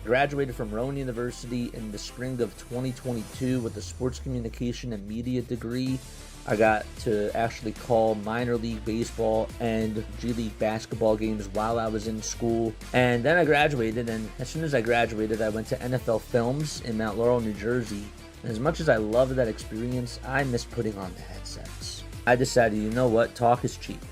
Graduated from Rowan University in the spring of 2022 with a sports communication and media degree. I got to actually call minor league baseball and G League basketball games while I was in school. And then I graduated, and as soon as I graduated, I went to NFL Films in Mount Laurel, New Jersey. And as much as I loved that experience, I missed putting on the headsets. I decided, you know what, talk is cheap.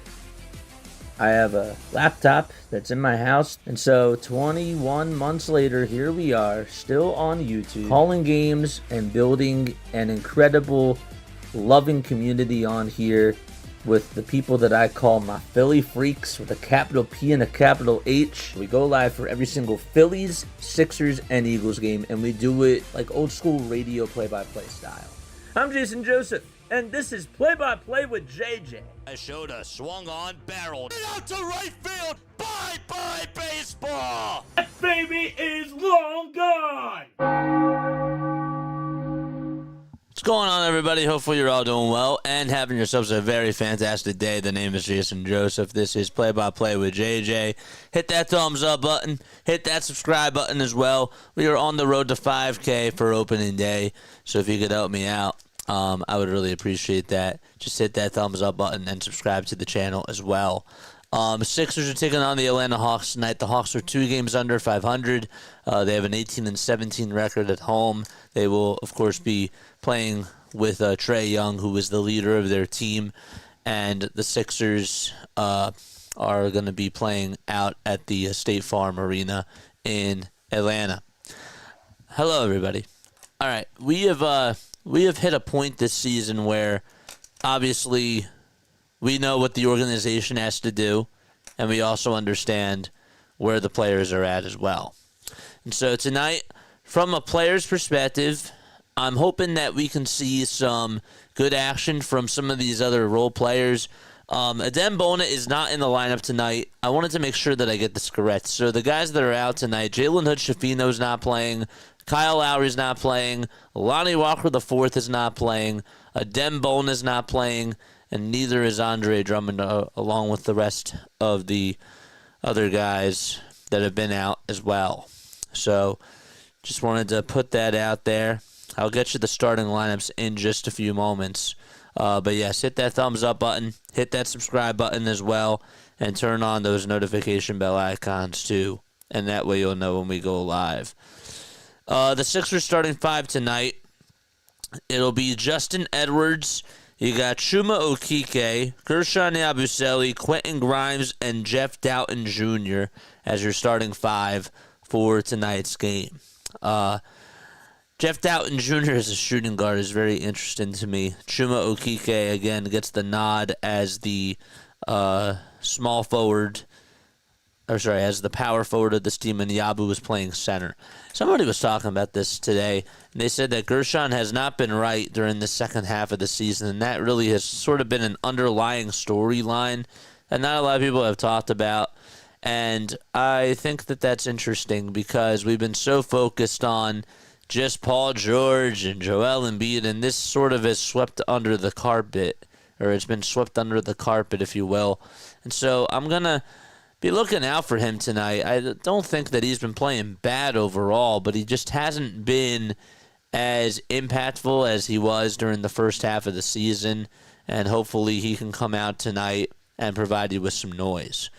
I have a laptop that's in my house, and so 21 months later, here we are, still on YouTube, calling games and building an incredible, loving community on here with the people that I call my Philly freaks with a capital P and a capital H. We go live for every single Phillies, Sixers, and Eagles game, and we do it like old school radio play-by-play style. I'm Jason Joseph, and this is Play-by-Play with JJ. I showed a swung on barrel. Get out to right field. Bye-bye baseball. That baby is long gone. What's going on, everybody? Hopefully you're all doing well and having yourselves a very fantastic day. The name is Jason Joseph. This is Play-by-Play with JJ. Hit that thumbs up button. Hit that subscribe button as well. We are on the road to 5K for opening day, so if you could help me out, I would really appreciate that. Just hit that thumbs up button and subscribe to the channel as well. Sixers are taking on the Atlanta Hawks tonight. The Hawks are 2 games under 500. They have an 18-17 record at home. They will, of course, be playing with Trae Young, who is the leader of their team. And the Sixers are going to be playing out at the State Farm Arena in Atlanta. Hello, everybody. All right, we have hit a point this season where, obviously, we know what the organization has to do, and we also understand where the players are at as well. And so tonight, from a player's perspective, I'm hoping that we can see some good action from some of these other role players. Adem Bona is not in the lineup tonight. I wanted to make sure that I get this correct. So the guys that are out tonight, Jalen Hood-Schifino's not playing, Kyle Lowry's not playing, Lonnie Walker IV is not playing, Adem Bona is not playing, and neither is Andre Drummond, along with the rest of the other guys that have been out as well. So just wanted to put that out there. I'll get you the starting lineups in just a few moments. But yes, hit that thumbs up button, hit that subscribe button as well, and turn on those notification bell icons too. And that way you'll know when we go live. The Sixers starting 5 tonight. It'll be Justin Edwards. You got Chuma Okeke, Gershon Yabusele, Quentin Grimes, and Jeff Doughton Jr. as your starting 5 for tonight's game. Jeff Doughton Jr. as a shooting guard is very interesting to me. Chuma Okeke, again, gets the nod as the small forward, as the power forward of this team, and Yabu was playing center. Somebody was talking about this today, and they said that Gershon has not been right during the second half of the season, and that really has sort of been an underlying storyline that not a lot of people have talked about. And I think that that's interesting because we've been so focused on just Paul George and Joel Embiid, and this sort of is swept under the carpet, or it's been swept under the carpet, if you will. And so I'm going to be looking out for him tonight. I don't think that he's been playing bad overall, but he just hasn't been as impactful as he was during the first half of the season, and hopefully he can come out tonight and provide you with some noise.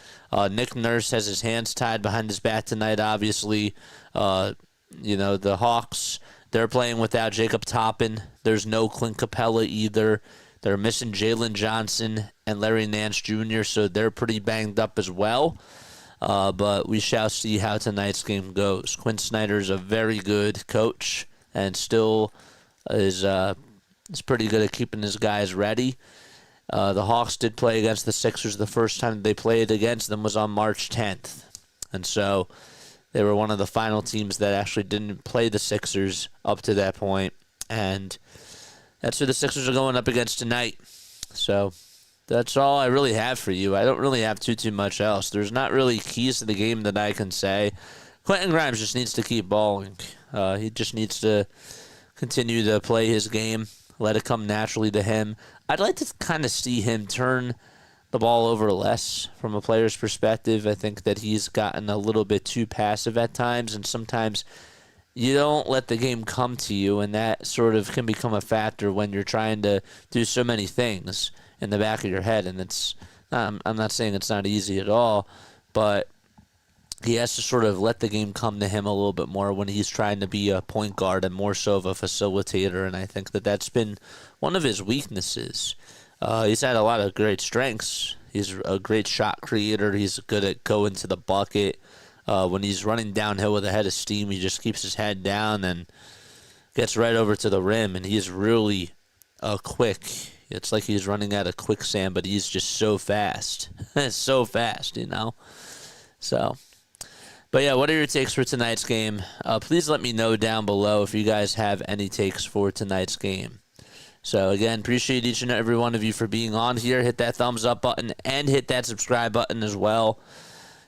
Nick Nurse has his hands tied behind his back tonight, obviously. The Hawks, they're playing without Jacob Toppin. There's no Clint Capella either. They're missing Jalen Johnson and Larry Nance Jr., so they're pretty banged up as well. But we shall see how tonight's game goes. Quinn Snyder's a very good coach and still is pretty good at keeping his guys ready. The Hawks did play against the Sixers. The first time they played against them was on March 10th. And so they were one of the final teams that actually didn't play the Sixers up to that point. And that's who the Sixers are going up against tonight. So that's all I really have for you. I don't really have too much else. There's not really keys to the game that I can say. Quentin Grimes just needs to keep balling. He just needs to continue to play his game, let it come naturally to him. I'd like to kind of see him turn the ball over less from a player's perspective. I think that he's gotten a little bit too passive at times, and sometimes you don't let the game come to you, and that sort of can become a factor when you're trying to do so many things in the back of your head. And I'm not saying it's not easy at all, but he has to sort of let the game come to him a little bit more when he's trying to be a point guard and more so of a facilitator, and I think that that's been one of his weaknesses. He's had a lot of great strengths. He's a great shot creator. He's good at going to the bucket. When he's running downhill with a head of steam, he just keeps his head down and gets right over to the rim, and he's really quick. It's like he's running out of quicksand, but he's just so fast. So fast, So, but yeah, what are your takes for tonight's game? Please let me know down below if you guys have any takes for tonight's game. So again, appreciate each and every one of you for being on here. Hit that thumbs up button and hit that subscribe button as well.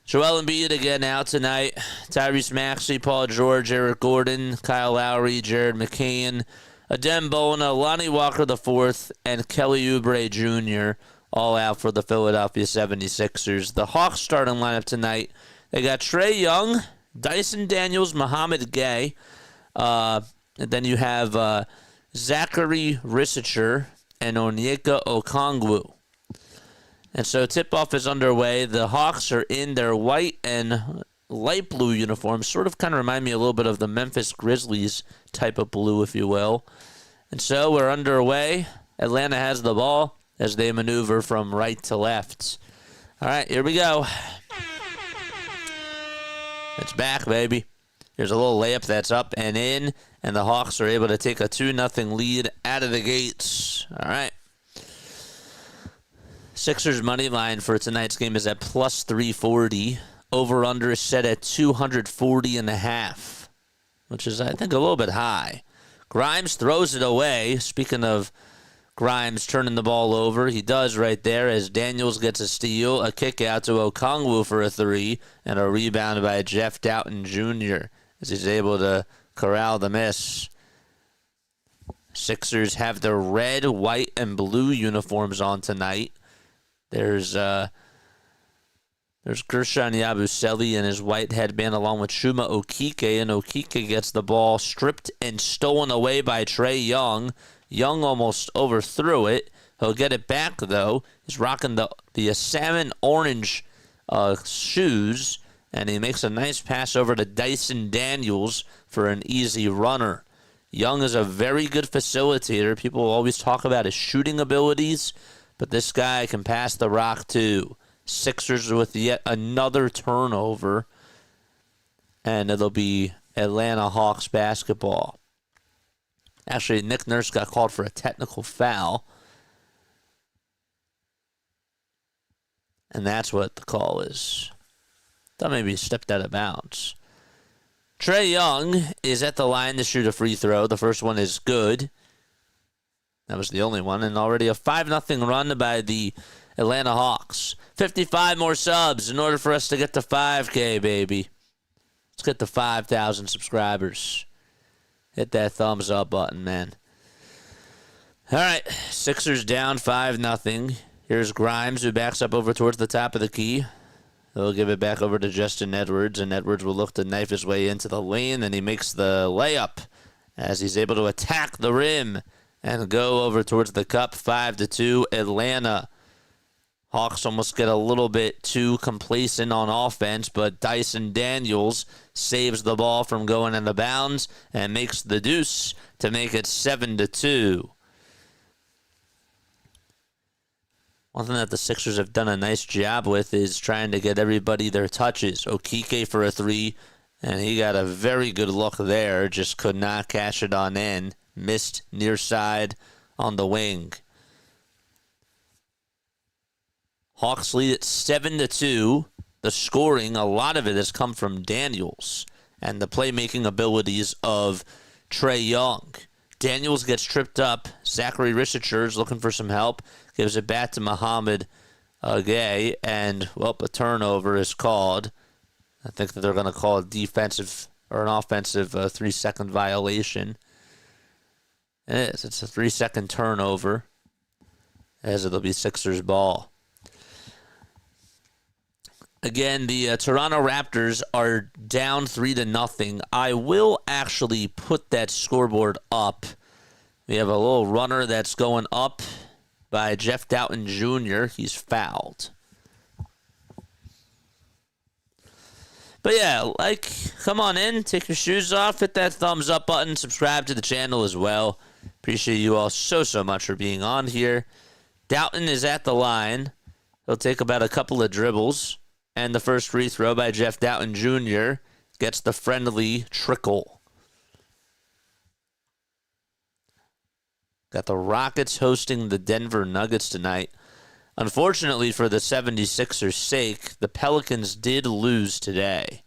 Joel Embiid again out tonight. Tyrese Maxey, Paul George, Eric Gordon, Kyle Lowry, Jared McCain, Adem Bona, Lonnie Walker IV, and Kelly Oubre Jr. all out for the Philadelphia 76ers. The Hawks starting lineup tonight. They got Trae Young, Dyson Daniels, Muhammad Gay. And then you have Zachary Risacher and Onyeka Okongwu. And so tip-off is underway. The Hawks are in their white and light blue uniforms. Sort of kind of remind me a little bit of the Memphis Grizzlies type of blue, if you will. And so we're underway. Atlanta has the ball as they maneuver from right to left. All right, here we go. It's back, baby. Here's a little layup that's up and in, and the Hawks are able to take a 2-0 lead out of the gates. All right. Sixers money line for tonight's game is at plus 340. Over-under is set at 240.5, which is, I think, a little bit high. Grimes throws it away. Speaking of Grimes turning the ball over, he does right there as Daniels gets a steal, a kick out to Okongwu for a three, and a rebound by Jeff Doughton Jr. as he's able to corral the miss. Sixers have their red, white, and blue uniforms on tonight. There's Gershon Yabusele and his white headband along with Shuma Okike, and Okike gets the ball stripped and stolen away by Trae Young. Young almost overthrew it. He'll get it back, though. He's rocking the salmon orange shoes, and he makes a nice pass over to Dyson Daniels for an easy runner. Young is a very good facilitator. People always talk about his shooting abilities, but this guy can pass the rock, too. Sixers with yet another turnover, and it'll be Atlanta Hawks basketball. Actually, Nick Nurse got called for a technical foul, and that's what the call is. Thought maybe he stepped out of bounds. Trae Young is at the line to shoot a free throw. The first one is good. That was the only one, and already a 5-0 run by the Atlanta Hawks. 55 more subs in order for us to get to 5K, baby. Let's get to 5,000 subscribers. Hit that thumbs up button, man. All right, Sixers down 5-0. Here's Grimes, who backs up over towards the top of the key. He'll give it back over to Justin Edwards, and Edwards will look to knife his way into the lane, and he makes the layup as he's able to attack the rim and go over towards the cup. 5-2 Atlanta. Hawks almost get a little bit too complacent on offense, but Dyson Daniels saves the ball from going into bounds and makes the deuce to make it 7-2. One thing that the Sixers have done a nice job with is trying to get everybody their touches. Okike for a three, and he got a very good look there, just could not cash it on in. Missed near side on the wing. Hawks lead at 7-2. The scoring, a lot of it has come from Daniels and the playmaking abilities of Trae Young. Daniels gets tripped up. Zachary Risacher is looking for some help. Gives it back to Muhammad Gay, and, well, a turnover is called. I think that they're going to call a defensive or an offensive 3-second violation. It is. It's a 3-second turnover, as it'll be Sixers ball. Again, the Toronto Raptors are down 3-0. I will actually put that scoreboard up. We have a little runner that's going up by Jeff Doughton Jr. He's fouled. But yeah, come on in, take your shoes off, hit that thumbs up button, subscribe to the channel as well. Appreciate you all so much for being on here. Doughton is at the line. He'll take about a couple of dribbles. And the first free throw by Jeff Doughton Jr. gets the friendly trickle. Got the Rockets hosting the Denver Nuggets tonight. Unfortunately for the 76ers' sake, the Pelicans did lose today.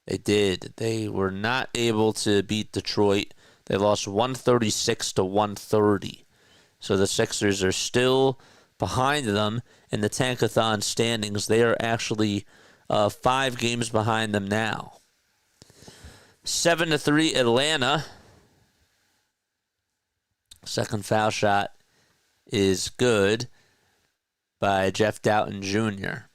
They did. They were not able to beat Detroit. They lost 136-130. So the Sixers are still behind them in the Tankathon standings. They are actually 5 games behind them now. 7-3 Atlanta. Second foul shot is good by Jeff Doughton Jr.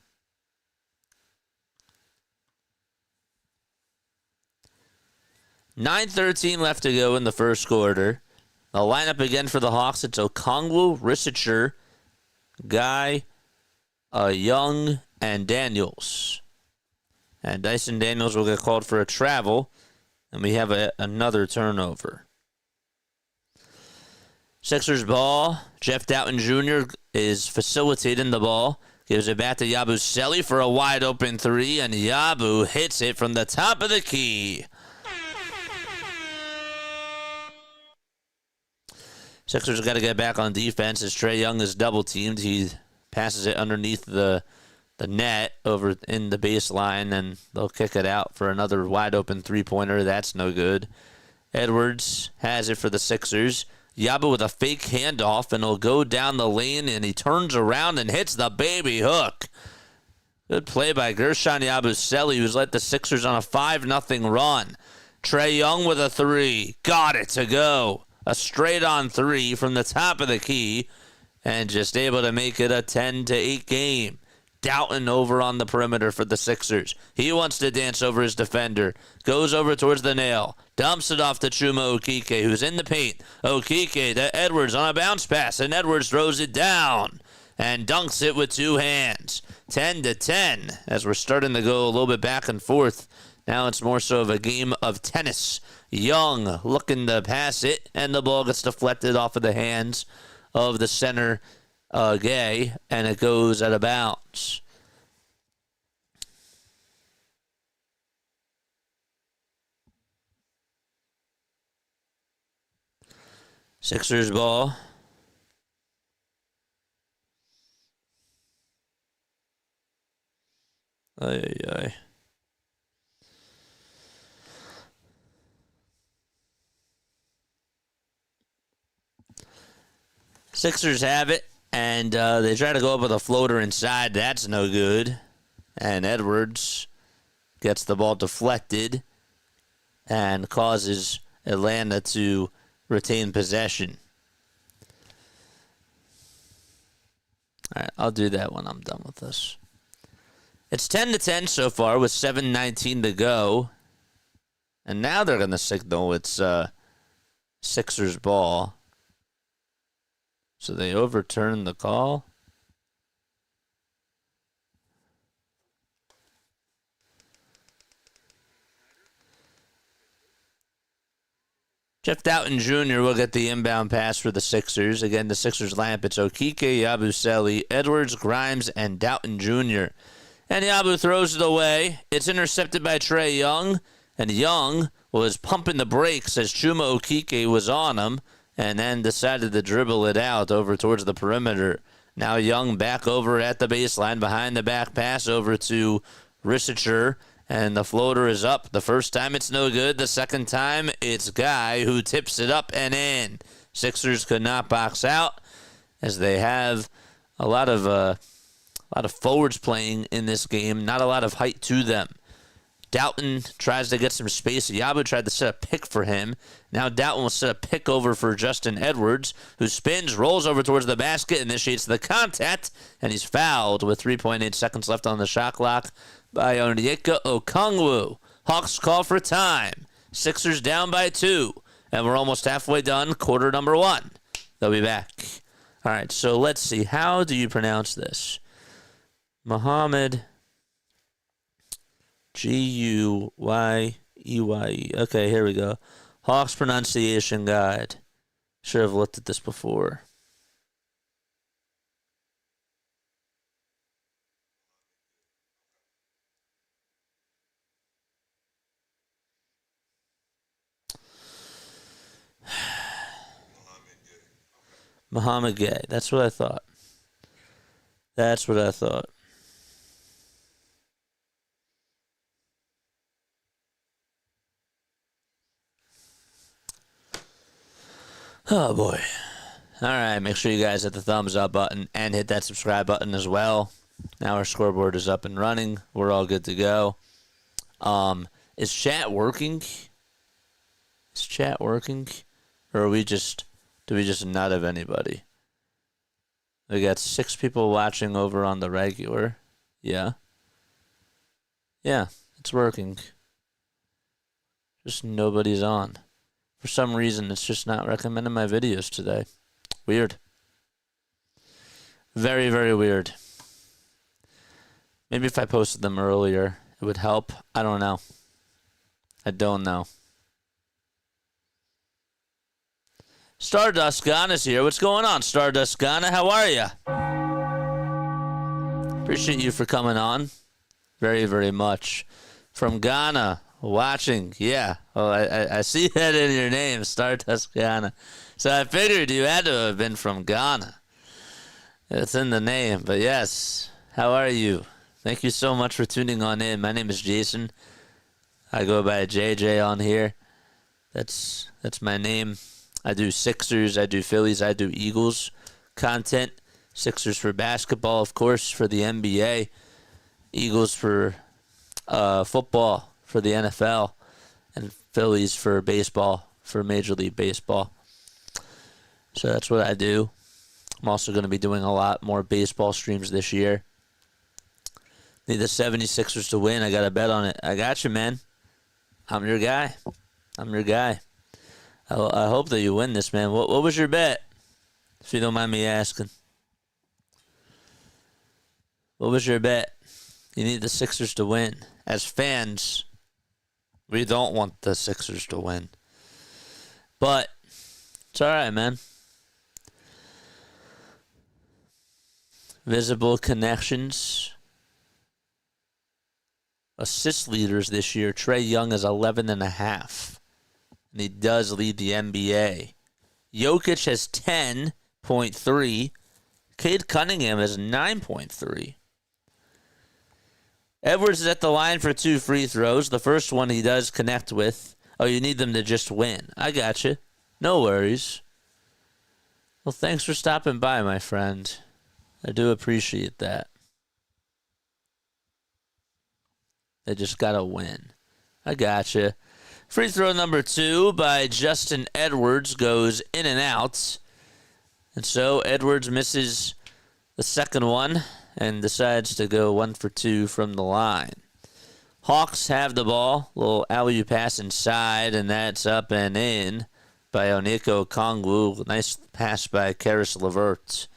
$9:13 left to go in the first quarter. The lineup again for the Hawks. It's Okongwu, Rissicher, Guy, Young, and Daniels. And Dyson Daniels will get called for a travel. And we have another turnover. Sixers ball. Jeff Doughton Jr. is facilitating the ball. Gives it back to Yabusele for a wide open three. And Yabu hits it from the top of the key. Sixers got to get back on defense as Trae Young is double teamed. He passes it underneath the net over in the baseline, and they'll kick it out for another wide open three-pointer. That's no good. Edwards has it for the Sixers. Yabu with a fake handoff, and he'll go down the lane, and he turns around and hits the baby hook. Good play by Gershon Yabusele, who's led the Sixers on a 5-0 run. Trae Young with a three. Got it to go. A straight-on three from the top of the key, and just able to make it a 10-8 game. Doughton over on the perimeter for the Sixers. He wants to dance over his defender. Goes over towards the nail. Dumps it off to Chuma Okeke, who's in the paint. Okeke to Edwards on a bounce pass, and Edwards throws it down and dunks it with two hands. 10-10 as we're starting to go a little bit back and forth. Now it's more so of a game of tennis. Young looking to pass it, and the ball gets deflected off of the hands of the center, Gay, and it goes out of bounds. Sixers ball. Ay. Sixers have it, and they try to go up with a floater inside. That's no good. And Edwards gets the ball deflected and causes Atlanta to retain possession. All right, I'll do that when I'm done with this. It's 10-10 so far with 7:19 to go. And now they're going to signal it's Sixers ball. So they overturn the call. Jeff Doughton Jr. will get the inbound pass for the Sixers. Again, the Sixers lineup, it's Okeke, Yabusele, Edwards, Grimes, and Doughton Jr. And Yabu throws it away. It's intercepted by Trae Young. And Young was pumping the brakes as Chuma Okeke was on him, and then decided to dribble it out over towards the perimeter. Now Young back over at the baseline, behind the back pass over to Rissicher, and the floater is up. The first time it's no good. The second time it's Guy who tips it up and in. Sixers could not box out as they have a lot of forwards playing in this game. Not a lot of height to them. Doughton tries to get some space. Oubre tried to set a pick for him. Now Doughton will set a pick over for Justin Edwards, who spins, rolls over towards the basket, initiates the contact, and he's fouled with 3.8 seconds left on the shot clock by Onyeka Okongwu. Hawks call for time. Sixers down by 2, and we're almost halfway done, quarter number 1. They'll be back. All right, so let's see. How do you pronounce this? Muhammad Guyeyi. Okay, here we go. Hawks pronunciation guide. Should have looked at this before. Muhammad Gay. That's what I thought. Oh, boy. All right, make sure you guys hit the thumbs up button and hit that subscribe button as well. Now our scoreboard is up and running. We're all good to go. Is chat working? Or do we just not have anybody? We got 6 people watching over on the regular. Yeah. Yeah, it's working. Just nobody's on. For some reason, it's just not recommending my videos today. Weird. Very, very weird. Maybe if I posted them earlier, it would help. I don't know. Stardust Ghana's here. What's going on, Stardust Ghana? How are you? Appreciate you for coming on. Very, very much. From Ghana. Watching, yeah. Oh, I see that in your name, Stardust Ghana. So I figured you had to have been from Ghana. It's in the name, but yes. How are you? Thank you so much for tuning on in. My name is Jason. I go by JJ on here. That's my name. I do Sixers, I do Phillies, I do Eagles content. Sixers for basketball, of course, for the NBA. Eagles for football. For the NFL, and Phillies for baseball, for Major League Baseball. So that's what I do. I'm also going to be doing a lot more baseball streams this year. Need the 76ers to win. I got a bet on it. I got you, man. I'm your guy. I hope that you win this, man. What was your bet? If you don't mind me asking. What was your bet? You need the Sixers to win. As fans, we don't want the Sixers to win. But it's all right, man. Visible connections. Assist leaders this year. Trae Young is 11.5. And he does lead the NBA. Jokic has 10.3. Cade Cunningham has 9.3. Edwards is at the line for 2 free throws. The first one he does connect with. Oh, you need them to just win. I got you. No worries. Well, thanks for stopping by, my friend. I do appreciate that. They just got to win. I got you. Free throw number 2 by Justin Edwards goes in and out. And so Edwards misses the second one and decides to go 1 for 2 from the line. Hawks have the ball. Little alley-oop pass inside, and that's up and in by Onyeka Okongwu. Nice pass by Karis LeVert.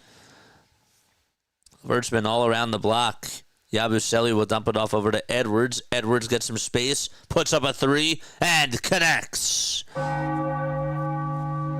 LeVert's been all around the block. Yabusele will dump it off over to Edwards. Edwards gets some space, puts up a 3, and connects.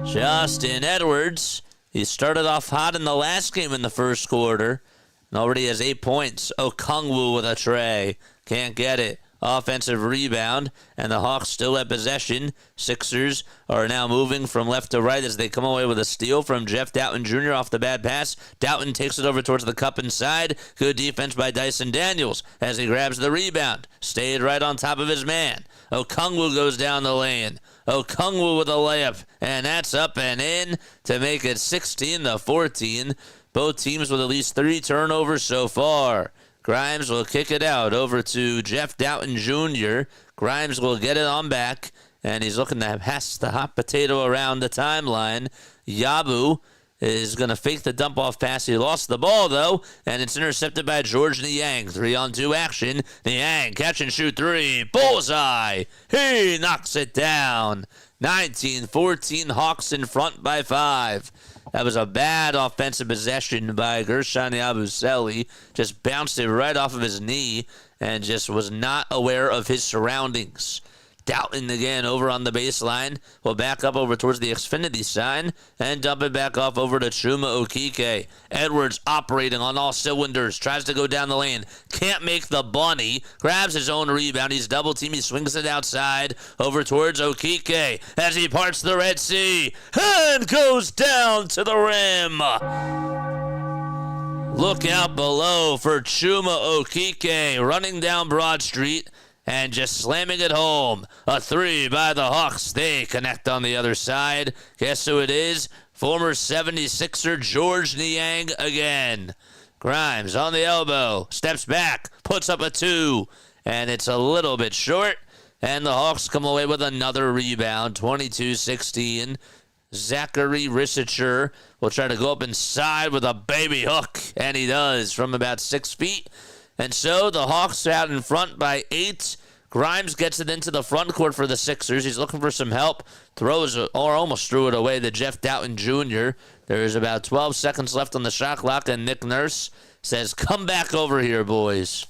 Justin Edwards. He started off hot in the last game in the first quarter and already has 8 points. Okongwu with a tray. Can't get it. Offensive rebound, and the Hawks still have possession. Sixers are now moving from left to right as they come away with a steal from Jeff Doughton Jr. off the bad pass. Doughton takes it over towards the cup inside. Good defense by Dyson Daniels as he grabs the rebound. Stayed right on top of his man. Okongwu goes down the lane. Okongwu with a layup, and that's up and in to make it 16-14. Both teams with at least 3 turnovers so far. Grimes will kick it out over to Jeff Doughton Jr. Grimes will get it on back, and he's looking to pass the hot potato around the timeline. Yabu is going to fake the dump-off pass. He lost the ball, though, and it's intercepted by George Niang. 3-on-2 action. Niang, catch and shoot three. Bullseye. He knocks it down. 19-14, Hawks in front by 5. That was a bad offensive possession by Gershon Yabusele. Just bounced it right off of his knee and just was not aware of his surroundings. Doughton again over on the baseline. Will back up over towards the Xfinity sign and dump it back off over to Chuma Okike. Edwards operating on all cylinders. Tries to go down the lane. Can't make the bunny. Grabs his own rebound. He's double teamed. He swings it outside over towards Okike as he parts the Red Sea and goes down to the rim. Look out below for Chuma Okike running down Broad Street and just slamming it home. A 3 by the Hawks. They connect on the other side. Guess who it is? Former 76er George Niang again. Grimes on the elbow. Steps back. Puts up a 2. And it's a little bit short. And the Hawks come away with another rebound. 22-16. Zachary Rissicher will try to go up inside with a baby hook. And he does from about 6 feet. And so the Hawks are out in front by 8. Grimes gets it into the front court for the Sixers. He's looking for some help. Throws or almost threw it away to Jeff Doughton Jr. There's about 12 seconds left on the shot clock, and Nick Nurse says, "Come back over here, boys."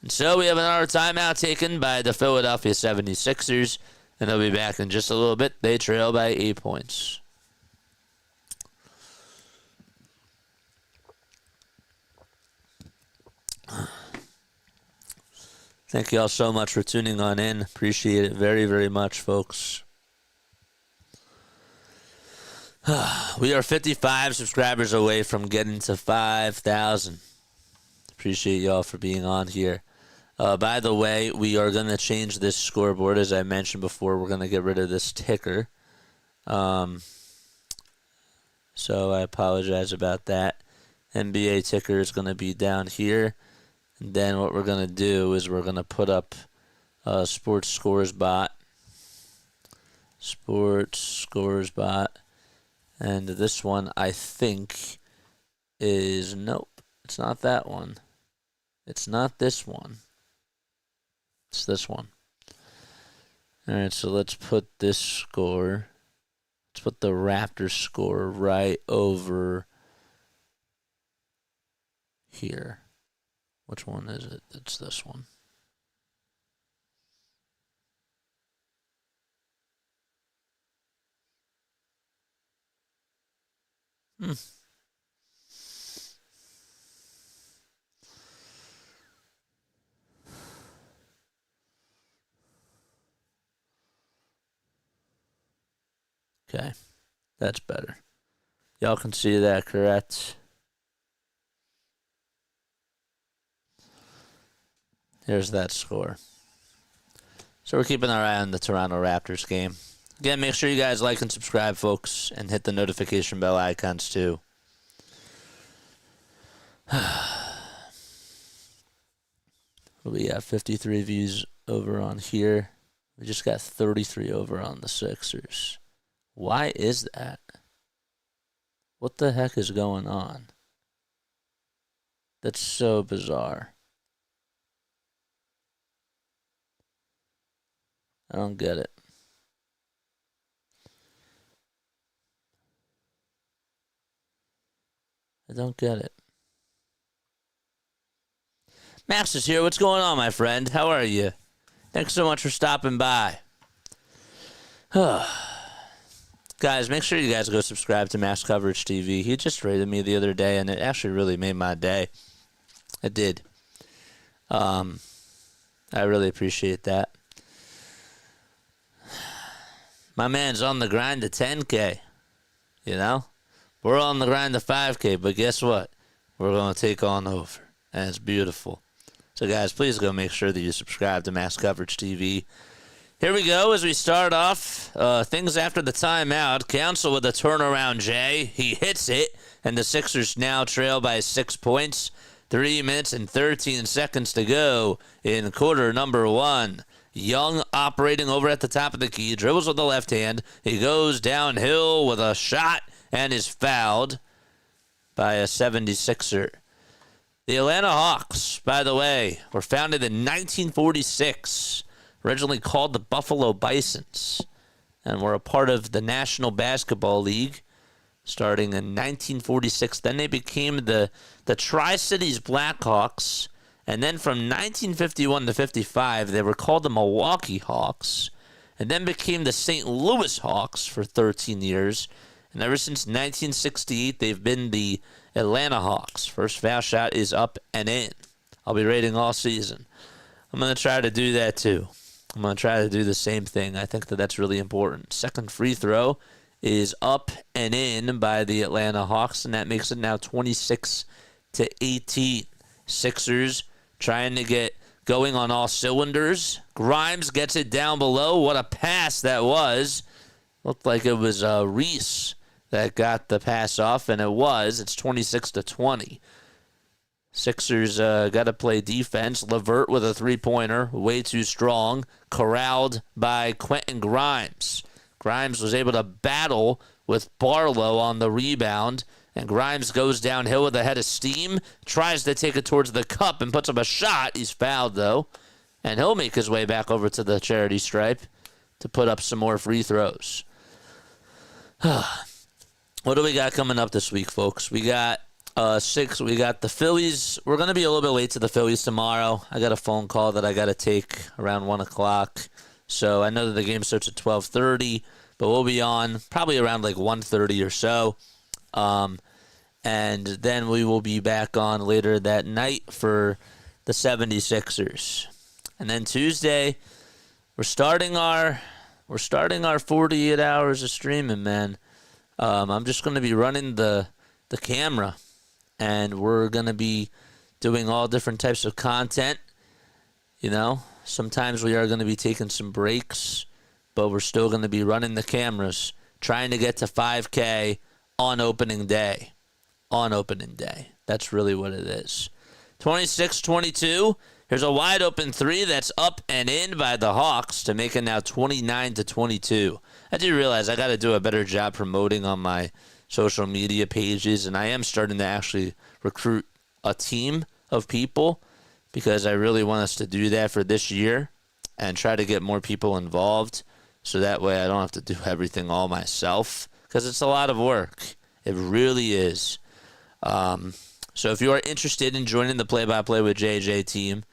And so we have another timeout taken by the Philadelphia 76ers, and they'll be back in just a little bit. They trail by 8 points. Thank you all so much for tuning on in. Appreciate it very, very much, folks. We are 55 subscribers away from getting to 5,000. Appreciate y'all for being on here. By the way, we are going to change this scoreboard. As I mentioned before, we're going to get rid of this ticker. So I apologize about that. NBA ticker is going to be down here. And then what we're going to do is we're going to put up Sports Scores Bot. Sports Scores Bot. And this one, I think, is... Nope. It's not that one. It's not this one. It's this one. Alright, so let's put this score. Let's put the Raptors score right over here. Which one is it? It's this one. Okay, that's better. Y'all can see that, correct? Here's that score. So we're keeping our eye on the Toronto Raptors game. Again, make sure you guys like and subscribe, folks, and hit the notification bell icons, too. We got 53 views over on here. We just got 33 over on the Sixers. Why is that? What the heck is going on? That's so bizarre. I don't get it. I don't get it. Max is here. What's going on, my friend? How are you? Thanks so much for stopping by. Guys, make sure you guys go subscribe to Max Coverage TV. He just rated me the other day, and it actually really made my day. It did. I really appreciate that. My man's on the grind to 10K, you know? We're on the grind to 5K, but guess what? We're going to take on over, and it's beautiful. So, guys, please go make sure that you subscribe to Max Coverage TV. Here we go as we start off. Things after the timeout. Council with a turnaround, Jay. He hits it, and the Sixers now trail by 6 points. 3 minutes and 13 seconds to go in quarter number 1. Young operating over at the top of the key, dribbles with the left hand. He goes downhill with a shot and is fouled by a 76er. The Atlanta Hawks, by the way, were founded in 1946, originally called the Buffalo Bisons, and were a part of the National Basketball League starting in 1946. Then they became the Tri-Cities Blackhawks, and then from 1951 to 55, they were called the Milwaukee Hawks, and then became the St. Louis Hawks for 13 years. And ever since 1968, they've been the Atlanta Hawks. First foul shot is up and in. I'll be rating all season. I'm going to try to do that too. I'm going to try to do the same thing. I think that's really important. Second free throw is up and in by the Atlanta Hawks, and that makes it now 26-18. Sixers trying to get going on all cylinders. Grimes gets it down below. What a pass that was. Looked like it was Reese that got the pass off, and it was. It's 26-20. Sixers got to play defense. LeVert with a three-pointer, way too strong, corralled by Quentin Grimes. Grimes was able to battle with Barlow on the rebound, and Grimes goes downhill with a head of steam, tries to take it towards the cup and puts up a shot. He's fouled, though, and he'll make his way back over to the charity stripe to put up some more free throws. What do we got coming up this week, folks? We got we got the Phillies. We're going to be a little bit late to the Phillies tomorrow. I got a phone call that I got to take around 1 o'clock. So I know that the game starts at 12:30, but we'll be on probably around like 1:30 or so. And then we will be back on later that night for the 76ers. And then Tuesday, we're starting our 48 hours of streaming, man. I'm just going to be running the camera, and we're going to be doing all different types of content. You know, sometimes we are going to be taking some breaks, but we're still going to be running the cameras, trying to get to 5K on opening day. On opening day. That's really what it is. 26-22. Here's a wide open three that's up and in by the Hawks to make it now 29-22. I do realize I got to do a better job promoting on my social media pages, and I am starting to actually recruit a team of people because I really want us to do that for this year and try to get more people involved so that way I don't have to do everything all myself because it's a lot of work. It really is. So if you are interested in joining the Play-by-Play with JJ team,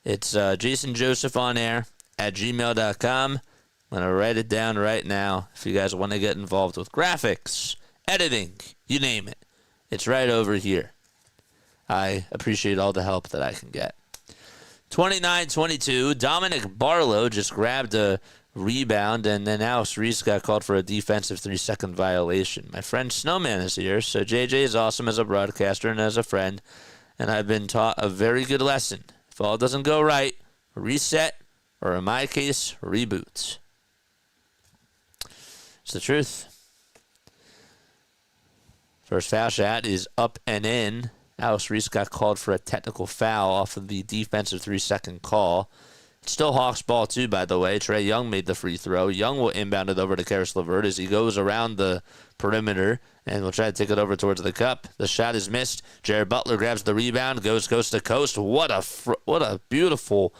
it's Jason Joseph on air at gmail.com. I'm going to write it down right now if you guys want to get involved with graphics, editing, you name it. It's right over here. I appreciate all the help that I can get. 29-22, Dominic Barlow just grabbed a rebound, and then Alex Reese got called for a defensive 3-second violation. My friend Snowman is here, so JJ is awesome as a broadcaster and as a friend, and I've been taught a very good lesson. If all doesn't go right, reset, or in my case, reboot. It's the truth. First foul shot is up and in. Alex Reese got called for a technical foul off of the defensive 3-second call. It's still Hawks ball, too, by the way. Trae Young made the free throw. Young will inbound it over to Karis LeVert as he goes around the perimeter and will try to take it over towards the cup. The shot is missed. Jared Butler grabs the rebound, goes coast to coast. What a beautiful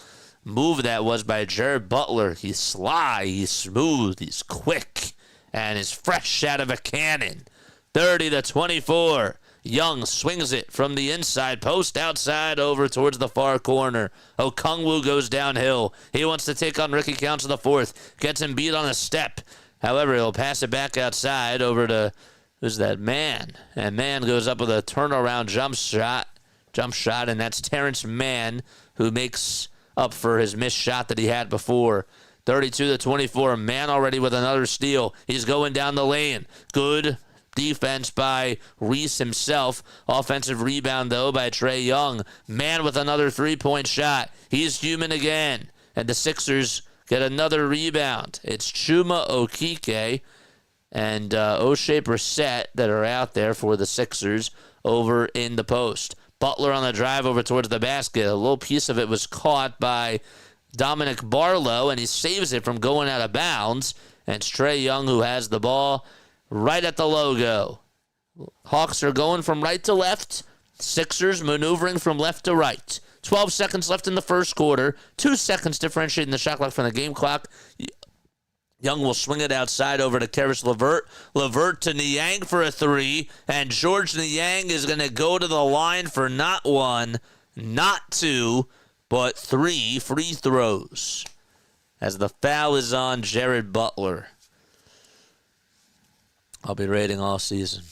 move that was by Jared Butler. He's sly, he's smooth, he's quick, and is fresh out of a cannon. 30-24. Young swings it from the inside post outside over towards the far corner. Okongwu goes downhill. He wants to take on Ricky Counts in the fourth. Gets him beat on a step. However, he'll pass it back outside over to, who's that, Mann. And Mann goes up with a turnaround jump shot, and that's Terrence Mann, who makes up for his missed shot that he had before. 32-24. Mann already with another steal. He's going down the lane. Good defense by Reese himself. Offensive rebound, though, by Trae Young. Mann with another three-point shot. He's human again. And the Sixers get another rebound. It's Chuma Okeke and O'Shea Brissett that are out there for the Sixers over in the post. Butler on the drive over towards the basket. A little piece of it was caught by Dominic Barlow, and he saves it from going out of bounds. And it's Trae Young who has the ball right at the logo. Hawks are going from right to left. Sixers maneuvering from left to right. 12 seconds left in the first quarter. 2 seconds differentiating the shot clock from the game clock. Young will swing it outside over to Karis LeVert. LeVert to Niang for a three. And George Niang is going to go to the line for not one, not two, but 3 free throws. As the foul is on Jared Butler. I'll be rating all season.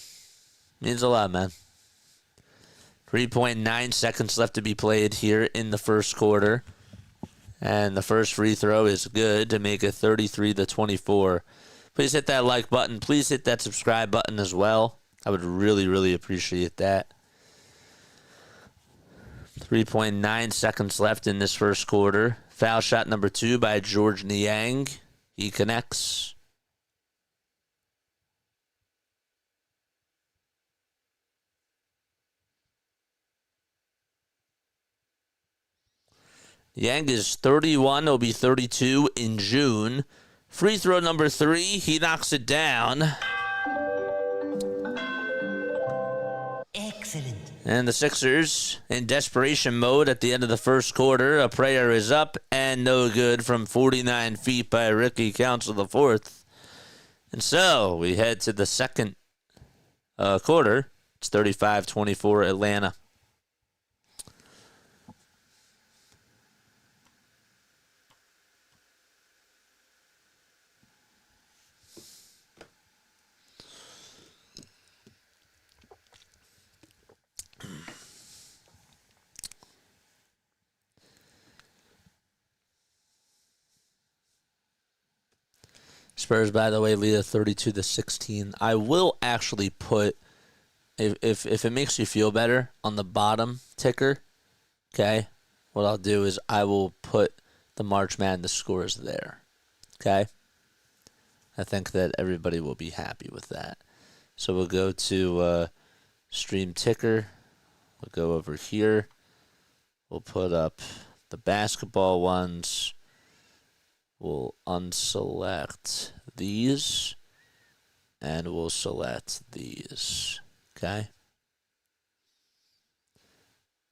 Means a lot, man. 3.9 seconds left to be played here in the first quarter. And the first free throw is good to make it 33-24. Please hit that like button. Please hit that subscribe button as well. I would really, really appreciate that. 3.9 seconds left in this first quarter. Foul shot number 2 by George Niang. He connects. Yang is 31. He'll be 32 in June. Free throw number 3. He knocks it down. Excellent. And the Sixers in desperation mode at the end of the first quarter. A prayer is up and no good from 49 feet by Ricky Council the fourth. And so we head to the second quarter. It's 35-24 Atlanta. Spurs, by the way, lead at 32-16. I will actually put, if it makes you feel better, on the bottom ticker, okay, what I'll do is I will put the March Madness scores there, okay? I think that everybody will be happy with that. So we'll go to stream ticker. We'll go over here. We'll put up the basketball ones. We'll unselect these, and we'll select these, okay?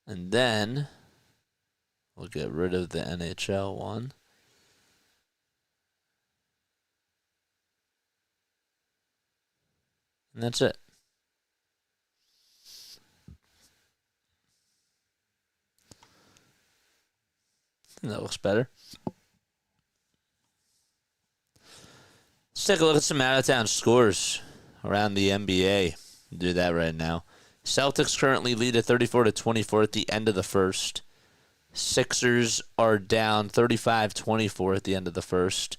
And then we'll get rid of the NHL one. And that's it. I think that looks better. Let's take a look at some out-of-town scores around the NBA. Do that right now. Celtics currently lead at 34-24 at the end of the first. Sixers are down 35-24 at the end of the first.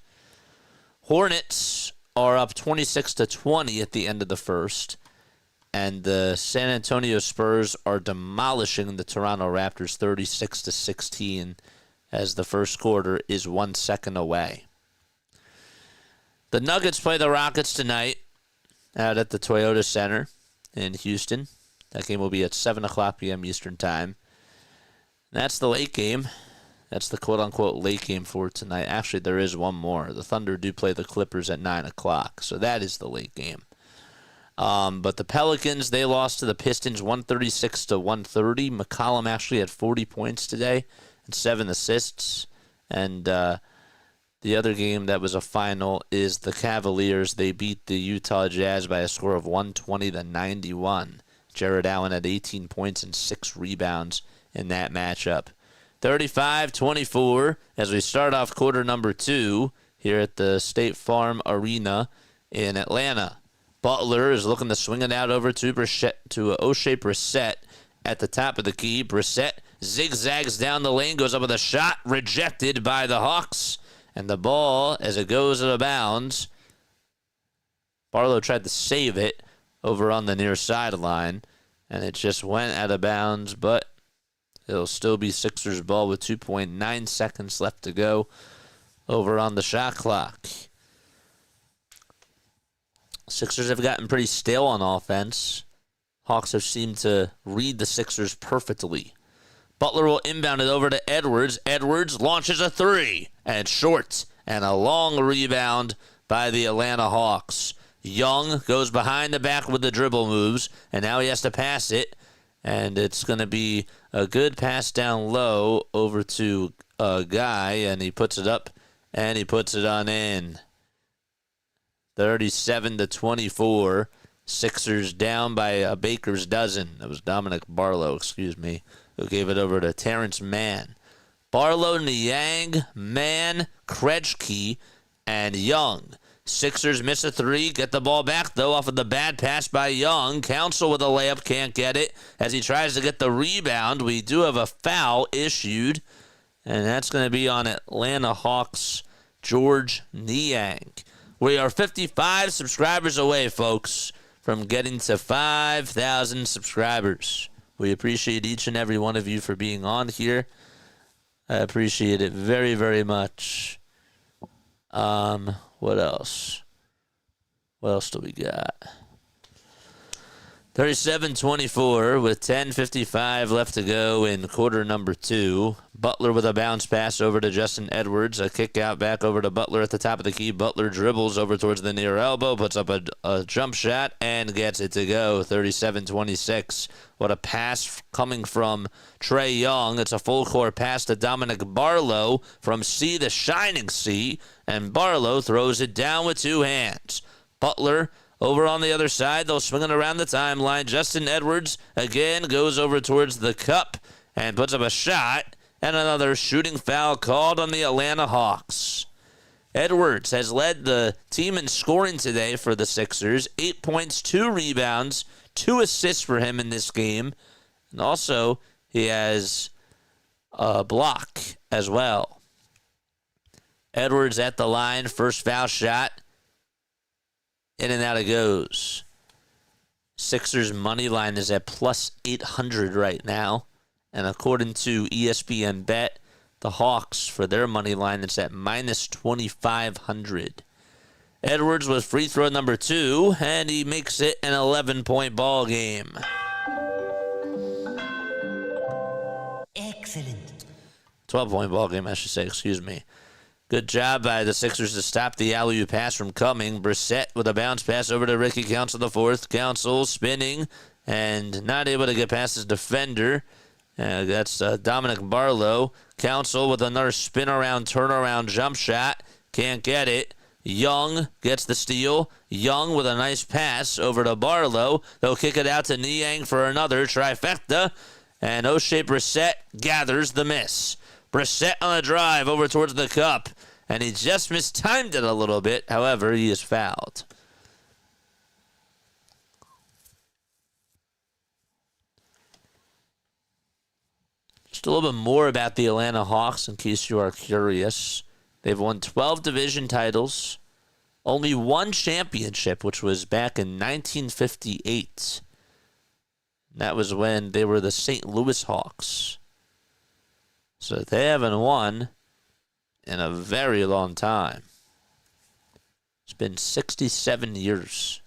Hornets are up 26-20 at the end of the first. And the San Antonio Spurs are demolishing the Toronto Raptors 36-16 as the first quarter is 1 second away. The Nuggets play the Rockets tonight out at the Toyota Center in Houston. That game will be at 7 o'clock p.m. Eastern Time. That's the late game. That's the quote-unquote late game for tonight. Actually, there is one more. The Thunder do play the Clippers at 9 o'clock, so that is the late game. But the Pelicans, they lost to the Pistons 136-130. McCollum actually had 40 points today and 7 assists. And the other game that was a final is the Cavaliers. They beat the Utah Jazz by a score of 120-91. Jared Allen had 18 points and 6 rebounds in that matchup. 35-24 as we start off quarter number 2 here at the State Farm Arena in Atlanta. Butler is looking to swing it out over to O'Shea Brissett at the top of the key. Brissett zigzags down the lane, goes up with a shot, rejected by the Hawks. And the ball, as it goes out of bounds, Barlow tried to save it over on the near sideline, and it just went out of bounds, but it'll still be Sixers ball with 2.9 seconds left to go over on the shot clock. Sixers have gotten pretty stale on offense. Hawks have seemed to read the Sixers perfectly. Butler will inbound it over to Edwards. Edwards launches a three, and short, and a long rebound by the Atlanta Hawks. Young goes behind the back with the dribble moves, and now he has to pass it, and it's going to be a good pass down low over to a guy, and he puts it up, and he puts it on in. 37-24. Sixers down by a baker's dozen. That was Dominic Barlow, who gave it over to Terrence Mann. Barlow, Niang, Mann, Krejci, and Young. Sixers miss a three, get the ball back, though, off of the bad pass by Young. Council with a layup, can't get it as he tries to get the rebound. We do have a foul issued, and that's going to be on Atlanta Hawks' George Niang. We are 55 subscribers away, folks, from getting to 5,000 subscribers. We appreciate each and every one of you for being on here. I appreciate it very, very much. What else? What else do we got? 37-24 with 10:55 left to go in quarter number 2. Butler with a bounce pass over to Justin Edwards. A kick out back over to Butler at the top of the key. Butler dribbles over towards the near elbow, puts up a jump shot, and gets it to go. 37-26. What a pass coming from Trae Young. It's a full court pass to Dominic Barlow from C to shining C, and Barlow throws it down with two hands. Butler over on the other side, they'll swing it around the timeline. Justin Edwards again goes over towards the cup and puts up a shot, and another shooting foul called on the Atlanta Hawks. Edwards has led the team in scoring today for the Sixers. 8 points, 2 rebounds, 2 assists for him in this game. And also, he has a block as well. Edwards at the line, first foul shot. In and out it goes. Sixers money line is at plus 800 right now. And according to ESPN Bet, the Hawks, for their money line, it's at minus 2,500. Edwards with free throw number 2, and he makes it an 11-point ball game. Excellent. 12-point ball game, I should say, excuse me. Good job by the Sixers to stop the alley-oop pass from coming. Brissett with a bounce pass over to Ricky Council the fourth. Council spinning and not able to get past his defender. That's Dominic Barlow. Council with another spin-around, turnaround jump shot. Can't get it. Young gets the steal. Young with a nice pass over to Barlow. They'll kick it out to Niang for another trifecta. And O'Shea Brissett gathers the miss. Brissett on the drive over towards the cup, and he just mistimed it a little bit. However, he is fouled. Just a little bit more about the Atlanta Hawks in case you are curious. They've won 12 division titles, only one championship, which was back in 1958. That was when they were the St. Louis Hawks. So they haven't won in a very long time. It's been 67 years.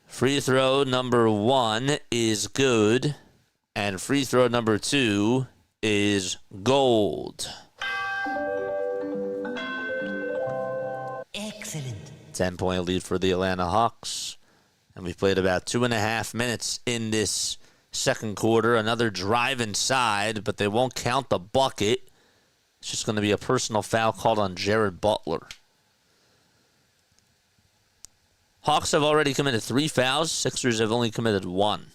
Free throw number 1 is good, and free throw number 2 is gold. Excellent. 10-point lead for the Atlanta Hawks. And we've played about 2.5 minutes in this second quarter. Another drive inside, but they won't count the bucket. It's just going to be a personal foul called on Jared Butler. Hawks have already committed 3 fouls. Sixers have only committed 1.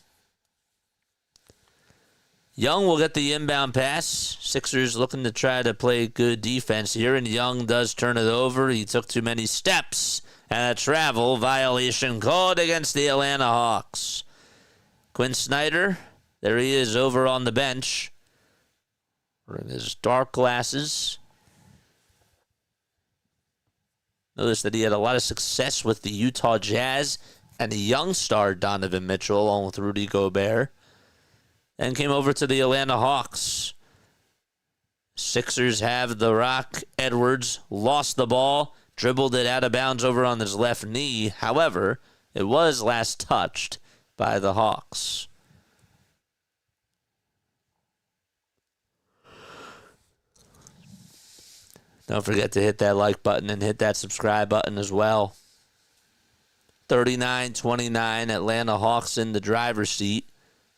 Young will get the inbound pass. Sixers looking to try to play good defense here, and Young does turn it over. He took too many steps, and a travel violation called against the Atlanta Hawks. Quinn Snyder, there he is over on the bench, wearing his dark glasses. Notice that he had a lot of success with the Utah Jazz and the young star Donovan Mitchell, along with Rudy Gobert, and came over to the Atlanta Hawks. Sixers have the rock. Edwards lost the ball, dribbled it out of bounds over on his left knee. However, It was last touched by the Hawks. Don't forget to hit that like button and hit that subscribe button as well. 39-29, Atlanta Hawks in the driver's seat.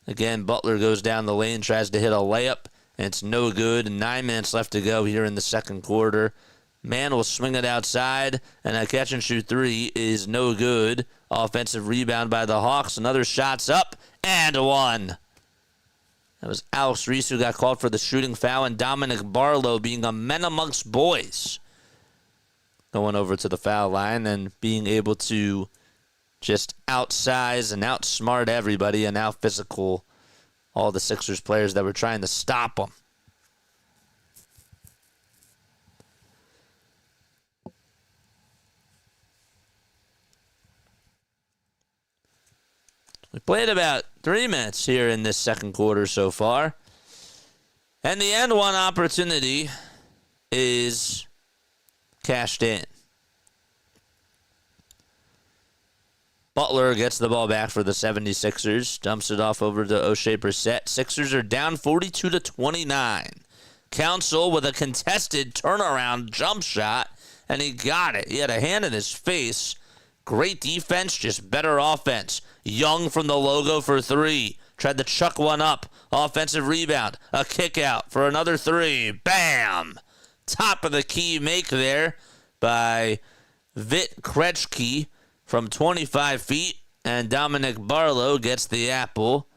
Again, Butler goes down the lane, tries to hit a layup, and it's no good. 9 minutes left to go here in the second quarter. Man will swing it outside, and a catch-and-shoot three is no good. Offensive rebound by the Hawks. Another shot's up, and one. That was Alex Reese who got called for the shooting foul, and Dominic Barlow, being a man amongst boys, going over to the foul line and being able to just outsize and outsmart everybody and out-physical all the Sixers players that were trying to stop them. We played about 3 minutes here in this second quarter so far. And the end one opportunity is cashed in. Butler gets the ball back for the 76ers. Dumps it off over to O'Shea Brissett. Sixers are down 42-29. Council with a contested turnaround jump shot, and he got it. He had a hand in his face. Great defense, just better offense. Young from the logo for three. Tried to chuck one up. Offensive rebound. A kick out for another three. Bam! Top of the key make there by Vit Krejci from 25 feet. And Dominic Barlow gets the apple.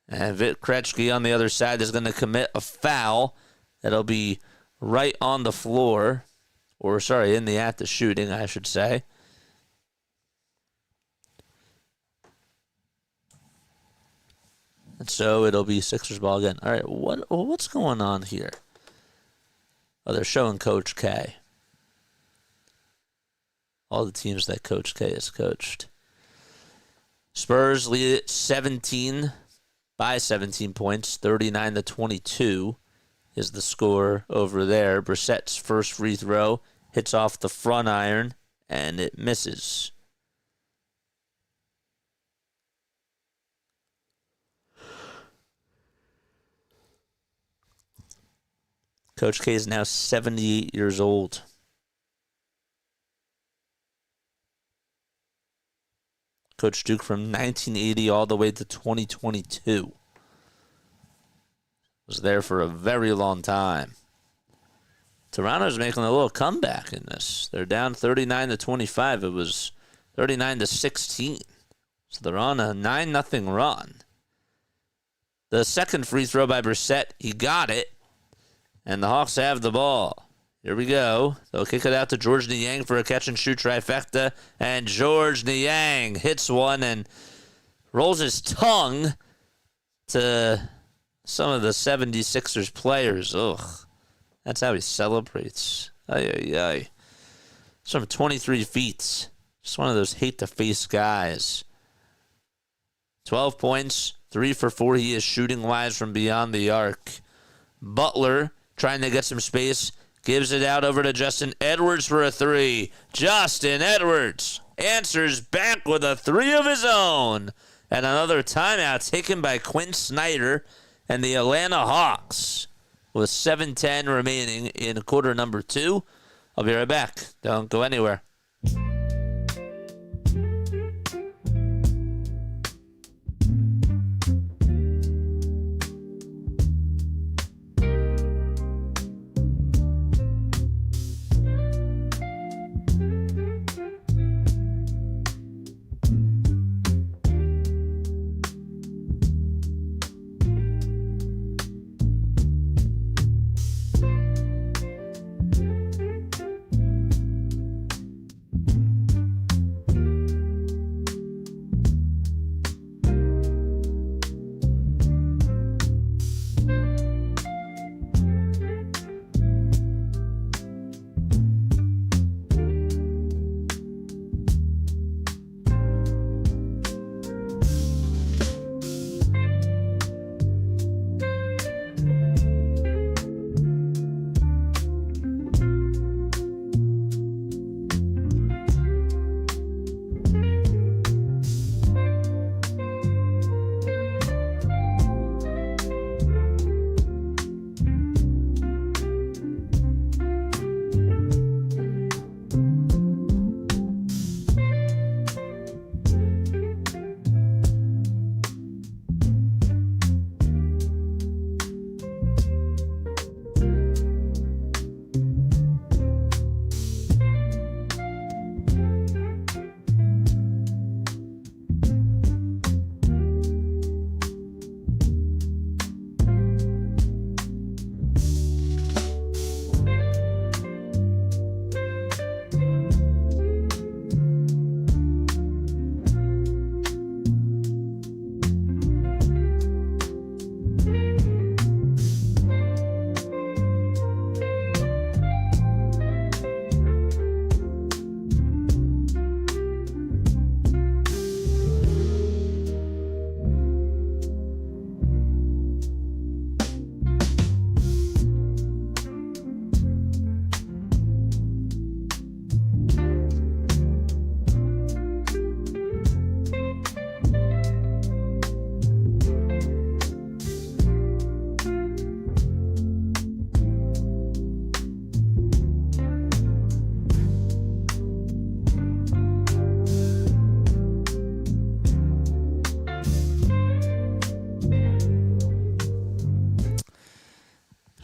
And Vit Krejci on the other side is going to commit a foul. That'll be right on the floor. Or, sorry, in the act of shooting, I should say. And so it'll be Sixers ball again. All right, what's going on here? Oh, they're showing Coach K. All the teams that Coach K has coached. Spurs lead it 17 points. 39-22 is the score over there. Brissett's first free throw hits off the front iron, and it misses. Coach K is now 78 years old. Coach Duke from 1980 all the way to 2022. Was there for a very long time. Toronto's making a little comeback in this. They're down 39-25. It was 39-16. So they're on a 9-0 run. The second free throw by Brissett, he got it. And the Hawks have the ball. Here we go. They'll kick it out to George Niang for a catch-and-shoot trifecta. And George Niang hits one and rolls his tongue to some of the 76ers players. Ugh. That's how he celebrates. Ay, ay, ay. It's from 23 feet. Just one of those hate-to-face guys. 12 points, 3 for 4. He is shooting-wise from beyond the arc. Butler trying to get some space, gives it out over to Justin Edwards for a three. Justin Edwards answers back with a three of his own. And another timeout taken by Quinn Snyder and the Atlanta Hawks with 7:10 remaining in quarter number 2. I'll be right back. Don't go anywhere.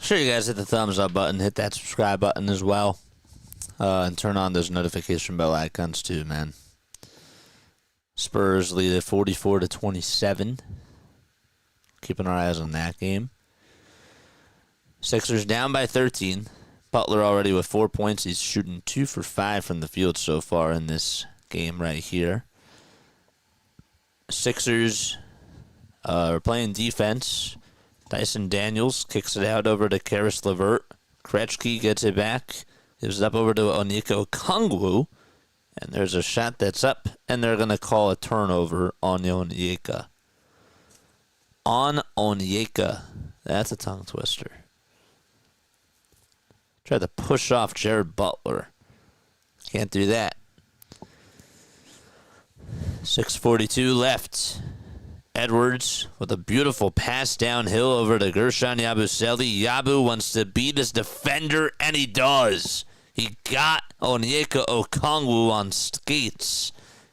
Sure, you guys hit the thumbs up button, hit that subscribe button as well, and turn on those notification bell icons too, man. Spurs lead at 44-27. Keeping our eyes on that game. Sixers down by 13. Butler already with 4 points. He's shooting 2 for 5 from the field so far in this game right here. Sixers are playing defense. Dyson Daniels kicks it out over to Karis LeVert. Krejci gets it back. Gives it up over to Onyeka Okongwu. And there's a shot that's up, and they're going to call a turnover on Onyeka. On Onyeka. That's a tongue twister. Tried to push off Jared Butler. Can't do that. 6:42 left. Edwards with a beautiful pass downhill over to Gershon Yabusele. Yabu wants to beat his defender, and he does. He got Onyeka Okongwu on skates.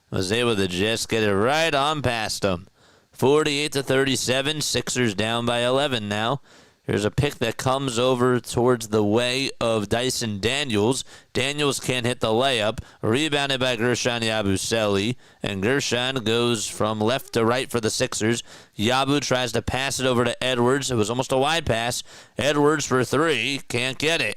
Was able to just get it right on past him. 48-37. Sixers down by 11 now. Here's a pick that comes over towards the way of Dyson Daniels. Daniels can't hit the layup. Rebounded by Gershon Yabusele. And Gershon goes from left to right for the Sixers. Yabu tries to pass it over to Edwards. It was almost a wide pass. Edwards for 3. Can't get it.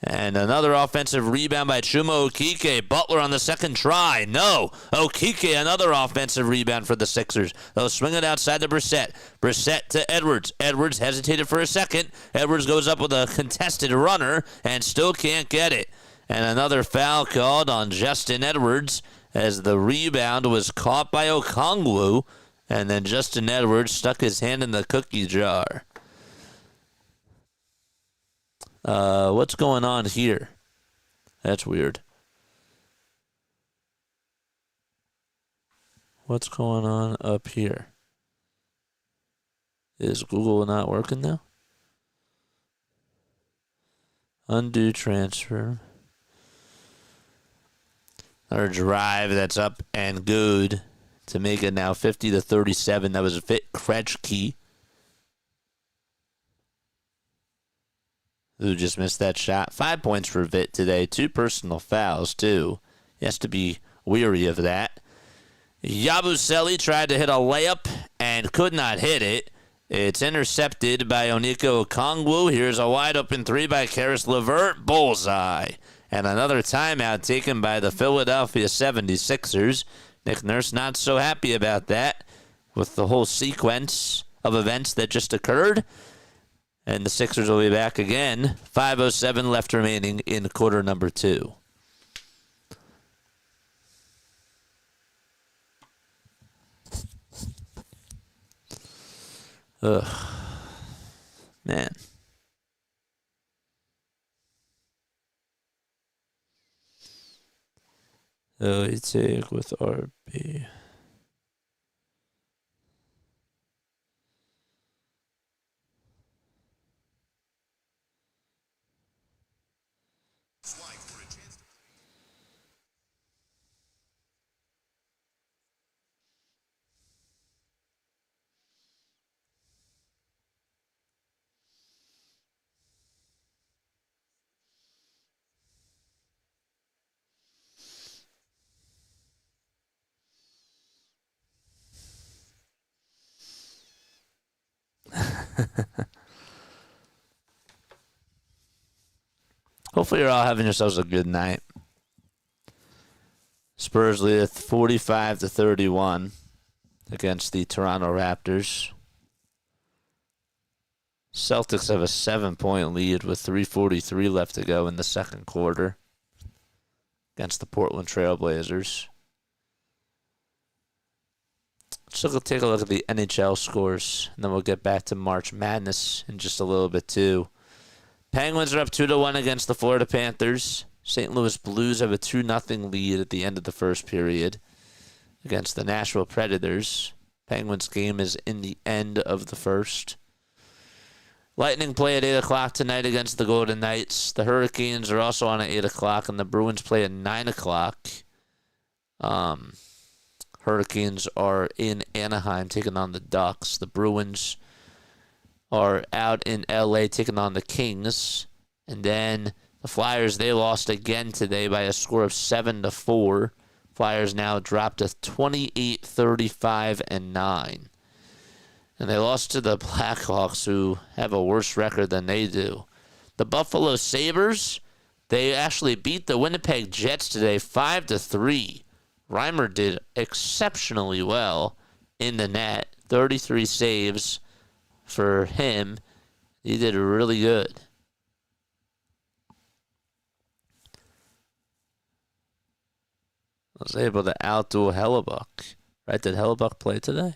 And another offensive rebound by Chuma Okeke. Butler on the second try. No. Okeke, another offensive rebound for the Sixers. They'll swing it outside to Brissett. Brissett to Edwards. Edwards hesitated for a second. Edwards goes up with a contested runner and still can't get it. And another foul called on Justin Edwards as the rebound was caught by Okongwu. And then Justin Edwards stuck his hand in the cookie jar. What's going on here? That's weird. What's going on up here? Is Google not working now? Undo transfer. Another drive that's up and good to make it now 50-37. That was Vit Krejci, who just missed that shot. 5 points for Vit today. 2 personal fouls, too. He has to be weary of that. Yabusele tried to hit a layup and could not hit it. It's intercepted by Onyeka Okongwu. Here's a wide open 3 by Karis LeVert. Bullseye. And another timeout taken by the Philadelphia 76ers. Nick Nurse not so happy about that with the whole sequence of events that just occurred. And the Sixers will be back again. 5:07 left remaining in quarter number 2. Ugh. Man. So we take with RB. Hopefully you're all having yourselves a good night. Spurs lead at 45-31 against the Toronto Raptors. Celtics have a 7-point lead with 3:43 left to go in the second quarter against the Portland Trail Blazers. Let's take a look at the NHL scores, and then we'll get back to March Madness in just a little bit too. Penguins are up 2-1 against the Florida Panthers. St. Louis Blues have a 2-0 lead at the end of the first period against the Nashville Predators. Penguins game is in the end of the first. Lightning play at 8 o'clock tonight against the Golden Knights. The Hurricanes are also on at 8 o'clock, and the Bruins play at 9 o'clock. Hurricanes are in Anaheim taking on the Ducks. The Bruins are out in LA taking on the Kings. And then the Flyers, they lost again today by a score of 7-4. Flyers now dropped to 28-35-9. And they lost to the Blackhawks, who have a worse record than they do. The Buffalo Sabres, they actually beat the Winnipeg Jets today 5-3. Reimer did exceptionally well in the net. 33 saves for him. He did really good. I was able to outdo Hellebuck. Right? Did Hellebuck play today?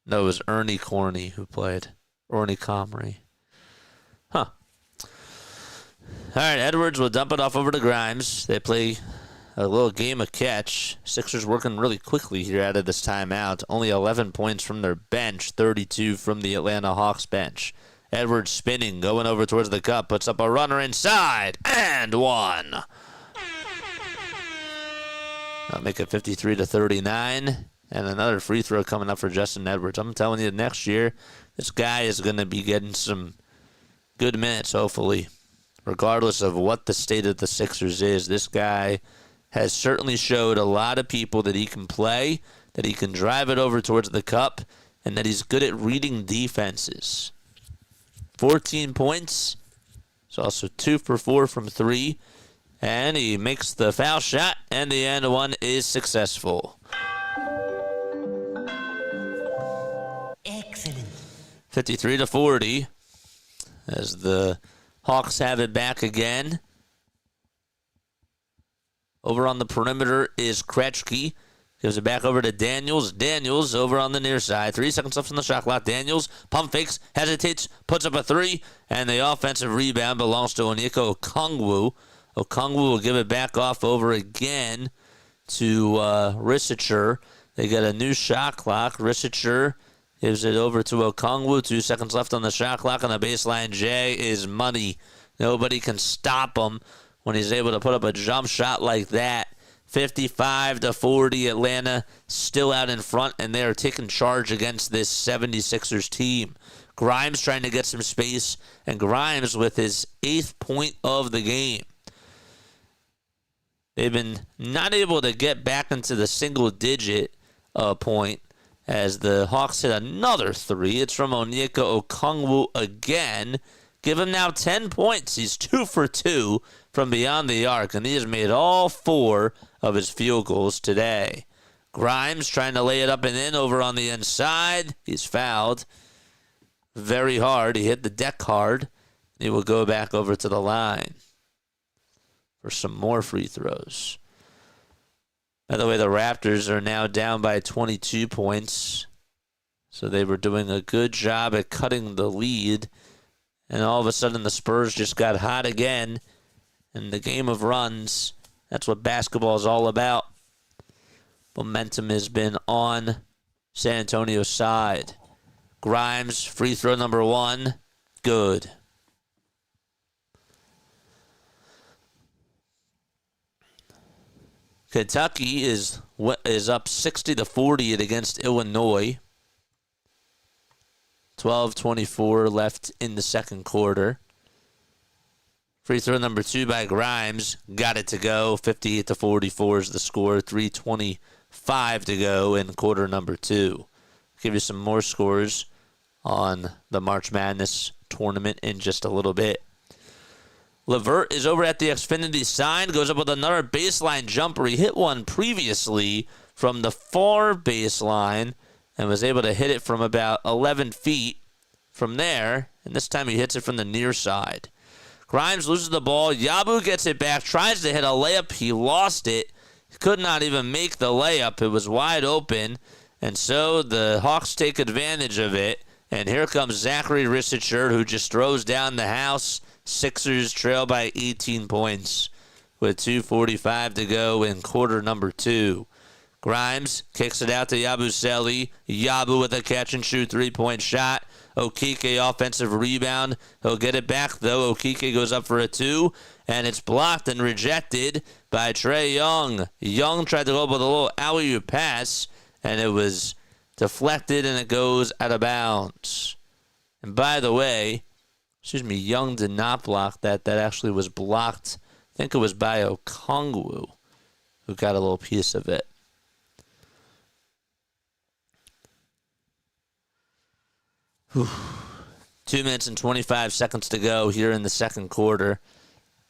No, it was Ernie Corney who played. Ernie Comrie. Huh. All right, Edwards will dump it off over to Grimes. They play a little game of catch. Sixers working really quickly here out of this timeout. Only 11 points from their bench, 32 from the Atlanta Hawks bench. Edwards spinning, going over towards the cup, puts up a runner inside, and one. That'll make it 53-39. And another free throw coming up for Justin Edwards. I'm telling you, next year, this guy is going to be getting some good minutes, hopefully. Regardless of what the state of the Sixers is, this guy has certainly showed a lot of people that he can play, that he can drive it over towards the cup, and that he's good at reading defenses. 14 points. He's also 2 for 4 from 3. And he makes the foul shot, and the end one is successful. Excellent. 53-40 as the Hawks have it back again. Over on the perimeter is Kretschke. Gives it back over to Daniels. Daniels over on the near side. 3 seconds left on the shot clock. Daniels pump fakes, hesitates, puts up a 3, and the offensive rebound belongs to Onyeka Okongwu. Okongwu will give it back off over again to Rissicher. They get a new shot clock. Rissicher gives it over to Okongwu. 2 seconds left on the shot clock, and the baseline J is money. Nobody can stop him when he's able to put up a jump shot like that. 55-40, Atlanta still out in front, and they are taking charge against this 76ers team. Grimes trying to get some space, and Grimes with his 8th point of the game. They've been not able to get back into the single-digit point as the Hawks hit another 3. It's from Onyeka Okongwu again. Give him now 10 points. He's 2 for 2 from beyond the arc, and he has made all 4 of his field goals today. Grimes trying to lay it up and in over on the inside. He's fouled very hard. He hit the deck hard. He will go back over to the line for some more free throws. By the way, the Raptors are now down by 22 points. So they were doing a good job at cutting the lead. And all of a sudden the Spurs just got hot again. And the game of runs, that's what basketball is all about. Momentum has been on San Antonio's side. Grimes, free throw number 1, good. Kentucky is up 60-40 against Illinois. 12:24 left in the second quarter. Free throw number 2 by Grimes. Got it to go. 58-44 is the score. 3:25 to go in quarter number 2. Give you some more scores on the March Madness tournament in just a little bit. LeVert is over at the Xfinity sign. Goes up with another baseline jumper. He hit one previously from the far baseline and was able to hit it from about 11 feet from there. And this time he hits it from the near side. Grimes loses the ball. Yabu gets it back. Tries to hit a layup. He lost it. He could not even make the layup. It was wide open. And so the Hawks take advantage of it. And here comes Zachary Rissicher, who just throws down the house. Sixers trail by 18 points with 2:45 to go in quarter number 2. Grimes kicks it out to Yabusele. Yabu with a catch-and-shoot three-point shot. Okike offensive rebound. He'll get it back, though. Okike goes up for a 2, and it's blocked and rejected by Trae Young. Young tried to go with a little alley-oop pass, and it was deflected, and it goes out of bounds. And by the way, Young did not block that. That actually was blocked. I think it was by Okongwu, who got a little piece of it. Whew. 2 minutes and 25 seconds to go here in the second quarter.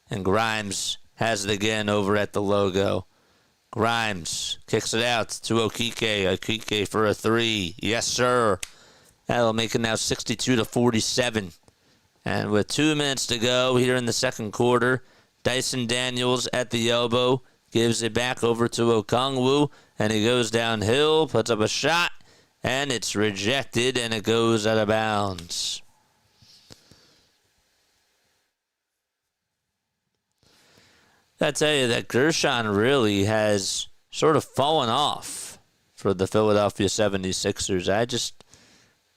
And Grimes has it again over at the logo. Grimes kicks it out to Okike. Okike for a three. Yes, sir. That'll make it now 62-47. And with 2 minutes to go here in the second quarter, Dyson Daniels at the elbow gives it back over to Okongwu, and he goes downhill, puts up a shot, and it's rejected, and it goes out of bounds. I tell you that Gershon really has sort of fallen off for the Philadelphia 76ers. I just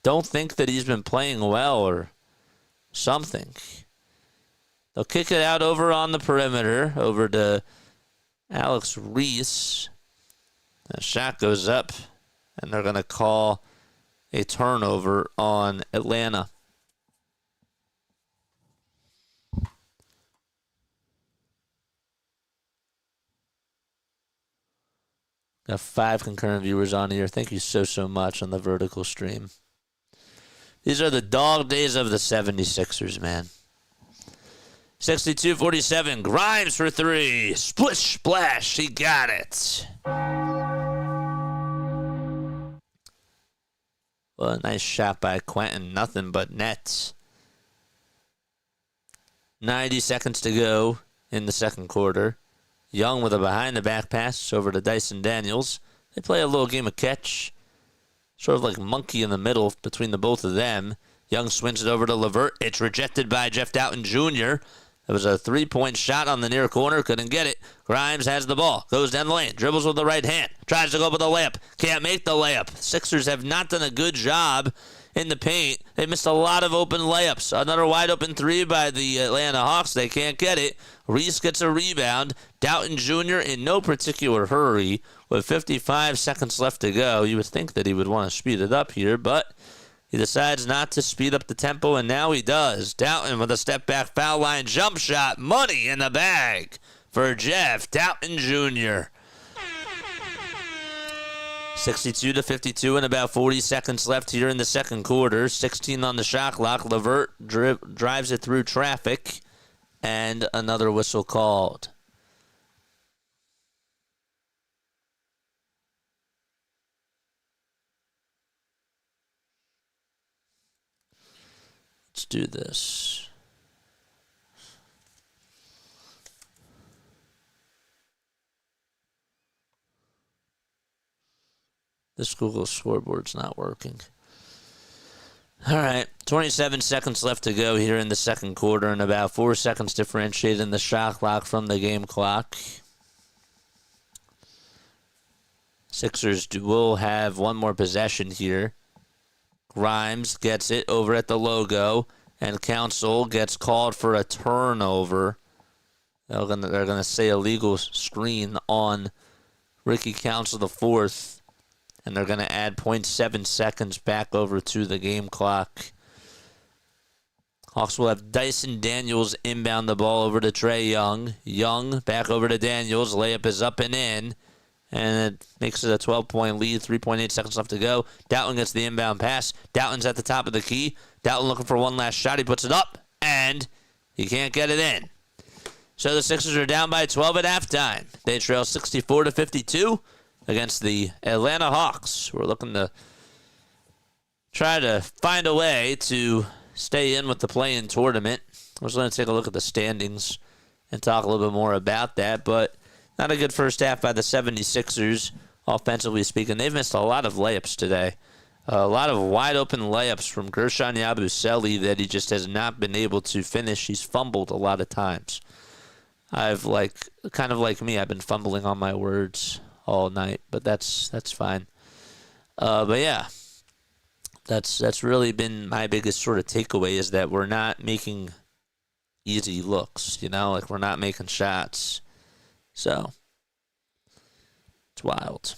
don't think that he's been playing well or something. They'll kick it out over on the perimeter, over to Alex Reese. The shot goes up, and they're going to call a turnover on Atlanta. Got 5 concurrent viewers on here. Thank you so much on the vertical stream. These are the dog days of the 76ers, man. 62-47. Grimes for 3. Splish splash. He got it. Well, a nice shot by Quentin. Nothing but nets. 90 seconds to go in the second quarter. Young with a behind-the-back pass over to Dyson Daniels. They play a little game of catch. Sort of like monkey in the middle between the both of them. Young swings it over to LeVert. It's rejected by Jeff Doughton Jr. It was a three-point shot on the near corner. Couldn't get it. Grimes has the ball. Goes down the lane. Dribbles with the right hand. Tries to go up with a layup. Can't make the layup. Sixers have not done a good job in the paint. They missed a lot of open layups. Another wide-open three by the Atlanta Hawks. They can't get it. Reese gets a rebound. Doughton Jr. in no particular hurry. With 55 seconds left to go, you would think that he would want to speed it up here, but he decides not to speed up the tempo, and now he does. Doughton with a step-back foul line jump shot. Money in the bag for Jeff Doughton Jr. 62-52 and about 40 seconds left here in the second quarter. 16 on the shot clock. LeVert drives it through traffic, and another whistle called. Let's do this. This Google scoreboard's not working. All right, 27 seconds left to go here in the second quarter, and about 4 seconds differentiated in the shot clock from the game clock. Sixers will have one more possession here. Grimes gets it over at the logo, and Council gets called for a turnover. They're gonna say illegal screen on Ricky Council the fourth, and they're gonna add 0.7 seconds back over to the game clock. Hawks will have Dyson Daniels inbound the ball over to Trae Young. Young back over to Daniels. Layup is up and in. And it makes it a 12-point lead, 3.8 seconds left to go. Doughton gets the inbound pass. Doughton's at the top of the key. Doughton looking for one last shot. He puts it up, and he can't get it in. So the Sixers are down by 12 at halftime. They trail 64-52 against the Atlanta Hawks, who are looking to try to find a way to stay in with the play-in tournament. I was going to take a look at the standings and talk a little bit more about that, but not a good first half by the 76ers, offensively speaking. They've missed a lot of layups today. A lot of wide-open layups from Gershon Yabusele that he just has not been able to finish. He's fumbled a lot of times. Kind of like me, I've been fumbling on my words all night, but that's fine. But yeah, that's really been my biggest sort of takeaway, is that we're not making easy looks, like we're not making shots. So, it's wild.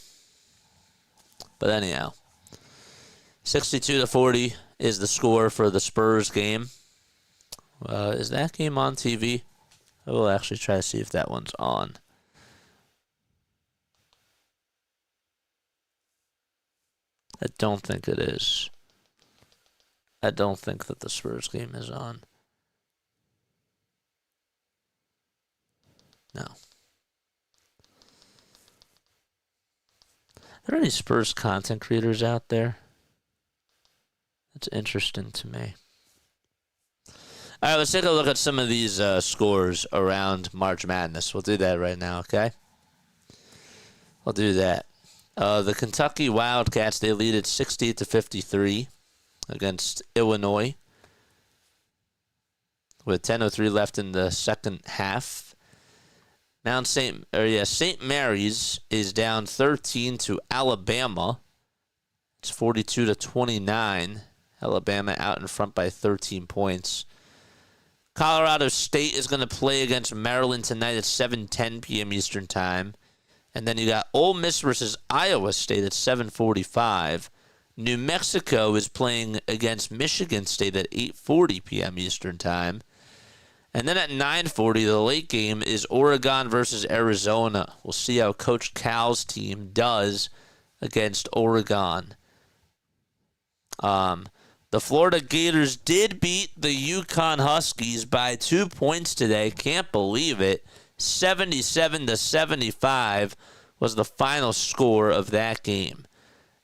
But anyhow, 62-40 is the score for the Spurs game. Is that game on TV? I will actually try to see if that one's on. I don't think it is. I don't think that the Spurs game is on. No. Are there any Spurs content creators out there? That's interesting to me. All right, let's take a look at some of these scores around March Madness. We'll do that right now, okay? We'll do that. The Kentucky Wildcats, they lead at 68-53 against Illinois with 10:03 left in the second half. St. Mary's is down 13 to Alabama. It's 42-29. Alabama out in front by 13 points. Colorado State is going to play against Maryland tonight at 7:10 p.m. Eastern Time. And then you got Ole Miss versus Iowa State at 7:45. New Mexico is playing against Michigan State at 8:40 p.m. Eastern Time. And then at 9:40, the late game is Oregon versus Arizona. We'll see how Coach Cal's team does against Oregon. The Florida Gators did beat the UConn Huskies by 2 points today. Can't believe it. 77-75 was the final score of that game.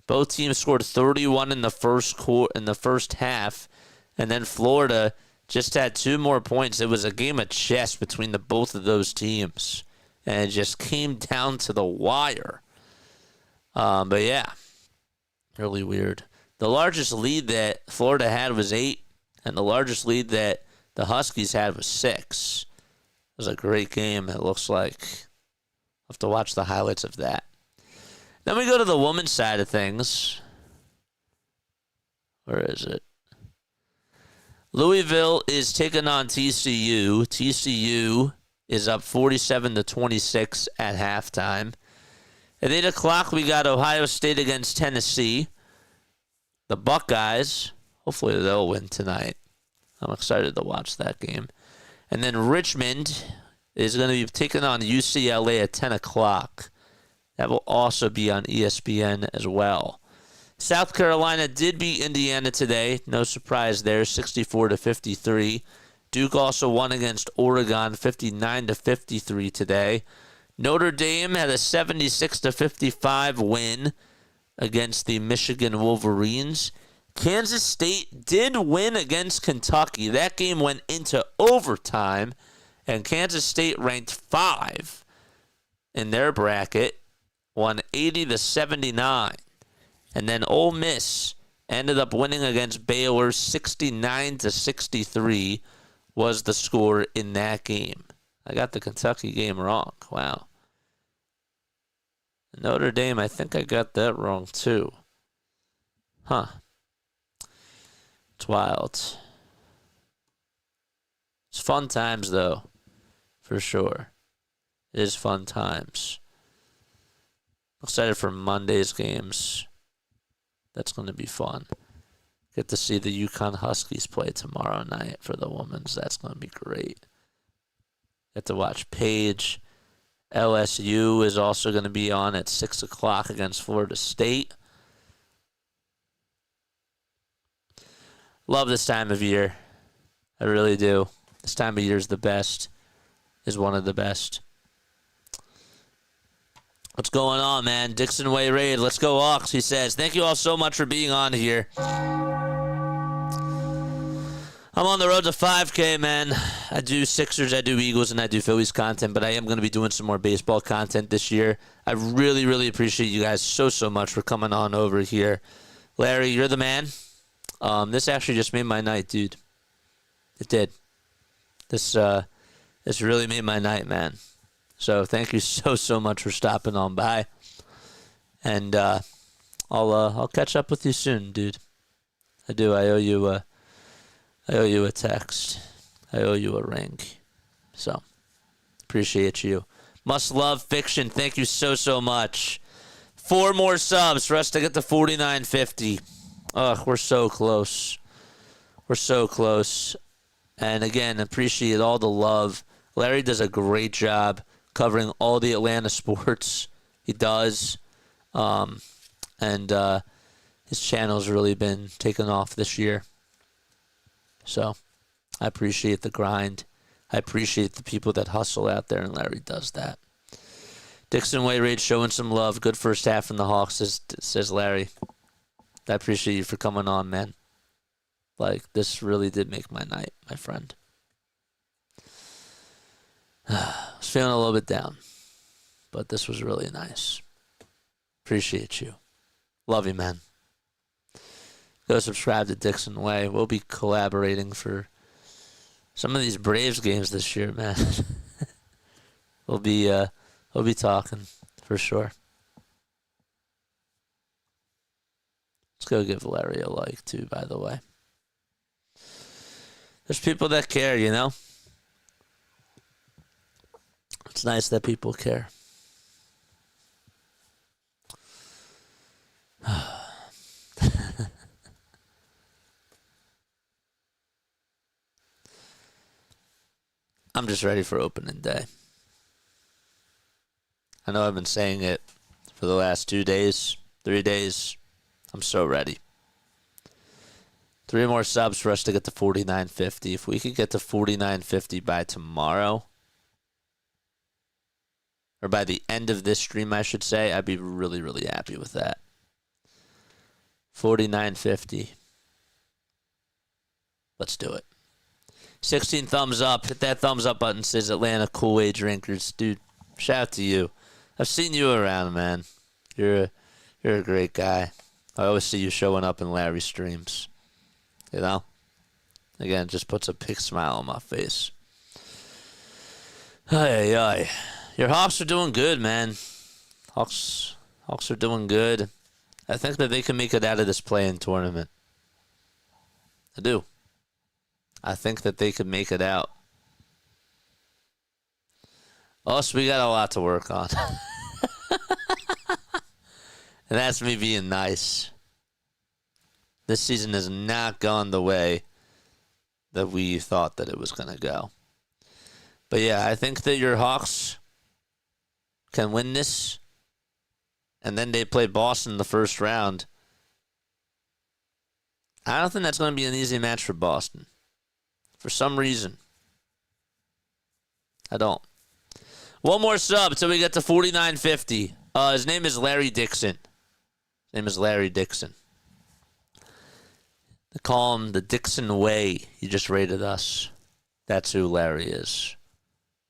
Both teams scored 31 in the first half, and then Florida just had 2 more points. It was a game of chess between both of those teams, and it just came down to the wire. But yeah, really weird. The largest lead that Florida had was 8, and the largest lead that the Huskies had was 6. It was a great game, it looks like. I'll have to watch the highlights of that. Then we go to the women's side of things. Where is it? Louisville is taking on TCU. TCU is up 47-26 at halftime. At 8 o'clock, we got Ohio State against Tennessee. The Buckeyes, hopefully they'll win tonight. I'm excited to watch that game. And then Richmond is going to be taking on UCLA at 10 o'clock. That will also be on ESPN as well. South Carolina did beat Indiana today. No surprise there, 64-53. Duke also won against Oregon, 59-53 today. Notre Dame had a 76-55 win against the Michigan Wolverines. Kansas State did win against Kentucky. That game went into overtime, and Kansas State ranked 5 in their bracket, won 80-79. And then Ole Miss ended up winning against Baylor, 69-63 was the score in that game. I got the Kentucky game wrong. Wow. Notre Dame, I think I got that wrong too. Huh. It's wild. It's fun times, though, for sure. It is fun times. Excited for Monday's games. That's going to be fun. Get to see the UConn Huskies play tomorrow night for the women's. That's going to be great. Get to watch Paige. LSU is also going to be on at 6 o'clock against Florida State. Love this time of year. I really do. This time of year is the best. Is one of the best. What's going on, man? Dixon Way Raid. Let's go, Hawks, he says. Thank you all so much for being on here. I'm on the road to 5K, man. I do Sixers, I do Eagles, and I do Phillies content, but I am going to be doing some more baseball content this year. I really, really appreciate you guys so much for coming on over here. Larry, you're the man. This actually just made my night, dude. It did. This really made my night, man. So thank you so much for stopping on by. And I'll catch up with you soon, dude. I do. I owe you a text. I owe you a ring. So, appreciate you. Must Love Fiction, thank you so much. 4 more subs for us to get to 4950. Ugh, we're so close. We're so close. And again, appreciate all the love. Larry does a great job covering all the Atlanta sports. He does. And his channel's really been taken off this year. So I appreciate the grind. I appreciate the people that hustle out there, and Larry does that. Dixon Wayrage showing some love. Good first half from the Hawks, says Larry. I appreciate you for coming on, man. Like, this really did make my night, my friend. I was feeling a little bit down, but this was really nice. Appreciate you. Love you, man. Go subscribe to Dixon Way. We'll be collaborating for some of these Braves games this year, man. we'll be talking for sure. Let's go give Larry a like too, by the way. There's people that care, you know? It's nice that people care. I'm just ready for opening day. I know I've been saying it for the last 2 days, 3 days. I'm so ready. 3 more subs for us to get to 4950. If we could get to 4950 by tomorrow, or by the end of this stream, I should say, I'd be really, really happy with that. 4950. Let's do it. 16 thumbs up. Hit that thumbs up button, says Atlanta Kool-Aid Drinkers. Dude, shout out to you. I've seen you around, man. You're a great guy. I always see you showing up in Larry's streams. You know? Again, it just puts a big smile on my face. Ay, ay, ay. Your Hawks are doing good, man. Hawks are doing good. I think that they can make it out of this play-in tournament. I do. I think that they could make it out. Us, we got a lot to work on. And that's me being nice. This season has not gone the way that we thought that it was going to go. But yeah, I think that your Hawks can win this. And then they play Boston the first round. I don't think that's going to be an easy match for Boston. For some reason. I don't. One more sub until we get to 4950. His name is Larry Dixon. His name is Larry Dixon. They call him the Dixon Way. He just rated us. That's who Larry is.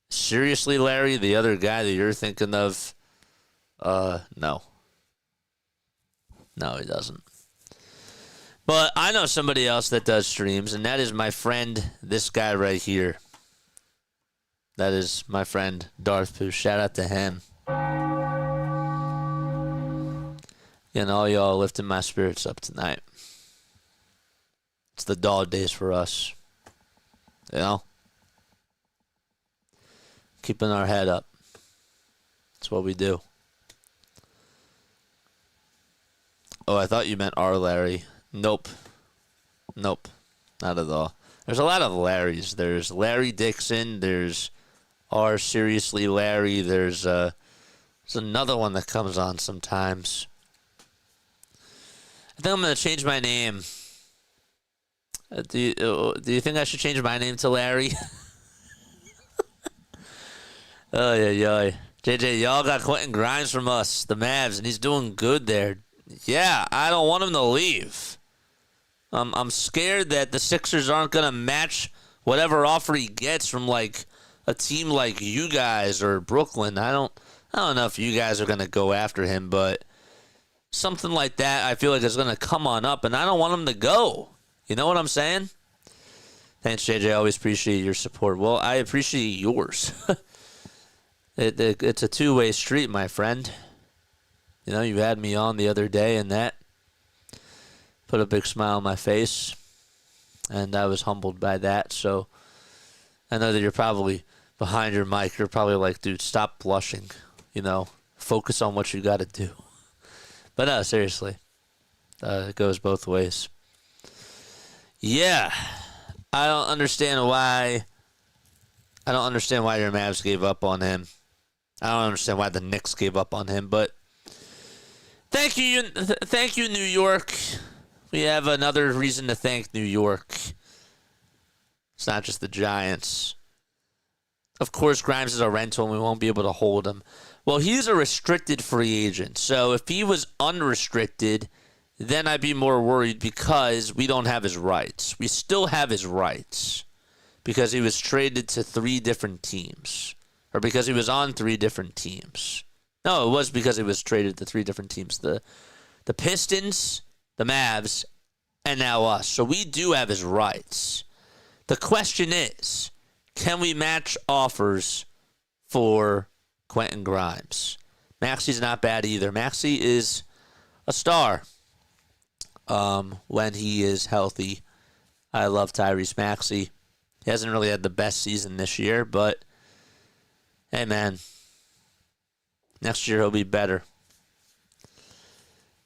Seriously, Larry, the other guy that you're thinking of? No. No, he doesn't. But I know somebody else that does streams, and that is my friend, this guy right here. That is my friend, Darth Pooh. Shout out to him. And all y'all lifting my spirits up tonight. It's the dog days for us. You know? Keeping our head up. That's what we do. Oh, I thought you meant our Larry. Nope. Nope. Not at all. There's a lot of Larrys. There's Larry Dixon. There's our Seriously Larry. There's another one that comes on sometimes. I think I'm going to change my name. Do you think I should change my name to Larry? Oh, yeah. JJ, y'all got Quentin Grimes from us, the Mavs, and he's doing good there. Yeah, I don't want him to leave. I'm scared that the Sixers aren't going to match whatever offer he gets from, like, a team like you guys or Brooklyn. I don't know if you guys are going to go after him, but something like that I feel like is going to come on up, and I don't want him to go. You know what I'm saying? Thanks, JJ. I always appreciate your support. Well, I appreciate yours. It's a two-way street, my friend. You know, you had me on the other day, and that put a big smile on my face, and I was humbled by that. So I know that you're probably behind your mic. You're probably like, dude, stop blushing. You know, focus on what you got to do. But no, seriously. It goes both ways. Yeah. I don't understand why your Mavs gave up on him. I don't understand why the Knicks gave up on him, but thank you, New York. We have another reason to thank New York. It's not just the Giants. Of course, Grimes is a rental and we won't be able to hold him. Well, he's a restricted free agent. So if he was unrestricted, then I'd be more worried because we don't have his rights. We still have his rights because he was traded to 3 different teams. Or because he was on 3 different teams. No, it was because he was traded to 3 different teams. The Pistons, the Mavs, and now us. So we do have his rights. The question is, can we match offers for Quentin Grimes? Maxey's not bad either. Maxey is a star when he is healthy. I love Tyrese Maxey. He hasn't really had the best season this year, but hey, man, next year he'll be better.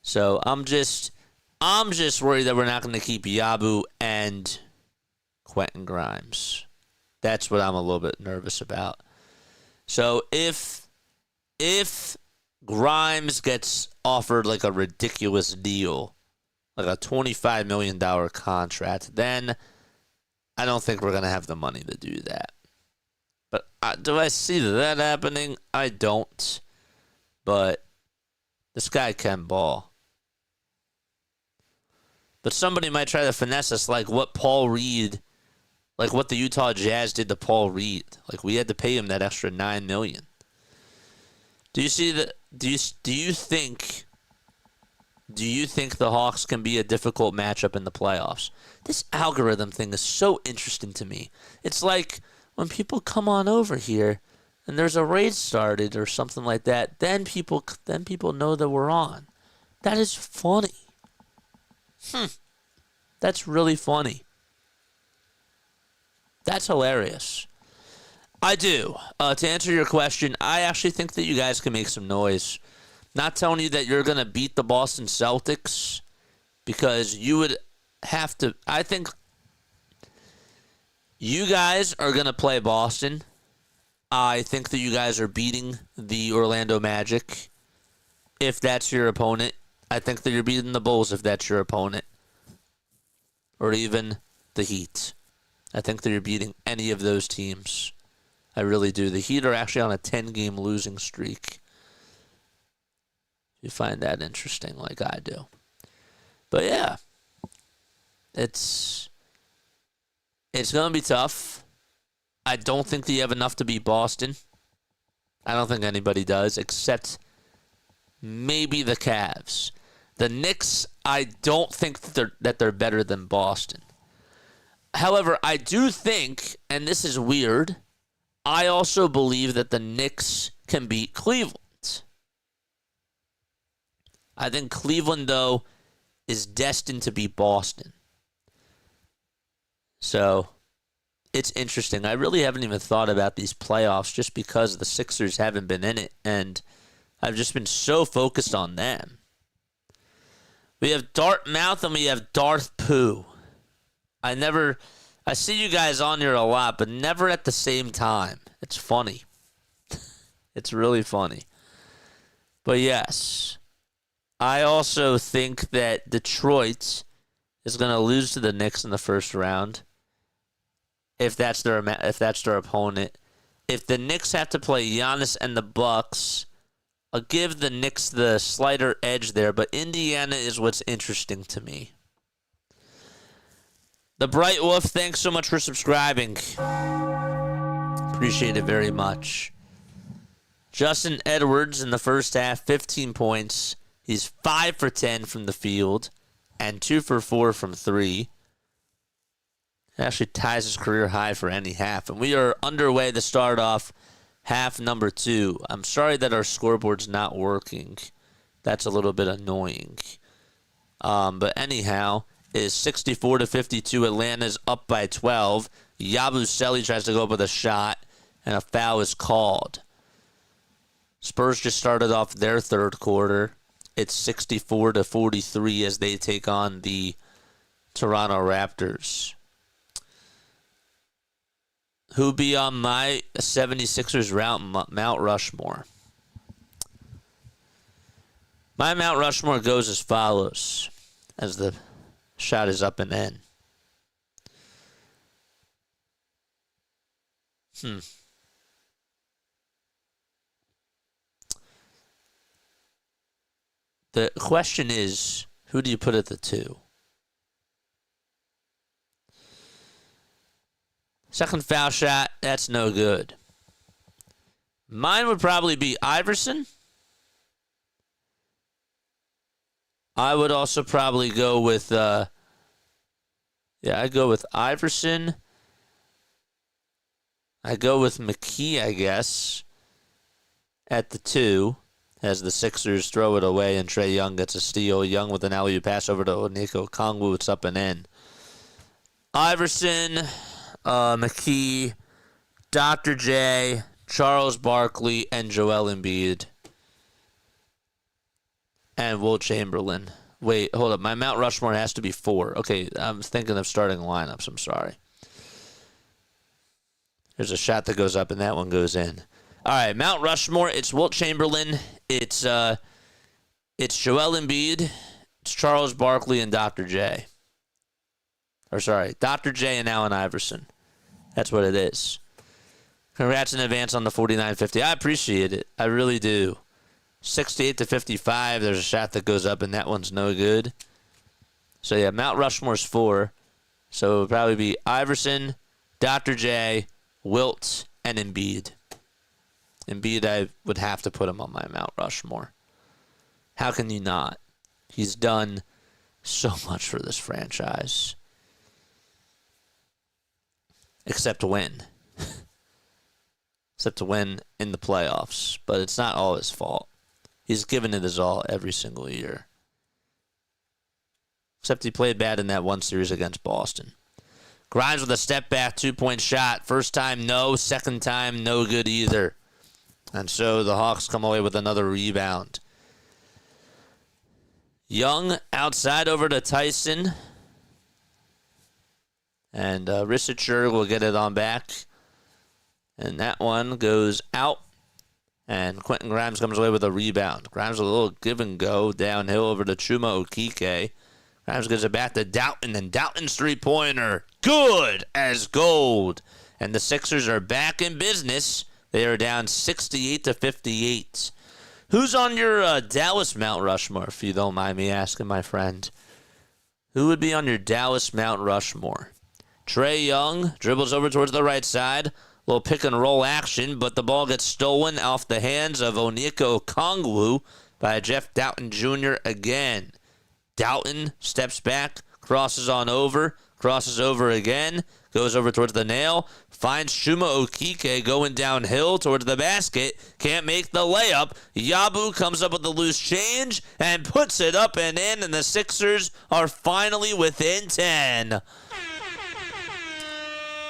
So I'm just worried that we're not going to keep Yabu and Quentin Grimes. That's what I'm a little bit nervous about. So if Grimes gets offered like a ridiculous deal, like a $25 million contract, then I don't think we're going to have the money to do that. But do I see that happening? I don't. But this guy can ball. But somebody might try to finesse us like what what the Utah Jazz did to Paul Reed. Like we had to pay him that extra $9 million. Do you see that? Do you think the Hawks can be a difficult matchup in the playoffs? This algorithm thing is so interesting to me. It's like when people come on over here and there's a raid started or something like that, then people know that we're on. That is funny. That's really funny. That's hilarious. I do. To answer your question, I actually think that you guys can make some noise. Not telling you that you're going to beat the Boston Celtics because you would have to. I think you guys are going to play Boston. I think that you guys are beating the Orlando Magic if that's your opponent. I think that you're beating the Bulls if that's your opponent. Or even the Heat. I think that you're beating any of those teams. I really do. The Heat are actually on a 10-game losing streak. You find that interesting like I do. But yeah. It's going to be tough. I don't think that you have enough to beat Boston. I don't think anybody does, except maybe the Cavs. The Knicks, I don't think that they're better than Boston. However, I do think, and this is weird, I also believe that the Knicks can beat Cleveland. I think Cleveland, though, is destined to beat Boston. So, it's interesting. I really haven't even thought about these playoffs just because the Sixers haven't been in it, and I've just been so focused on them. We have Dartmouth and we have Darth Pooh. I see you guys on here a lot, but never at the same time. It's funny. It's really funny. But yes, I also think that Detroit is going to lose to the Knicks in the first round. If that's their opponent. If the Knicks have to play Giannis and the Bucks, I'll give the Knicks the slighter edge there, but Indiana is what's interesting to me. The Bright Wolf, thanks so much for subscribing. Appreciate it very much. Justin Edwards in the first half, 15 points. He's 5 for 10 from the field and 2 for 4 from 3. It actually ties his career high for any half. And we are underway to start off half number 2. I'm sorry that our scoreboard's not working. That's a little bit annoying. But anyhow, is 64-52. Atlanta's up by 12. Yabusele tries to go up with a shot, and a foul is called. Spurs just started off their third quarter. It's 64-43 as they take on the Toronto Raptors. Who be on my 76ers Mount Rushmore? My Mount Rushmore goes as follows, as the shot is up and in. The question is, who do you put at the 2? Second foul shot, that's no good. Mine would probably be Iverson. I would also probably go with, I'd go with Iverson. I go with McKee, I guess, at the 2, as the Sixers throw it away and Trae Young gets a steal. Young with an alley-oop pass over to Onyeka Okongwu. It's up and in. Iverson, McKee, Dr. J, Charles Barkley, and Joel Embiid. And Will Chamberlain. Wait, hold up. My Mount Rushmore has to be 4. Okay, I'm thinking of starting lineups. I'm sorry. There's a shot that goes up, and that one goes in. All right, Mount Rushmore. It's Wilt Chamberlain. It's Joel Embiid. It's Charles Barkley and Dr. J. Dr. J and Allen Iverson. That's what it is. Congrats in advance on the 49-50. I appreciate it. I really do. 68-55. There's a shot that goes up, and that one's no good. So, yeah, Mount Rushmore's 4. So, it would probably be Iverson, Dr. J, Wilt, and Embiid. Embiid, I would have to put him on my Mount Rushmore. How can you not? He's done so much for this franchise. Except to win. Except to win in the playoffs. But it's not all his fault. He's given it his all every single year. Except he played bad in that one series against Boston. Grimes with a step-back two-point shot. First time, no. Second time, no good either. And so the Hawks come away with another rebound. Young outside over to Tyson. And Rissicher will get it on back. And that one goes out. And Quentin Grimes comes away with a rebound. Grimes with a little give and go downhill over to Chuma Okeke. Grimes gives it back to Doughton, and Doughton's three-pointer, good as gold. And the Sixers are back in business. They are down 68-58. Who's on your Dallas Mount Rushmore, if you don't mind me asking, my friend? Who would be on your Dallas Mount Rushmore? Trae Young dribbles over towards the right side. Little pick-and-roll action, but the ball gets stolen off the hands of Onyeka Okongwu by Jeff Doughton Jr. again. Doughton steps back, crosses over again, goes over towards the nail, finds Chuma Okeke going downhill towards the basket, can't make the layup. Yabu comes up with the loose change and puts it up and in, and the Sixers are finally within 10.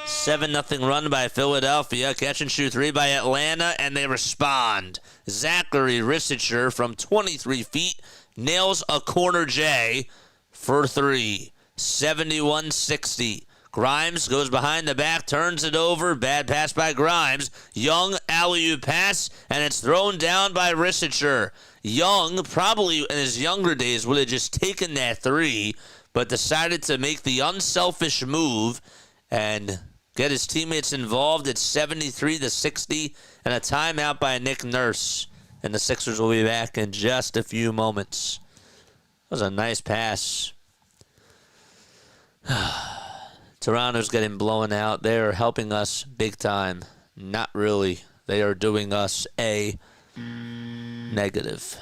7-0 run by Philadelphia. Catch and shoot 3 by Atlanta, and they respond. Zachary Rissicher from 23 feet nails a corner J for 3. 71-60. Grimes goes behind the back, turns it over. Bad pass by Grimes. Young alley-oop pass, and it's thrown down by Rissicher. Young, probably in his younger days, would have just taken that 3, but decided to make the unselfish move and get his teammates involved. It's 73-60, and a timeout by Nick Nurse. And the Sixers will be back in just a few moments. That was a nice pass. Toronto's getting blown out. They are helping us big time. Not really. They are doing us a negative.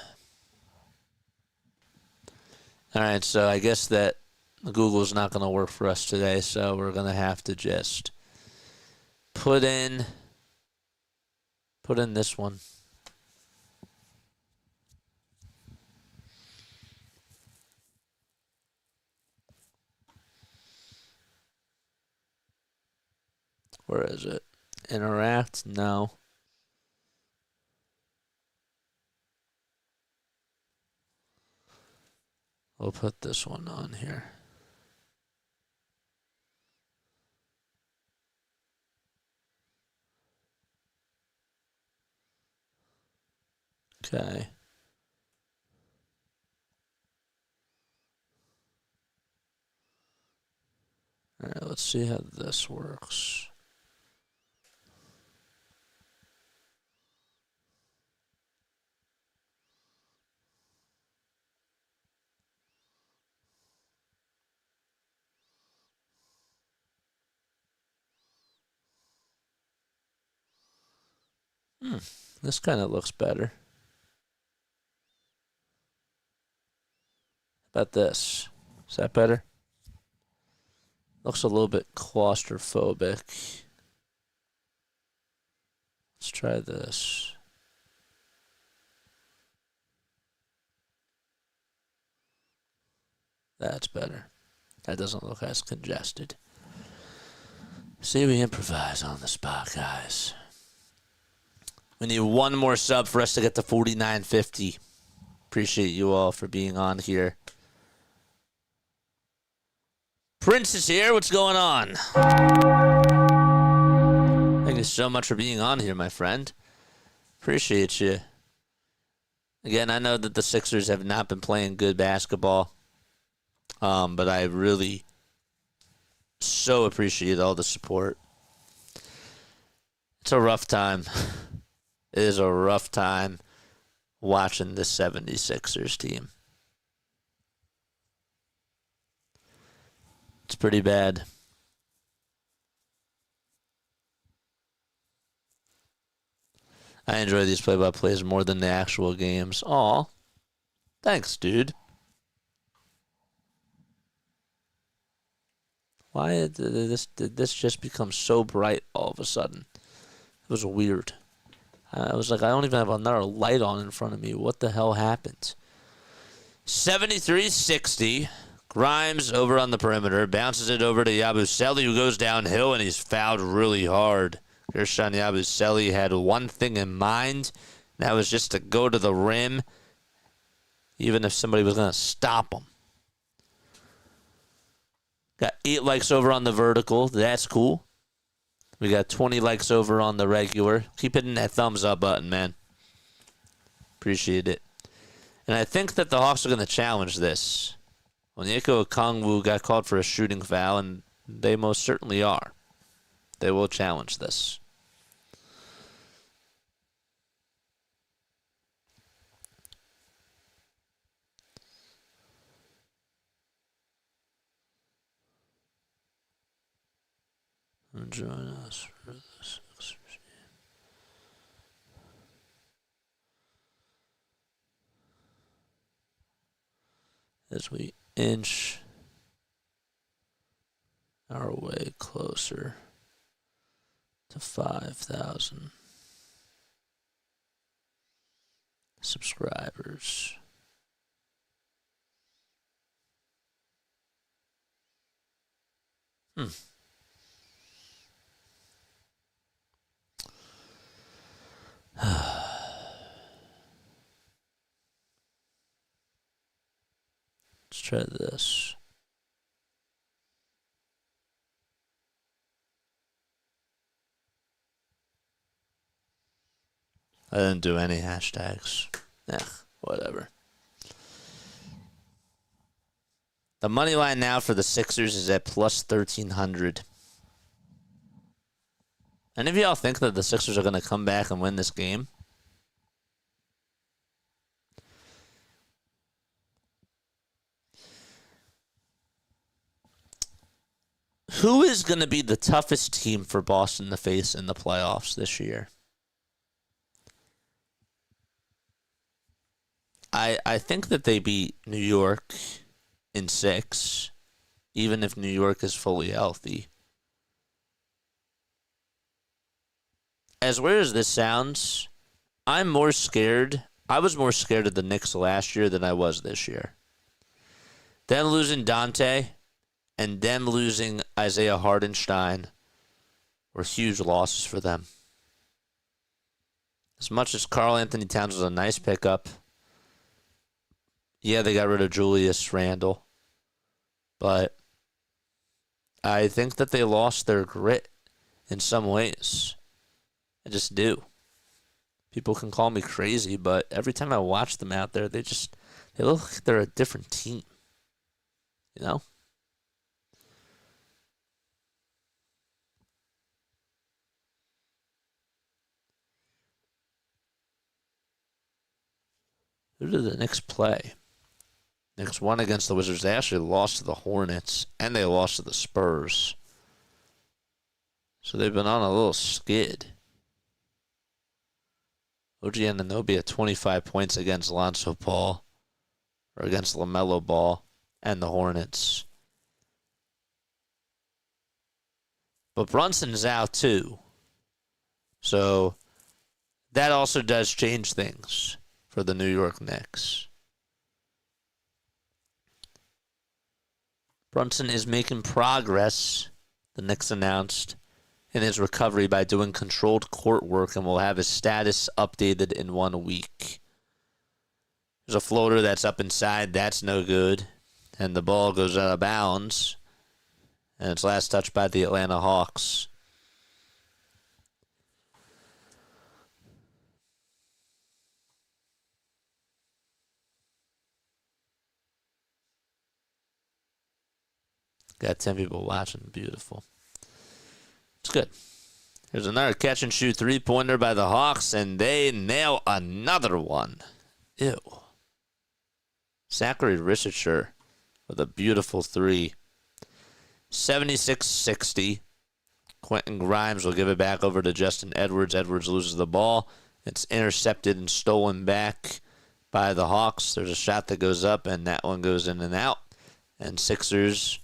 All right, so I guess that Google's not going to work for us today, so we're going to have to just put in this one. Where is it? Interact? No. We'll put this one on here. Okay. All right, let's see how this works. This kind of looks better. How about this? Is that better? Looks a little bit claustrophobic. Let's try this. That's better. That doesn't look as congested. See, we improvise on the spot, guys. We need one more sub for us to get to 4950. Appreciate you all for being on here. Prince is here. What's going on? Thank you so much for being on here, my friend. Appreciate you. Again, I know that the Sixers have not been playing good basketball, but I really so appreciate all the support. It's a rough time. It is a rough time watching the 76ers team. It's pretty bad. I enjoy these play-by-plays more than the actual games. Aw. Thanks, dude. Why did this just become so bright all of a sudden? It was weird. I was like, I don't even have another light on in front of me. What the hell happened? 73-60. Grimes over on the perimeter. Bounces it over to Yabusele, who goes downhill, and he's fouled really hard. Gershon Yabusele had one thing in mind, and that was just to go to the rim, even if somebody was going to stop him. Got 8 likes over on the vertical. That's cool. We got 20 likes over on the regular. Keep hitting that thumbs up button, man. Appreciate it. And I think that the Hawks are going to challenge this. Onyeka Okongwu got called for a shooting foul, and they most certainly are. They will challenge this. Join us for the Sixers game. As we inch our way closer to 5,000 subscribers. Let's try this. I didn't do any hashtags. Whatever. The money line now for the Sixers is at plus 1,300. Any of y'all think that the Sixers are going to come back and win this game? Who is going to be the toughest team for Boston to face in the playoffs this year? I think that they beat New York in 6, even if New York is fully healthy. As weird as this sounds, I'm more scared. I was more scared of the Knicks last year than I was this year. Them losing Dante and them losing Isaiah Hardenstein were huge losses for them. As much as Karl Anthony Towns was a nice pickup, Yeah, they got rid of Julius Randle. But I think that they lost their grit in some ways. I just do. People can call me crazy, but every time I watch them out there, they look like they're a different team. You know? Who did the Knicks play? Knicks won against the Wizards. They actually lost to the Hornets, and they lost to the Spurs. So they've been on a little skid. OG Anunoby at 25 points against Lonzo Ball, or against LaMelo Ball, and the Hornets. But Brunson's out too. So that also does change things for the New York Knicks. Brunson is making progress, the Knicks announced, in his recovery by doing controlled court work, and will have his status updated in 1 week. There's a floater that's up inside. That's no good. And the ball goes out of bounds. And it's last touched by the Atlanta Hawks. Got 10 people watching. Beautiful. It's good. Here's another catch and shoot three-pointer by the Hawks, and they nail another one. Ew. Zachary Rishicher with a beautiful three. 76-60. Quentin Grimes will give it back over to Justin Edwards. Edwards loses the ball. It's intercepted and stolen back by the Hawks. There's a shot that goes up, and that one goes in and out. And Sixers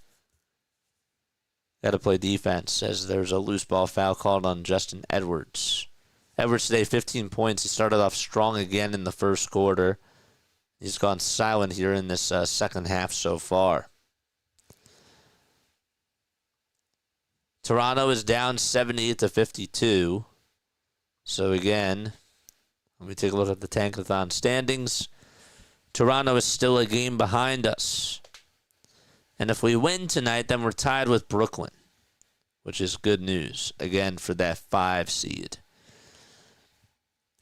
got to play defense as there's a loose ball foul called on Justin Edwards. Edwards today, 15 points. He started off strong again in the first quarter. He's gone silent here in this second half so far. Toronto is down 78-52. So again, let me take a look at the Tankathon standings. Toronto is still a game behind us. And if we win tonight, then we're tied with Brooklyn, which is good news, again, for that 5 seed.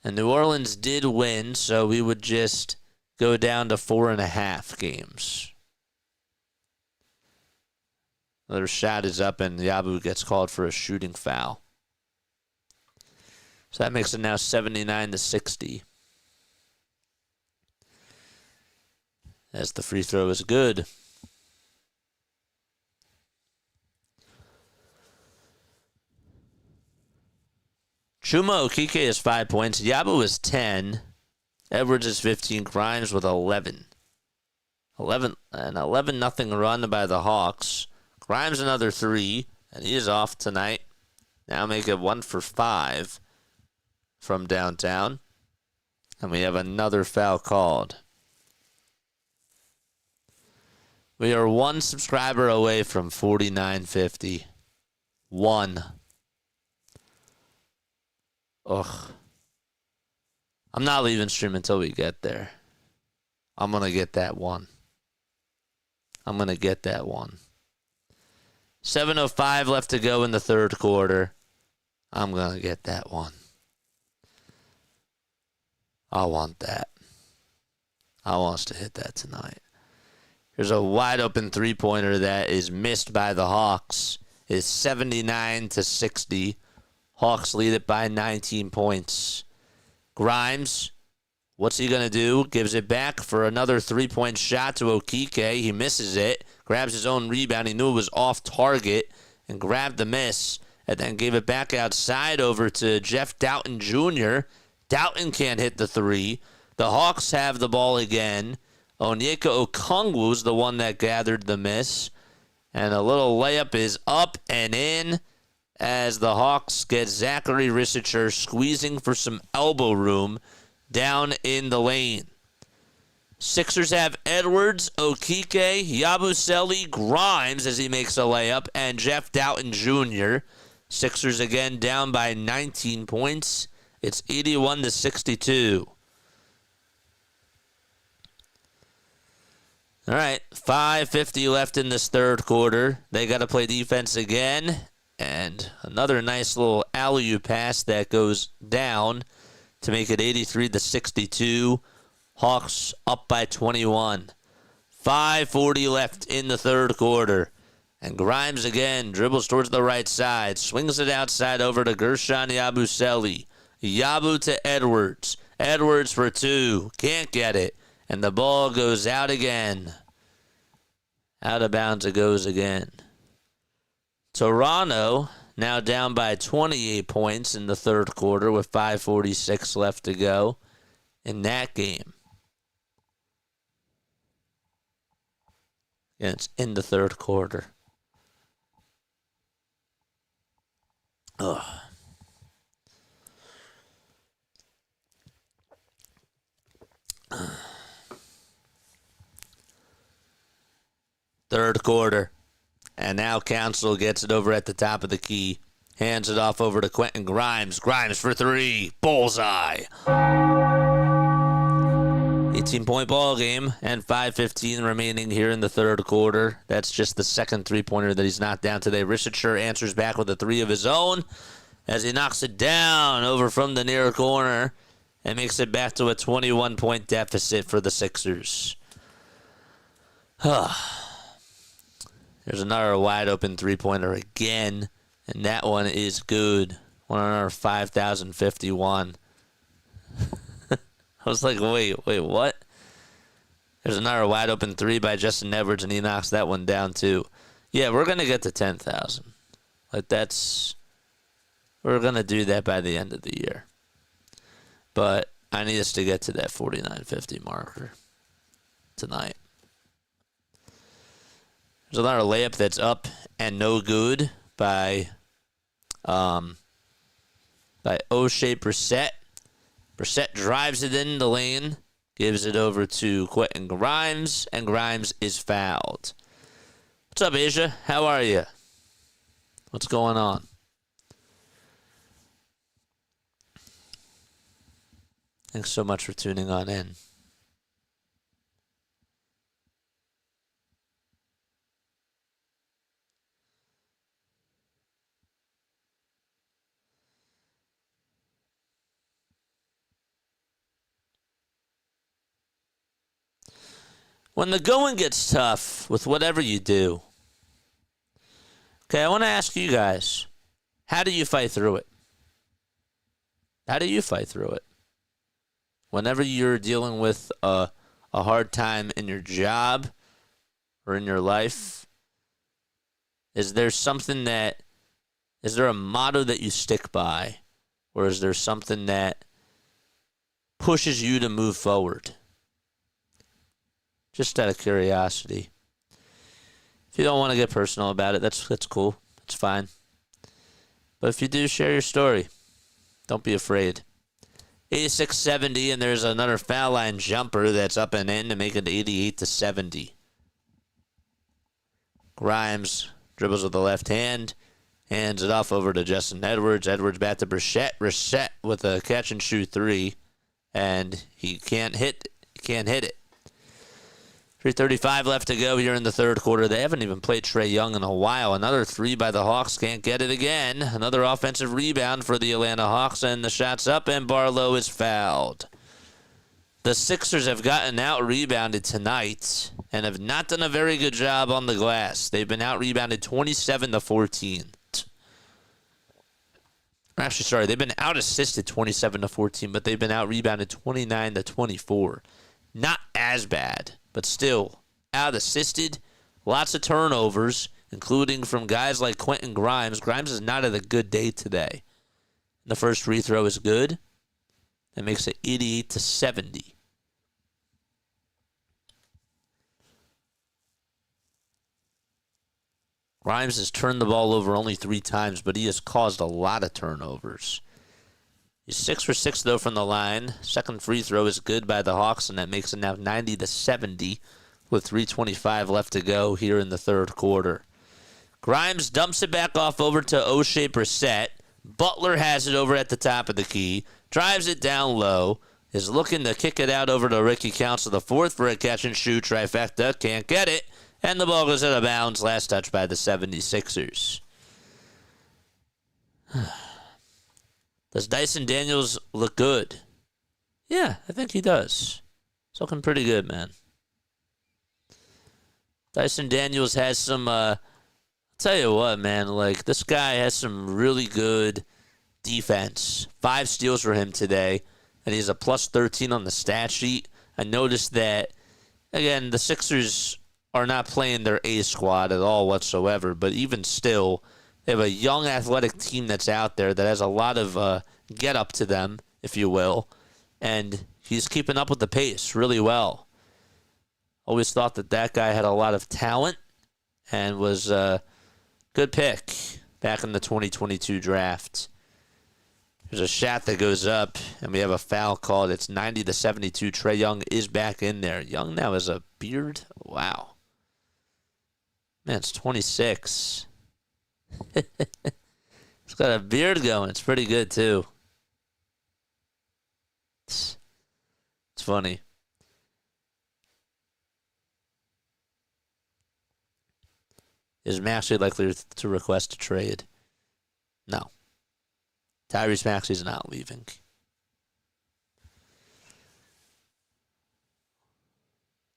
And New Orleans did win, so we would just go down to 4.5 games. Another shot is up, and Yabu gets called for a shooting foul. So that makes it now 79-60. As the free throw is good. Chuma Okeke is 5 points. Yabu is 10. Edwards is 15. Grimes with 11. 11-0 run by the Hawks. Grimes another 3, and he is off tonight. Now make it 1 for 5 from downtown. And we have another foul called. We are 1 subscriber away from 4950. 1. Ugh. I'm not leaving stream until we get there. I'm going to get that 1. 7:05 left to go in the third quarter. I'm going to get that 1. I want that. I want us to hit that tonight. Here's a wide open three-pointer that is missed by the Hawks. It's 79-60. Hawks lead it by 19 points. Grimes, what's he going to do? Gives it back for another three-point shot to Okeke. He misses it. Grabs his own rebound. He knew it was off target and grabbed the miss and then gave it back outside over to Jeff Doughton Jr. Doughton can't hit the three. The Hawks have the ball again. Onyeka Okongwu's the one that gathered the miss. And a little layup is up and in as the Hawks get Zachary Rishicher squeezing for some elbow room down in the lane. Sixers have Edwards, Okeke, Yabusele, Grimes as he makes a layup, and Jeff Doughton Jr. Sixers again down by 19 points. It's 81-62. All right, 5:50 left in this third quarter. They got to play defense again. And another nice little alley-oop pass that goes down to make it 83-62. Hawks up by 21. 5:40 left in the third quarter. And Grimes again dribbles towards the right side. Swings it outside over to Gershon Yabusele. Yabu to Edwards. Edwards for two. Can't get it. And the ball goes out again. Out of bounds it goes again. Toronto now down by 28 points in the third quarter with 5:46 left to go in that game. And it's in the third quarter. Ugh. Third quarter. And now Council gets it over at the top of the key. Hands it off over to Quentin Grimes. Grimes for three. Bullseye. 18-point ball game and 5:15 remaining here in the third quarter. That's just the second three-pointer that he's knocked down today. Rishicher answers back with a three of his own as he knocks it down over from the near corner and makes it back to a 21-point deficit for the Sixers. There's another wide-open three-pointer again, and that one is good. One on our 5,051. I was like, wait, what? There's another wide-open three by Justin Edwards, and he knocks that one down, too. Yeah, we're going to get to 10,000. We're going to do that by the end of the year. But I need us to get to that 4950 marker tonight. There's another layup that's up and no good by O'Shea Brissett. Brissett drives it in the lane, gives it over to Quentin Grimes, and Grimes is fouled. What's up, Asia? How are you? What's going on? Thanks so much for tuning on in. When the going gets tough with whatever you do, okay, I want to ask you guys, how do you fight through it? How do you fight through it? Whenever you're dealing with a hard time in your job or in your life, is there a motto that you stick by? Or is there something that pushes you to move forward? Just out of curiosity. If you don't want to get personal about it, that's cool. It's fine. But if you do, share your story. Don't be afraid. 86-70, and there's another foul line jumper that's up and in to make it 88-70. Grimes dribbles with the left hand, hands it off over to Justin Edwards. Edwards back to Brissett. Brissett with a catch-and-shoot three, and he can't hit it. 3:35 left to go here in the third quarter. They haven't even played Trae Young in a while. Another three by the Hawks. Can't get it again. Another offensive rebound for the Atlanta Hawks, and the shot's up, and Barlow is fouled. The Sixers have gotten out-rebounded tonight and have not done a very good job on the glass. They've been out-rebounded 27-14. Actually, sorry, they've been out-assisted 27-14, but they've been out-rebounded 29-24. Not as bad, but still out-assisted. Lots of turnovers, including from guys like Quentin Grimes. Grimes is not had a good day today. The first free throw is good. That makes it 88-70. Grimes has turned the ball over only 3 times, but he has caused a lot of turnovers. He's 6 for 6, though, from the line. Second free throw is good by the Hawks, and that makes it now 90-70 with 3:25 left to go here in the third quarter. Grimes dumps it back off over to O'Shea Brissett. Butler has it over at the top of the key, drives it down low, is looking to kick it out over to Ricky Council the fourth for a catch-and-shoot trifecta. Can't get it. And the ball goes out of bounds. Last touch by the 76ers. Does Dyson Daniels look good? Yeah, I think he does. He's looking pretty good, man. Dyson Daniels has some, I'll tell you what, man, like, this guy has some really good defense. 5 steals for him today, and he's a plus 13 on the stat sheet. I noticed that, again, the Sixers are not playing their A squad at all whatsoever, but even still, they have a young athletic team that's out there that has a lot of get up to them, if you will, and he's keeping up with the pace really well. Always thought that guy had a lot of talent and was a good pick back in the 2022 draft. There's a shot that goes up, and we have a foul called. It's 90-72. Trae Young is back in there. Young now has a beard. Wow. Man, it's 26. He's got a beard going. It's pretty good, too. It's funny. Is Maxey likely to request a trade? No. Tyrese Maxey's not leaving.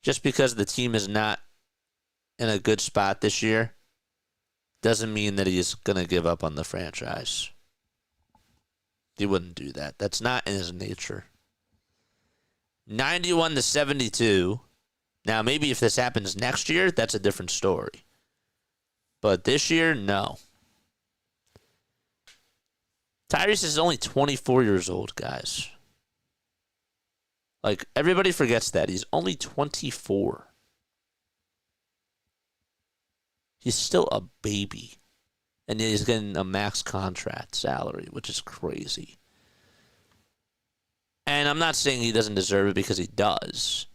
Just because the team is not in a good spot this year doesn't mean that he's going to give up on the franchise. He wouldn't do that. That's not in his nature. 91-72. Now, maybe if this happens next year, that's a different story. But this year, no. Tyrese is only 24 years old, guys. Like, everybody forgets that. He's only 24. He's still a baby. And he's getting a max contract salary, which is crazy. And I'm not saying he doesn't deserve it because he does.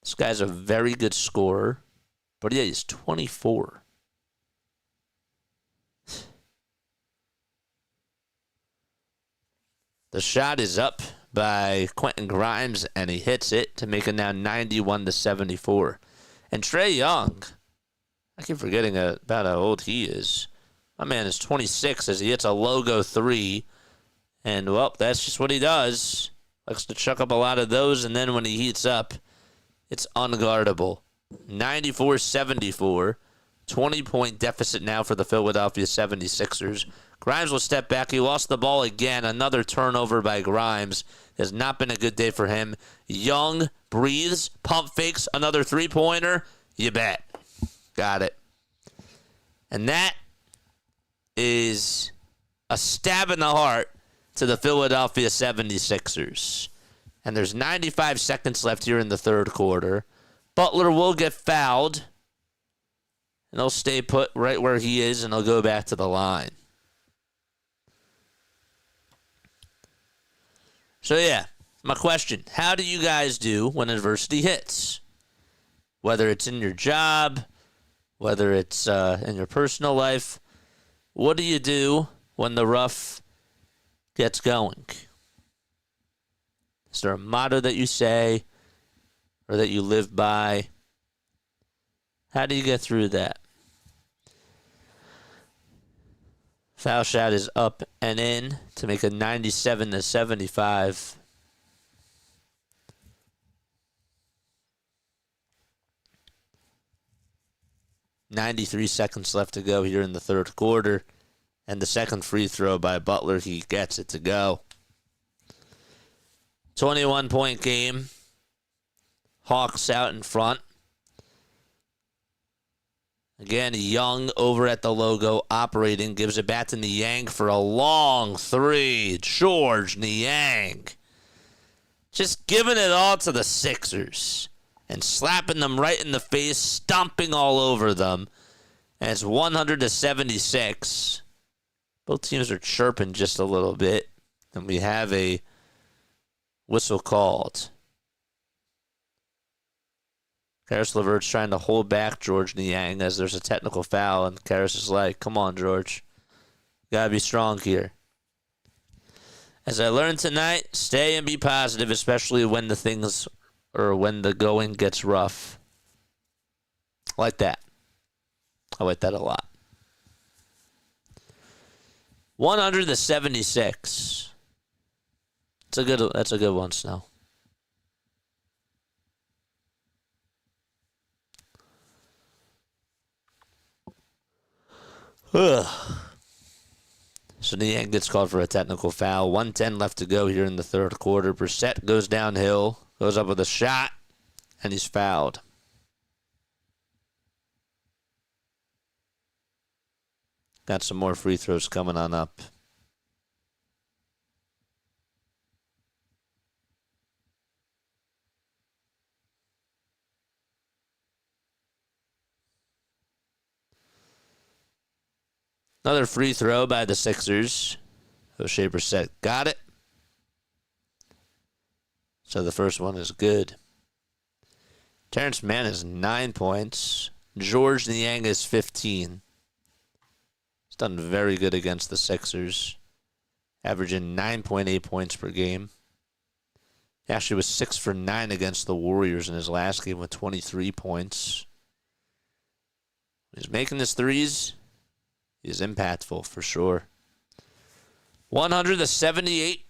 This guy's a very good scorer. But yeah, he's 24. The shot is up by Quentin Grimes, and he hits it to make it now 91-74. And Trae Young, I keep forgetting about how old he is. My man is 26 as he hits a logo 3. And, well, that's just what he does. Likes to chuck up a lot of those, and then when he heats up, it's unguardable. 94-74. 20-point deficit now for the Philadelphia 76ers. Grimes will step back. He lost the ball again. Another turnover by Grimes. Has not been a good day for him. Young breathes, pump fakes, another three-pointer. You bet. Got it. And that is a stab in the heart to the Philadelphia 76ers. And there's 95 seconds left here in the third quarter. Butler will get fouled. And he'll stay put right where he is, and he'll go back to the line. So, yeah, my question, how do you guys do when adversity hits? Whether it's in your job, whether it's in your personal life, what do you do when the rough gets going? Is there a motto that you say or that you live by? How do you get through that? Foul shot is up and in to make it 97-75. .93 seconds left to go here in the third quarter. And the second free throw by Butler, he gets it to go. 21-point game. Hawks out in front. Again, Young over at the logo operating. Gives it back to Niang for a long three. George Niang. Just giving it all to the Sixers. And slapping them right in the face. Stomping all over them. And it's 100-76. Both teams are chirping just a little bit. And we have a whistle called. Karis LeVert's trying to hold back George Niang as there's a technical foul, and Karis is like, come on, George. You gotta be strong here. As I learned tonight, stay and be positive, especially when when the going gets rough. I like that. I like that a lot. 100 to 76. That's a good one, Snow. Ugh. So Niang gets called for a technical foul. 1:10 left to go here in the third quarter. Brissett goes downhill, goes up with a shot, and he's fouled. Got some more free throws coming on up. Another free throw by the Sixers. O'Shea Brissett got it. So the first one is good. Terrence Mann has 9 points. George Niang is 15. He's done very good against the Sixers, averaging 9.8 points per game. He actually was 6 for 9 against the Warriors in his last game with 23 points. He's making his threes. He's impactful for sure. 100 to 78.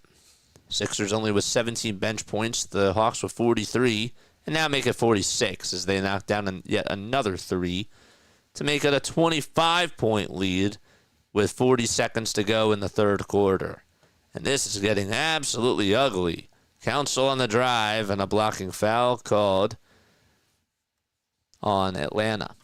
Sixers only with 17 bench points. The Hawks with 43. And now make it 46 as they knock down yet another three to make it a 25-point lead with 40 seconds to go in the third quarter. And this is getting absolutely ugly. Council on the drive and a blocking foul called on Atlanta.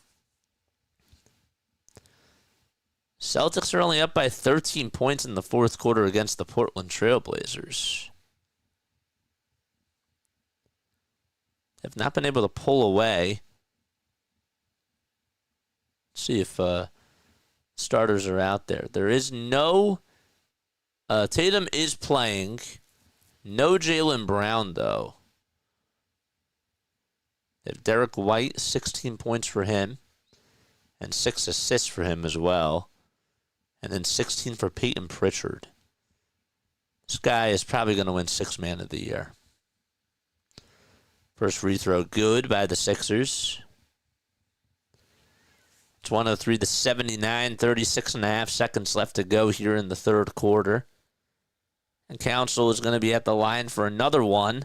Celtics are only up by 13 points in the fourth quarter against the Portland Trailblazers. Have not been able to pull away. Let's see if starters are out there. There is no... Tatum is playing. No Jaylen Brown, though. They have Derek White, 16 points for him. And 6 assists for him as well. And then 16 for Peyton Pritchard. This guy is probably going to win Sixth Man of the Year. First free throw good by the Sixers. It's 103 to 79, 36 and a half seconds left to go here in the third quarter. And Council is going to be at the line for another one.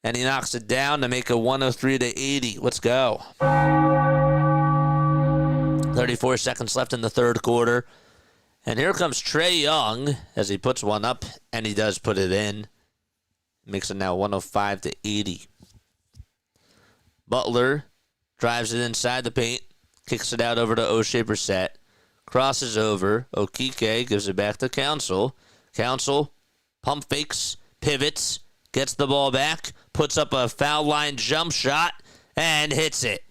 And he knocks it down to make it 103 to 80. Let's go. 34 seconds left in the third quarter. And here comes Trae Young as he puts one up, and he does put it in. Makes it now 105 to 80. Butler drives it inside the paint, kicks it out over to O'Shea Brissett, crosses over. Okike gives it back to Council. Council pump fakes, pivots, gets the ball back, puts up a foul line jump shot, and hits it.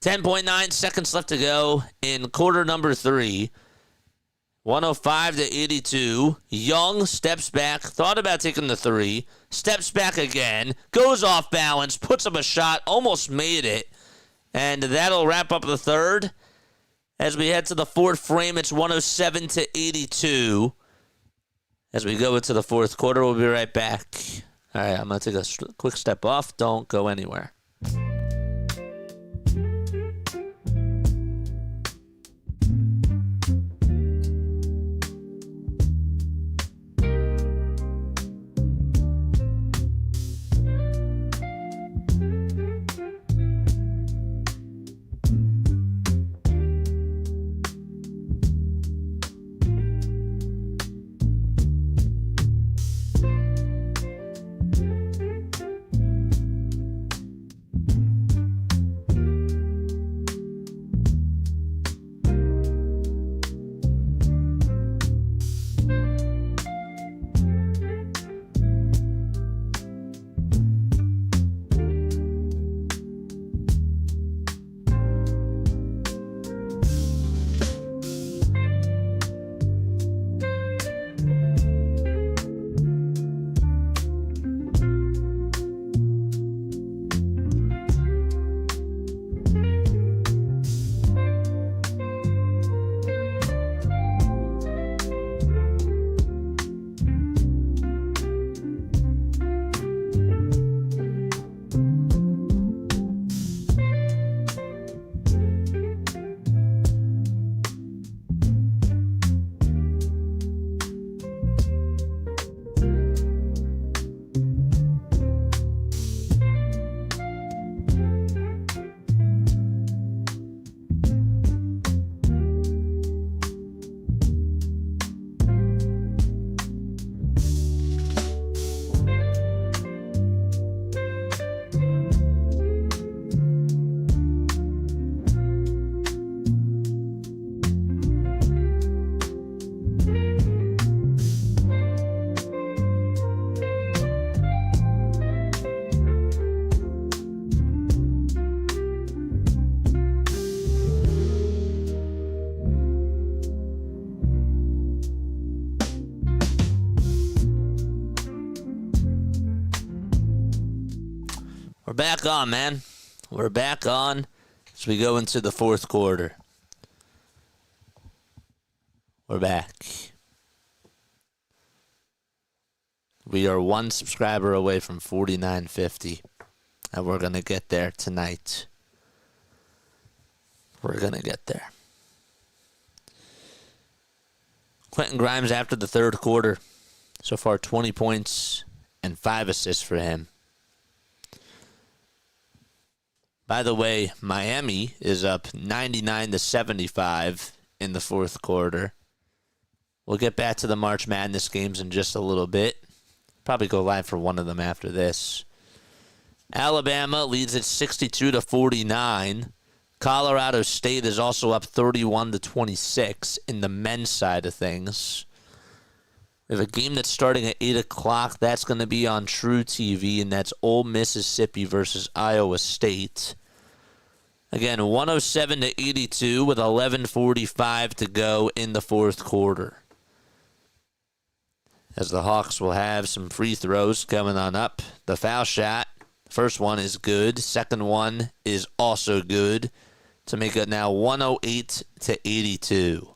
10.9 seconds left to go in quarter number 3. 105 to 82. Young steps back, thought about taking the three, steps back again, goes off balance, puts up a shot, almost made it. And that'll wrap up the third. As we head to the fourth frame, it's 107 to 82. As we go into the fourth quarter, we'll be right back. All right, I'm going to take a quick step off. Don't go anywhere. We're back on, man. We're back on as we go into the fourth quarter. We're back. We are one subscriber away from 4950, and we're going to get there tonight. We're going to get there. Quentin Grimes after the third quarter. So far, 20 points and 5 assists for him. By the way, Miami is up 99-75 in the fourth quarter. We'll get back to the March Madness games in just a little bit. Probably go live for one of them after this. Alabama leads at 62-49. Colorado State is also up 31-26 in the men's side of things. We have a game that's starting at 8 o'clock. That's going to be on True TV, and that's Ole Mississippi versus Iowa State. Again, 107-82 with 11:45 to go in the fourth quarter. As the Hawks will have some free throws coming on up. The foul shot, first one is good. Second one is also good to make it now 108-82.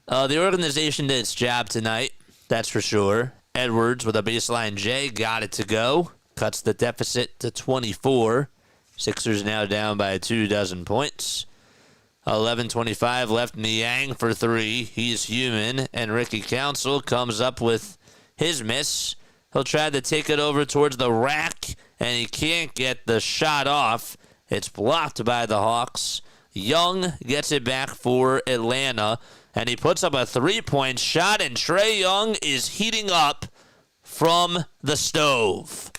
The organization did its job tonight, that's for sure. Edwards with a baseline J got it to go. Cuts the deficit to 24. Sixers now down by 24 points. 11:25 left in the Yang for three. He's human. And Ricky Council comes up with his miss. He'll try to take it over towards the rack, and he can't get the shot off. It's blocked by the Hawks. Young gets it back for Atlanta, and he puts up a three-point shot, and Trae Young is heating up from the stove.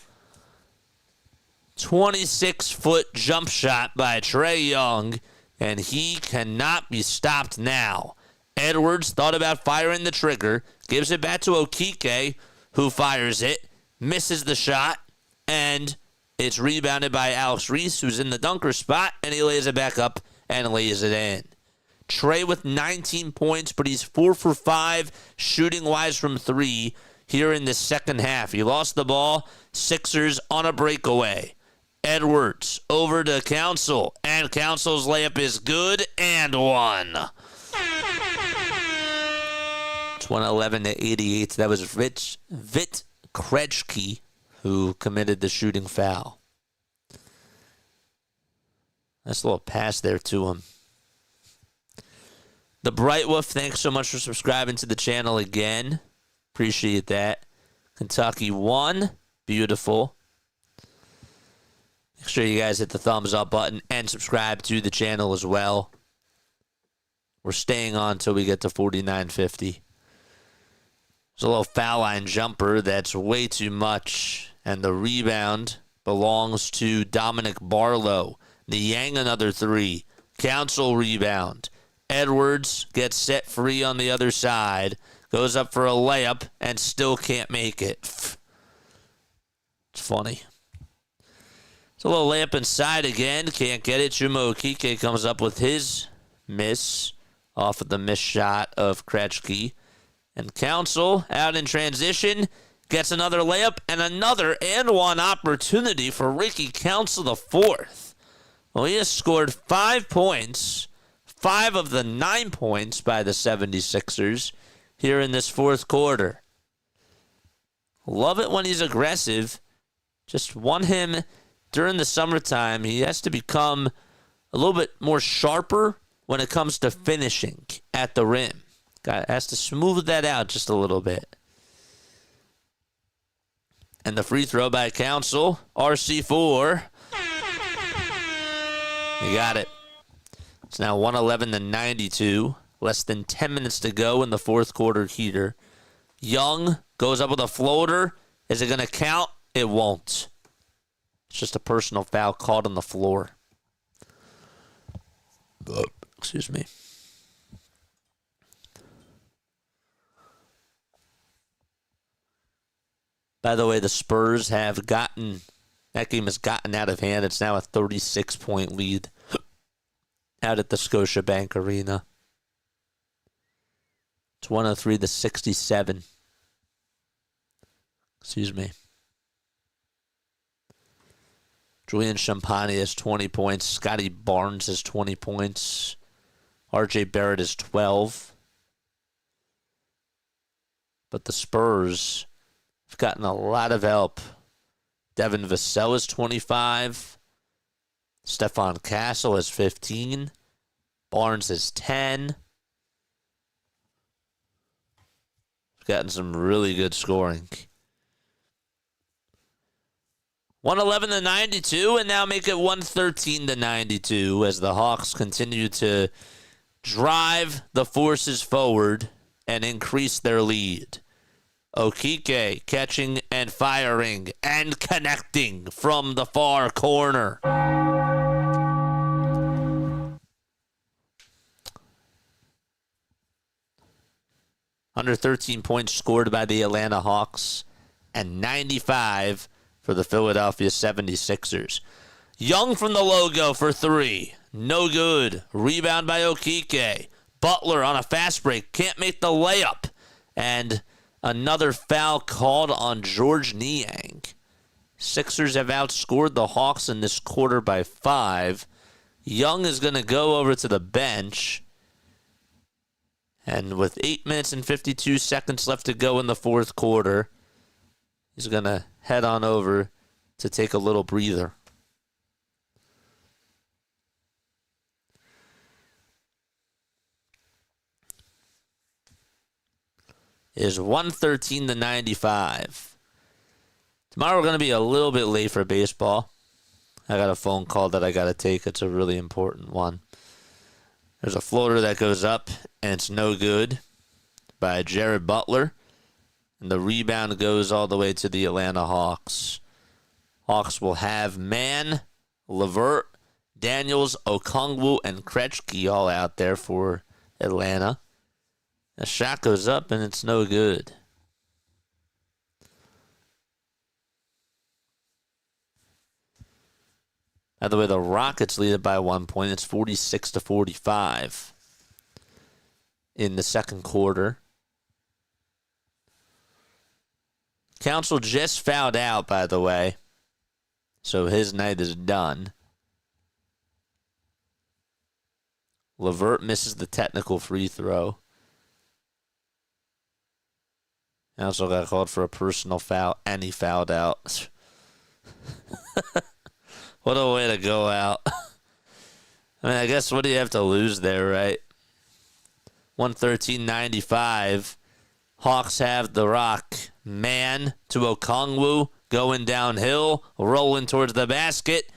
26-foot jump shot by Trae Young, and he cannot be stopped now. Edwards thought about firing the trigger, gives it back to Okike, who fires it, misses the shot, and it's rebounded by Alex Reese, who's in the dunker spot, and he lays it back up and lays it in. Trae with 19 points, but he's 4 for 5 shooting-wise from three here in the second half. He lost the ball. Sixers on a breakaway. Edwards over to Council, and Council's layup is good and one. It's 111-88. That was Vit Krejci who committed the shooting foul. Nice little pass there to him. The Bright Wolf, thanks so much for subscribing to the channel again. Appreciate that. Kentucky won. Beautiful. Make sure you guys hit the thumbs up button and subscribe to the channel as well. We're staying on until we get to 49.50. There's a little foul line jumper that's way too much, and the rebound belongs to Dominic Barlow. Niang another three. Council rebound. Edwards gets set free on the other side. Goes up for a layup and still can't make it. It's funny. It's a little layup inside again. Can't get it. Chuma Okike comes up with his miss off of the missed shot of Krejci. And Council out in transition. Gets another layup and another and one opportunity for Ricky Council the fourth. Well, he has scored 5 points. 5 of the 9 points by the 76ers here in this fourth quarter. Love it when he's aggressive. Just want him during the summertime. He has to become a little bit more sharper when it comes to finishing at the rim. Has to smooth that out just a little bit. And the free throw by Council. RC4. You got it. It's now 111-92. Less than 10 minutes to go in the fourth quarter heater. Young goes up with a floater. Is it going to count? It won't. It's just a personal foul called on the floor. Excuse me. By the way, the Spurs have gotten, that game has gotten out of hand. It's now a 36-point lead out at the Scotiabank Arena. It's 103-67. Excuse me. Julian Champagny has 20 points. Scotty Barnes has 20 points. RJ Barrett is 12. But the Spurs have gotten a lot of help. Devin Vassell is 25. Stephon Castle is 15. Barnes is 10. Gotten some really good scoring. 111-92, and now make it 113-92 as the Hawks continue to drive the forces forward and increase their lead. Okike catching and firing and connecting from the far corner. Under 13 points scored by the Atlanta Hawks and 95 for the Philadelphia 76ers. Young from the logo for three. No good. Rebound by Okike. Butler on a fast break. Can't make the layup. And another foul called on George Niang. Sixers have outscored the Hawks in this quarter by 5. Young is going to go over to the bench. And with 8 minutes and 52 seconds left to go in the fourth quarter, he's going to head on over to take a little breather. It is 113-95. Tomorrow we're going to be a little bit late for baseball. I got a phone call that I got to take. It's a really important one. There's a floater that goes up, and it's no good by Jared Butler. And the rebound goes all the way to the Atlanta Hawks. Hawks will have Mann, LeVert, Daniels, Okongwu, and Krejci all out there for Atlanta. The shot goes up, and it's no good. By the way, the Rockets lead it by 1 point. It's 46-45 in the second quarter. Council just fouled out, by the way, so his night is done. LeVert misses the technical free throw. He also got called for a personal foul, and he fouled out. What a way to go out. I mean, I guess what do you have to lose there, right? 113-95. Hawks have the rock. Mann to Okongwu, going downhill, rolling towards the basket,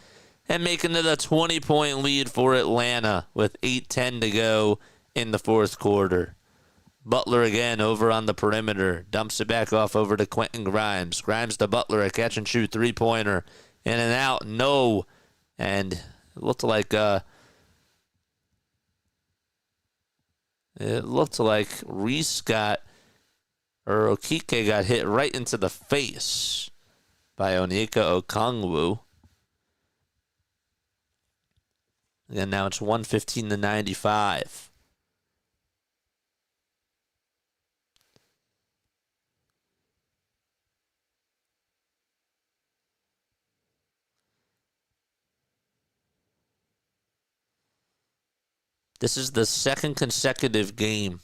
and making it a 20-point lead for Atlanta with 8:10 to go in the fourth quarter. Butler again over on the perimeter. Dumps it back off over to Quentin Grimes. Grimes to Butler, a catch-and-shoot three-pointer. In and out, no. And it looked like Reese Okike got hit right into the face by Onyeka Okongwu. And now it's 115-95. This is the second consecutive game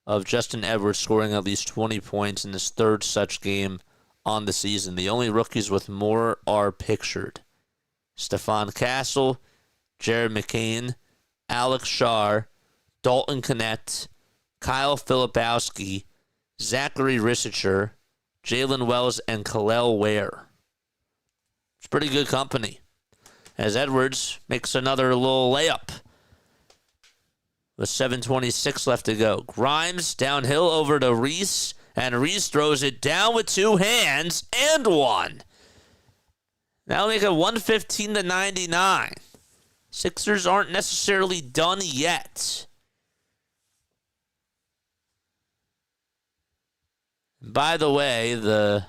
of Justin Edwards scoring at least 20 points in his third such game on the season. The only rookies with more are pictured. Stephon Castle, Jared McCain, Alex Shar, Dalton Connect, Kyle Filipowski, Zachary Rissicher, Jalen Wells, and Khalil Ware. It's pretty good company. As Edwards makes another little layup with 7:26 left to go. Grimes downhill over to Reese, and Reese throws it down with two hands and one. That'll make it 115-99. Sixers aren't necessarily done yet. By the way, the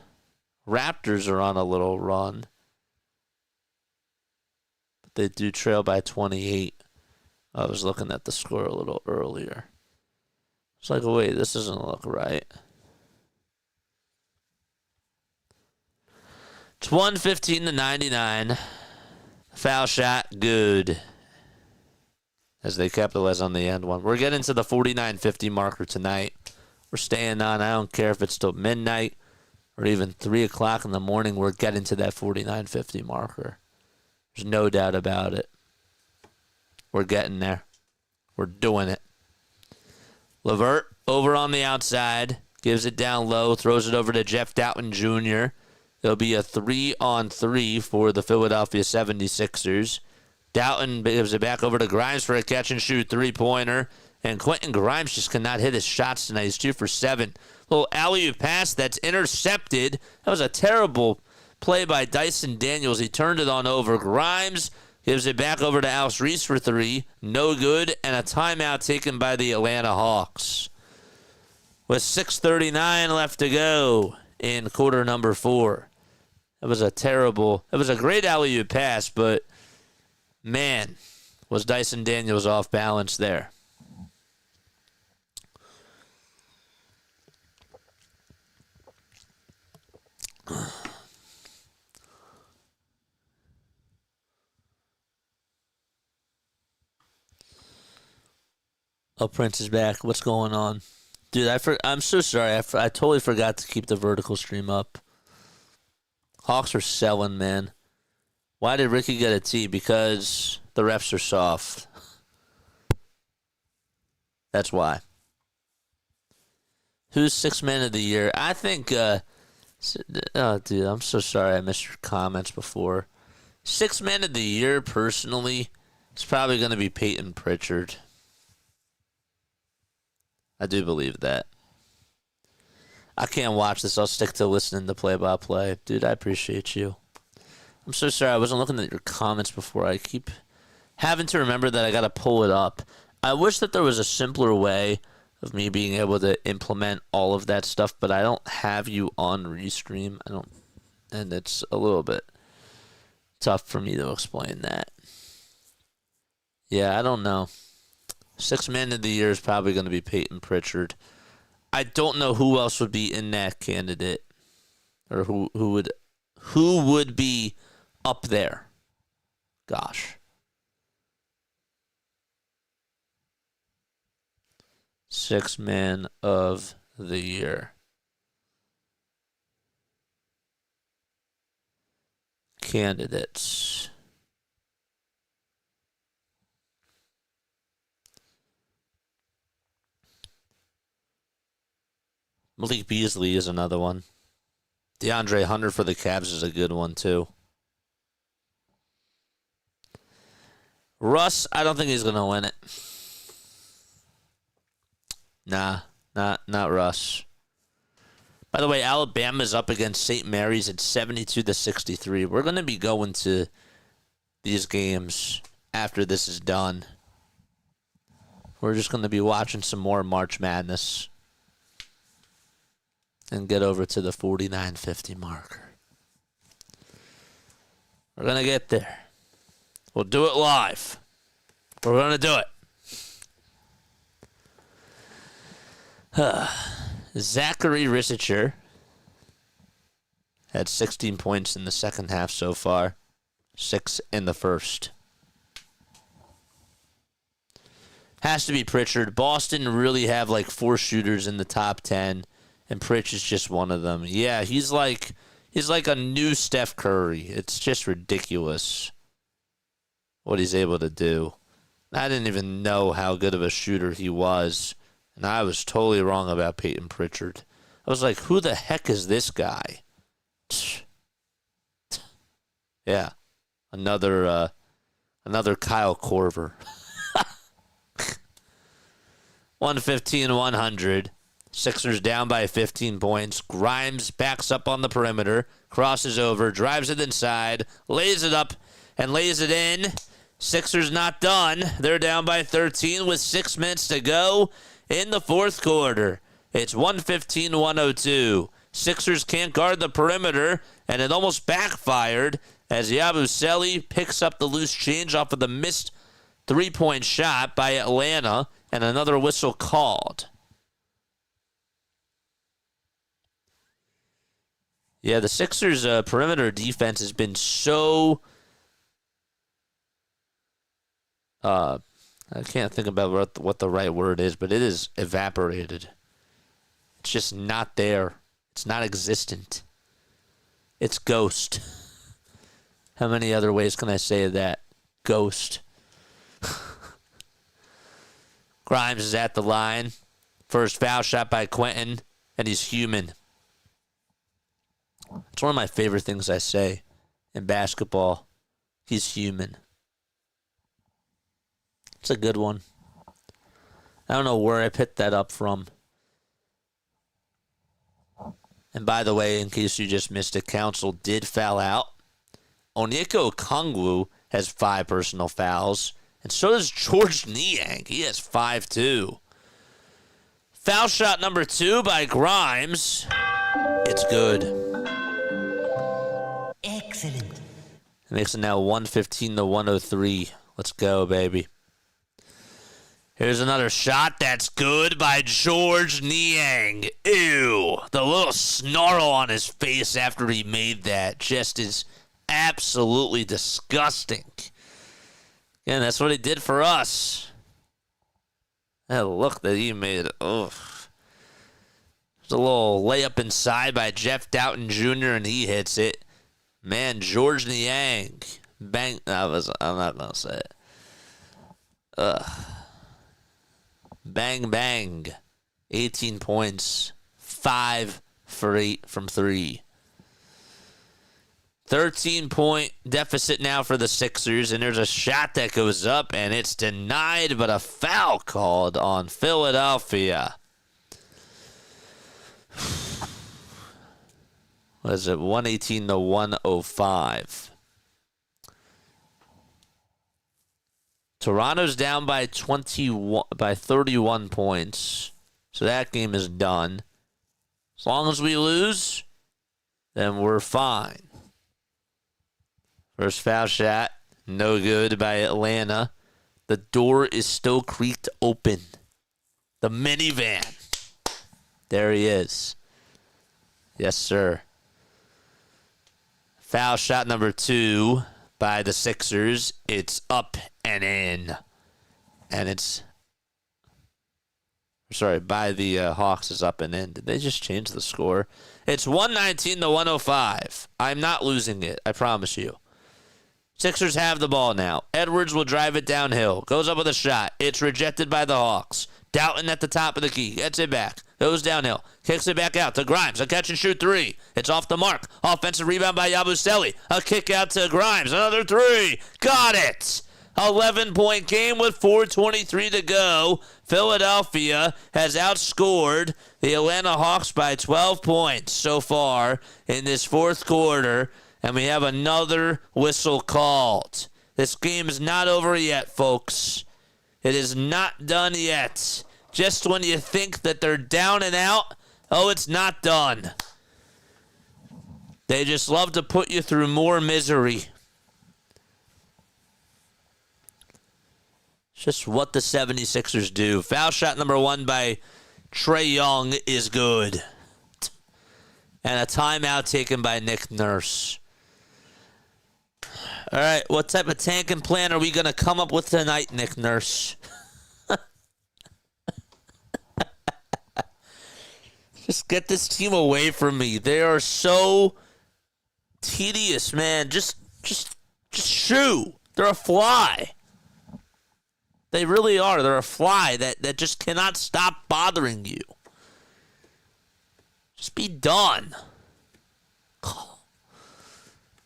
Raptors are on a little run. They do trail by 28. I was looking at the score a little earlier. It's like, wait, this doesn't look right. It's 115-99. Foul shot, good. As they capitalize on the end one. We're getting to the 49-50 marker tonight. We're staying on. I don't care if it's till midnight or even 3 o'clock in the morning. We're getting to that 49-50 marker. There's no doubt about it. We're getting there. We're doing it. LeVert over on the outside. Gives it down low. Throws it over to Jeff Doughton Jr. It'll be a 3-on-3 for the Philadelphia 76ers. Doughton gives it back over to Grimes for a catch-and-shoot three-pointer. And Quentin Grimes just cannot hit his shots tonight. He's 2 for 7. Little alley-oop pass that's intercepted. That was a terrible play by Dyson Daniels. He turned it on over. Grimes gives it back over to Alex Reese for 3. No good. And a timeout taken by the Atlanta Hawks. With 6:39 left to go in quarter number 4. It was a great alley-oop pass, but man, was Dyson Daniels off balance there. Oh, Prince is back. What's going on? Dude, I'm so sorry. I totally forgot to keep the vertical stream up. Hawks are selling, man. Why did Ricky get a T? Because the refs are soft. That's why. Who's 6th man of the year? I think, oh, dude, I'm so sorry I missed your comments before. 6th man of the year, personally, is probably going to be Peyton Pritchard. I do believe that. I can't watch this. I'll stick to listening to play-by-play. Dude, I appreciate you. I'm so sorry. I wasn't looking at your comments before. I keep having to remember that I got to pull it up. I wish that there was a simpler way of me being able to implement all of that stuff, but I don't have you on Restream. And it's a little bit tough for me to explain that. Yeah, I don't know. 6th man of the year is probably going to be Peyton Pritchard. I don't know who else would be in that candidate, or who would be up there. Gosh. Sixth man of the year. Candidates. Malik Beasley is another one. DeAndre Hunter for the Cavs is a good one, too. Russ, I don't think he's going to win it. Nah, not Russ. By the way, Alabama's up against St. Mary's at 72-63. We're going to be going to these games after this is done. We're just going to be watching some more March Madness and get over to the 49-50 marker. We're going to get there. We'll do it live. We're going to do it. Zachary Rissicher had 16 points in the second half so far. 6 in the first. Has to be Pritchard. Boston really have like 4 shooters in the top 10. And Pritch is just one of them. Yeah, he's like a new Steph Curry. It's just ridiculous what he's able to do. I didn't even know how good of a shooter he was. And I was totally wrong about Peyton Pritchard. I was like, who the heck is this guy? Yeah. Another Kyle Korver. 115-100. Sixers down by 15 points. Grimes backs up on the perimeter, crosses over, drives it inside, lays it up, and lays it in. Sixers not done. They're down by 13 with 6 minutes to go in the fourth quarter. It's 115-102. Sixers can't guard the perimeter, and it almost backfired as Yabusele picks up the loose change off of the missed three-point shot by Atlanta, and another whistle called. Yeah, the Sixers' perimeter defense has been so... I can't think about what the right word is, but it is evaporated. It's just not there. It's not existent. It's ghost. How many other ways can I say that? Ghost. Grimes is at the line. First foul shot by Quentin, and he's human. It's one of my favorite things I say in basketball. He's human. It's a good one. I don't know where I picked that up from. And by the way, in case you just missed it, Council did foul out. Onyeka Okongwu has 5 personal fouls. And so does George Niang. He has 5 too. Foul shot number 2 by Grimes. It's good. Excellent. It makes it now 115-103. Let's go, baby. Here's another shot that's good by George Niang. Ew. The little snarl on his face after he made that just is absolutely disgusting. Again, that's what he did for us. That look that he made. Ugh. There's a little layup inside by Jeff Doughton Jr. and he hits it. Man, George Niang. Bang. I'm not going to say it. Ugh. Bang, bang. 18 points. 5 for 8 from 3. 13-point deficit now for the Sixers, and there's a shot that goes up, and it's denied, but a foul called on Philadelphia. What is it? 118-105. Toronto's down by 31 points. So that game is done. As long as we lose, then we're fine. First foul shot, no good by Atlanta. The door is still creaked open. The minivan. There he is. Yes, sir. Foul shot number 2 by the Sixers. It's up and in. And it's... Sorry, by the Hawks is up and in. Did they just change the score? It's 119-105. I'm not losing it, I promise you. Sixers have the ball now. Edwards will drive it downhill. Goes up with a shot. It's rejected by the Hawks. Doughton at the top of the key. Gets it back. Goes downhill. Kicks it back out to Grimes. A catch and shoot 3. It's off the mark. Offensive rebound by Yabusele. A kick out to Grimes. Another 3. Got it. 11-point game with 4:23 to go. Philadelphia has outscored the Atlanta Hawks by 12 points so far in this fourth quarter. And we have another whistle called. This game is not over yet, folks. It is not done yet. Just when you think that they're down and out, oh, it's not done. They just love to put you through more misery. It's just what the 76ers do. Foul shot number 1 by Trae Young is good. And a timeout taken by Nick Nurse. All right, what type of tanking plan are we going to come up with tonight, Nick Nurse? Just get this team away from me. They are so tedious, man. Just shoo. They're a fly. They really are. They're a fly that just cannot stop bothering you. Just be done.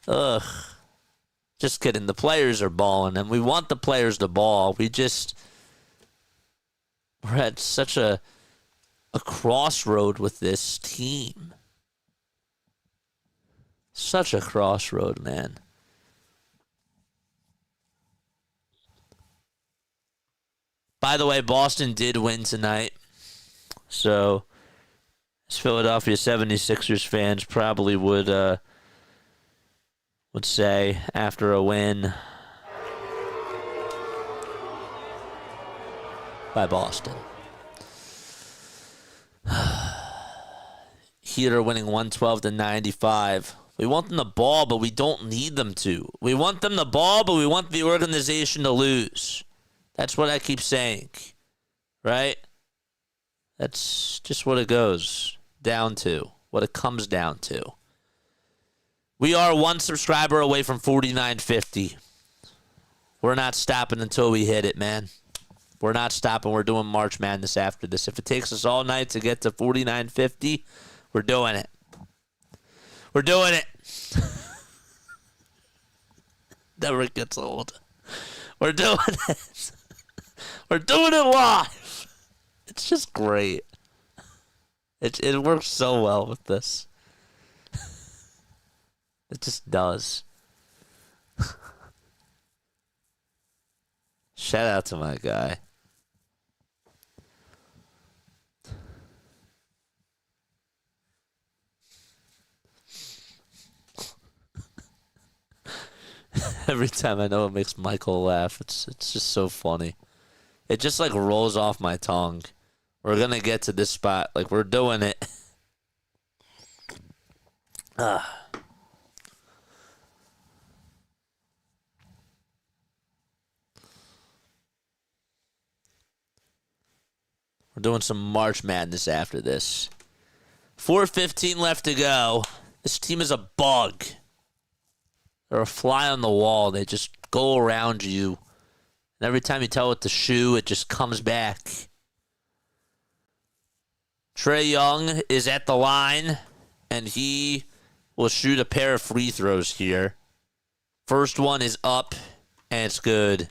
Ugh. Just kidding. The players are balling, and we want the players to ball. We're at such a crossroad with this team. Such a crossroad, man. By the way, Boston did win tonight. So, as Philadelphia 76ers fans probably would say after a win by Boston. Heat are winning 112-95. We want them the ball, but we don't need them to. We want them the ball, but we want the organization to lose. That's what I keep saying, right? That's just what it goes down to, what it comes down to. We are one subscriber away from 4950. We're not stopping until we hit it, man. We're not stopping. We're doing March Madness after this. If it takes us all night to get to 4950, we're doing it. We're doing it. Never gets old. We're doing it. We're doing it live. It's just great. It works so well with this. It just does. Shout out to my guy. Every time I know it makes Michael laugh. It's just so funny. It just like rolls off my tongue. We're gonna get to this spot. Like we're doing it. We're doing some March Madness after this. 4:15 left to go. This team is a bug. They're a fly on the wall. They just go around you. And every time you tell it to shoo, it just comes back. Trae Young is at the line, and he will shoot a pair of free throws here. First one is up, and it's good.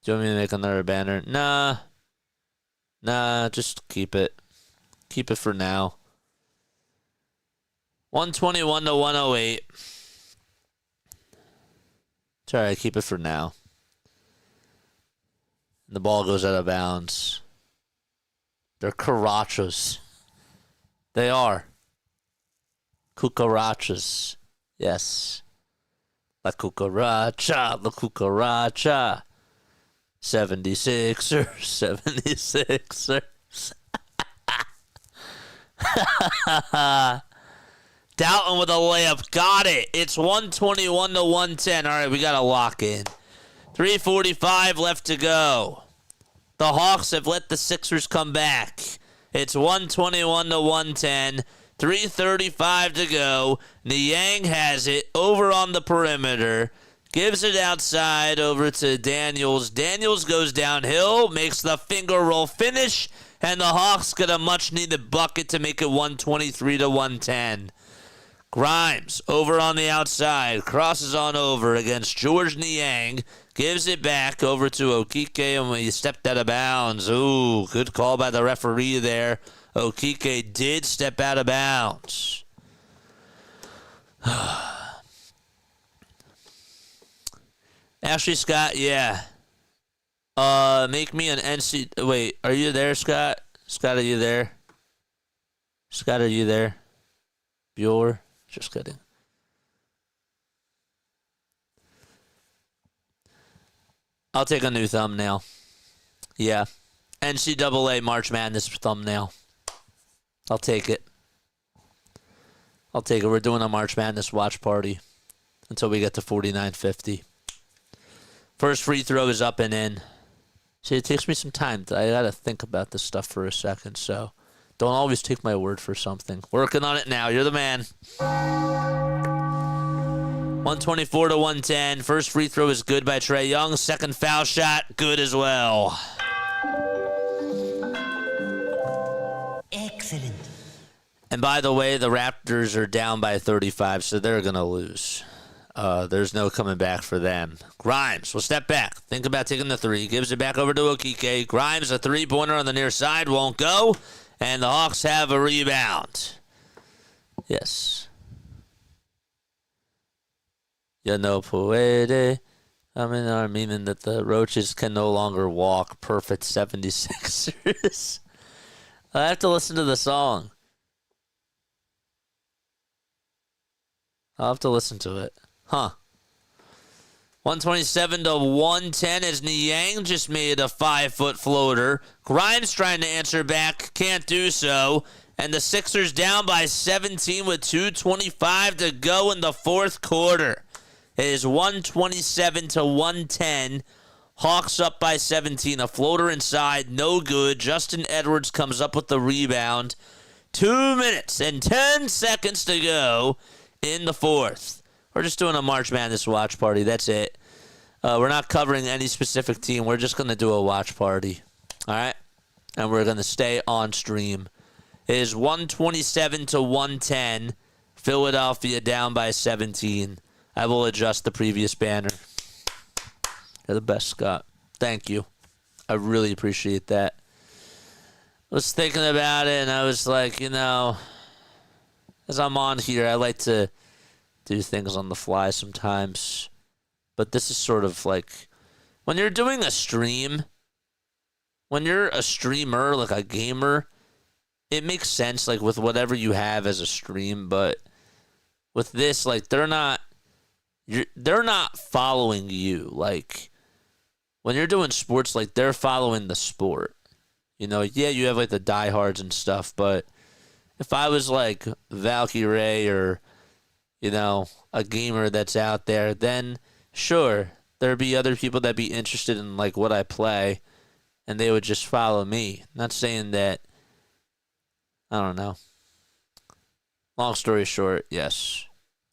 Do you want me to make another banner? Nah, just keep it. Keep it for now. 121-108. It's all right, keep it for now. And the ball goes out of bounds. They're cucarachas. They are. Cucarachas. Yes. La cucaracha, la cucaracha. 76ers, 76ers. Dalton with a layup. Got it. It's 121-110. All right, we got to lock in. 3:45 left to go. The Hawks have let the Sixers come back. It's 121-110. 3:35 to go. Niang has it over on the perimeter. Gives it outside over to Daniels. Daniels goes downhill, makes the finger roll finish, and the Hawks get a much-needed bucket to make it 123-110. Grimes over on the outside, crosses on over against George Niang, gives it back over to Okike, and he stepped out of bounds. Ooh, good call by the referee there. Okike did step out of bounds. Ashley Scott, yeah. Make me an NC... Wait, are you there, Scott? Scott, are you there? Scott, are you there? Bueller? Just kidding. I'll take a new thumbnail. Yeah. NCAA March Madness thumbnail. I'll take it. I'll take it. We're doing a March Madness watch party until we get to 49.50. First free throw is up and in. See, it takes me some time. I got to think about this stuff for a second, so don't always take my word for something. Working on it now. You're the man. 124-110. First free throw is good by Trae Young. Second foul shot, good as well. Excellent. And by the way, the Raptors are down by 35, so they're going to lose. There's no coming back for them. Grimes will step back. Think about taking the three. Gives it back over to Okike. Grimes, a three-pointer on the near side, won't go. And the Hawks have a rebound. Yes. You know, puede. Meaning that the Roaches can no longer walk. Perfect 76ers. I have to listen to the song. I'll have to listen to it. Huh. 127 to 110 as Niang just made a 5-foot floater. Grimes trying to answer back, can't do so. And the Sixers down by 17 with 2:25 to go in the fourth quarter. It is 127 to 110. Hawks up by 17. A floater inside, no good. Justin Edwards comes up with the rebound. 2 minutes and 10 seconds to go in the fourth. We're just doing a March Madness watch party. That's it. We're not covering any specific team. We're just going to do a watch party. All right? And we're going to stay on stream. It is 127 to 110. Philadelphia down by 17. I will adjust the previous banner. You're the best, Scott. Thank you. I really appreciate that. I was thinking about it, and I was like, as I'm on here, I like to do things on the fly sometimes. But this is sort of like when you're doing a stream, when you're a streamer, like a gamer, it makes sense, like with whatever you have as a stream. But with this, like they're not following you. Like when you're doing sports, like they're following the sport. Yeah, you have like the diehards and stuff, but if I was like Valkyrie or a gamer that's out there, then sure, there'd be other people that'd be interested in like what I play, and they would just follow me. Not saying that, I don't know. Long story short, yes,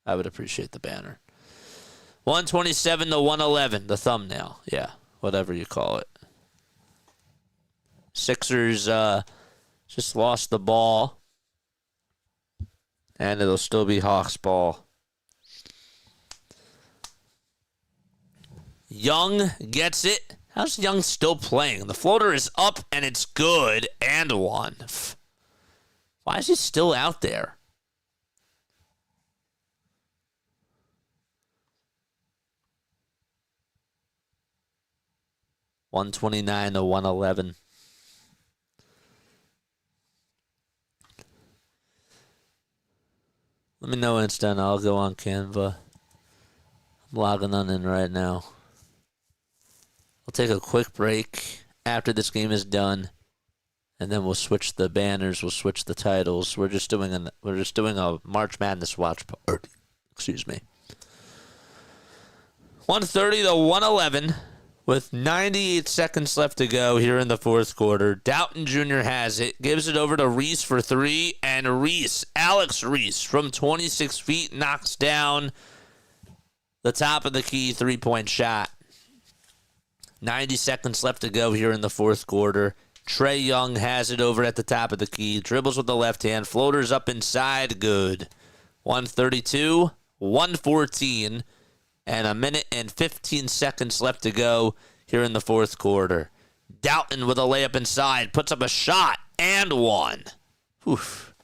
I would appreciate the banner. 127 to 111, the thumbnail. Yeah, whatever you call it. Sixers just lost the ball. And it'll still be Hawks ball. Young gets it. How's Young still playing? The floater is up and it's good. And one. Why is he still out there? $129 to 111. Let me know when it's done. I'll go on Canva. I'm logging on in right now. We'll take a quick break after this game is done, and then we'll switch the banners. We'll switch the titles. We're just doing a March Madness watch party. Excuse me. 130 to 111. With 98 seconds left to go here in the fourth quarter, Doughton Jr. has it, gives it over to Reese for three, and Alex Reese, from 26 feet, knocks down the top of the key three-point shot. 90 seconds left to go here in the fourth quarter. Trae Young has it over at the top of the key, dribbles with the left hand, floaters up inside, good. 132, 114. And a minute and 15 seconds left to go here in the fourth quarter. Doughton with a layup inside, puts up a shot, and one. Oof.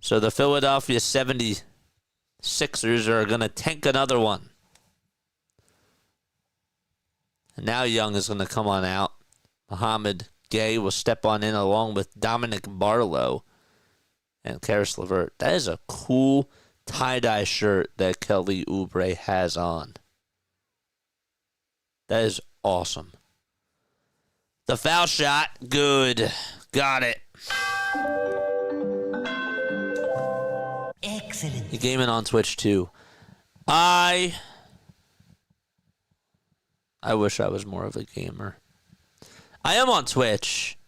So the Philadelphia 76ers are going to tank another one. And now Young is going to come on out. Mohamed Gay will step on in along with Dominic Barlow and Karis LeVert. That is a cool tie-dye shirt that Kelly Oubre has on. That is awesome. The foul shot, good. Got it. Excellent. He came in on Twitch too. I wish I was more of a gamer. I am on Twitch.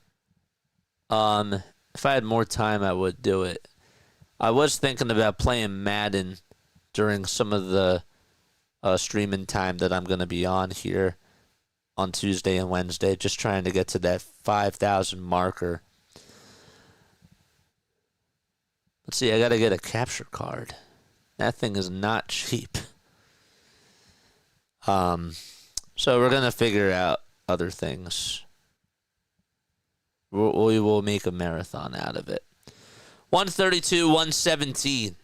If I had more time, I would do it. I was thinking about playing Madden during some of the streaming time that I'm going to be on here on Tuesday and Wednesday, just trying to get to that 5,000 marker. Let's see, I got to get a capture card. That thing is not cheap. So we're going to figure out other things. We will make a marathon out of it. 132, 117.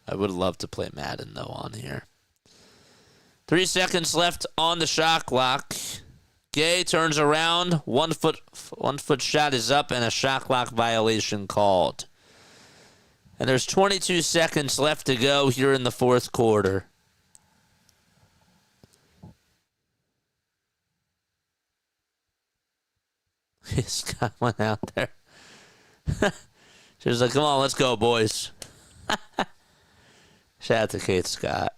I would love to play Madden, though, on here. 3 seconds left on the shot clock. Gay turns around. One foot shot is up, and a shot clock violation called. And there's 22 seconds left to go here in the fourth quarter. Scott went out there. She was like, come on, let's go, boys. Shout out to Kate Scott.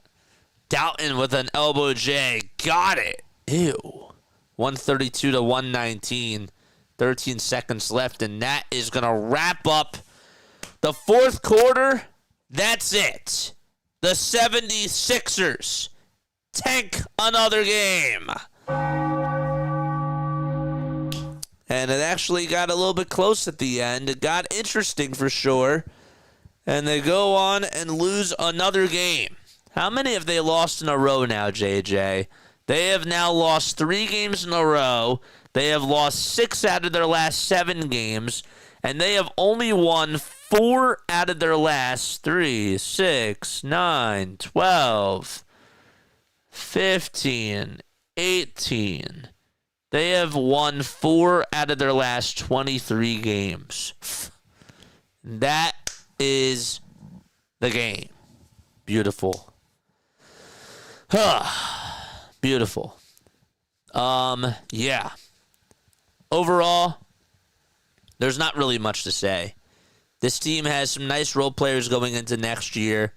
Doughton with an elbow J. Got it. Ew. 132 to 119. 13 seconds left, and that is going to wrap up the fourth quarter. That's it. The 76ers tank another game. And it actually got a little bit close at the end. It got interesting for sure. And they go on and lose another game. How many have they lost in a row now, JJ? They have now lost 3 games in a row. They have lost 6 out of their last 7 games. And they have only won 4 out of their last 3, 6, 9, 12, 15, 18. They have won 4 out of their last 23 games. That is the game. Beautiful. Beautiful. Yeah. Overall, there's not really much to say. This team has some nice role players going into next year.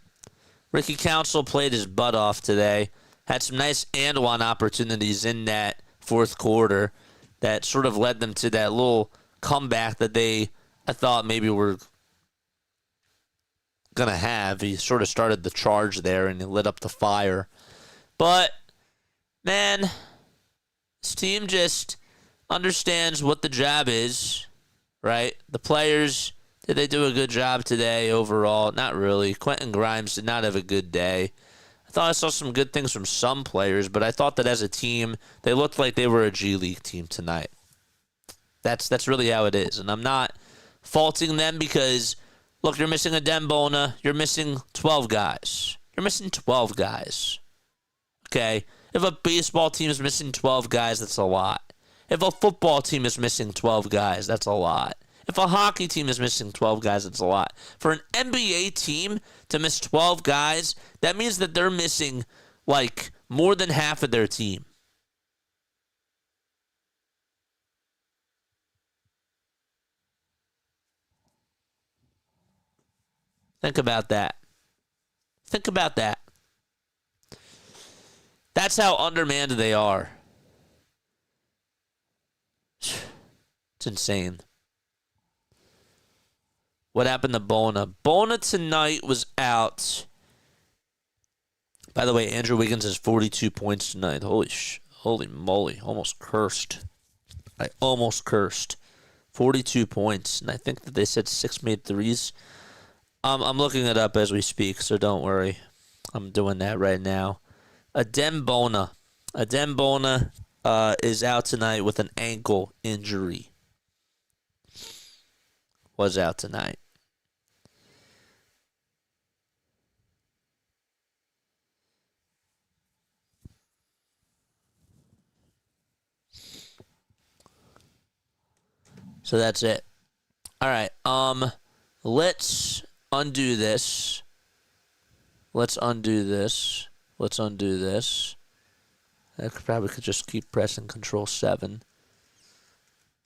Ricky Council played his butt off today. Had some nice and one opportunities in that fourth quarter that sort of led them to that little comeback that I thought maybe were going to have. He sort of started the charge there and he lit up the fire. But, man, this team just understands what the job is, right? The players, did they do a good job today overall? Not really. Quentin Grimes did not have a good day. I thought I saw some good things from some players, but I thought that as a team, they looked like they were a G League team tonight. That's really how it is. And I'm not faulting them because, look, you're missing a Dembona. You're missing 12 guys. You're missing 12 guys. Okay? If a baseball team is missing 12 guys, that's a lot. If a football team is missing 12 guys, that's a lot. If a hockey team is missing 12 guys, it's a lot. For an NBA team to miss 12 guys, that means that they're missing, like, more than half of their team. Think about that. Think about that. That's how undermanned they are. It's insane. What happened to Bona? Bona tonight was out. By the way, Andrew Wiggins has 42 points tonight. Holy moly. Almost cursed. I almost cursed. 42 points. And I think that they said 6 made threes. I'm looking it up as we speak, so don't worry. I'm doing that right now. Adem Bona. Adem Bona is out tonight with an ankle injury. Was out tonight. So that's it. All right. Let's undo this. Let's undo this. Let's undo this. I probably could just keep pressing Control 7.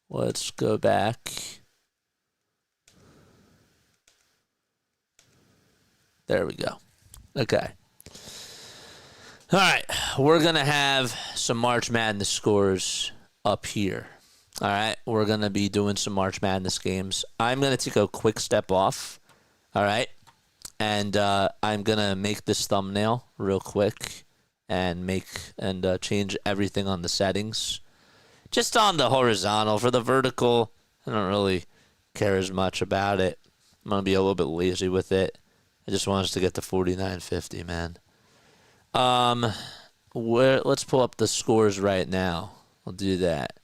Let's go back. There we go. Okay. All right. We're going to have some March Madness scores up here. All right. We're going to be doing some March Madness games. I'm going to take a quick step off. All right. And I'm going to make this thumbnail real quick and change everything on the settings. Just on the horizontal. For the vertical, I don't really care as much about it. I'm going to be a little bit lazy with it. I just want us to get to 49.50, man. Let's pull up the scores right now. We'll do that.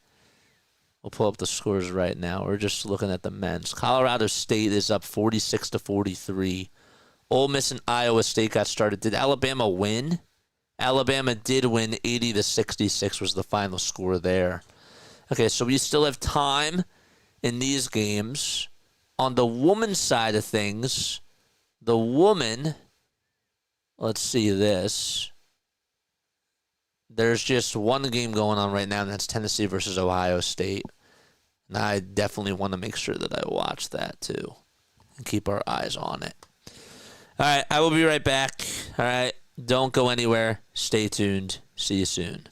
We'll pull up the scores right now. We're just looking at the men's. Colorado State is up 46-43. Ole Miss and Iowa State got started. Did Alabama win? Alabama did win 80-66 was the final score there. Okay, so we still have time in these games. On the women's side of things, the woman, let's see this. There's just one game going on right now, and that's Tennessee versus Ohio State. I definitely want to make sure that I watch that too and keep our eyes on it. All right, I will be right back. All right, don't go anywhere. Stay tuned. See you soon.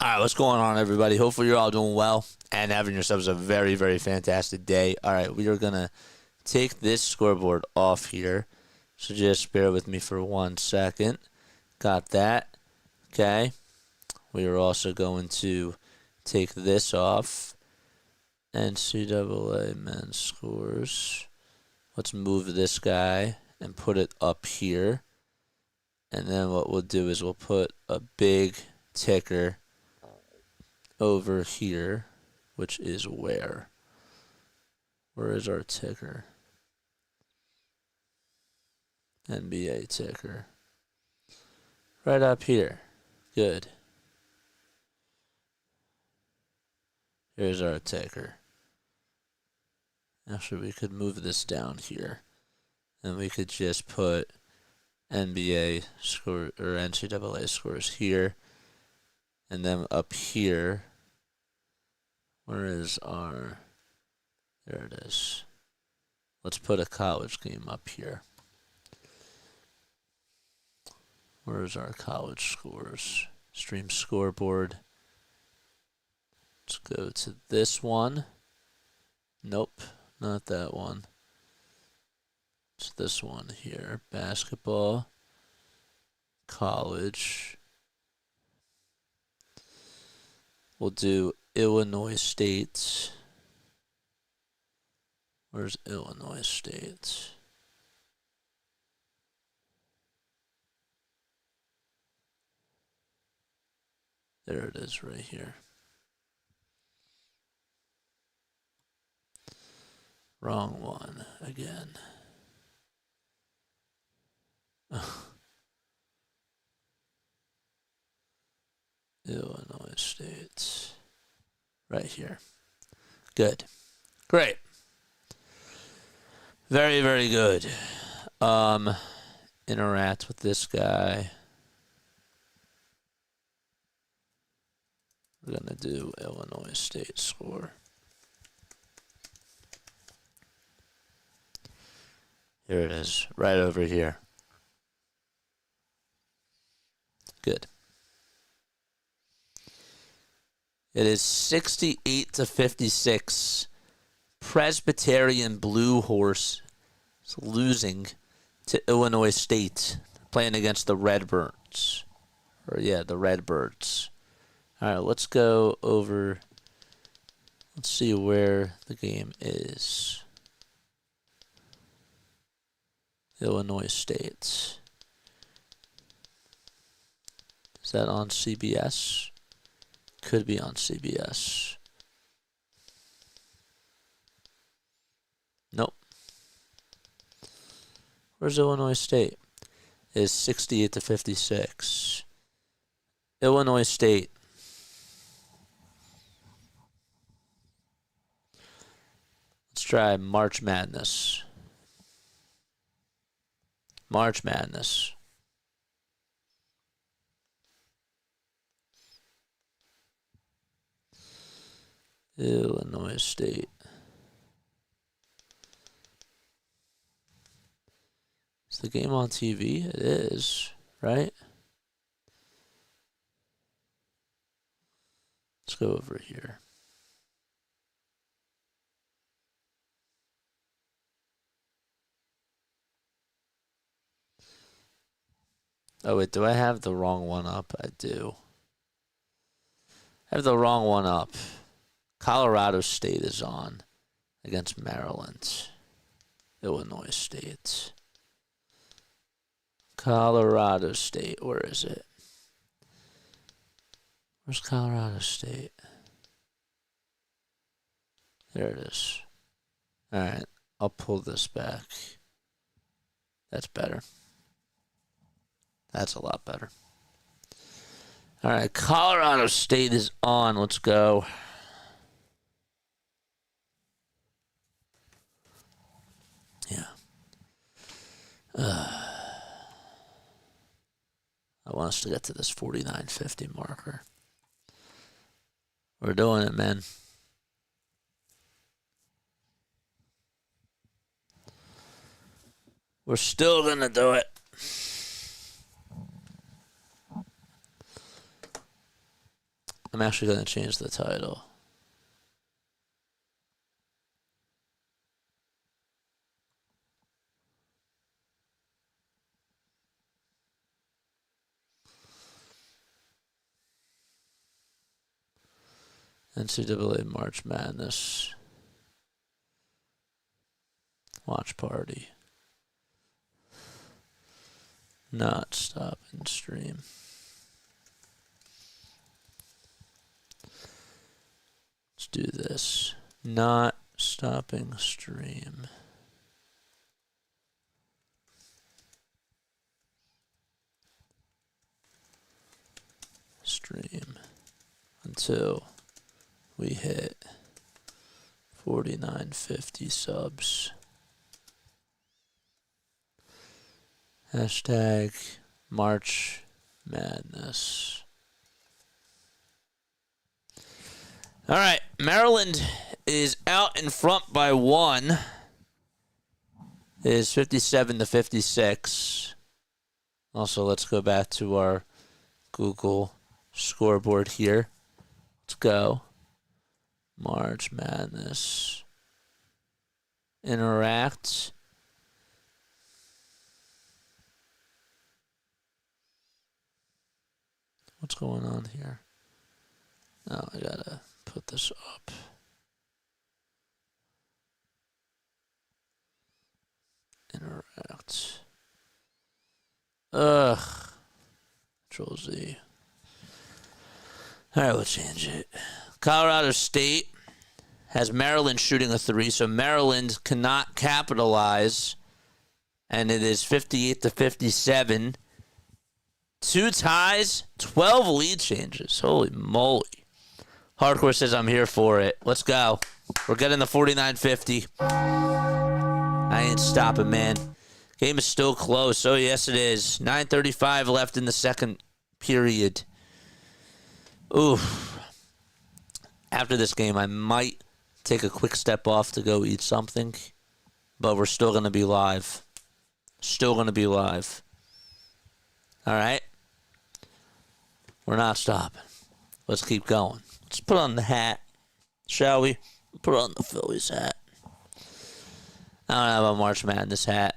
All right, what's going on, everybody? Hopefully you're all doing well and having yourselves a very, very fantastic day. All right, we are going to take this scoreboard off here. So just bear with me for 1 second. Got that. Okay. We are also going to take this off. NCAA men's scores. Let's move this guy and put it up here. And then what we'll do is we'll put a big ticker over here, which is where? Where is our ticker? NBA ticker. Right up here. Good. Here's our ticker. Actually, we could move this down here. And we could just put NBA score or NCAA scores here. And then up here, where is our, there it is. Let's put a college game up here. Where is our college scores? Stream scoreboard. Let's go to this one. Nope, not that one. It's this one here. Basketball, college. We'll do Illinois State. Where's Illinois State? There it is right here. Wrong one again. Illinois State. Right here. Good. Great. Very, very good. Interact with this guy. We're going to do Illinois State score. Here it is, right over here. Good. It is 68-56. Presbyterian Blue Horse is losing to Illinois State, playing against the Redbirds. The Redbirds. All right, let's go over. Let's see where the game is. Illinois State. Is that on CBS? Could be on CBS. Nope. Where's Illinois State? It is 68-56. Illinois State. Let's try March Madness. March Madness. Illinois State. Is the game on TV? It is, right? Let's go over here. Oh, wait, do I have the wrong one up? I do. I have the wrong one up. Colorado State is on against Maryland. Illinois State. Colorado State, where is it? Where's Colorado State? There it is. All right, I'll pull this back. That's better. That's a lot better. All right, Colorado State is on. Let's go. Yeah. I want us to get to this 49.50 marker. We're doing it, man. We're still going to do it. I'm actually going to change the title. NCAA March Madness Watch Party. Not stop and stream. Let's do this. Not stopping stream. Stream until we hit 4950 subs. Hashtag March Madness. All right, Maryland is out in front by 1. It is 57-56. Also, let's go back to our Google scoreboard here. Let's go. March Madness. Interact. What's going on here? Oh, I gotta put this up. Interact. Ugh. Control Z. Alright, we'll change it. Colorado State has Maryland shooting a 3, so Maryland cannot capitalize. And it is 58-57. 2 ties, 12 lead changes. Holy moly. Hardcore says I'm here for it. Let's go. We're getting the 49-50. I ain't stopping, man. Game is still close. Oh, yes, it is. 9:35 left in the second period. Oof. After this game, I might take a quick step off to go eat something. But we're still going to be live. Still going to be live. All right. We're not stopping. Let's keep going. Let's put on the hat, shall we? Put on the Phillies hat. I don't have a March Madness hat.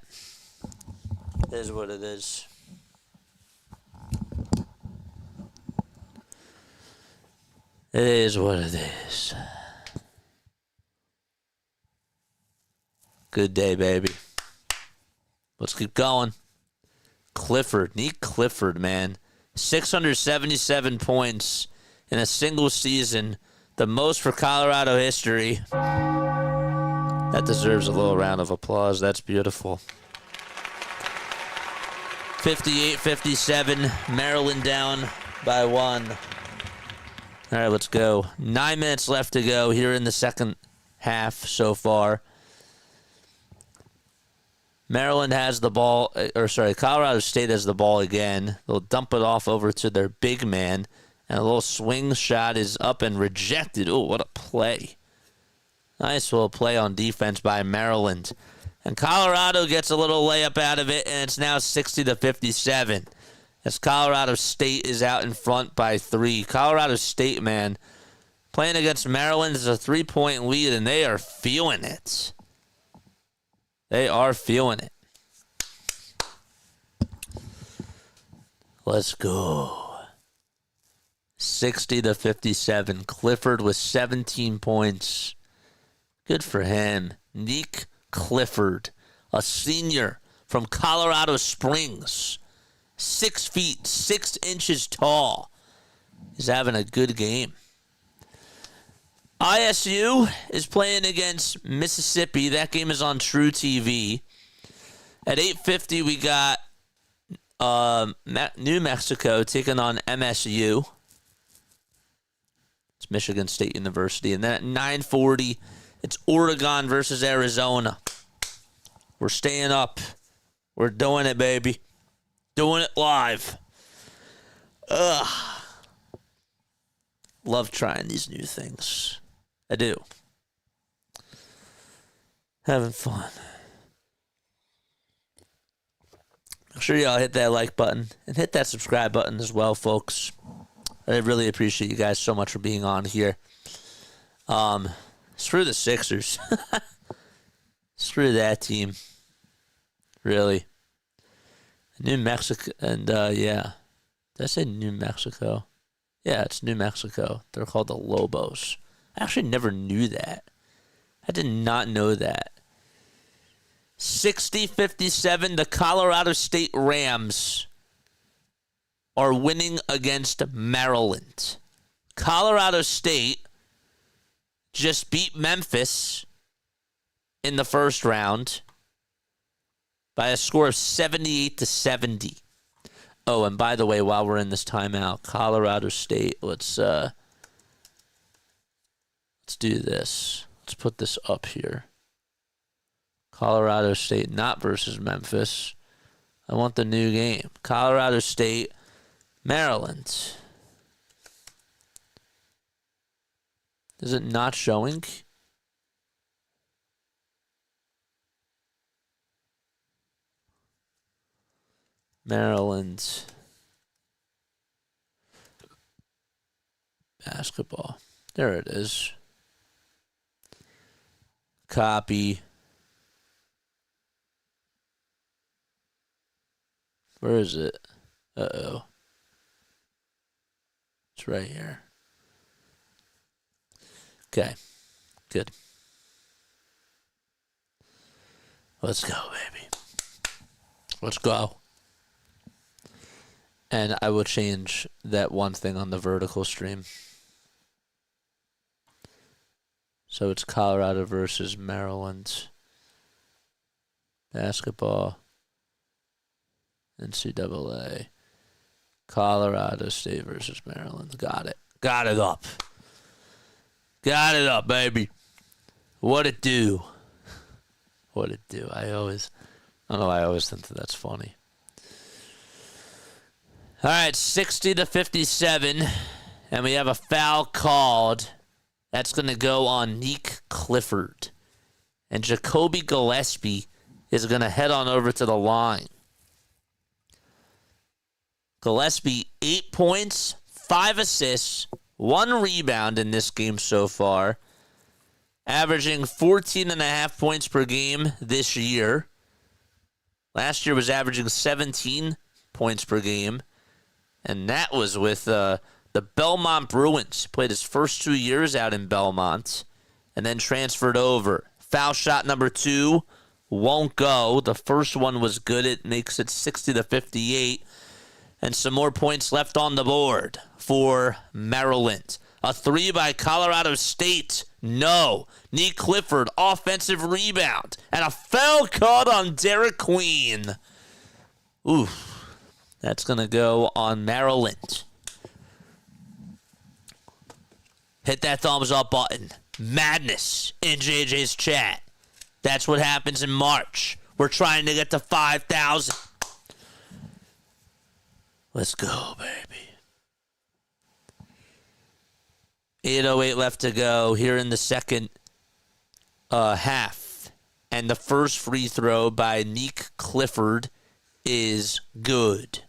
It is what it is. It is what it is. Good day, baby. Let's keep going. Clifford. Need Clifford, man. 677 points in a single season. The most for Colorado history. That deserves a little round of applause. That's beautiful. 58-57. Maryland down by 1. All right, let's go. 9 minutes left to go here in the second half so far. Maryland has the ball, Colorado State has the ball again. They'll dump it off over to their big man, and a little swing shot is up and rejected. Oh, what a play. Nice little play on defense by Maryland. And Colorado gets a little layup out of it, and it's now 60-57. As Colorado State is out in front by 3. Colorado State, man, playing against Maryland is a 3-point lead, and they are feeling it. They are feeling it. Let's go. 60-57. Clifford with 17 points. Good for him. Nick Clifford, a senior from Colorado Springs. 6 feet, 6 inches tall. He's having a good game. ISU is playing against Mississippi. That game is on True TV. At 8:50, we got New Mexico taking on MSU. It's Michigan State University. And then at 9:40, it's Oregon versus Arizona. We're staying up. We're doing it, baby. Doing it live. Ugh. Love trying these new things. I do. Having fun. Make sure y'all hit that like button and hit that subscribe button as well, folks. I really appreciate you guys so much for being on here. Screw the Sixers. Screw that team. Really. New Mexico, and yeah. Did I say New Mexico? Yeah, it's New Mexico. They're called the Lobos. I actually never knew that. I did not know that. 60-57, the Colorado State Rams are winning against Maryland. Colorado State just beat Memphis in the first round by a score of 78-70. Oh, and by the way, while we're in this timeout, Colorado State, let's do this. Let's put this up here. Colorado State not versus Memphis. I want the new game. Colorado State, Maryland. Is it not showing? Maryland basketball. There it is. Copy. Where is it? Uh-oh. It's right here. Okay. Good. Let's go, baby. Let's go. And I will change that one thing on the vertical stream. So it's Colorado versus Maryland. Basketball. NCAA. Colorado State versus Maryland. Got it. Got it up. Got it up, baby. What it do? What it do? I don't know why I always think that's funny. All right, 60-57, and we have a foul called. That's going to go on Nick Clifford. And Jacoby Gillespie is going to head on over to the line. Gillespie, 8 points, 5 assists, 1 rebound in this game so far, averaging 14.5 points per game this year. Last year was averaging 17 points per game. And that was with the Belmont Bruins. He played his first 2 years out in Belmont and then transferred over. Foul shot number 2 won't go. The first one was good. It makes it 60-58. And some more points left on the board for Maryland. A 3 by Colorado State. No. Nick Clifford, offensive rebound. And a foul caught on Derek Queen. Oof. That's going to go on Maryland. Hit that thumbs up button. Madness in JJ's chat. That's what happens in March. We're trying to get to 5,000. Let's go, baby. 8:08 left to go here in the second half. And the first free throw by Nick Clifford is good.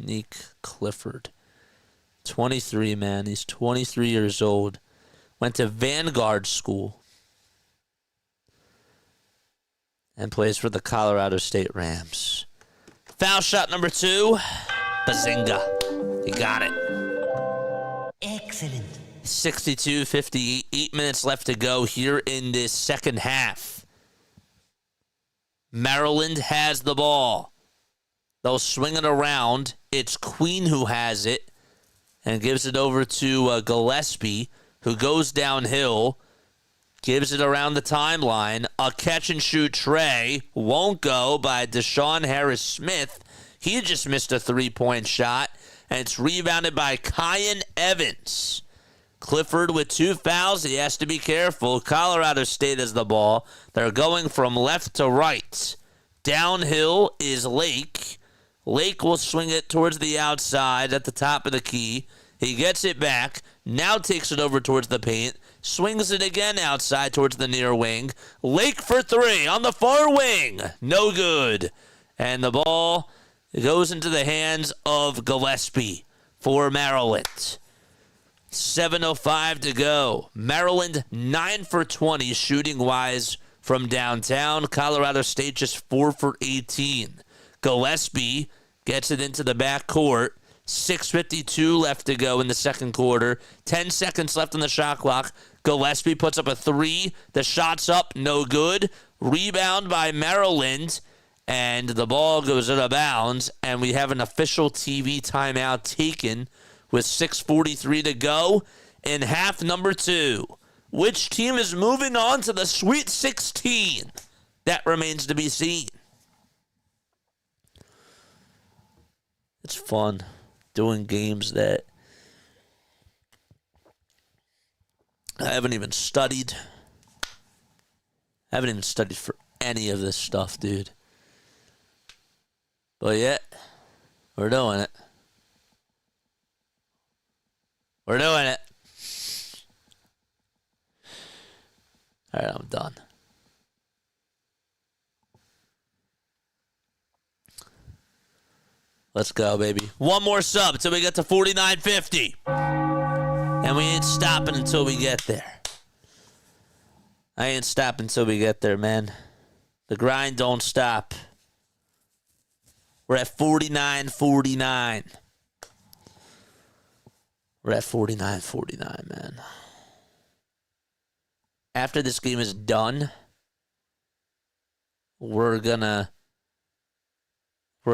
Nick Clifford. 23, man. He's 23 years old. Went to Vanguard School. And plays for the Colorado State Rams. Foul shot number 2. Bazinga. He got it. Excellent. 62-58. 8 minutes left to go here in this second half. Maryland has the ball. They'll swing it around. It's Queen who has it and gives it over to Gillespie, who goes downhill, gives it around the timeline. A catch-and-shoot tray won't go by Deshaun Harris-Smith. He just missed a three-point shot, and it's rebounded by Kyan Evans. Clifford with 2 fouls. He has to be careful. Colorado State has the ball. They're going from left to right. Downhill is Lake. Lake will swing it towards the outside at the top of the key. He gets it back. Now takes it over towards the paint. Swings it again outside towards the near wing. Lake for three on the far wing. No good. And the ball goes into the hands of Gillespie for Maryland. 7:05 to go. Maryland 9 for 20 shooting-wise from downtown. Colorado State just 4 for 18. Gillespie gets it into the backcourt. 6:52 left to go in the second quarter. 10 seconds left on the shot clock. Gillespie puts up a three. The shot's up, no good. Rebound by Maryland, and the ball goes out of bounds, and we have an official TV timeout taken with 6:43 to go in half number 2. Which team is moving on to the Sweet 16? That remains to be seen. It's fun doing games that I haven't even studied. I haven't even studied for any of this stuff, dude. But yet, we're doing it. We're doing it. All right, I'm done. Let's go, baby. One more sub until we get to 49.50. And we ain't stopping until we get there. I ain't stopping until we get there, man. The grind don't stop. We're at 49.49. We're at 49.49, man. After this game is done, we're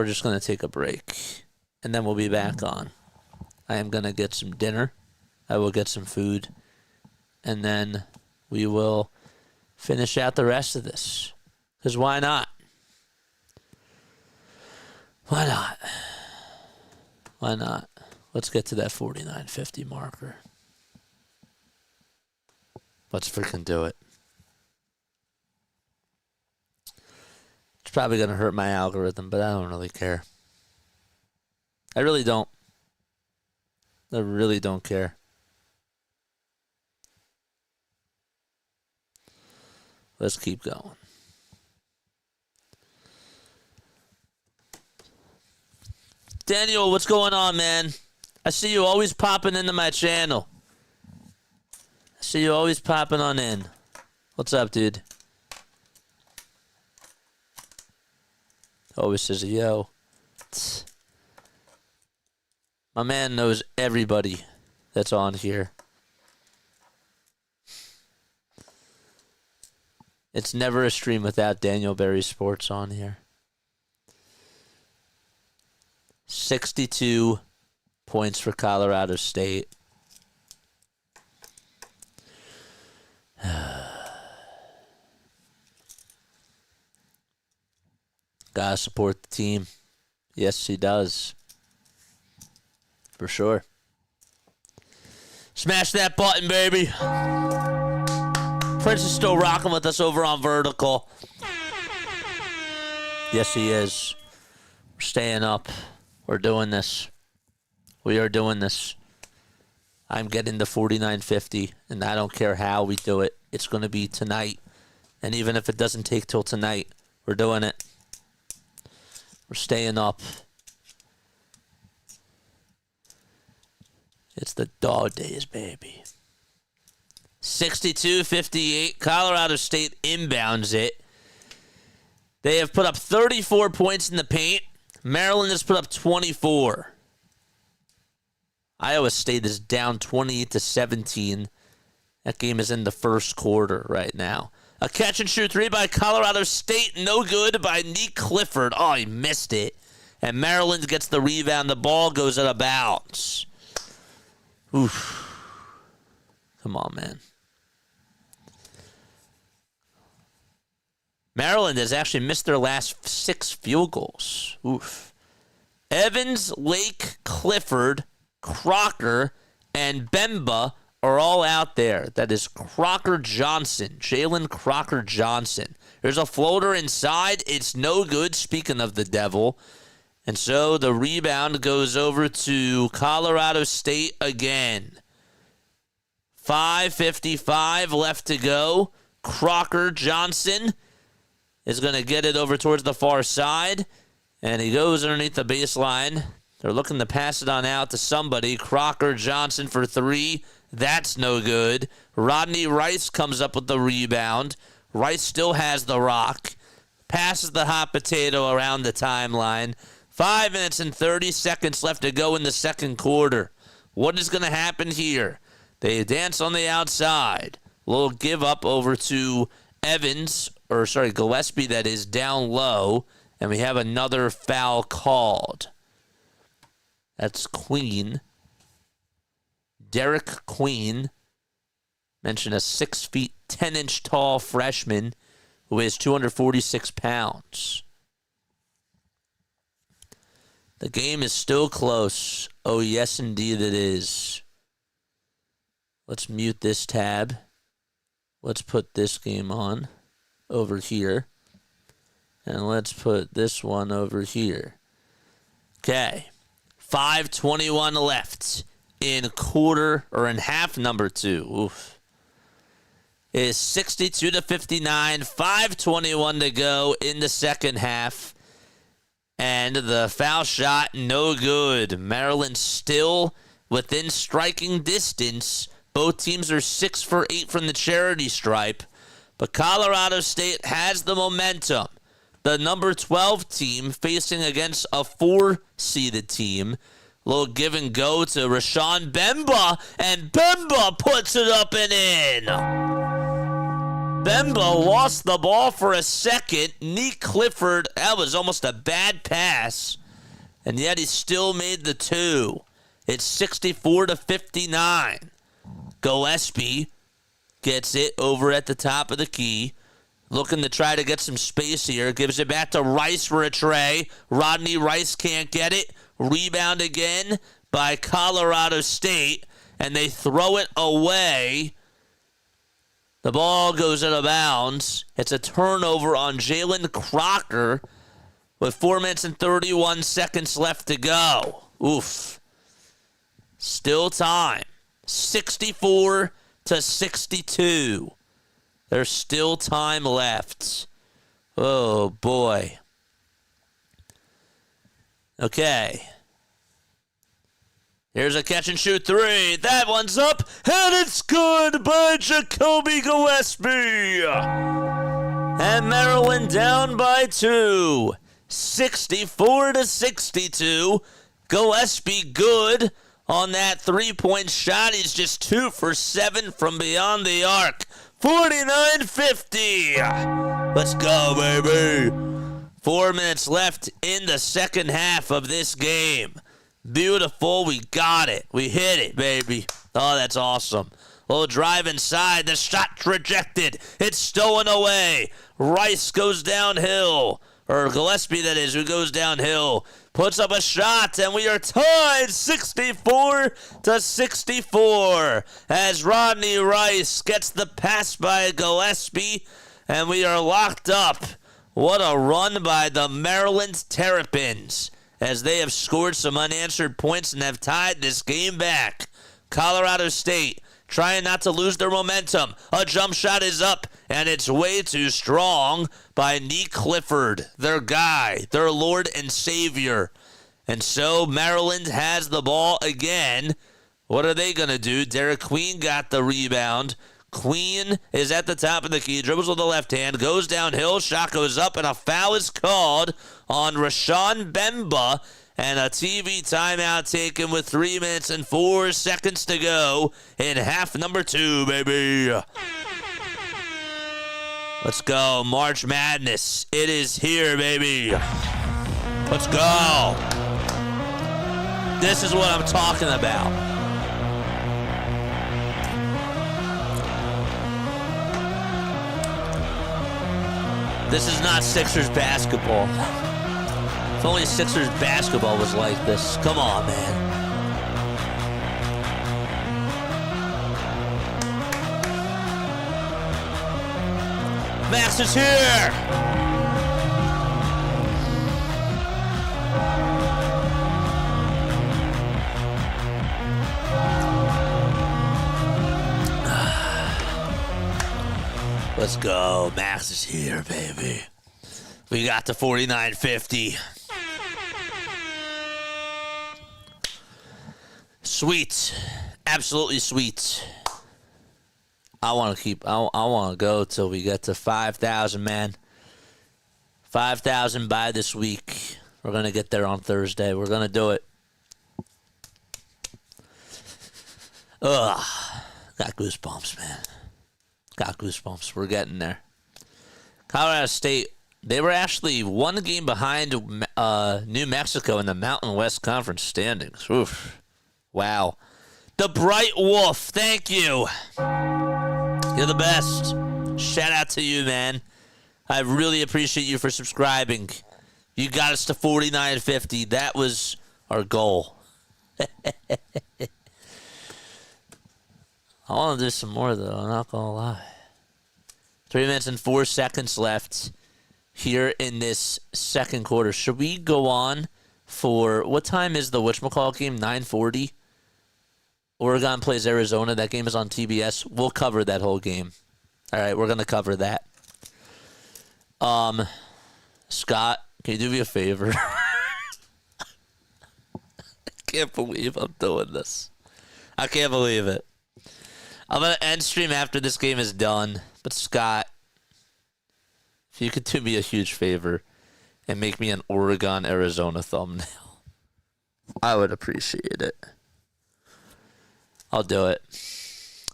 just gonna take a break, and then we'll be back on. I am gonna get some dinner. I will get some food, and then we will finish out the rest of this. Because why not? Why not? Why not? Let's get to that 49.50 marker. Let's freaking do it. It's probably going to hurt my algorithm, but I don't really care. I really don't. I really don't care. Let's keep going. Daniel, what's going on, man? I see you always popping into my channel. I see you always popping on in. What's up, dude? Always says, yo. My man knows everybody that's on here. It's never a stream without Daniel Berry Sports on here. 62 points for Colorado State. Gotta support the team. Yes, he does. For sure. Smash that button, baby. Prince is still rocking with us over on Vertical. Yes, he is. We're staying up. We're doing this. We are doing this. I'm getting the 49.50, and I don't care how we do it. It's going to be tonight. And even if it doesn't take till tonight, we're doing it. We're staying up. It's the dog days, baby. 62-58. Colorado State inbounds it. They have put up 34 points in the paint. Maryland has put up 24. Iowa State is down 28-17. That game is in the first quarter right now. A catch and shoot three by Colorado State. No good by Nick Clifford. Oh, he missed it. And Maryland gets the rebound. The ball goes out of bounds. Oof. Come on, man. Maryland has actually missed their last 6 field goals. Oof. Evans, Lake, Clifford, Crocker, and Bemba are all out there. That is Crocker Johnson. Jalen Crocker Johnson. There's a floater inside. It's no good, speaking of the devil. And so the rebound goes over to Colorado State again. 5:55 left to go. Crocker Johnson is going to get it over towards the far side, and he goes underneath the baseline. They're looking to pass it on out to somebody. Crocker Johnson for three. That's no good. Rodney Rice comes up with the rebound. Rice still has the rock. Passes the hot potato around the timeline. 5 minutes and 30 seconds left to go in the second quarter. What is going to happen here? They dance on the outside. A little give up over to Gillespie, that is, down low. And we have another foul called. That's Queen. Derek Queen. Mentioned a 6 feet, 10-inch tall freshman who weighs 246 pounds. The game is still close. Oh, yes, indeed it is. Let's mute this tab. Let's put this game on over here. And let's put this one over here. Okay. 5:21 left in half number 2. Oof. It is 62-59. 5:21 to go in the second half. And the foul shot, no good. Maryland still within striking distance. Both teams are 6 for 8 from the charity stripe. But Colorado State has the momentum. The number 12 team facing against a 4-seeded team. Little give and go to Rashawn Bemba, and Bemba puts it up and in. Bemba lost the ball for a second. Nick Clifford, that was almost a bad pass, and yet he still made the 2. It's 64-59. Gillespie gets it over at the top of the key. Looking to try to get some space here. Gives it back to Rice for a tray. Rodney Rice can't get it. Rebound again by Colorado State. And they throw it away. The ball goes out of bounds. It's a turnover on Jalen Crocker with 4 minutes and 31 seconds left to go. Oof. Still time. 64-62. There's still time left. Oh, boy. Okay. Here's a catch-and-shoot 3. That one's up, and it's good by Jacoby Gillespie. And Maryland down by 2. 64-62. Gillespie good on that three-point shot. He's just 2 for 7 from beyond the arc. 49-50. Let's go, baby. 4 minutes left in the second half of this game. Beautiful. We got it. We hit it, baby. Oh, that's awesome. Little drive inside. The shot rejected. It's stolen away. Rice goes downhill. Or Gillespie, that is, who goes downhill. Puts up a shot, and we are tied 64-64 as Rodney Rice gets the pass by Gillespie, and we are locked up. What a run by the Maryland Terrapins as they have scored some unanswered points and have tied this game back. Colorado State trying not to lose their momentum. A jump shot is up, and it's way too strong by Nick Clifford, their guy, their Lord and Savior. And so Maryland has the ball again. What are they going to do? Derek Queen got the rebound. Queen is at the top of the key, dribbles with the left hand, goes downhill, shot goes up, and a foul is called on Rashawn Bemba. And a TV timeout taken with 3 minutes and 4 seconds to go in half number 2, baby. Let's go. March Madness. It is here, baby. Let's go. This is what I'm talking about. This is not Sixers basketball. If only Sixers basketball was like this. Come on, man. Max is here. Let's go. Max is here, baby. We got the 49.50. Sweet. Absolutely sweet. I want to go till we get to 5,000, man. 5,000 by this week. We're going to get there on Thursday. We're going to do it. Ugh. Got goosebumps, man. Got goosebumps. We're getting there. Colorado State, they were actually one game behind New Mexico in the Mountain West Conference standings. Oof. Wow. The Bright Wolf, thank you. You're the best. Shout out to you, man. I really appreciate you for subscribing. You got us to 49.50. That was our goal. I want to do some more, though. I'm not going to lie. 3 minutes and 4 seconds left here in this second quarter. Should we go on for, what time is the whatchamacallit game? 9:40? Oregon plays Arizona. That game is on TBS. We'll cover that whole game. All right, we're going to cover that. Scott, can you do me a favor? I can't believe I'm doing this. I can't believe it. I'm going to end stream after this game is done. But Scott, if you could do me a huge favor and make me an Oregon-Arizona thumbnail, I would appreciate it. I'll do it.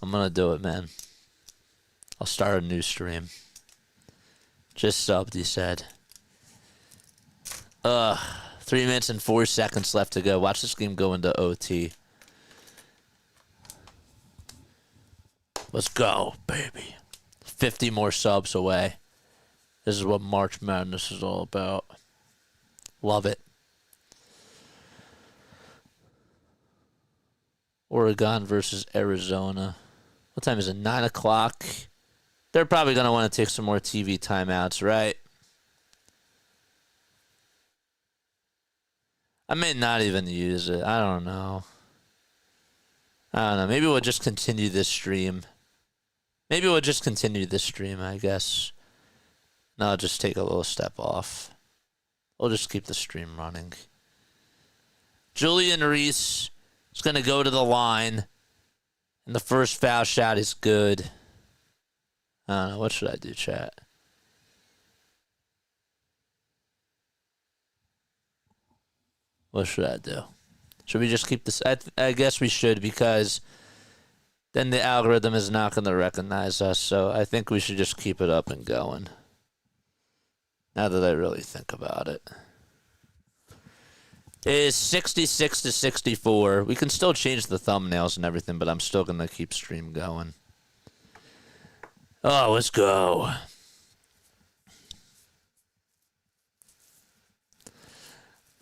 I'm going to do it, man. I'll start a new stream. Just subbed, he said. 3 minutes and 4 seconds left to go. Watch this game go into OT. Let's go, baby. 50 more subs away. This is what March Madness is all about. Love it. Oregon versus Arizona. What time is it? 9 o'clock. They're probably going to want to take some more TV timeouts, right? I may not even use it. I don't know. Maybe we'll just continue this stream. I guess. No, I'll just take a little step off. We'll just keep the stream running. Julian Reese is going to go to the line. And the first foul shot is good. I don't know. What should I do, chat? What should I do? Should we just keep this? I guess we should, because then the algorithm is not going to recognize us. So I think we should just keep it up and going. Now that I really think about it. It is 66 to 64. We can still change the thumbnails and everything, but I'm still going to keep stream going. Oh, let's go.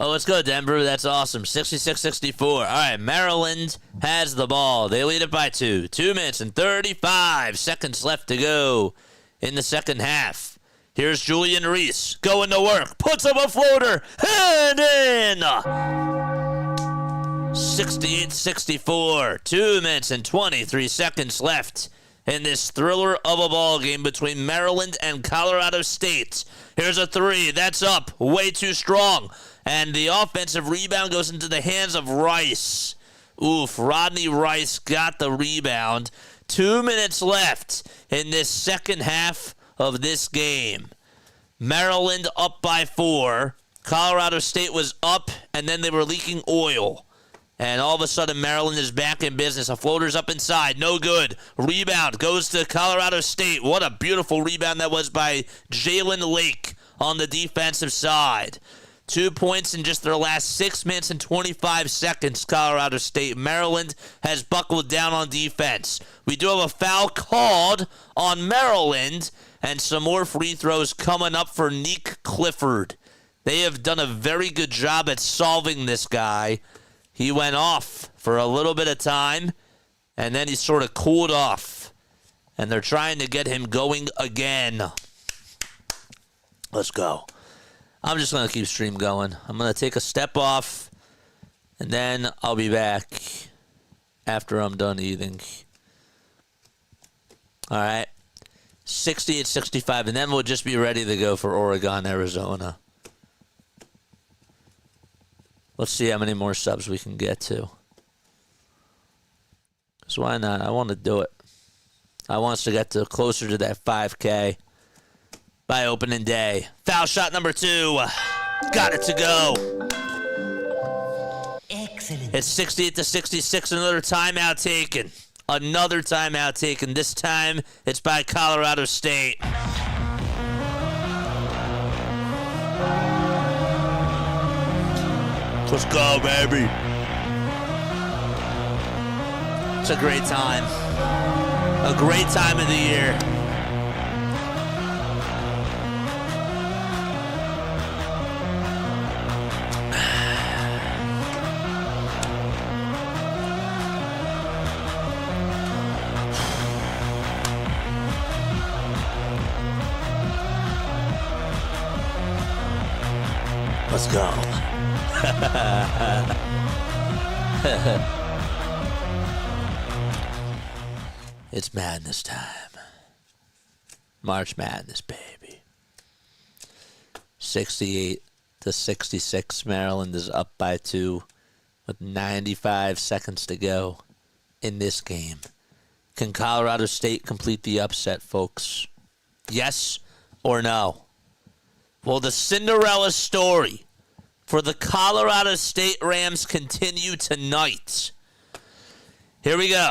Oh, let's go, Denver. That's awesome. 66-64. All right, Maryland has the ball. They lead it by 2. 2 minutes and 35 seconds left to go in the second half. Here's Julian Reese going to work. Puts up a floater. And in. 68-64. 2 minutes and 23 seconds left in this thriller of a ball game between Maryland and Colorado State. Here's a 3. That's up. Way too strong. And the offensive rebound goes into the hands of Rice. Oof, Rodney Rice got the rebound. 2 minutes left in this second half of this game. Maryland up by 4. Colorado State was up, and then they were leaking oil. And all of a sudden, Maryland is back in business. A floater's up inside. No good. Rebound goes to Colorado State. What a beautiful rebound that was by Jalen Lake on the defensive side. 2 points in just their last 6 minutes and 25 seconds, Colorado State. Maryland has buckled down on defense. We do have a foul called on Maryland, and some more free throws coming up for Nick Clifford. They have done a very good job at solving this guy. He went off for a little bit of time, and then he sort of cooled off. And they're trying to get him going again. Let's go. I'm just going to keep stream going. I'm going to take a step off, and then I'll be back after I'm done eating. All right. 68-65, and then we'll just be ready to go for Oregon, Arizona. Let's see how many more subs we can get to. Because why not? I want to do it. I want us to get to closer to that 5K by opening day. Foul shot number 2. Got it to go. Excellent. It's 68-66. Another timeout taken. Another timeout taken. This time, it's by Colorado State. Let's go, baby. It's a great time. A great time of the year. Let's go. It's madness time. March Madness, baby. 68-66. Maryland is up by 2 with 95 seconds to go in this game. Can Colorado State complete the upset, folks? Yes or no? Will the Cinderella story for the Colorado State Rams continue tonight? Here we go.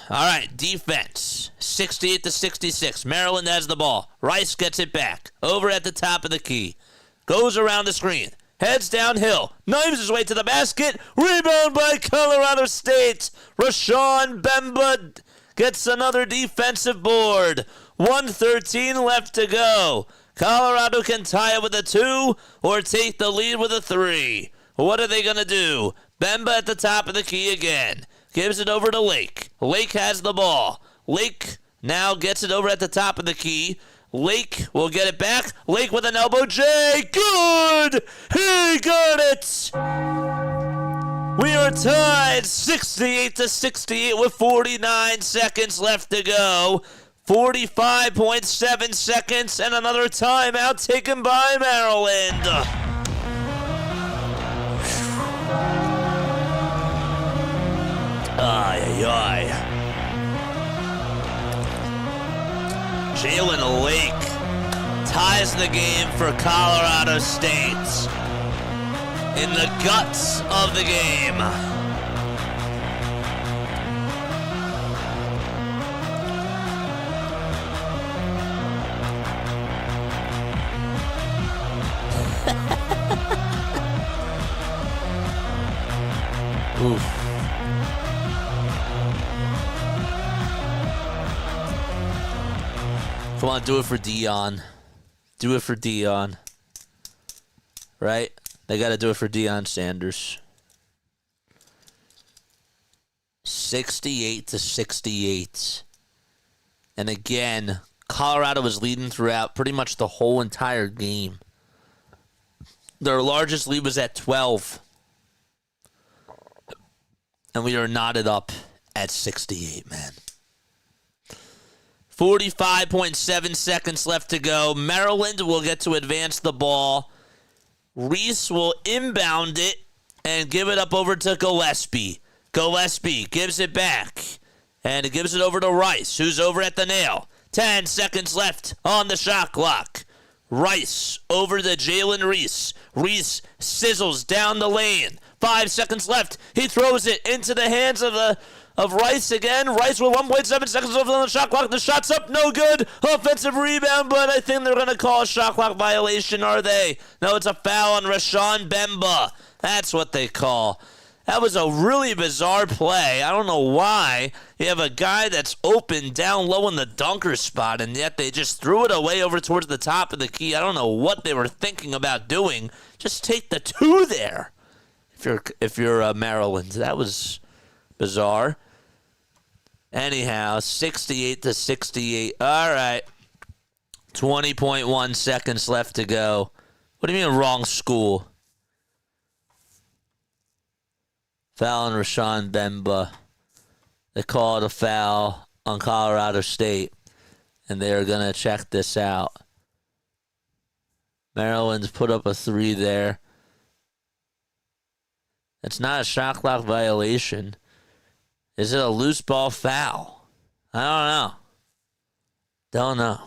All right, defense, 68-66. Maryland has the ball. Rice gets it back. Over at the top of the key. Goes around the screen. Heads downhill. Knives his way to the basket. Rebound by Colorado State. Rashawn Bemba gets another defensive board. 1:13 left to go. Colorado can tie it with a 2 or take the lead with a 3. What are they going to do? Bemba at the top of the key again. Gives it over to Lake. Lake has the ball. Lake now gets it over at the top of the key. Lake will get it back. Lake with an elbow J. Good! He got it! We are tied 68-68 with 49 seconds left to go. 45.7 seconds and another timeout taken by Maryland. Ay, ay, ay. Jalen Lake ties the game for Colorado State in the guts of the game. Oof. Come on, do it for Dion. Do it for Dion. Right? They got to do it for Deion Sanders. 68-68. And again, Colorado was leading throughout pretty much the whole entire game. Their largest lead was at 12. And we are knotted up at 68, man. 45.7 seconds left to go. Maryland will get to advance the ball. Reese will inbound it and give it up over to Gillespie. Gillespie gives it back. And it gives it over to Rice, who's over at the nail. 10 seconds left on the shot clock. Rice over to Jalen Reese. Reese sizzles down the lane. 5 seconds left. He throws it into the hands of Rice again. Rice with 1.7 seconds left on the shot clock. The shot's up. No good. Offensive rebound, but I think they're going to call a shot clock violation, are they? No, it's a foul on Rashawn Bemba. That's what they call. That was a really bizarre play. I don't know why. You have a guy that's open down low in the dunker spot, and yet they just threw it away over towards the top of the key. I don't know what they were thinking about doing. Just take the 2 there. If you're Maryland, that was bizarre. Anyhow, 68-68. All right. 20.1 seconds left to go. What do you mean wrong school? Foul on Rashawn Bemba. They called a foul on Colorado State. And they are going to check this out. Maryland's put up a 3 there. It's not a shot clock violation. Is it a loose ball foul? I don't know. Don't know.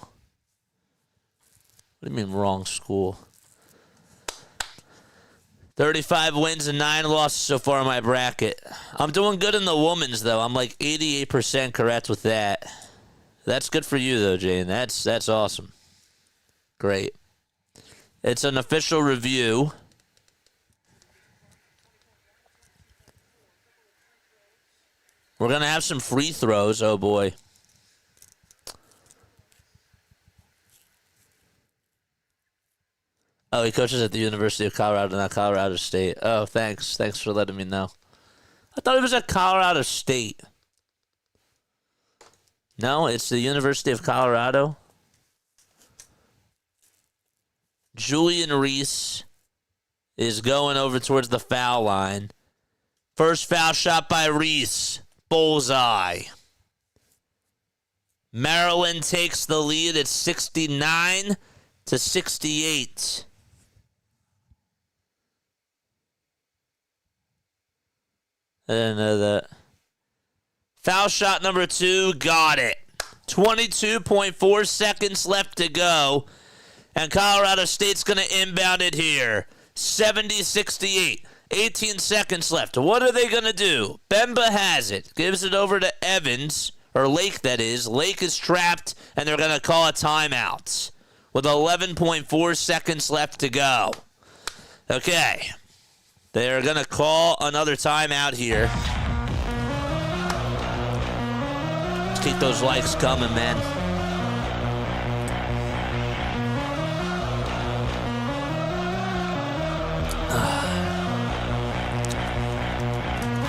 What do you mean wrong school? 35 wins and 9 losses so far in my bracket. I'm doing good in the women's, though. I'm like 88% correct with that. That's good for you, though, Jane. That's awesome. Great. It's an official review. We're going to have some free throws. Oh, boy. Oh, he coaches at the University of Colorado, not Colorado State. Oh, thanks. Thanks for letting me know. I thought it was at Colorado State. No, it's the University of Colorado. Julian Reese is going over towards the foul line. First foul shot by Reese. Bullseye. Maryland takes the lead at 69-68. I didn't know that. Foul shot number 2, got it. 22.4 seconds left to go. And Colorado State's going to inbound it here. 70-68. 18 seconds left. What are they going to do? Bemba has it. Gives it over to Evans, or Lake, that is. Lake is trapped, and they're going to call a timeout with 11.4 seconds left to go. Okay. They're going to call another timeout here. Let's keep those likes coming, man.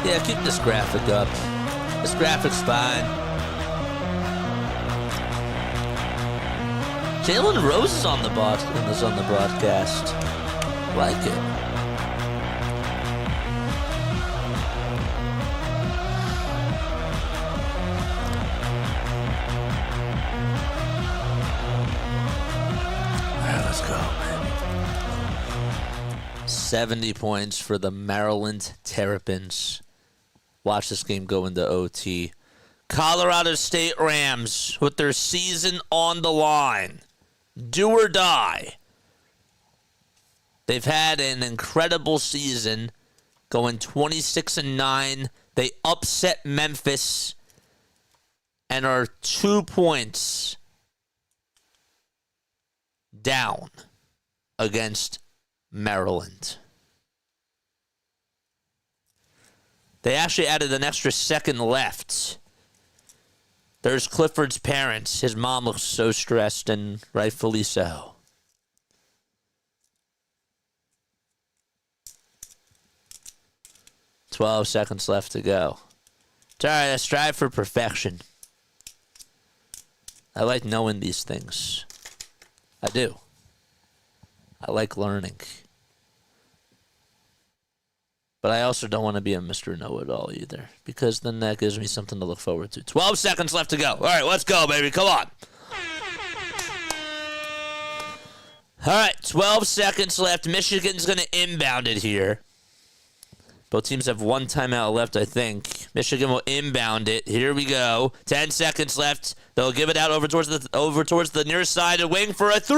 Yeah, keep this graphic up. This graphic's fine. Jalen Rose is on the broadcast. Like it. All right, let's go, man. 70 points for the Maryland Terrapins. Watch this game go into OT. Colorado State Rams with their season on the line. Do or die. They've had an incredible season, going 26-9. They upset Memphis and are 2 points down against Maryland. They actually added an extra second left. There's Clifford's parents. His mom looks so stressed, and rightfully so. "12 seconds left to go. It's all right, I strive for perfection. I like knowing these things. I do. I like learning. But I also don't want to be a Mr. Know-It-All either, because then that gives me something to look forward to. 12 seconds left to go. All right, let's go, baby. Come on. All right, 12 seconds left. Michigan's going to inbound it here. Both teams have one timeout left, I think. Michigan will inbound it. Here we go. 10 seconds left. They'll give it out over towards the near side and wing for a 3.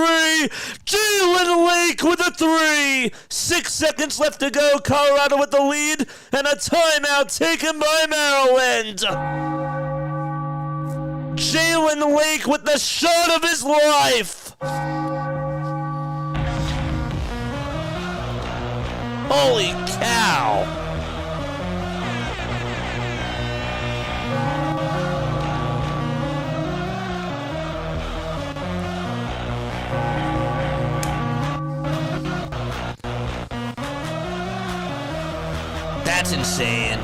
Jalen Lake with a 3. 6 seconds left to go. Colorado with the lead and a timeout taken by Maryland. Jalen Lake with the shot of his life. Holy cow. That's insane.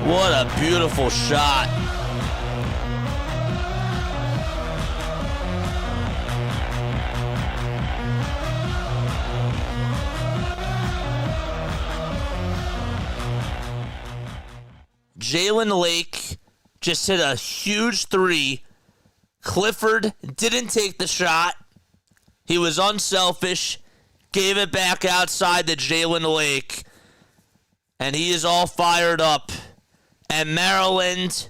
What a beautiful shot. Jalen Lake just hit a huge three. Clifford didn't take the shot. He was unselfish. Gave it back outside to Jalen Lake. And he is all fired up. And Maryland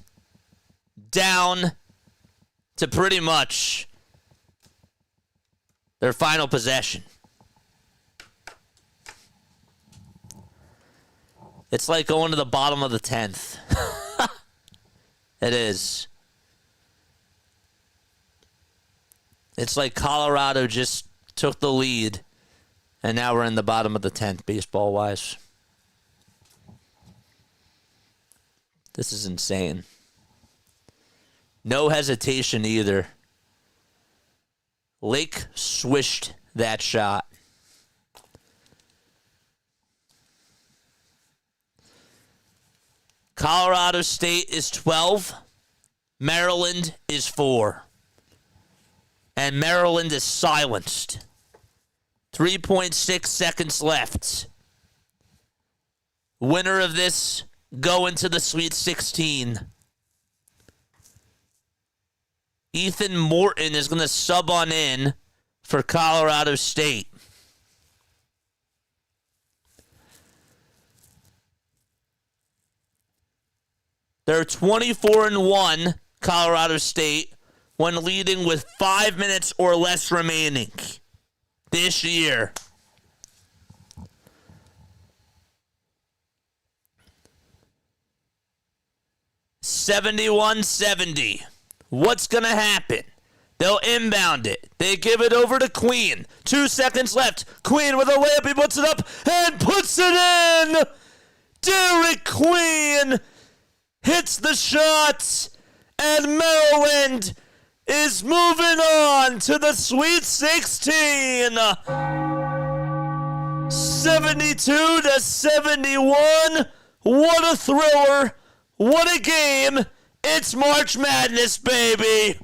down to pretty much their final possession. It's like going to the bottom of the 10th. It is. It's like Colorado just took the lead, and now we're in the bottom of the 10th, baseball-wise. This is insane. No hesitation either. Lake swished that shot. Colorado State is 12. Maryland is 4. And Maryland is silenced. 3.6 seconds left. Winner of this going to the Sweet 16. Ethan Morton is going to sub on in for Colorado State. They're 24-1, Colorado State, when leading with 5 minutes or less remaining this year. $71-70. What's going to happen? They'll inbound it. They give it over to Queen. 2 seconds left. Queen with a layup. He puts it up and puts it in. Derek Queen hits the shot. And Maryland is moving on to the Sweet 16. 72-71. What a thriller. What a game. It's March Madness, baby.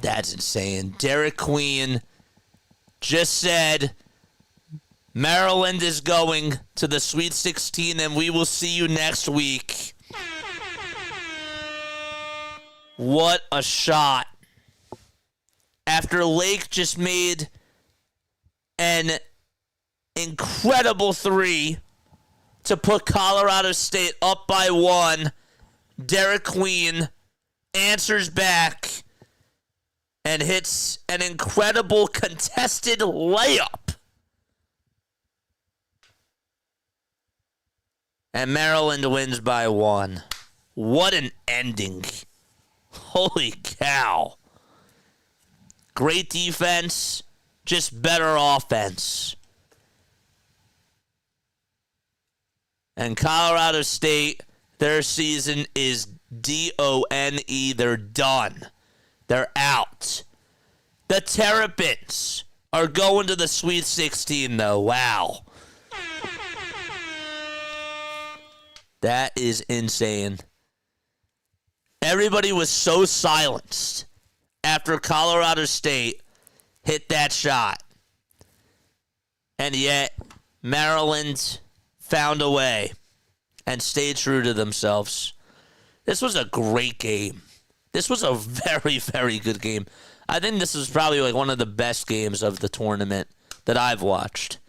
That's insane. Derek Queen just said Maryland is going to the Sweet 16 and we will see you next week. What a shot. After Lake just made an incredible three to put Colorado State up by 1, Derek Queen answers back and hits an incredible contested layup. And Maryland wins by 1. What an ending. Holy cow. Great defense, just better offense. And Colorado State, their season is done. They're done. They're out. The Terrapins are going to the Sweet 16, though. Wow. That is insane. Everybody was so silenced after Colorado State hit that shot. And yet, Maryland found a way and stayed true to themselves. This was a great game. This was a very, very good game. I think this was probably like one of the best games of the tournament that I've watched.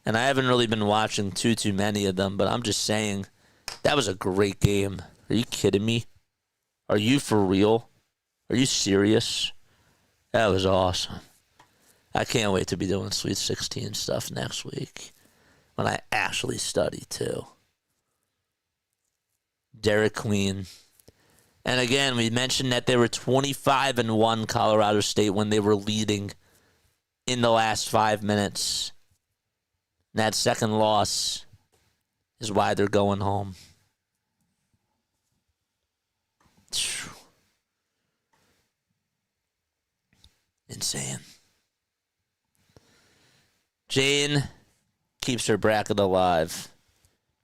And I haven't really been watching too many of them, but I'm just saying that was a great game. Are you kidding me? Are you for real? Are you serious? That was awesome. I can't wait to be doing Sweet 16 stuff next week when I actually study too. Derek Queen And again, we mentioned that they were 25-1 Colorado State when they were leading in the last 5 minutes. And that second loss is why they're going home. Insane. Jane keeps her bracket alive.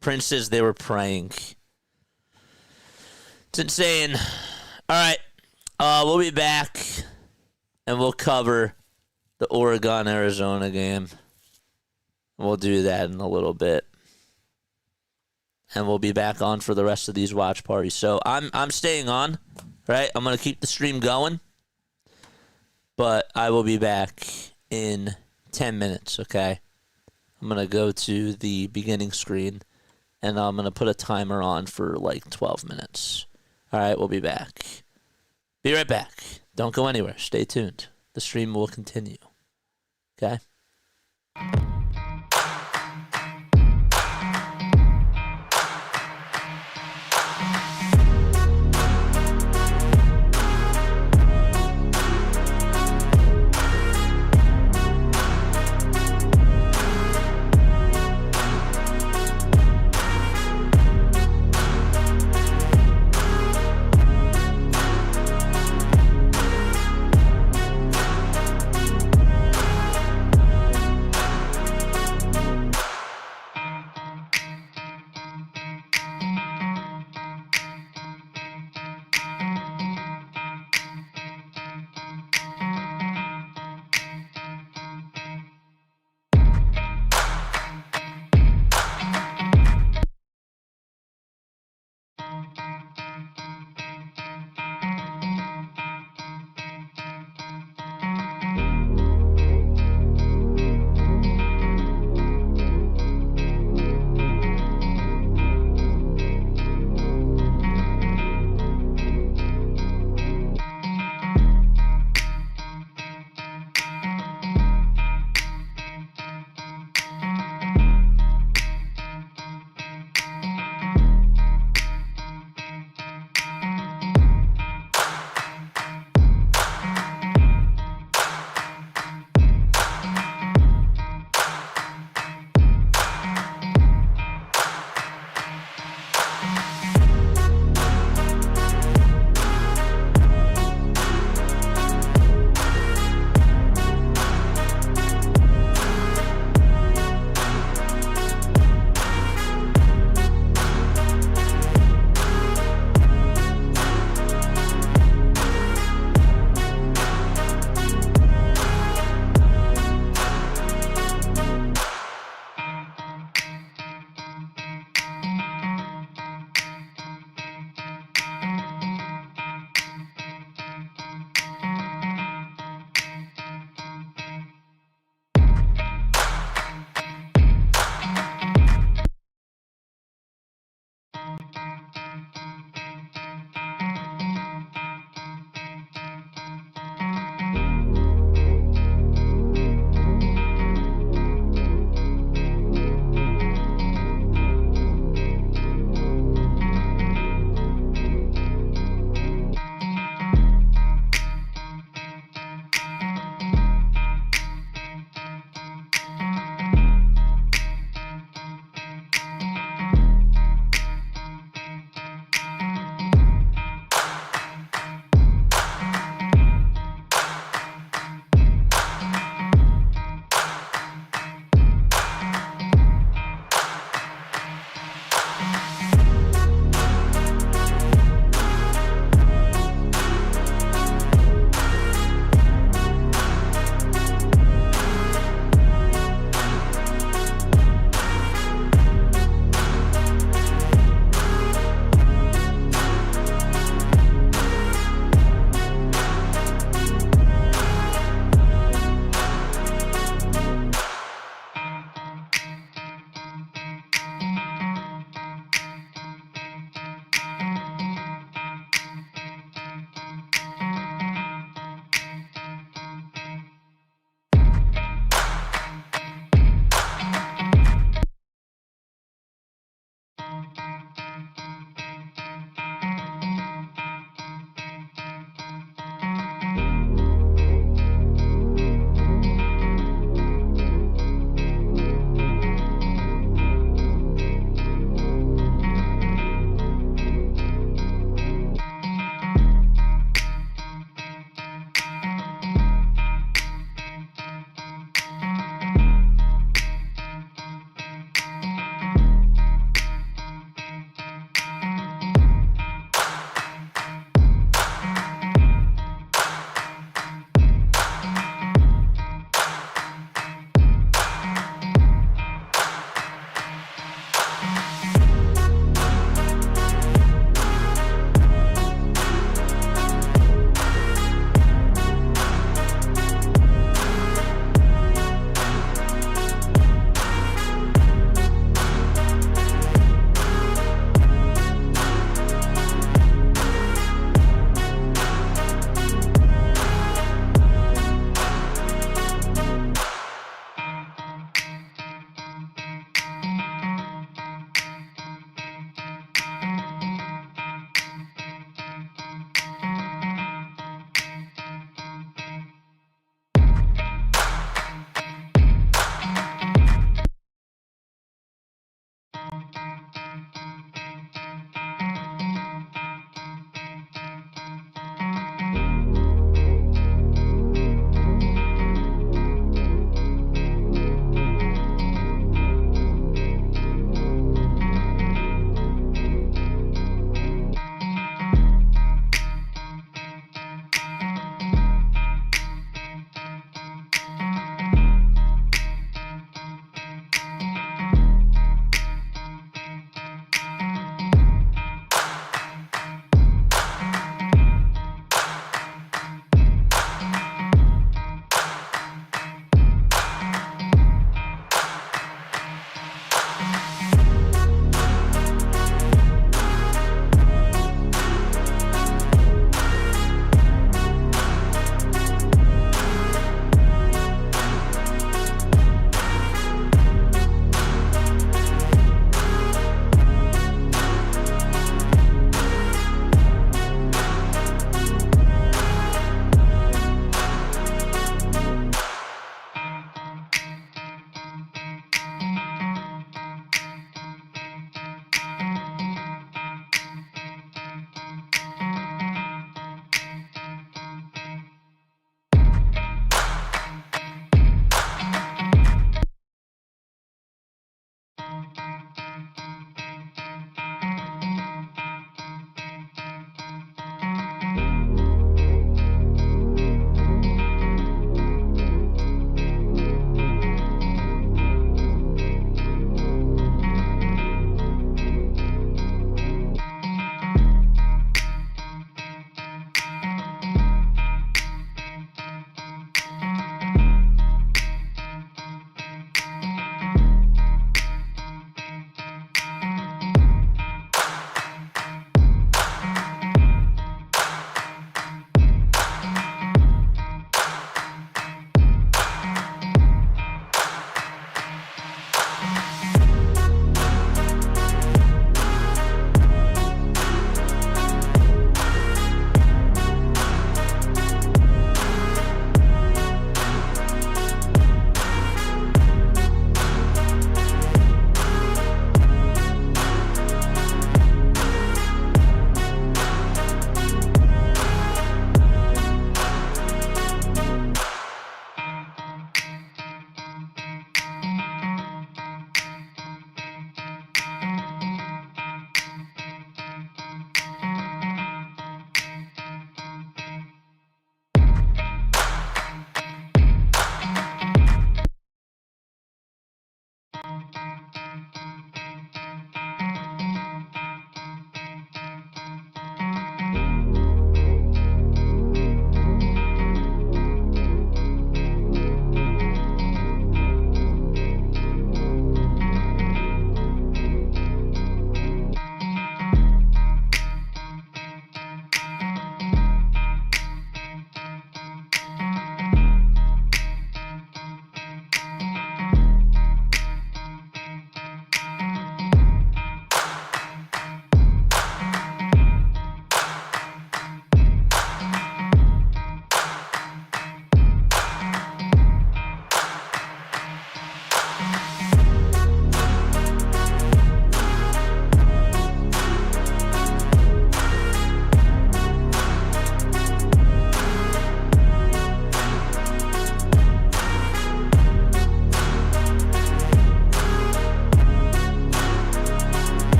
Prince says they were praying. It's insane. All right. We'll be back and we'll cover the Oregon-Arizona game. We'll do that in a little bit. And we'll be back on for the rest of these watch parties. So I'm staying on, right? I'm going to keep the stream going. But I will be back in 10 minutes, okay? I'm going to go to the beginning screen, and I'm going to put a timer on for like 12 minutes. All right, we'll be back. Be right back. Don't go anywhere. Stay tuned. The stream will continue, okay?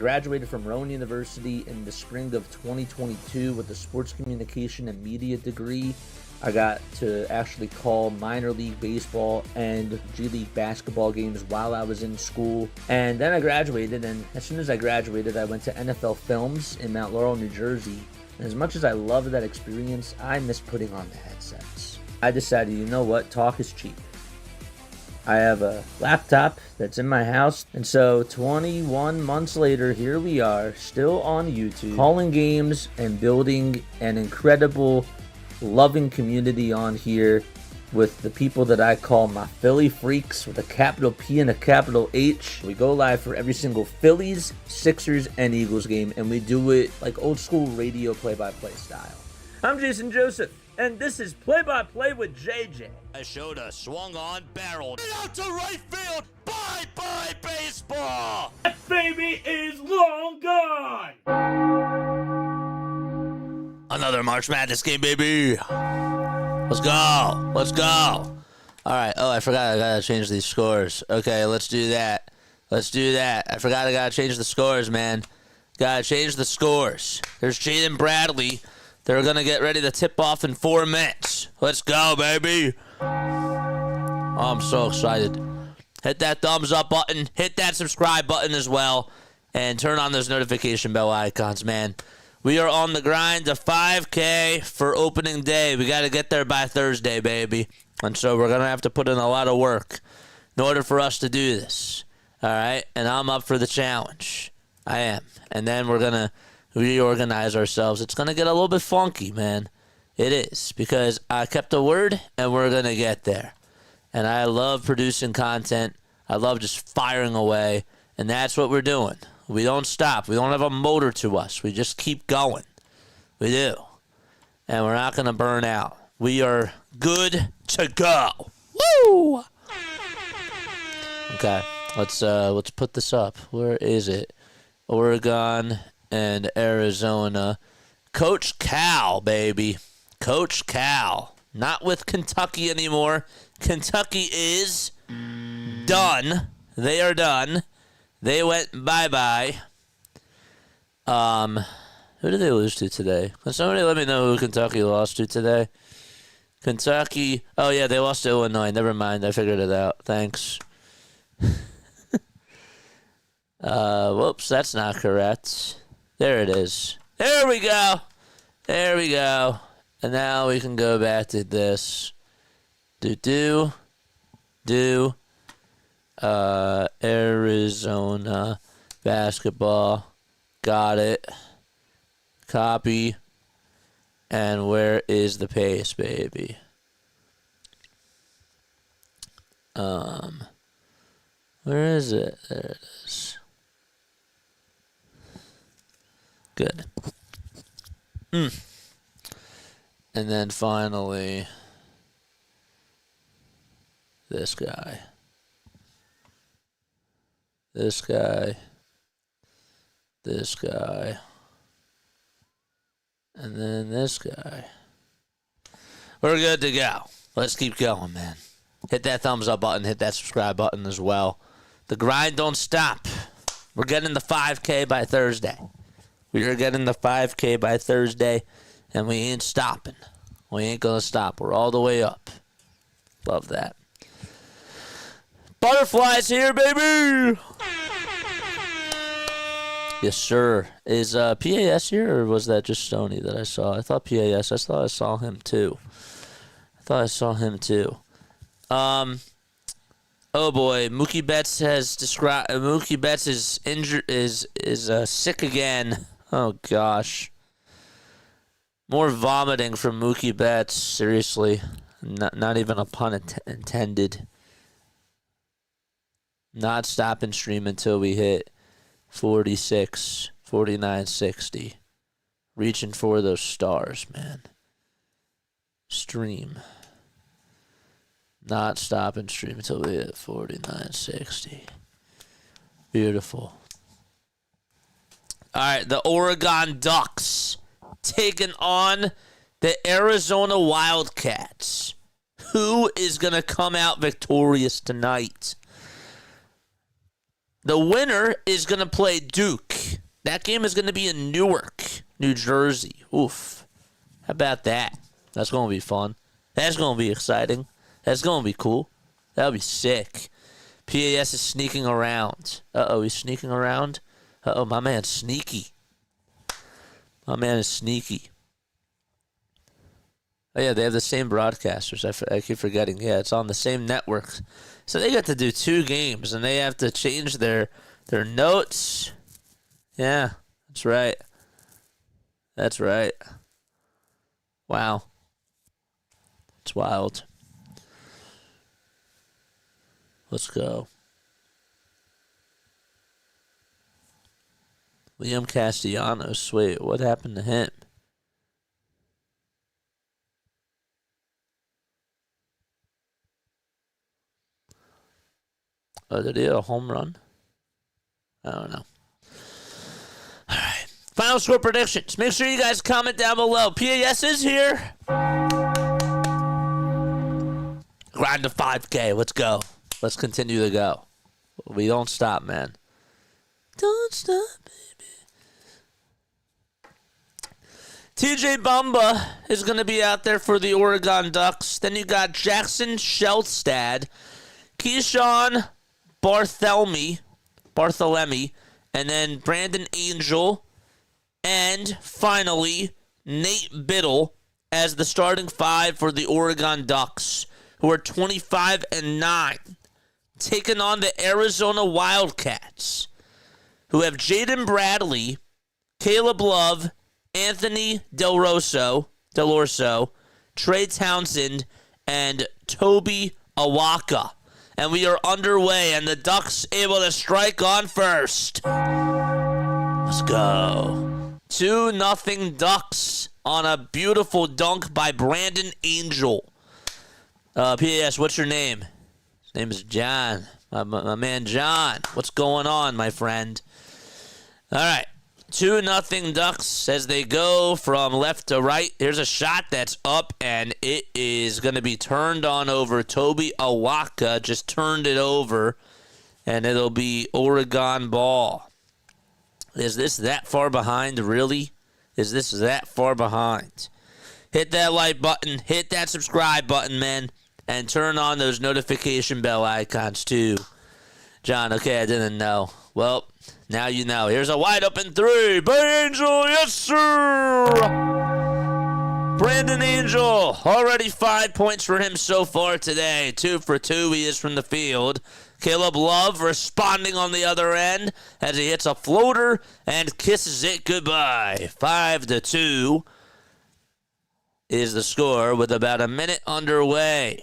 graduated from Rowan University in the spring of 2022 with a sports communication and media degree. I got to actually call minor league baseball and G League basketball games while I was in school. And then I graduated, and as soon as I graduated, I went to NFL Films in Mount Laurel, New Jersey. And as much as I loved that experience, I miss putting on the headsets. I decided, you know what, talk is cheap. I have a laptop that's in my house, and so 21 months later, here we are, still on YouTube, calling games and building an incredible, loving community on here with the people that I call my Philly freaks with a capital P and a capital H. We go live for every single Phillies, Sixers, and Eagles game, and we do it like old school radio play-by-play style. I'm Jason Joseph, and this is Play-by-Play with JJ. I showed a swung on barrel. Get out to right field. Bye-bye baseball. That baby is long gone. Another March Madness game, baby. Let's go. Let's go. All right. Oh, I forgot I got to change these scores. Okay, let's do that. Let's do that. I forgot I got to change the scores, man. Got to change the scores. There's Jaden Bradley. They're going to get ready to tip off in 4 minutes. Let's go, baby. Oh, I'm so excited. Hit that thumbs up button. Hit that subscribe button as well. And turn on those notification bell icons, man. We are on the grind to 5K for opening day. We got to get there by Thursday, baby. And so we're going to have to put in a lot of work in order for us to do this. All right? And I'm up for the challenge. I am. And then we're going to reorganize ourselves. It's going to get a little bit funky, man. It is. Because I kept a word, and we're going to get there. And I love producing content. I love just firing away. And that's what we're doing. We don't stop. We don't have a motor to us. We just keep going. We do. And we're not going to burn out. We are good to go. Woo! Okay. Let's put this up. Where is it? Oregon and Arizona. Coach Cal, baby. Coach Cal. Not with Kentucky anymore. Kentucky is done. They are done. They went bye-bye. Who did they lose to today? Can somebody let me know who Kentucky lost to today? Kentucky. Oh, yeah, they lost to Illinois. Never mind. I figured it out. Thanks. Whoops, that's not correct. There it is. There we go. There we go. And now we can go back to this. Do. Arizona basketball. Got it. Copy. And where is the pace, baby? Where is it? There it is. Good. And then finally, this guy. This guy. This guy. And then this guy. We're good to go. Let's keep going, man. Hit that thumbs up button. Hit that subscribe button as well. The grind don't stop. We're getting the 5K by Thursday. We are getting the 5K by Thursday, and we ain't stopping. We ain't going to stop. We're all the way up. Love that. Butterflies here, baby! Yes, sir. Is PAS here, or was that just Sony that I saw? I thought PAS. I thought I saw him, too. Oh boy, Mookie Betts has described. Mookie Betts is injured. Is sick again. Oh gosh. More vomiting from Mookie Betts. Seriously, not even a pun intended. Not stop and stream until we hit 46, 49, 60. Reaching for those stars, man. Stream. Not stop and stream until we hit 49.60. Beautiful. All right, the Oregon Ducks taking on the Arizona Wildcats. Who is going to come out victorious tonight? The winner is going to play Duke. That game is going to be in Newark, New Jersey. Oof. How about that? That's going to be fun. That's going to be exciting. That's going to be cool. That'll be sick. PAS is sneaking around. Uh-oh, he's sneaking around. Uh-oh, my man's sneaky. My man is sneaky. Oh, yeah, they have the same broadcasters. I keep forgetting. Yeah, it's on the same network. So they got to do 2 games, and they have to change their notes. Yeah, that's right. That's right. Wow. It's wild. Let's go. Liam Castellanos. Wait, what happened to him? Oh, did he hit a home run? I don't know. All right. Final score predictions. Make sure you guys comment down below. PAS is here. Grind to 5K. Let's go. Let's continue to go. We don't stop, man. Don't stop, baby. TJ Bumba is going to be out there for the Oregon Ducks. Then you got Jackson Shelstad, Keyshawn Barthelemy, and then Brandon Angel, and finally Nate Biddle as the starting 5 for the Oregon Ducks, who are 25-9, taking on the Arizona Wildcats, who have Jaden Bradley, Caleb Love, Anthony Delorso, Trey Townsend, and Toby Awaka. And we are underway, and the Ducks able to strike on first. Let's go. 2-0 Ducks on a beautiful dunk by Brandon Angel. PAS, what's your name? His name is John. My man John. What's going on, my friend? All right. 2-0 Ducks as they go from left to right. Here's a shot that's up, and it is going to be turned on over. Toby Awaka just turned it over, and it'll be Oregon ball. Is this that far behind, really? Is this that far behind? Hit that like button. Hit that subscribe button, man, and turn on those notification bell icons, too. John, okay, I didn't know. Well, now you know. Here's a wide open 3 by Angel. Yes, sir. Brandon Angel. Already 5 points for him so far today. 2 for 2 he is from the field. Caleb Love responding on the other end as he hits a floater and kisses it goodbye. 5-2 is the score with about a minute underway.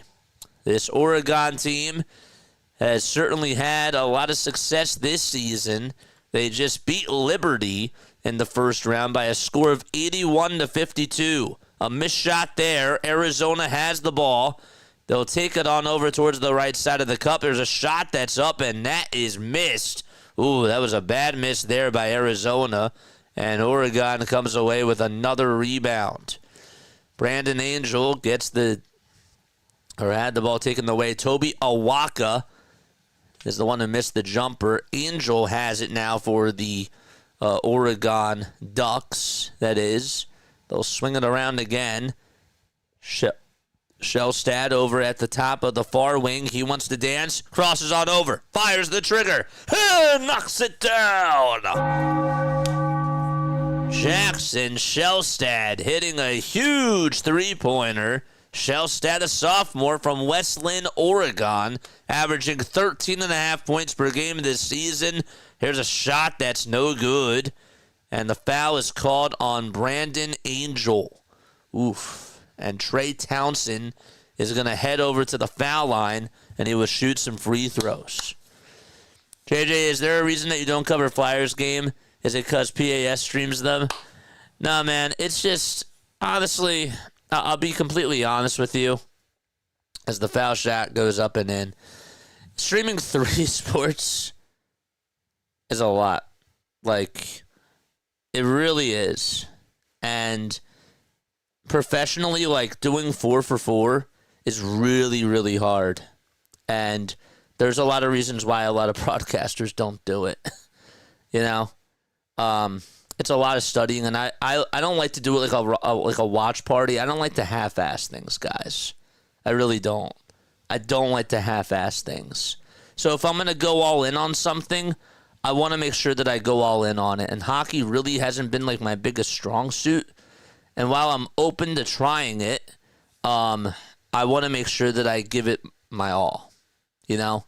This Oregon team has certainly had a lot of success this season. They just beat Liberty in the first round by a score of 81-52. A missed shot there. Arizona has the ball. They'll take it on over towards the right side of the cup. There's a shot that's up, and that is missed. Ooh, that was a bad miss there by Arizona. And Oregon comes away with another rebound. Brandon Angel had the ball taken away. Toby Awaka is the one who missed the jumper. Angel has it now for the Oregon Ducks, that is. They'll swing it around again. Shelstad over at the top of the far wing. He wants to dance. Crosses on over. Fires the trigger. Knocks it down. Jackson Shelstad hitting a huge three-pointer. Shelstad, a sophomore from West Lynn, Oregon, averaging 13.5 points per game this season. Here's a shot that's no good. And the foul is called on Brandon Angel. Oof. And Trey Townsend is going to head over to the foul line, and he will shoot some free throws. JJ, is there a reason that you don't cover Flyers game? Is it because PAS streams them? No, man. It's just, honestly, I'll be completely honest with you. As the foul shot goes up and in, streaming 3 sports is a lot. Like, it really is. And professionally, like, doing 4 for 4 is really, really hard. And there's a lot of reasons why a lot of broadcasters don't do it. You know, it's a lot of studying, and I don't like to do it like a watch party. I don't like to half-ass things, guys. I really don't. I don't like to half-ass things. So if I'm going to go all in on something, I want to make sure that I go all in on it. And hockey really hasn't been like my biggest strong suit. And while I'm open to trying it, I want to make sure that I give it my all. You know?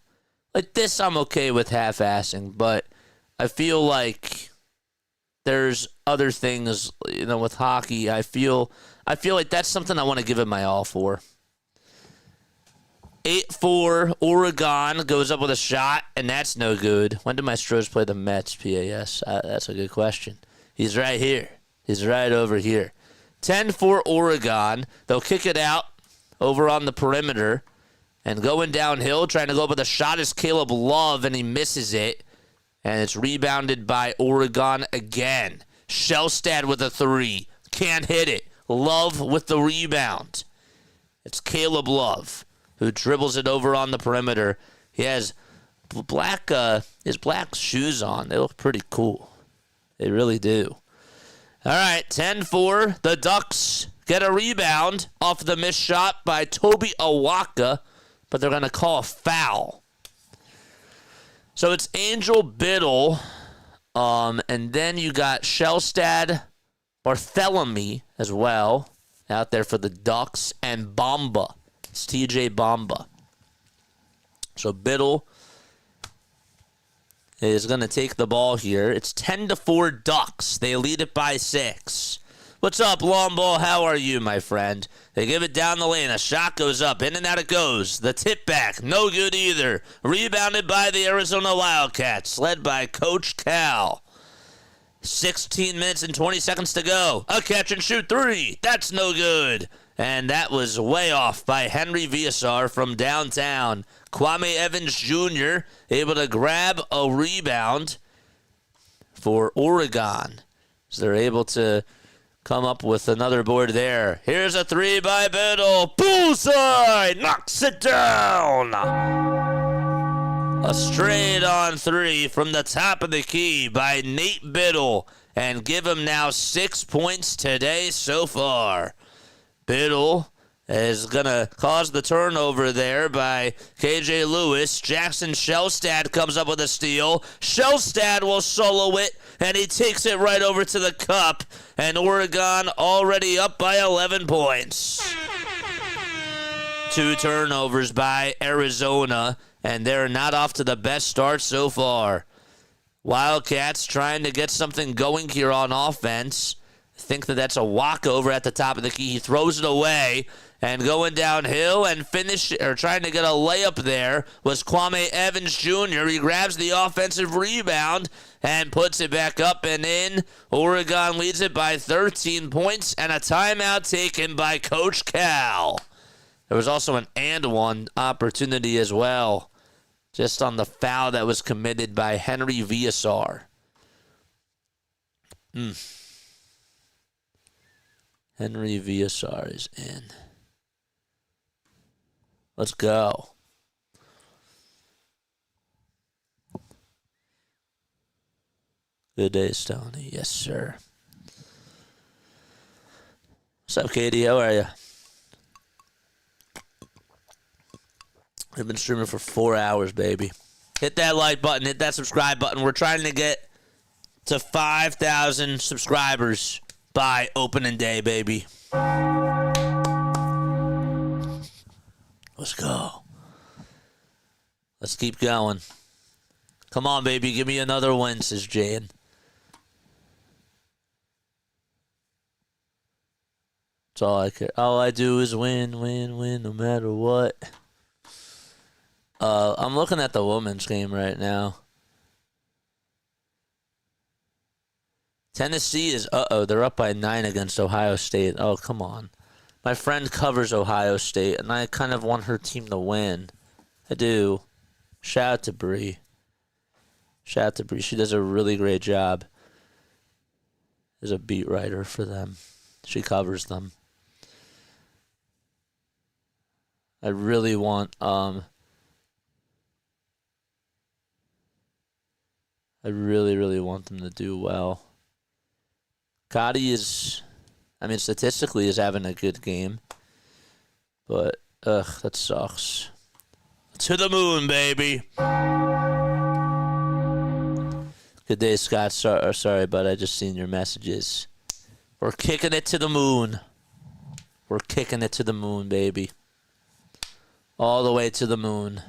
Like this, I'm okay with half-assing, but I feel like there's other things, you know, with hockey. I feel like that's something I want to give it my all for. 8-4, Oregon goes up with a shot, and that's no good. When did my Stros play the Mets, PAS? That's a good question. He's right here. He's right over here. 10-4, Oregon. They'll kick it out over on the perimeter. And going downhill, trying to go up with a shot is Caleb Love, and he misses it. And it's rebounded by Oregon again. Shellstad with a 3. Can't hit it. Love with the rebound. It's Caleb Love who dribbles it over on the perimeter. He has his black shoes on. They look pretty cool. They really do. All right, 10-4. The Ducks get a rebound off the missed shot by Toby Awaka, but they're going to call a foul. So it's Angel Biddle, and then you got Shellstad, Barthélemy as well, out there for the Ducks, and Bamba. It's TJ Bamba. So Biddle is going to take the ball here. It's 10-4 Ducks. They lead it by 6. What's up, long ball? How are you, my friend? They give it down the lane. A shot goes up. In and out it goes. The tip back. No good either. Rebounded by the Arizona Wildcats, led by Coach Cal. 16 minutes and 20 seconds to go. A catch and shoot 3. That's no good. And that was way off by Henry Villasar from downtown. Kwame Evans Jr. able to grab a rebound for Oregon. So they're able to come up with another board there. Here's a 3 by Biddle. Bullseye! Knocks it down! A straight-on 3 from the top of the key by Nate Biddle. And give him now 6 points today so far. Biddle is going to cause the turnover there by KJ Lewis. Jackson Shellstad comes up with a steal. Shellstad will solo it, and he takes it right over to the cup. And Oregon already up by 11 points. 2 turnovers by Arizona, and they're not off to the best start so far. Wildcats trying to get something going here on offense. Think that's a walkover at the top of the key. He throws it away, and going downhill and trying to get a layup there was Kwame Evans Jr. He grabs the offensive rebound and puts it back up and in. Oregon leads it by 13 points, and a timeout taken by Coach Cal. There was also an and-one opportunity as well, just on the foul that was committed by Henry Villasar. Henry Villasar is in. Let's go. Good day, Stoney. Yes, sir. What's up, Katie? How are you? We've been streaming for 4 hours, baby. Hit that like button. Hit that subscribe button. We're trying to get to 5,000 subscribers by opening day, baby. Let's go. Let's keep going. Come on, baby. Give me another win, says Jan. That's all I care. All I do is win, win, win, no matter what. I'm looking at the women's game right now. Tennessee is, they're up by 9 against Ohio State. Oh, come on. My friend covers Ohio State, and I kind of want her team to win. I do. Shout out to Bree. Shout out to Bree. She does a really great job as a beat writer for them. She covers them. I really want I really, really want them to do well. Gotti is, statistically is having a good game. But, that sucks. To the moon, baby. Good day, Scott. Sorry, but I just seen your messages. We're kicking it to the moon. We're kicking it to the moon, baby. All the way to the moon.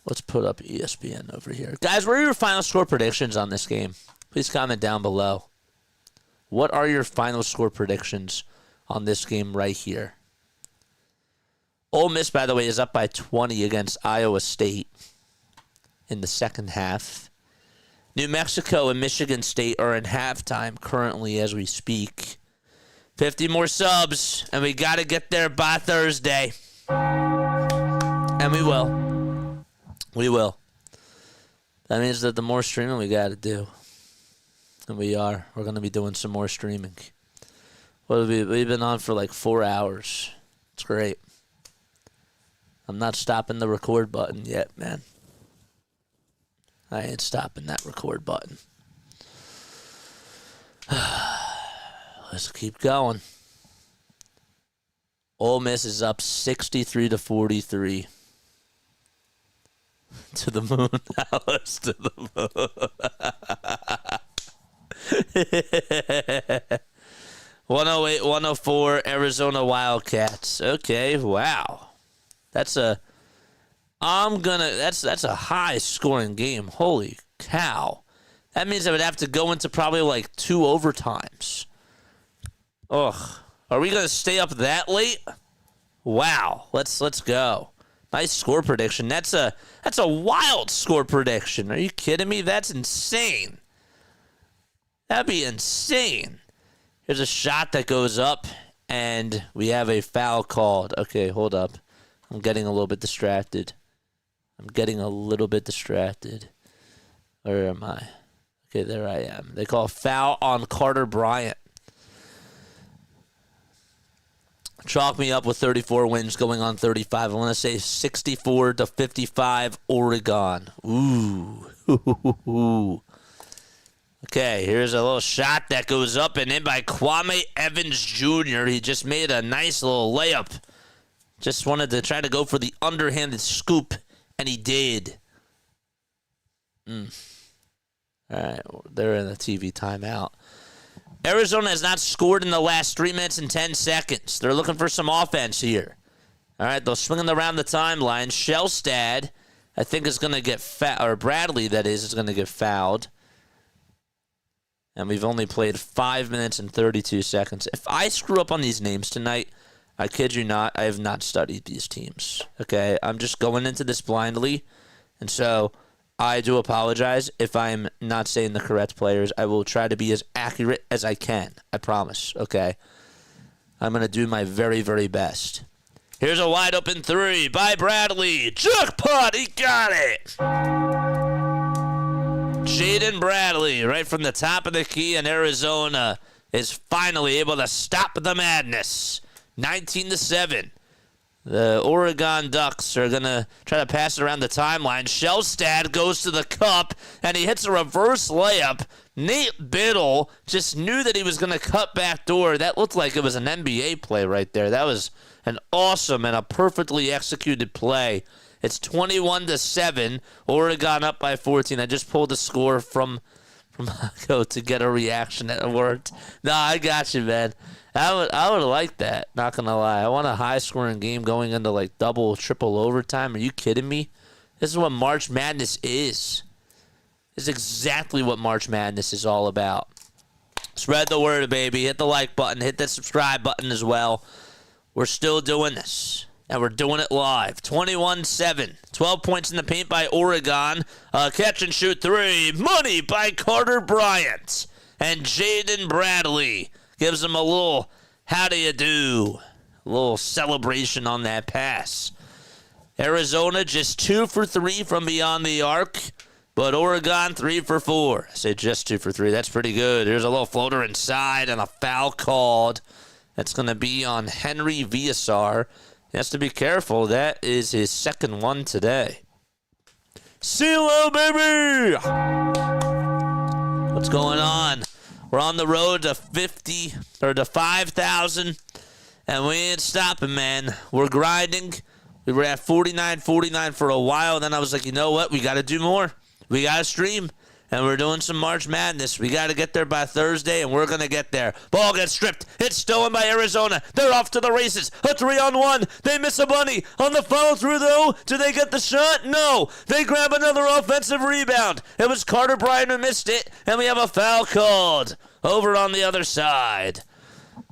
Let's put up ESPN over here. Guys, what are your final score predictions on this game? Please comment down below. What are your final score predictions on this game right here? Ole Miss, by the way, is up by 20 against Iowa State in the second half. New Mexico and Michigan State are in halftime currently as we speak. 50 more subs, and we got to get there by Thursday. And we will. We will. That means that the more streaming we got to do. And we are. We're going to be doing some more streaming. We've been on for like 4 hours. It's great. I'm not stopping the record button yet, man. I ain't stopping that record button. Let's keep going. Ole Miss is up 63-43. To the moon, Alice, to the moon. 108-104, Arizona Wildcats. Okay, wow. That's a high scoring game. Holy cow. That means I would have to go into probably like 2 overtimes. Ugh. Are we gonna stay up that late? Wow. Let's go. Nice score prediction. That's a wild score prediction. Are you kidding me? That's insane. That'd be insane. Here's a shot that goes up, and we have a foul called. Okay, hold up. I'm getting a little bit distracted. Where am I? Okay, there I am. They call a foul on Carter Bryant. Chalk me up with 34 wins going on 35. I want to say 64-55 Oregon. Ooh. Okay, here's a little shot that goes up and in by Kwame Evans Jr. He just made a nice little layup. Just wanted to try to go for the underhanded scoop, and he did. All right, they're in the TV timeout. Arizona has not scored in the last 3 minutes and 10 seconds. They're looking for some offense here. All right, they'll swing them around the timeline. Shellstad, I think, is going to get or Bradley, that is going to get fouled. And we've only played 5 minutes and 32 seconds. If I screw up on these names tonight, I kid you not, I have not studied these teams. Okay, I'm just going into this blindly. And so I do apologize if I'm not saying the correct players. I will try to be as accurate as I can. I promise, okay? I'm going to do my very, very best. Here's a wide open 3 by Bradley. Jackpot, he got it! Jaden Bradley, right from the top of the key, and Arizona is finally able to stop the madness. 19-7. The Oregon Ducks are going to try to pass it around the timeline. Shellstad goes to the cup, and he hits a reverse layup. Nate Biddle just knew that he was going to cut back door. That looked like it was an NBA play right there. That was an awesome and a perfectly executed play. It's 21-7. Oregon up by 14. I just pulled the score from Hako to get a reaction that worked. No, I got you, man. I would like that, not going to lie. I want a high-scoring game going into, like, double, triple overtime. Are you kidding me? This is what March Madness is. This is exactly what March Madness is all about. Spread the word, baby. Hit the like button. Hit that subscribe button as well. We're still doing this, and we're doing it live. 21-7. 12 points in the paint by Oregon. Catch and shoot 3. Money by Carter Bryant. And Jaden Bradley gives him a little how do you do, a little celebration on that pass. Arizona just 2 for 3 from beyond the arc, but Oregon 3 for 4. I say just 2 for 3. That's pretty good. Here's a little floater inside and a foul called. That's going to be on Henry Villasar. He has to be careful. That is his second one today. CeeLo, baby! What's going on? We're on the road to 5,000, and we ain't stopping, man. We're grinding. We were at 49 for a while, then I was like, you know what? We got to do more. We got to stream. And we're doing some March Madness. We got to get there by Thursday, and we're going to get there. Ball gets stripped. It's stolen by Arizona. They're off to the races. A 3-on-1. They miss a bunny. On the follow-through, though, do they get the shot? No. They grab another offensive rebound. It was Carter Bryant who missed it, and we have a foul called over on the other side.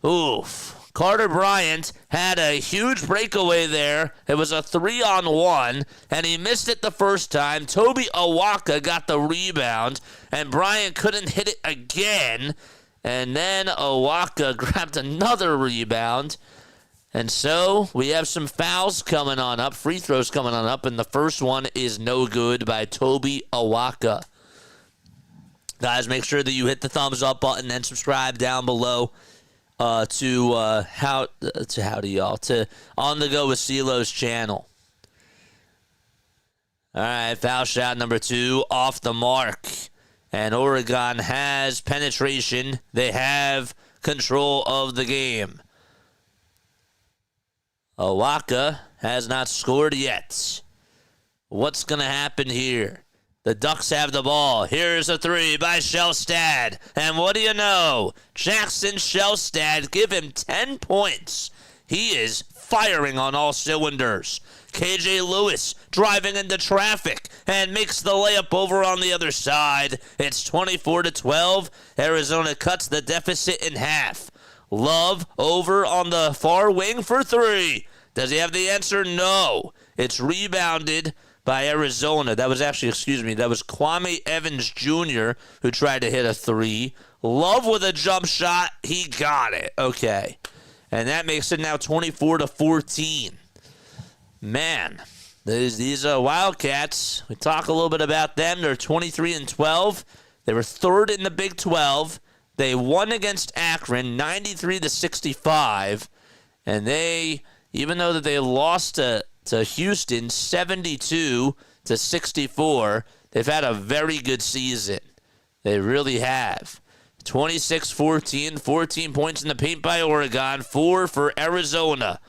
Oof. Carter Bryant had a huge breakaway there. It was a 3-on-1, and he missed it the first time. Toby Awaka got the rebound, and Bryant couldn't hit it again. And then Awaka grabbed another rebound. And so we have some fouls coming on up, free throws coming on up, and the first one is no good by Toby Awaka. Guys, make sure that you hit the thumbs up button and subscribe down below. To On the Go with CeeLo's channel. All right, foul shot number 2 off the mark. And Oregon has penetration. They have control of the game. Awaka has not scored yet. What's going to happen here? The Ducks have the ball. Here's a 3 by Shelstad. And what do you know? Jackson Shelstad, give him 10 points. He is firing on all cylinders. KJ Lewis driving into traffic and makes the layup over on the other side. It's 24-12. Arizona cuts the deficit in half. Love over on the far wing for 3. Does he have the answer? No. It's rebounded by Arizona. That was Kwame Evans Jr. who tried to hit a 3. Love with a jump shot. He got it. Okay. And that makes it now 24-14. Man, these Wildcats, we talk a little bit about them. They're 23-12. They were 3rd in the Big 12. They won against Akron 93-65. And they, even though that they lost to Houston 72-64. They've had a very good season. They really have. 26-14, 14 points in the paint by Oregon, 4 for Arizona.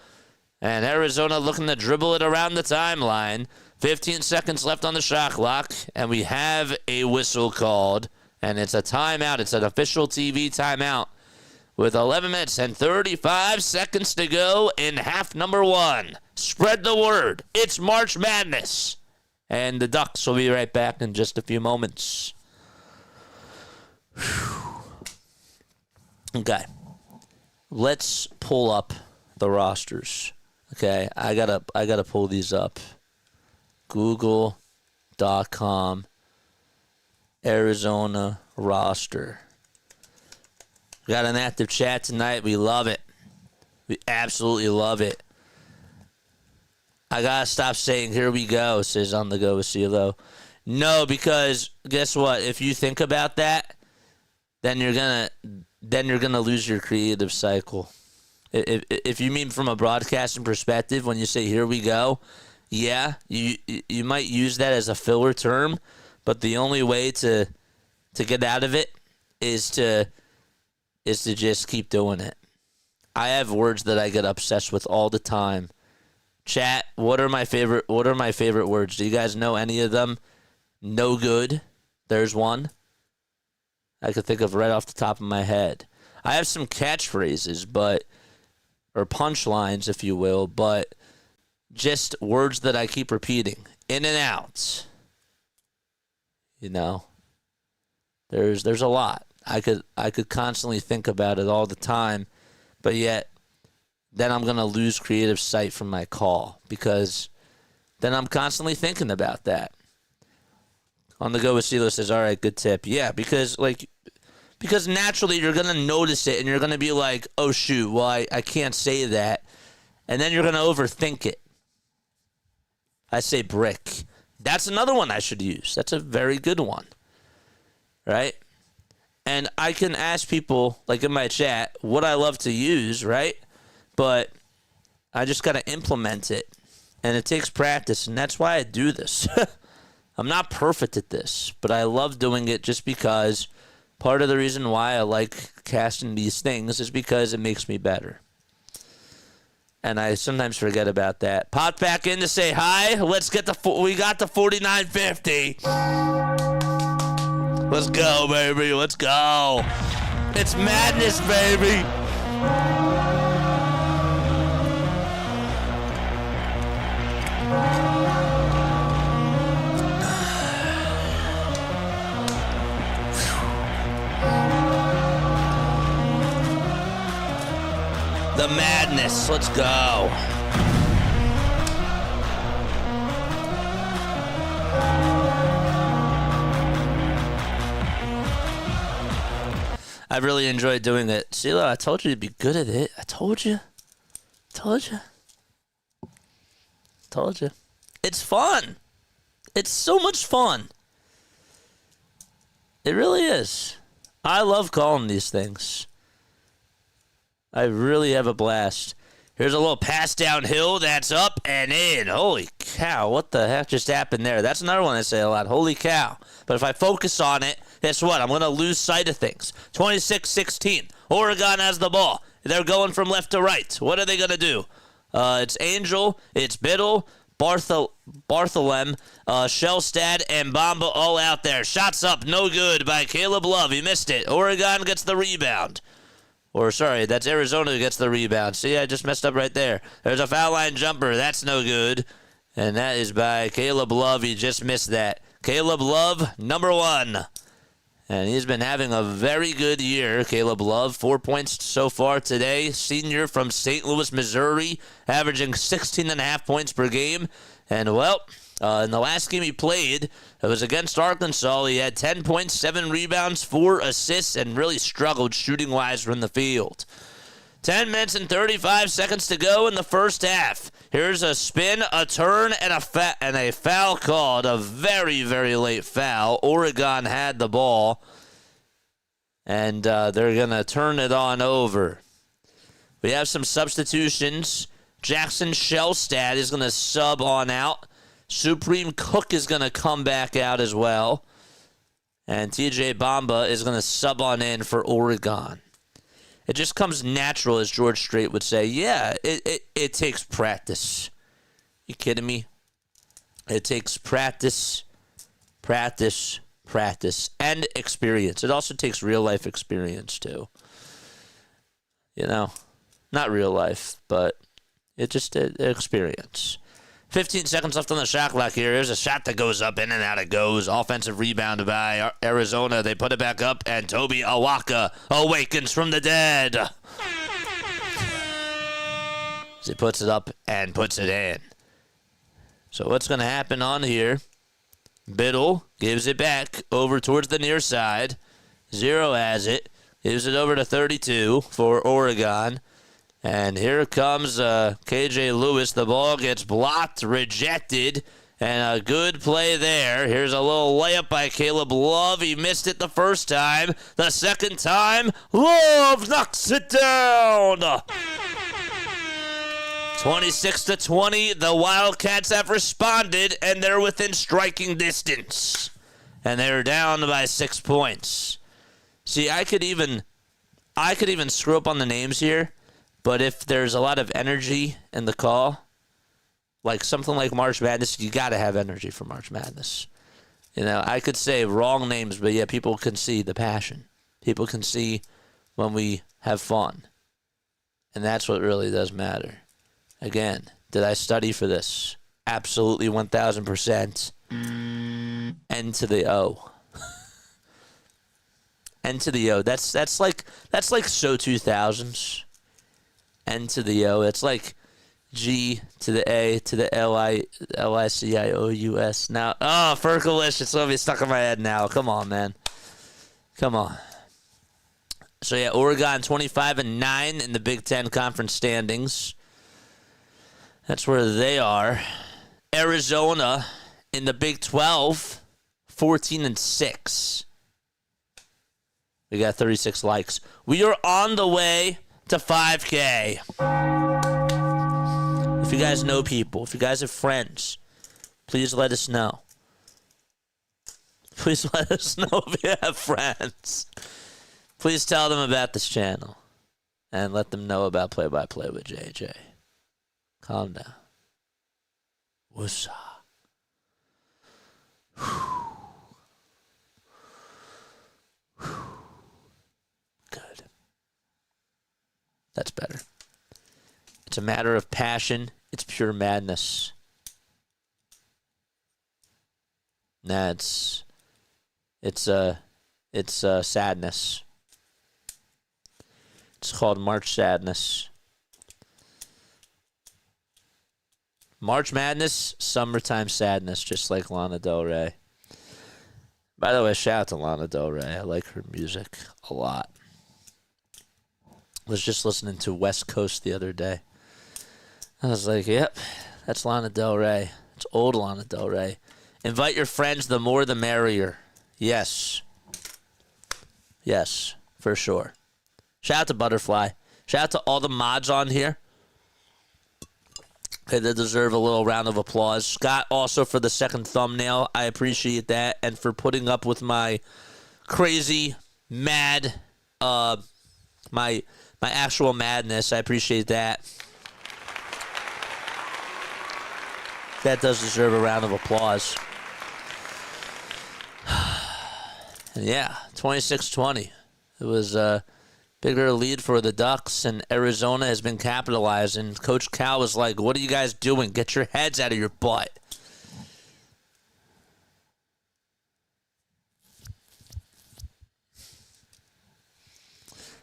And Arizona looking to dribble it around the timeline. 15 seconds left on the shot clock, and we have a whistle called. And it's a timeout. It's an official TV timeout with 11 minutes and 35 seconds to go in half number 1. Spread the word. It's March Madness. And the Ducks will be right back in just a few moments. Okay. Let's pull up the rosters. Okay, I gotta pull these up. Google.com Arizona roster. We got an active chat tonight. We love it. We absolutely love it. I gotta stop saying "here we go," says On the Go with CeeLo. No, because guess what? If you think about that, then you're gonna lose your creative cycle. If you mean from a broadcasting perspective, when you say "here we go," yeah, you might use that as a filler term, but the only way to get out of it is to just keep doing it. I have words that I get obsessed with all the time. Chat, what are my favorite words? Do you guys know any of them? No good. There's one I could think of right off the top of my head. I have some catchphrases, or punchlines, if you will, but just words that I keep repeating. In and out. You know, there's a lot. I could constantly think about it all the time, but yet then I'm going to lose creative sight from my call because then I'm constantly thinking about that. On the Go with CeeLo says, all right, good tip. Yeah, because naturally you're going to notice it and you're going to be like, oh, shoot, well, I can't say that. And then you're going to overthink it. I say brick. That's another one I should use. That's a very good one. Right? And I can ask people, like in my chat, what I love to use, right? But I just got to implement it. And it takes practice, and that's why I do this. I'm not perfect at this, but I love doing it just because part of the reason why I like casting these things is because it makes me better. And I sometimes forget about that. Pop back in to say hi. Let's get we got the 4950. Let's go, baby. Let's go. It's madness, baby. The madness. Let's go. I've really enjoyed doing it. CeeLo, I told you to be good at it. I told you. Told you. Told you. It's fun. It's so much fun. It really is. I love calling these things. I really have a blast. Here's a little pass downhill that's up and in. Holy cow, what the heck just happened there? That's another one I say a lot. Holy cow. But if I focus on it, guess what? I'm going to lose sight of things. 26-16. Oregon has the ball. They're going from left to right. What are they going to do? It's Angel, it's Biddle, Bartholem, Shellstad, and Bamba all out there. Shots up, no good by Caleb Love. He missed it. Oregon gets the rebound. Or, sorry, that's Arizona who gets the rebound. See, I just messed up right there. There's a foul line jumper. That's no good. And that is by Caleb Love. He just missed that. Caleb Love, number 1. And he's been having a very good year, Caleb Love. 4 points so far today. Senior from St. Louis, Missouri, averaging 16.5 points per game. And, well, in the last game he played, it was against Arkansas. He had 10 points, 7 rebounds, 4 assists, and really struggled shooting-wise from the field. 10 minutes and 35 seconds to go in the first half. Here's a spin, a turn, and a foul called. A very, very late foul. Oregon had the ball, and they're going to turn it on over. We have some substitutions. Jackson Shellstad is going to sub on out. Supreme Cook is going to come back out as well. And TJ Bamba is going to sub on in for Oregon. It just comes natural, as George Strait would say. Yeah, it takes practice. You kidding me? It takes practice, practice, practice, and experience. It also takes real-life experience, too. You know, not real life, but it just experience. 15 seconds left on the shot clock here. Here's a shot that goes up, in and out it goes. Offensive rebound by Arizona. They put it back up, and Toby Awaka awakens from the dead. As he puts it up and puts it in. So what's going to happen on here? Biddle gives it back over towards the near side. Zero has it. Gives it over to 32 for Oregon. And here comes KJ Lewis. The ball gets blocked, rejected, and a good play there. Here's a little layup by Caleb Love. He missed it the first time. The second time, Love knocks it down. 26-20. The Wildcats have responded, and they're within striking distance. And they're down by 6 points. See, I could even screw up on the names here. But if there's a lot of energy in the call, like something like March Madness, you got to have energy for March Madness. You know, I could say wrong names, but yeah, people can see the passion. People can see when we have fun. And that's what really does matter. Again, did I study for this? Absolutely 1,000%. N to the O. N to the O. That's like so 2000s. N to the O. It's like G to the A to the L-I-C-I-O-U-S. Now, Fergalicious. It's going to be stuck in my head now. Come on, man. Come on. So, yeah, Oregon 25-9 in the Big Ten Conference standings. That's where they are. Arizona in the Big 12, 14-6. We got 36 likes. We are on the way to 5K. If you guys know people, if you guys have friends, please let us know. Please let us know if you have friends. Please tell them about this channel. And let them know about Play-by-Play with JJ. Calm down. Woosah. Good. That's better. It's a matter of passion. It's pure madness. Nah, it's sadness. It's called March Sadness. March Madness, summertime sadness, just like Lana Del Rey. By the way, shout out to Lana Del Rey. I like her music a lot. Was just listening to West Coast the other day. I was like, yep, that's Lana Del Rey. It's old Lana Del Rey. Invite your friends, the more the merrier. Yes. Yes, for sure. Shout out to Butterfly. Shout out to all the mods on here. They deserve a little round of applause. Scott also for the second thumbnail. I appreciate that. And for putting up with my crazy, mad, my actual madness. I appreciate that. That does deserve a round of applause. And yeah, 26-20. It was a bigger lead for the Ducks, and Arizona has been capitalizing. Coach Cal was like, what are you guys doing? Get your heads out of your butt.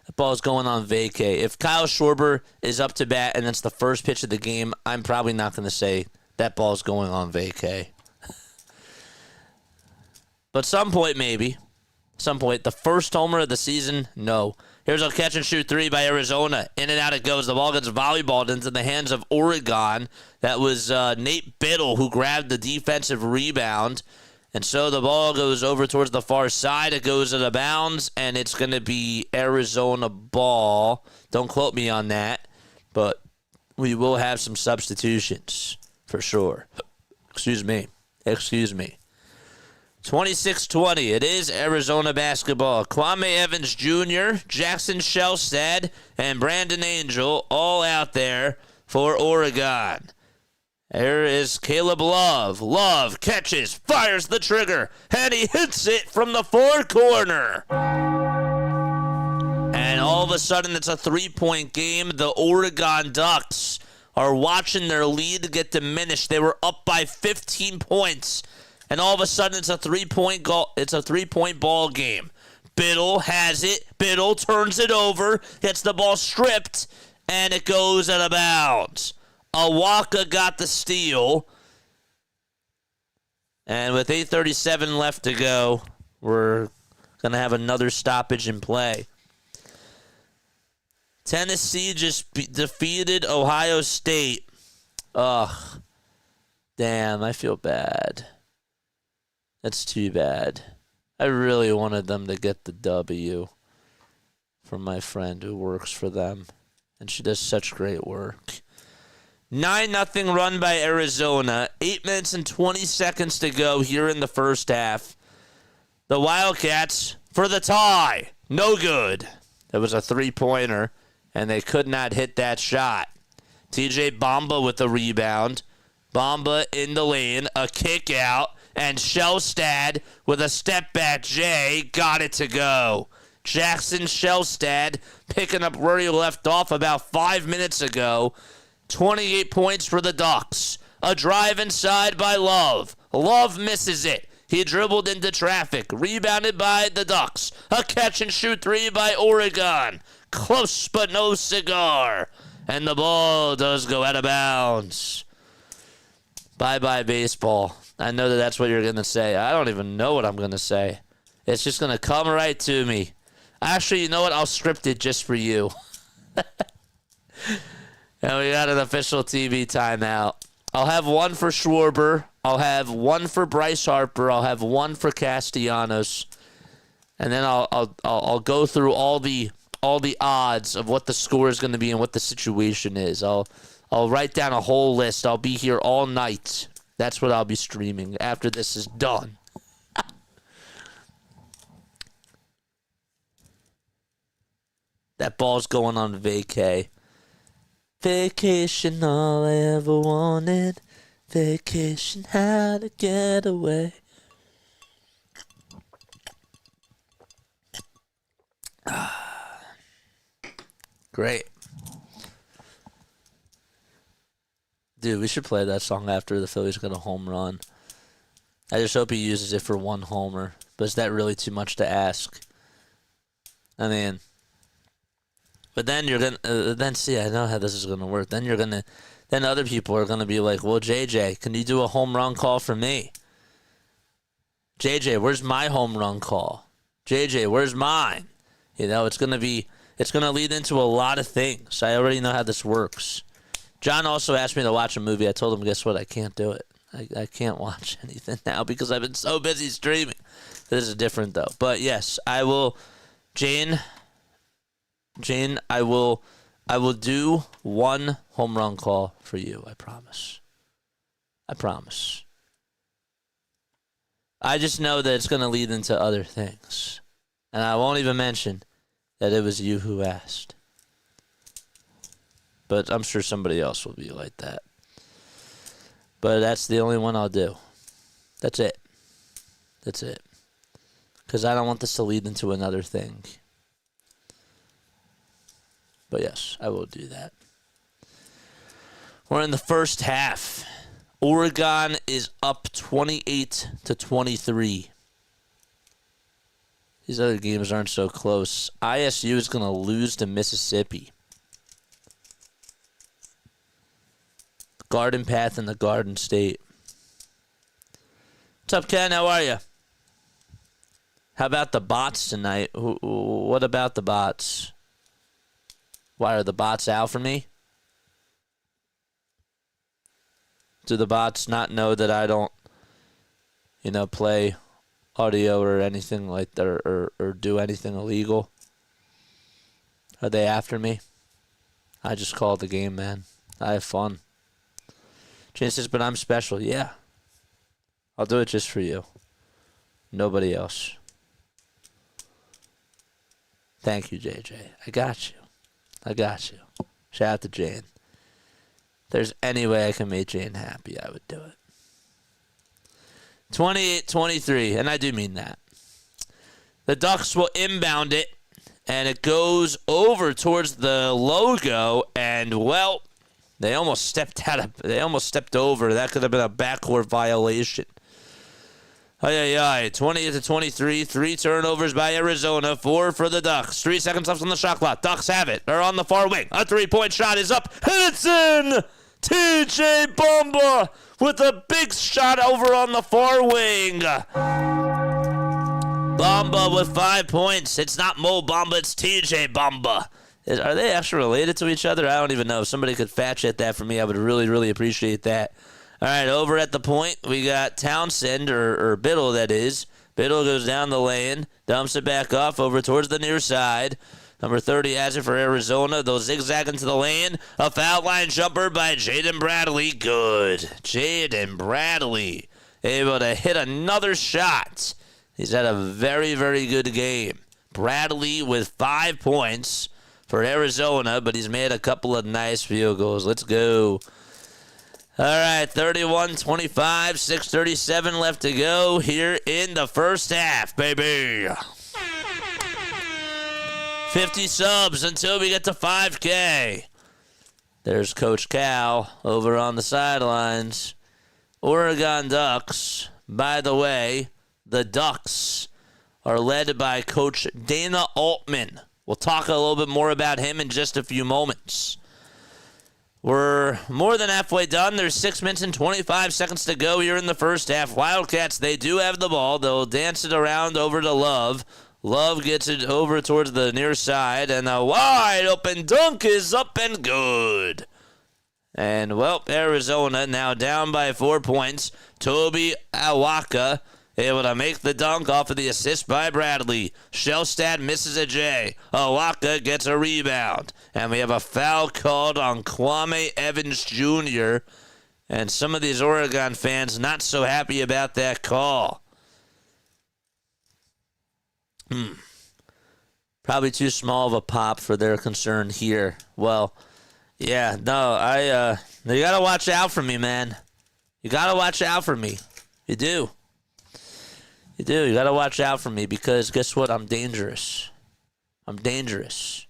That ball's going on vacay. If Kyle Schwarber is up to bat and it's the first pitch of the game, I'm probably not going to say that ball's going on vacay. But some point, maybe. Some point. The first homer of the season, no. Here's a catch and shoot three by Arizona. In and out it goes. The ball gets volleyballed into the hands of Oregon. That was Nate Biddle who grabbed the defensive rebound. And so the ball goes over towards the far side. It goes out of bounds, and it's going to be Arizona ball. Don't quote me on that, but we will have some substitutions for sure. Excuse me. 26-20. It is Arizona basketball. Kwame Evans Jr., Jackson Shelstad, and Brandon Angel all out there for Oregon. There is Caleb Love. Love catches, fires the trigger, and he hits it from the far corner. And all of a sudden, it's a three-point game. The Oregon Ducks are watching their lead get diminished. They were up by 15 points. And all of a sudden, it's a three-point ball game. Biddle has it. Biddle turns it over, gets the ball stripped, and it goes out of bounds. Awaka got the steal. And with 8:37 left to go, we're going to have another stoppage in play. Tennessee just defeated Ohio State. Ugh. Damn, I feel bad. That's too bad. I really wanted them to get the W from my friend who works for them. And she does such great work. 9-0 run by Arizona. 8 minutes and 20 seconds to go here in the first half. The Wildcats for the tie. No good. It was a three-pointer, and they could not hit that shot. TJ Bamba with the rebound. Bamba in the lane. A kick out. And Shelstad with a step-back J got it to go. Jackson Shelstad picking up where he left off about 5 minutes ago. 28 points for the Ducks. A drive inside by Love. Love misses it. He dribbled into traffic. Rebounded by the Ducks. A catch-and-shoot three by Oregon. Close but no cigar. And the ball does go out of bounds. Bye-bye baseball. I know that that's what you're going to say. I don't even know what I'm going to say. It's just going to come right to me. Actually, you know what? I'll script it just for you. And we got an official TV timeout. I'll have one for Schwarber. I'll have one for Bryce Harper. I'll have one for Castellanos. And then I'll go through all the odds of what the score is going to be and what the situation is. I'll write down a whole list. I'll be here all night. That's what I'll be streaming after this is done. That ball's going on vacay. Vacation, all I ever wanted. Vacation, how to get away. Great. Dude, we should play that song after the Phillies get a home run. I just hope he uses it for one homer. But is that really too much to ask? I mean, but then you're gonna then see. I know how this is gonna work. Then other people are gonna be like, "Well, JJ, can you do a home run call for me? JJ, where's my home run call? JJ, where's mine?" You know, it's gonna lead into a lot of things. I already know how this works. John also asked me to watch a movie. I told him, guess what? I can't do it. I can't watch anything now because I've been so busy streaming. This is different though. But yes, I will. Jane, I will do one home run call for you. I promise. I just know that it's going to lead into other things. And I won't even mention that it was you who asked. But I'm sure somebody else will be like that. But that's the only one I'll do. That's it. Because I don't want this to lead into another thing. But yes, I will do that. We're in the first half. Oregon is up 28-23. These other games aren't so close. ISU is going to lose to Mississippi. Garden Path and the Garden State. What's up, Ken? How are you? How about the bots tonight? What about the bots? Why are the bots out for me? Do the bots not know that I don't, play audio or anything like that or do anything illegal? Are they after me? I just call the game, man. I have fun. Jane says, but I'm special. Yeah. I'll do it just for you. Nobody else. Thank you, JJ. I got you. Shout out to Jane. If there's any way I can make Jane happy, I would do it. 28-23, and I do mean that. The Ducks will inbound it, and it goes over towards the logo, and, well, they almost stepped over. That could have been a backcourt violation. 28-23, 3 turnovers by Arizona, 4 for the Ducks. 3 seconds left on the shot clock. Ducks have it. They're on the far wing. A 3-point shot is up. It's in! TJ Bamba with a big shot over on the far wing. Bamba with 5 points. It's not Mo Bamba, it's TJ Bamba. Are they actually related to each other? I don't even know. If somebody could fact check that for me, I would really, really appreciate that. All right, over at the point, we got Townsend, or Biddle, that is. Biddle goes down the lane, dumps it back off over towards the near side. Number 30 has it for Arizona. They'll zigzag into the lane. A foul line jumper by Jaden Bradley. Good. Jaden Bradley able to hit another shot. He's had a very, very good game. Bradley with 5 points for Arizona, but he's made a couple of nice field goals. Let's go. All right, 31-25, 6:37 left to go here in the first half, baby. 50 subs until we get to 5K. There's Coach Cal over on the sidelines. Oregon Ducks, by the way, the Ducks are led by Coach Dana Altman. We'll talk a little bit more about him in just a few moments. We're more than halfway done. There's 6 minutes and 25 seconds to go here in the first half. Wildcats, they do have the ball. They'll dance it around over to Love. Love gets it over towards the near side, and a wide open dunk is up and good. And, well, Arizona now down by 4 points. Toby Awaka able to make the dunk off of the assist by Bradley. Shellstad misses a J. Awaka gets a rebound. And we have a foul called on Kwame Evans Jr. And some of these Oregon fans not so happy about that call. Probably too small of a pop for their concern here. Well, yeah, no, you gotta watch out for me, man. You gotta watch out for me. You do. You do. You gotta watch out for me because guess what? I'm dangerous. I'm dangerous.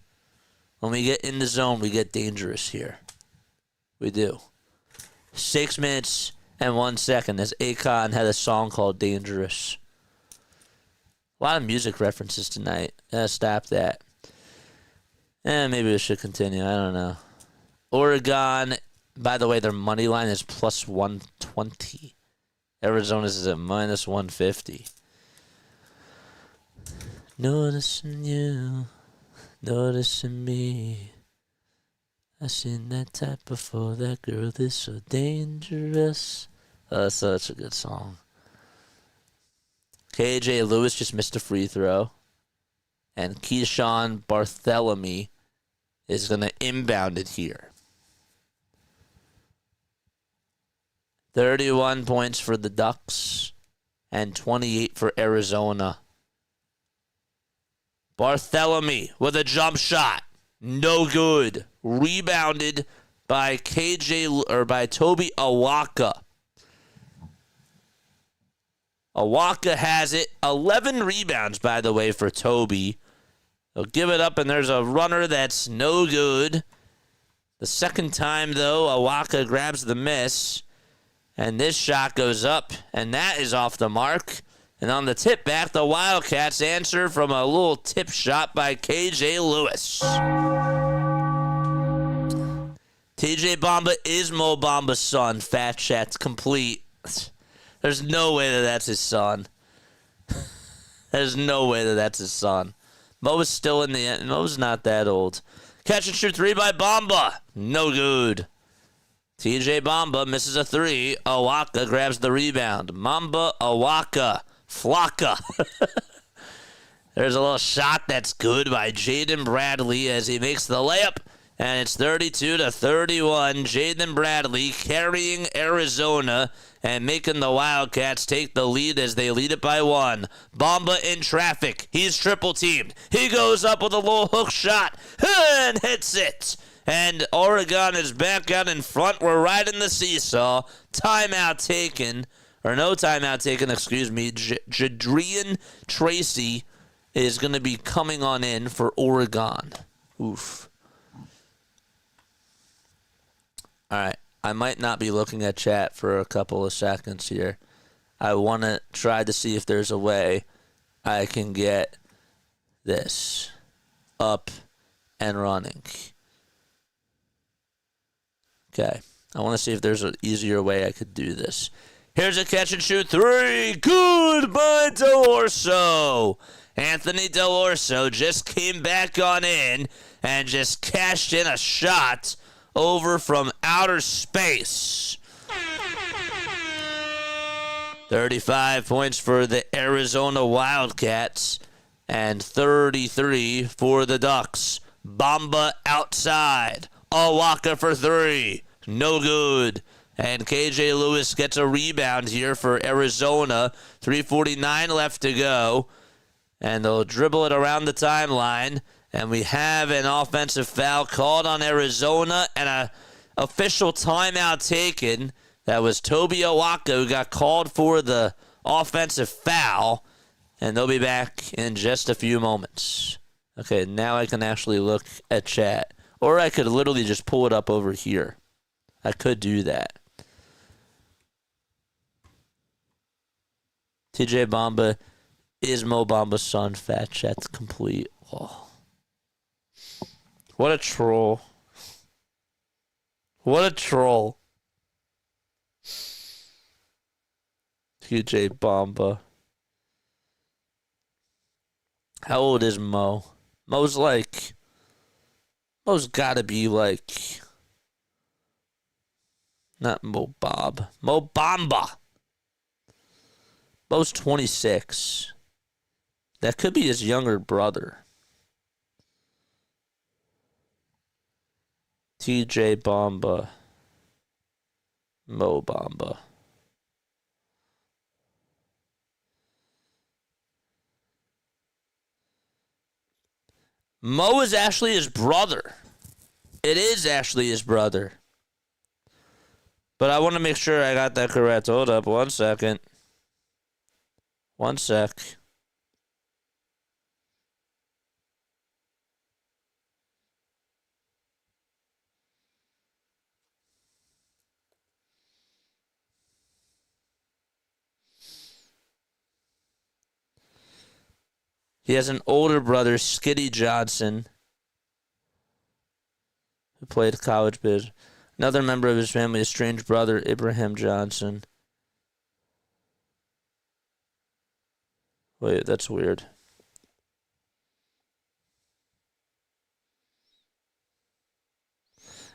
When we get in the zone, we get dangerous here. We do. 6 minutes and 1 second as Akon had a song called Dangerous. A lot of music references tonight. Stop that. Maybe we should continue. I don't know. Oregon, by the way, their money line is plus 120. Arizona's is at minus 150. Noticing you, noticing me. I seen that type before. That girl is so dangerous. Such a good song. KJ Lewis just missed a free throw. And Keyshawn Barthélemy is going to inbound it here. 31 points for the Ducks and 28 for Arizona. Barthélemy with a jump shot. No good. Rebounded by Toby Awaka. Awaka has it. 11 rebounds, by the way, for Toby. They'll give it up, and there's a runner that's no good. The second time, though, Awaka grabs the miss. And this shot goes up, and that is off the mark. And on the tip back, the Wildcats answer from a little tip shot by KJ Lewis. TJ Bamba is Mo Bamba's son. Fat chat's complete. There's no way that that's his son. There's no way that that's his son. Mo is still in the end. Mo's not that old. Catch and shoot three by Bamba. No good. TJ Bamba misses a three. Awaka grabs the rebound. Mamba, Awaka, Flocka. There's a little shot that's good by Jaden Bradley as he makes the layup. And it's 32-31. Jaden Bradley carrying Arizona and making the Wildcats take the lead as they lead it by 1. Bamba in traffic. He's triple teamed. He goes up with a little hook shot and hits it. And Oregon is back out in front. We're riding the seesaw. Timeout taken. Or no timeout taken, excuse me. Jadrian Tracy is going to be coming on in for Oregon. Oof. All right. I might not be looking at chat for a couple of seconds here. I want to try to see if there's a way I can get this up and running. Okay. I want to see if there's an easier way I could do this. Here's a catch and shoot three. Good by Delorso. Anthony Delorso just came back on in and just cashed in a shot over from outer space. 35 points for the Arizona Wildcats and 33 for the Ducks. Bamba outside. Awaka for three. No good. And KJ Lewis gets a rebound here for Arizona. 3:49 left to go. And they'll dribble it around the timeline. And we have an offensive foul called on Arizona and an official timeout taken. That was Toby Awaka who got called for the offensive foul. And they'll be back in just a few moments. Okay, now I can actually look at chat. Or I could literally just pull it up over here. I could do that. TJ Bamba is Mo Bamba's son. Fat chat's complete. Oh. What a troll. What a troll. TJ Bamba. How old is Mo? Mo's gotta be like, not Mo Bob. Mo Bamba. Mo's 26. That could be his younger brother. TJ Bamba. Mo Bamba. Mo is actually his brother. It is actually his brother. But I want to make sure I got that correct. Hold up 1 second. 1 sec. He has an older brother, Skitty Johnson, who played college biz. Another member of his family, his strange brother, Ibrahim Johnson. Wait, that's weird.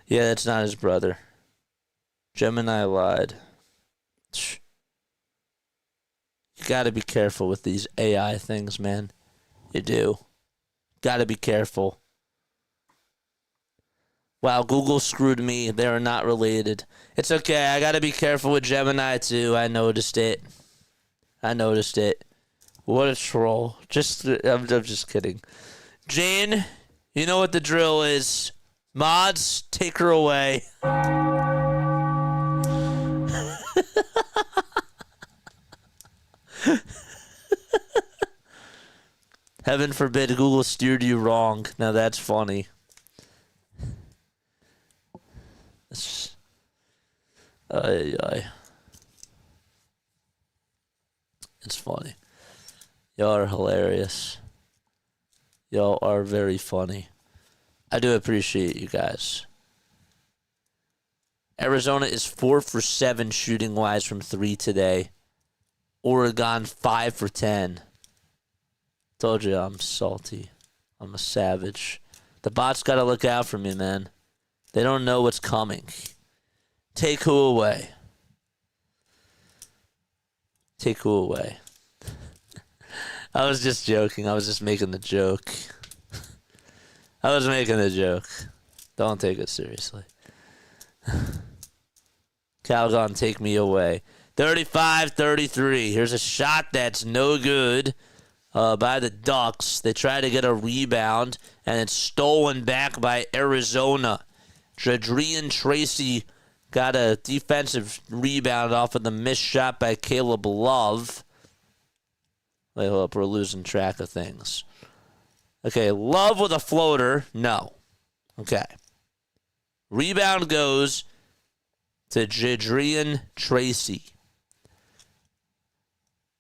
Yeah, that's not his brother. Gemini lied. You gotta be careful with these AI things, man. You do. Gotta be careful. Wow, Google screwed me. They are not related. It's okay. I gotta be careful with Gemini too. I noticed it. What a troll. I'm just kidding. Jane, you know what the drill is. Mods, take her away. Heaven forbid Google steered you wrong. Now that's funny. It's funny. Y'all are hilarious. Y'all are very funny. I do appreciate you guys. Arizona is 4 for 7 shooting wise from 3 today. Oregon 5 for 10. Told you I'm salty. I'm a savage. The bots gotta look out for me, man. They don't know what's coming. Take who away? Take who away? I was just joking. I was just making the joke. Don't take it seriously. Calgon, take me away. 35-33. Here's a shot that's no good by the Ducks. They try to get a rebound, and it's stolen back by Arizona. Jadrian Tracy got a defensive rebound off of the missed shot by Caleb Love. Wait, hold up. We're losing track of things. Okay, Love with a floater. No. Okay. Rebound goes to Jadrian Tracy.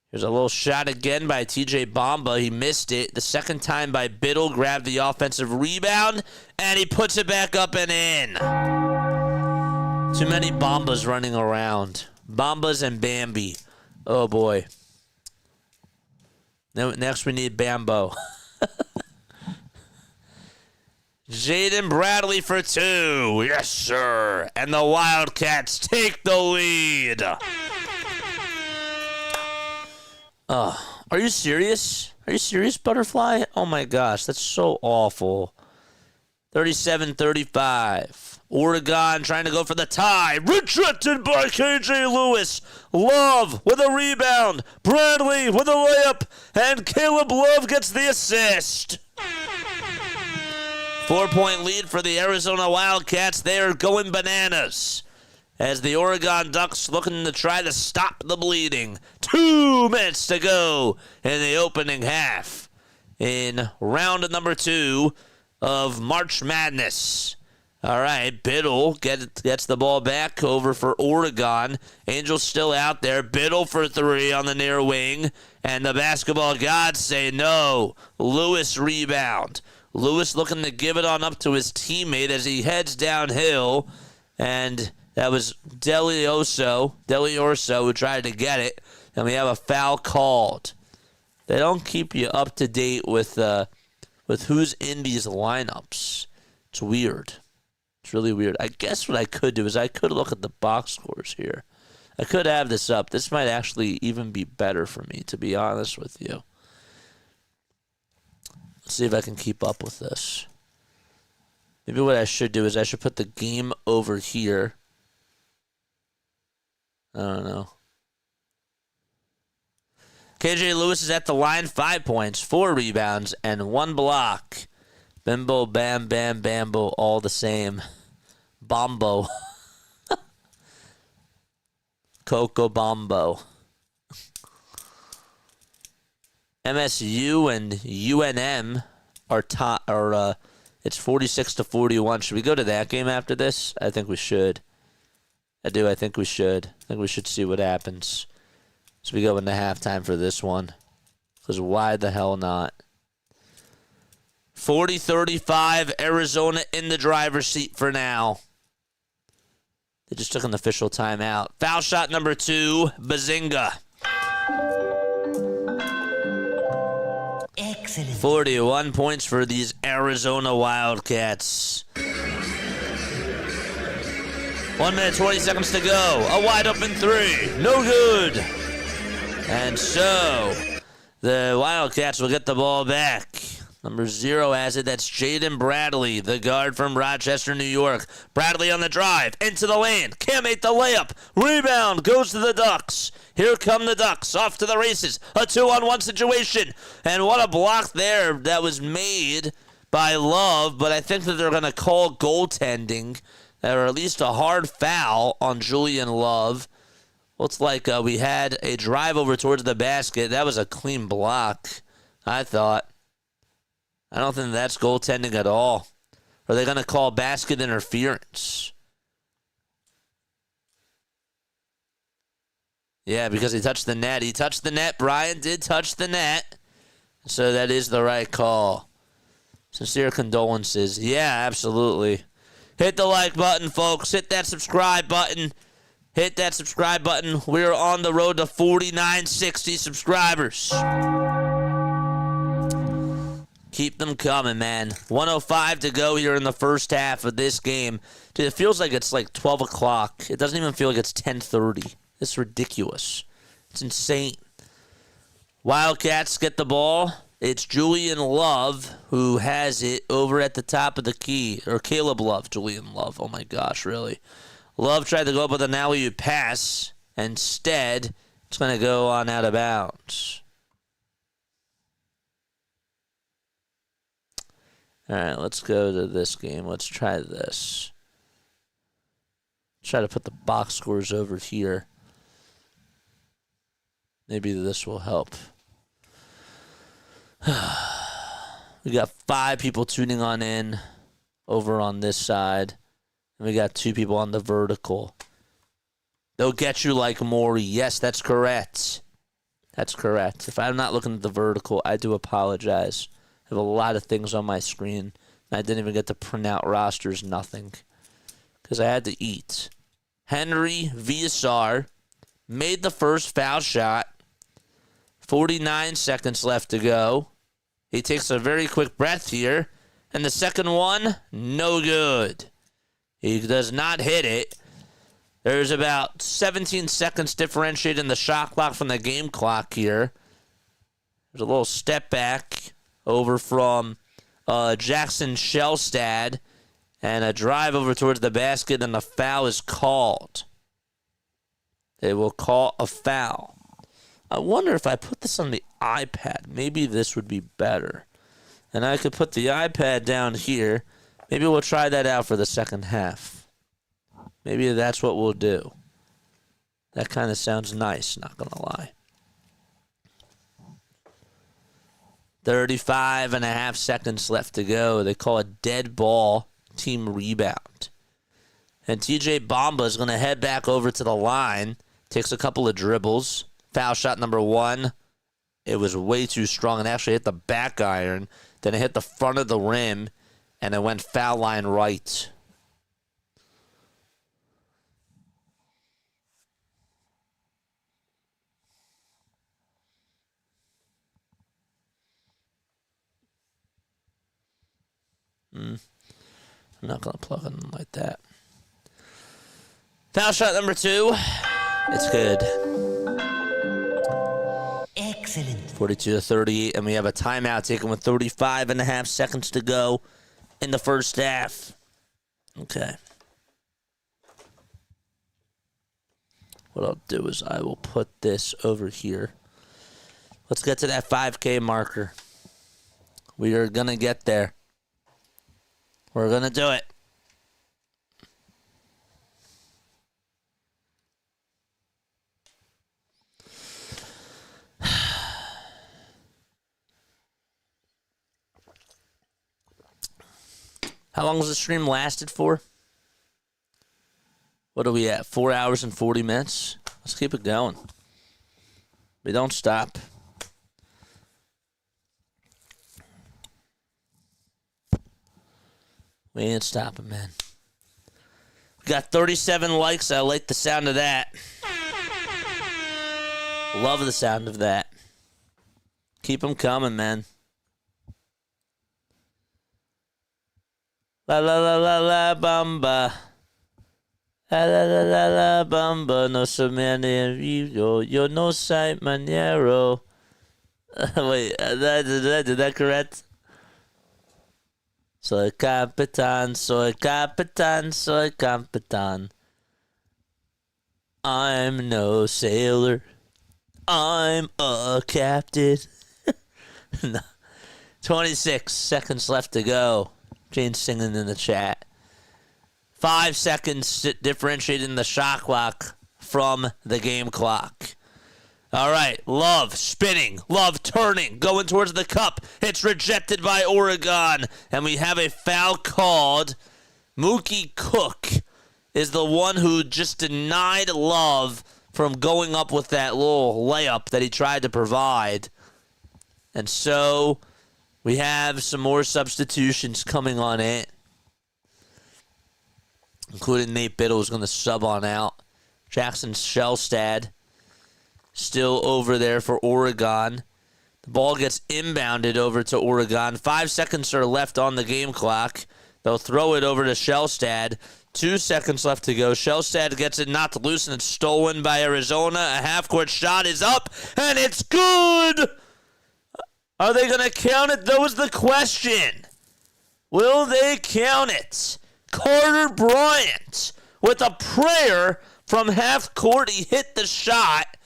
Here's a little shot again by TJ Bamba. He missed it. The second time by Biddle. Grabbed the offensive rebound, and he puts it back up and in. Too many Bambas running around. Bambas and Bambi. Oh, boy. Next, we need Bambo. Jaden Bradley for 2. Yes, sir. And the Wildcats take the lead. Are you serious? Are you serious, Butterfly? Oh, my gosh. That's so awful. 37-35. Oregon trying to go for the tie. Rejected by KJ Lewis. Love with a rebound. Bradley with a layup. And Caleb Love gets the assist. 4-point lead for the Arizona Wildcats. They are going bananas as the Oregon Ducks looking to try to stop the bleeding. 2 minutes to go in the opening half in round number 2 of March Madness. All right, Biddle gets the ball back over for Oregon. Angels still out there. Biddle for 3 on the near wing. And the basketball gods say no. Lewis rebound. Lewis looking to give it on up to his teammate as he heads downhill. And that was Delioso who tried to get it. And we have a foul called. They don't keep you up to date with who's in these lineups. It's weird. It's really weird. I guess what I could do is I could look at the box scores here. I could have this up. This might actually even be better for me, to be honest with you. Let's see if I can keep up with this. Maybe what I should do is I should put the game over here. I don't know. KJ Lewis is at the line. 5 points, 4 rebounds, and 1 block. Bimbo, bam, bam, bambo, all the same. Bombo. Coco Bombo. MSU and UNM are it's 46-41. Should we go to that game after this? I think we should. I think we should. I think we should see what happens. So we go into halftime for this one. Because why the hell not? 40-35, Arizona in the driver's seat for now. They just took an official timeout. Foul shot number 2, Bazinga. Excellent. 41 points for these Arizona Wildcats. 1 minute, 20 seconds to go. A wide open 3. No good. And so, the Wildcats will get the ball back. Number 0 has it. That's Jaden Bradley, the guard from Rochester, New York. Bradley on the drive. Into the lane. Can't make the layup. Rebound goes to the Ducks. Here come the Ducks. Off to the races. A 2-on-1 situation. And what a block there that was made by Love. But I think that they're going to call goaltending, or at least a hard foul on Julian Love. Looks like we had a drive over towards the basket. That was a clean block, I thought. I don't think that's goaltending at all. Are they going to call basket interference? Yeah, because he touched the net. He touched the net. Brian did touch the net. So that is the right call. Sincere condolences. Yeah, absolutely. Hit the like button, folks. Hit that subscribe button. Hit that subscribe button. We're on the road to 4960 subscribers. Keep them coming, man. 1:05 to go here in the first half of this game. Dude, it feels like it's like 12 o'clock. It doesn't even feel like it's 10:30. It's ridiculous. It's insane. Wildcats get the ball. It's Julian Love who has it over at the top of the key. Or Caleb Love. Julian Love. Oh, my gosh, really. Love tried to go up with an alley-oop pass. Instead, it's going to go on out of bounds. All right, let's go to this game. Let's try this. Try to put the box scores over here. Maybe this will help. We got 5 people tuning on in over on this side. And we got 2 people on the vertical. They'll get you like Maury. Yes, that's correct. That's correct. If I'm not looking at the vertical, I do apologize. I have a lot of things on my screen. And I didn't even get to print out rosters, nothing. Because I had to eat. Henry Viasar made the first foul shot. 49 seconds left to go. He takes a very quick breath here. And the second one, no good. He does not hit it. There's about 17 seconds differentiating the shot clock from the game clock here. There's a little step back over from Jackson Shellstad. And a drive over towards the basket, and a foul is called. They will call a foul. I wonder if I put this on the iPad, maybe this would be better. And I could put the iPad down here. Maybe we'll try that out for the second half. Maybe that's what we'll do. That kind of sounds nice, not going to lie. 35.5 seconds left to go. They call a dead ball. Team rebound. And TJ Bamba is going to head back over to the line. Takes a couple of dribbles. Foul shot number 1. It was way too strong and actually hit the back iron. Then it hit the front of the rim. And it went foul line right. I'm not going to plug it in like that. Foul shot number 2. It's good. Excellent. 42-38, and we have a timeout taken with 35.5 seconds to go in the first half. Okay. What I'll do is I will put this over here. Let's get to that 5K marker. We are going to get there. We're going to do it. How long has the stream lasted for? What are we at? 4 hours and 40 minutes? Let's keep it going. We don't stop. We ain't stopping, man. We got 37 likes. I like the sound of that. Love the sound of that. Keep them coming, man. La la la la la bamba. La la la la la bamba. No so many yo no sai maniero. Wait, did I do that correct? Soy capitan, soy capitan, soy capitan. I'm no sailor. I'm a captain. No. 26 seconds left to go. Jane's singing in the chat. 5 seconds differentiating the shot clock from the game clock. All right, Love spinning, Love turning, going towards the cup. It's rejected by Oregon, and we have a foul called. Mookie Cook is the one who just denied Love from going up with that little layup that he tried to provide. And so we have some more substitutions coming on in, including Nate Biddle, who's going to sub on out. Jackson Shellstad still over there for Oregon. The ball gets inbounded over to Oregon. 5 seconds are left on the game clock. They'll throw it over to Shellstad. 2 seconds left to go. Shellstad gets it knocked loose, and it's stolen by Arizona. A half-court shot is up, and it's good! Are they going to count it? That was the question. Will they count it? Carter Bryant with a prayer from half court. He hit the shot,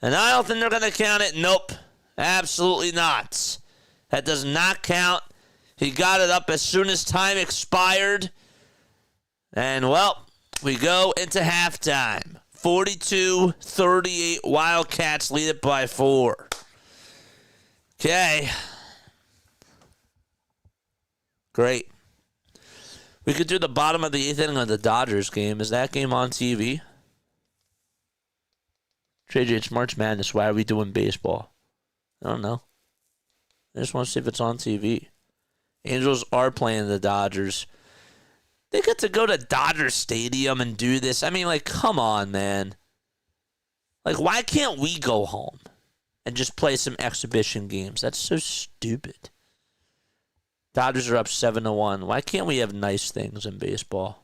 and I don't think they're going to count it. Nope, absolutely not. That does not count. He got it up as soon as time expired. And, well, we go into halftime. 42-38, Wildcats lead it by 4. Okay. Great. We could do the bottom of the 8th inning of the Dodgers game. Is that game on TV? JJ, it's March Madness. Why are we doing baseball? I don't know. I just want to see if it's on TV. Angels are playing the Dodgers. They get to go to Dodger Stadium and do this. I mean, like, come on, man. Like, why can't we go home and just play some exhibition games? That's so stupid. Dodgers are up 7-1. Why can't we have nice things in baseball?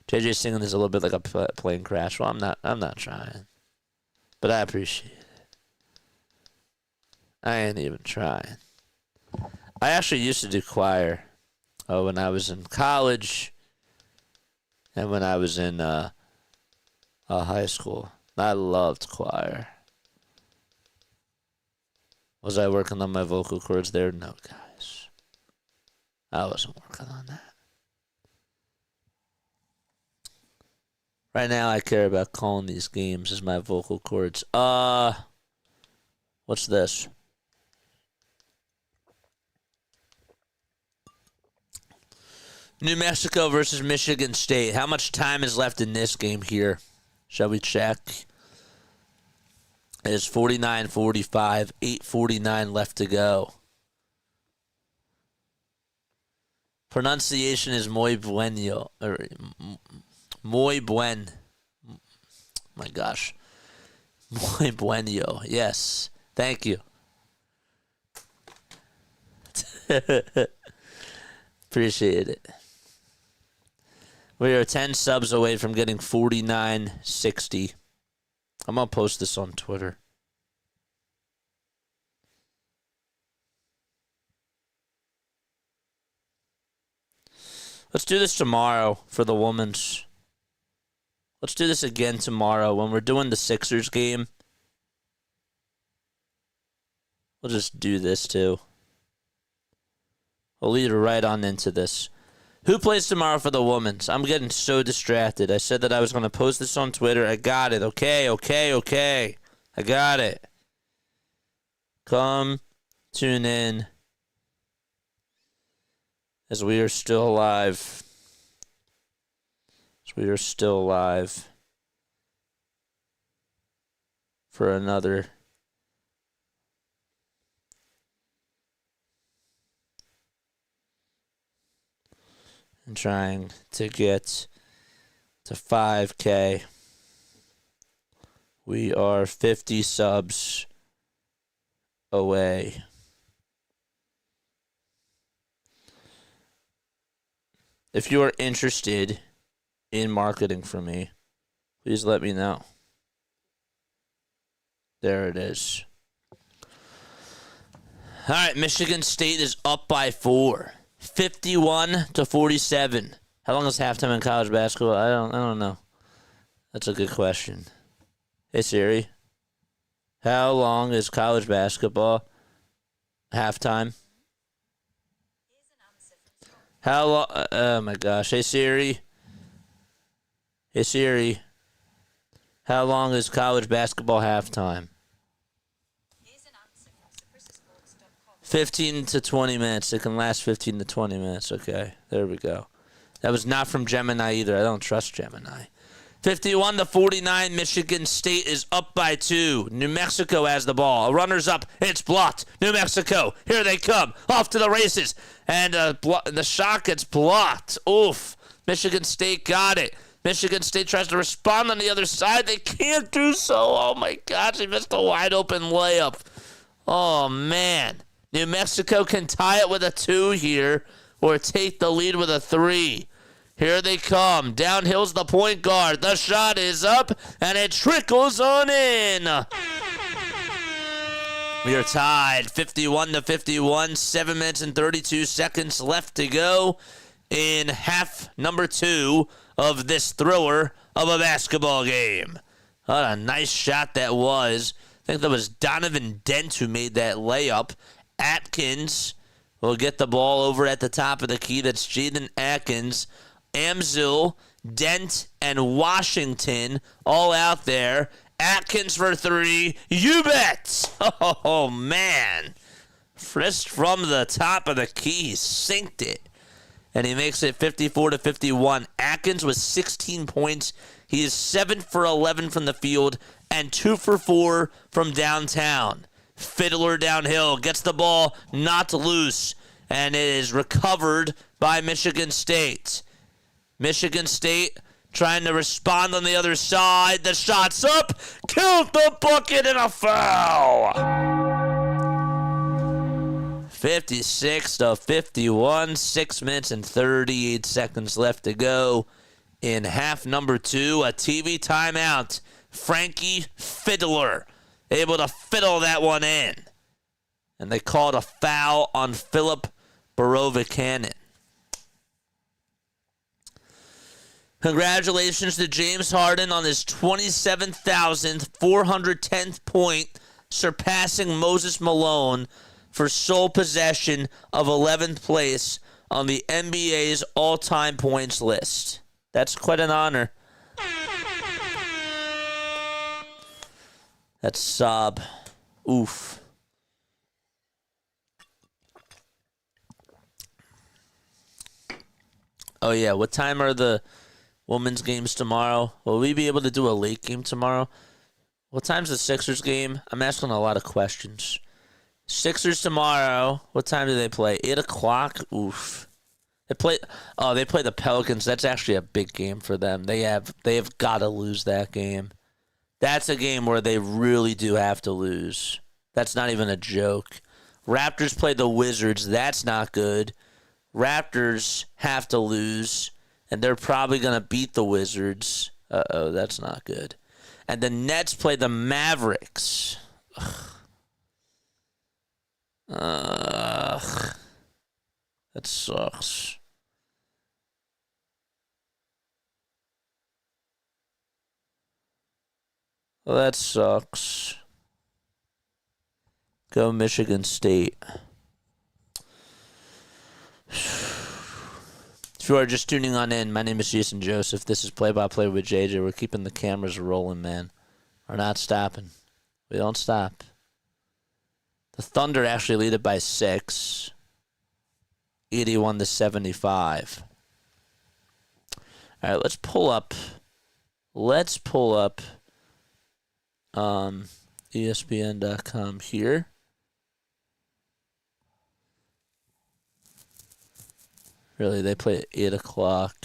JJ's singing this a little bit like a plane crash. Well, I'm not trying. But I appreciate it. I ain't even trying. I actually used to do choir when I was in college and when I was in high school. I loved choir. Was I working on my vocal cords there? No, guys. I wasn't working on that. Right now, I care about calling these games as my vocal cords. What's this? New Mexico versus Michigan State. How much time is left in this game here? Shall we check? It is 49-45, 8:49 left to go. Pronunciation is muy bueno. Muy buen. My gosh. Muy bueno. Yes. Thank you. Appreciate it. We are 10 subs away from getting 4960. I'm going to post this on Twitter. Let's do this tomorrow for the women's. Let's do this again tomorrow when we're doing the Sixers game. We'll just do this too. We'll lead right on into this. Who plays tomorrow for the women's? I'm getting so distracted. I said that I was going to post this on Twitter. I got it. Okay. I got it. Come tune in as we are still alive. For another and trying to get to 5K. We are 50 subs away. If you are interested in marketing for me, please let me know. There it is. All right, Michigan State is up by 4. 51-47. How long is halftime in college basketball? I don't know. That's a good question. Hey Siri, how long is college basketball halftime? How long? Oh my gosh. Hey Siri, how long is college basketball halftime? 15 to 20 minutes. It can last 15 to 20 minutes. Okay, there we go. That was not from Gemini either. I don't trust Gemini. 51-49. Michigan State is up by 2. New Mexico has the ball. A runner's up. It's blocked. New Mexico. Here they come. Off to the races. And the shot gets blocked. Oof. Michigan State got it. Michigan State tries to respond on the other side. They can't do so. Oh, my gosh. They missed a wide open layup. Oh, man. New Mexico can tie it with a 2 here or take the lead with a 3. Here they come. Downhill's the point guard. The shot is up, and it trickles on in. We are tied 51-51. 7 minutes and 32 seconds left to go in half number 2 of this thriller of a basketball game. What a nice shot that was. I think that was Donovan Dent who made that layup. Atkins will get the ball over at the top of the key. That's Jaden Atkins. Amzil, Dent, and Washington all out there. Atkins for 3. You bet! Oh, man. Frisk from the top of the key. Sinked it. And he makes it 54-51. Atkins with 16 points. He is 7 for 11 from the field and 2 for 4 from downtown. Fiddler downhill, gets the ball not loose, and it is recovered by Michigan State. Michigan State trying to respond on the other side. The shot's up, count the bucket, and a foul. 56-51, 6 minutes and 38 seconds left to go in half number 2. A TV timeout. Frankie Fiddler able to fiddle that one in. And they called a foul on Philip Borovicanin. Congratulations to James Harden on his 27,410th point, surpassing Moses Malone for sole possession of 11th place on the NBA's all-time points list. That's quite an honor. That's sob. Oof. Oh, yeah. What time are the women's games tomorrow? Will we be able to do a late game tomorrow? What time's the Sixers game? I'm asking a lot of questions. Sixers tomorrow. What time do they play? 8 o'clock? Oof. They play the Pelicans. That's actually a big game for them. They have got to lose that game. That's a game where they really do have to lose. That's not even a joke. Raptors play the Wizards. That's not good. Raptors have to lose, and they're probably going to beat the Wizards. Uh-oh, that's not good. And the Nets play the Mavericks. Ugh. That sucks. Well, that sucks. Go Michigan State. If you are just tuning on in, my name is Jason Joseph. This is Play by Play with JJ. We're keeping the cameras rolling, man. We're not stopping. We don't stop. The Thunder actually lead it by 6. 81-75. All right, let's pull up ESPN.com here. Really, they play at 8 o'clock.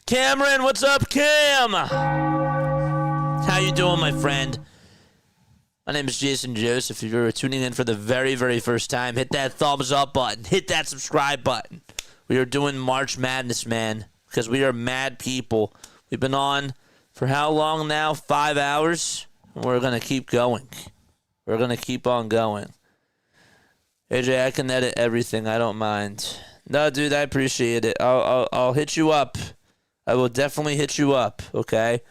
Cameron, what's up, Cam? How you doing, my friend? My name is Jason Joseph. If you're tuning in for the very, very first time, hit that thumbs up button. Hit that subscribe button. We are doing March Madness, man, because we are mad people. We've been on for how long now? 5 hours? And we're going to keep going. We're going to keep on going. AJ, I can edit everything. I don't mind. No, dude, I appreciate it. I'll hit you up. I will definitely hit you up, okay?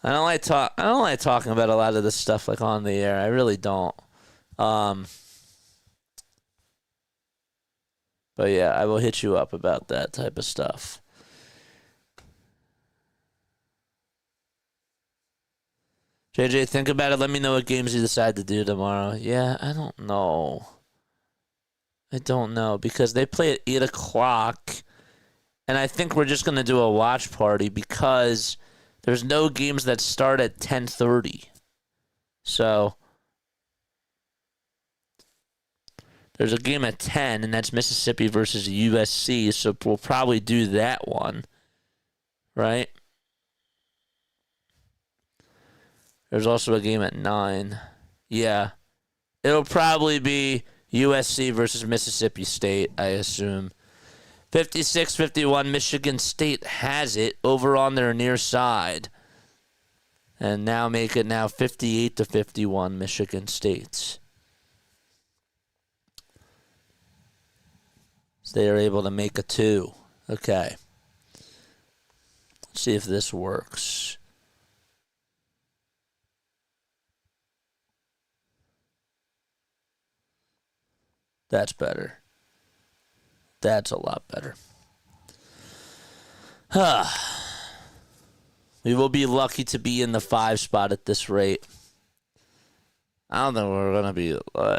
I don't like talking about a lot of this stuff like on the air. I really don't. But yeah, I will hit you up about that type of stuff. JJ, think about it. Let me know what games you decide to do tomorrow. Yeah, I don't know. Because they play at 8 o'clock, and I think we're just going to do a watch party because there's no games that start at 10:30. So there's a game at 10, and that's Mississippi versus USC, so we'll probably do that one, right? There's also a game at 9. Yeah. It'll probably be USC versus Mississippi State, I assume. 56-51, Michigan State has it over on their near side. And now make it now 58-51, Michigan State. So they are able to make a 2. Okay. Let's see if this works. That's better. That's a lot better. We will be lucky to be in the 5 spot at this rate. I don't think we're gonna be. I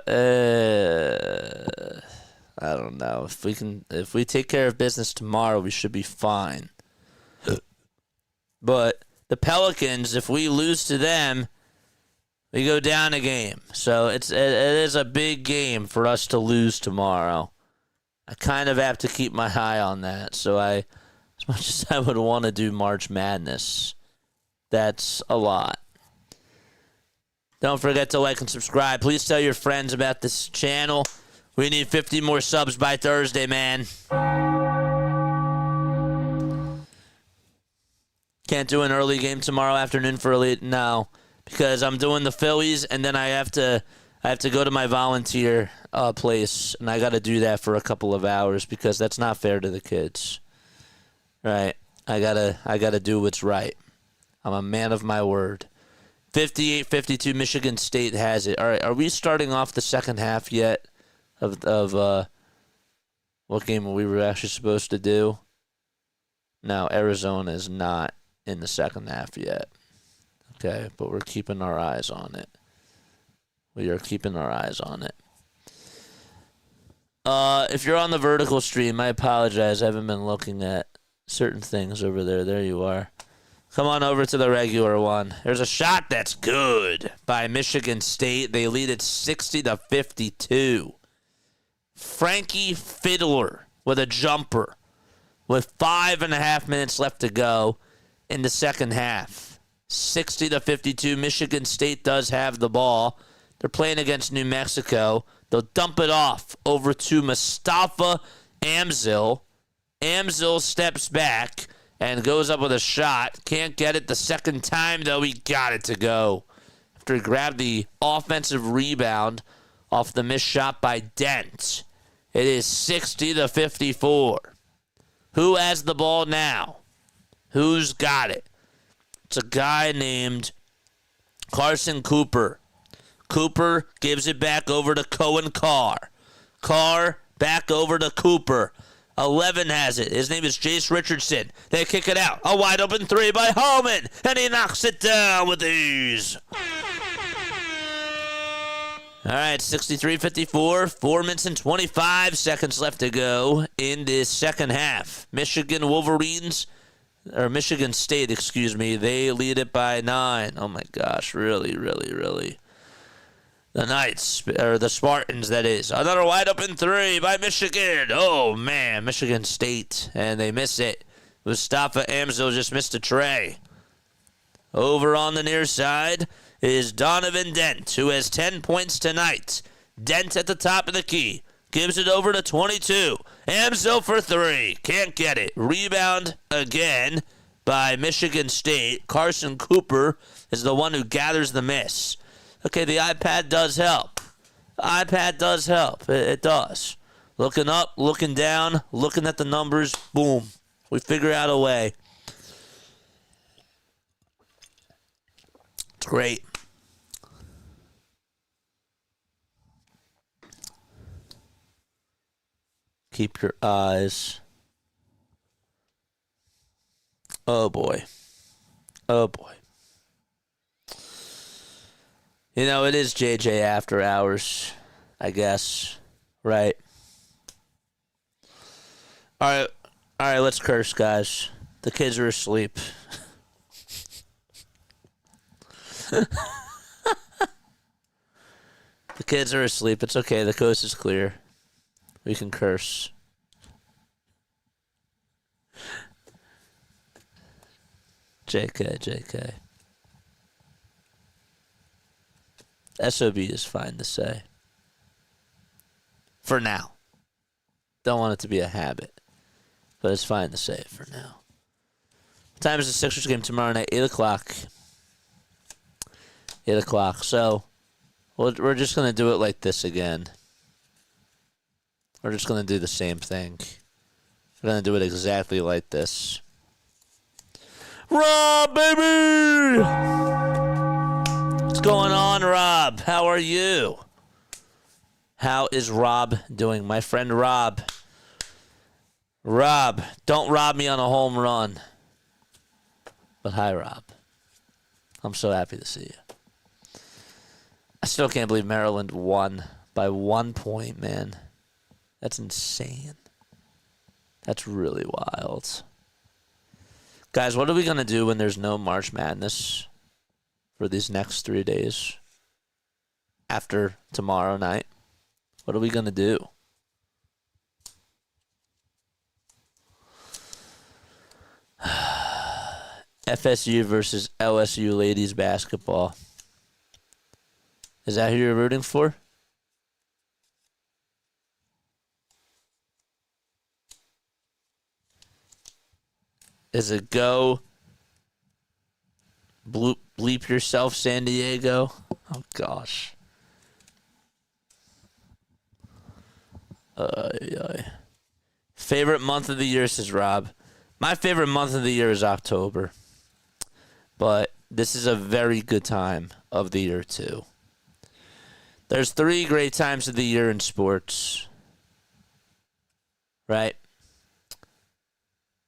don't know if we take care of business tomorrow, we should be fine. But the Pelicans, if we lose to them, we go down a game. So it is a big game for us to lose tomorrow. I kind of have to keep my eye on that. So as much as I would want to do March Madness, that's a lot. Don't forget to like and subscribe. Please tell your friends about this channel. We need 50 more subs by Thursday, man. Can't do an early game tomorrow afternoon for elite. No. Because I'm doing the Phillies, and then I have to go to my volunteer place, and I got to do that for a couple of hours because that's not fair to the kids. Right? I gotta do what's right. I'm a man of my word. 58-52, Michigan State has it. All right, are we starting off the second half yet of what game we were actually supposed to do? No, Arizona is not in the second half yet. Okay, but we're keeping our eyes on it. We are keeping our eyes on it. If you're on the vertical stream, I apologize. I haven't been looking at certain things over there. There you are. Come on over to the regular one. There's a shot that's good by Michigan State. They lead it 60-52. Frankie Fiddler with a jumper with 5.5 minutes left to go in the second half. 60-52. Michigan State does have the ball. They're playing against New Mexico. They'll dump it off over to Mustafa Amzil. Amzil steps back and goes up with a shot. Can't get it the second time, though. He got it to go after he grabbed the offensive rebound off the missed shot by Dent. It is 60-54. Who has the ball now? Who's got it? It's a guy named Carson Cooper. Cooper gives it back over to Cohen Carr. Carr back over to Cooper. 11 has it. His name is Jace Richardson. They kick it out. A wide open three by Holman, and he knocks it down with ease. All right, 63-54, 4 minutes and 25 seconds left to go in this second half. Michigan State, they lead it by 9. Oh my gosh, really. The Spartans, that is. Another wide open three by Michigan. Oh man, Michigan State, and they miss it. Mustafa Amzil just missed a tray. Over on the near side is Donovan Dent, who has 10 points tonight. Dent at the top of the key. Gives it over to 22. Amzil for 3. Can't get it. Rebound again by Michigan State. Carson Cooper is the one who gathers the miss. Okay, the iPad does help. It does. Looking up, looking down, looking at the numbers. Boom. We figure out a way. It's great. Keep your eyes. Oh boy. You know, it is JJ After Hours, I guess. Right. All right, let's curse, guys. The kids are asleep. The kids are asleep. It's okay. The coast is clear. We can curse. JK. SOB is fine to say. For now. Don't want it to be a habit. But it's fine to say it for now. What time is the Sixers game tomorrow night? 8 o'clock. 8 o'clock. So, we're just going to do it like this again. We're just going to do the same thing. We're going to do it exactly like this. Rob, baby! What's going on, Rob? How are you? How is Rob doing? My friend Rob. Rob, don't rob me on a home run. But hi, Rob. I'm so happy to see you. I still can't believe Maryland won by 1 point, man. That's insane. That's really wild. Guys, what are we going to do when there's no March Madness for these next 3 days after tomorrow night? What are we going to do? FSU versus LSU ladies basketball. Is that who you're rooting for? Is it go bleep yourself, San Diego? Oh, gosh. Favorite month of the year, says Rob. My favorite month of the year is October. But this is a very good time of the year, too. There's 3 great times of the year in sports. Right?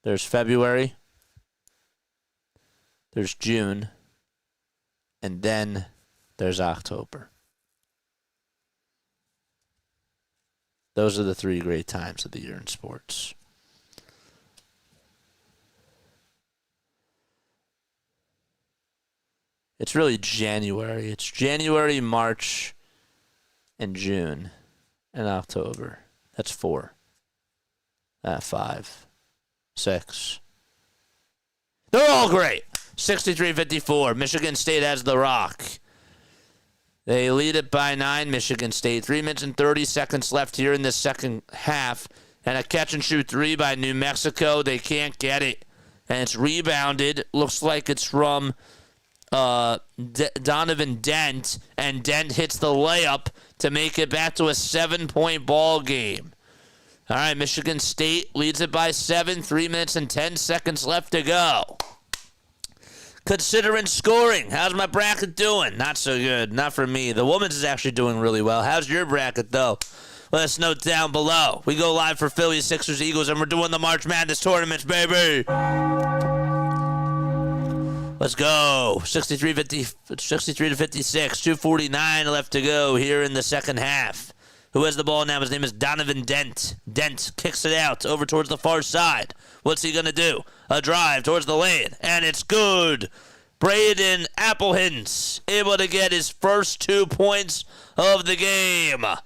There's February, there's June, and then there's October. Those are the 3 great times of the year in sports. It's really January. It's January, March, and June, and October. That's 4. 5. 6. They're all great. 63-54. Michigan State has the rock. They lead it by 9, Michigan State. 3 minutes and 30 seconds left here in the second half. And a catch-and-shoot 3 by New Mexico. They can't get it. And it's rebounded. Looks like it's from Donovan Dent. And Dent hits the layup to make it back to a 7-point ball game. All right, Michigan State leads it by 7. 3 minutes and 10 seconds left to go. Considering scoring, how's my bracket doing? Not so good. Not for me. The women's is actually doing really well. How's your bracket, though? Let us know down below. We go live for Phillies, Sixers, Eagles, and we're doing the March Madness tournaments, baby. Let's go. 63 to 56. 2:49 left to go here in the second half. Who has the ball now? His name is Donovan Dent. Dent kicks it out over towards the far side. What's he going to do? A drive towards the lane, and it's good. Braden Applehans able to get his first 2 points of the game. I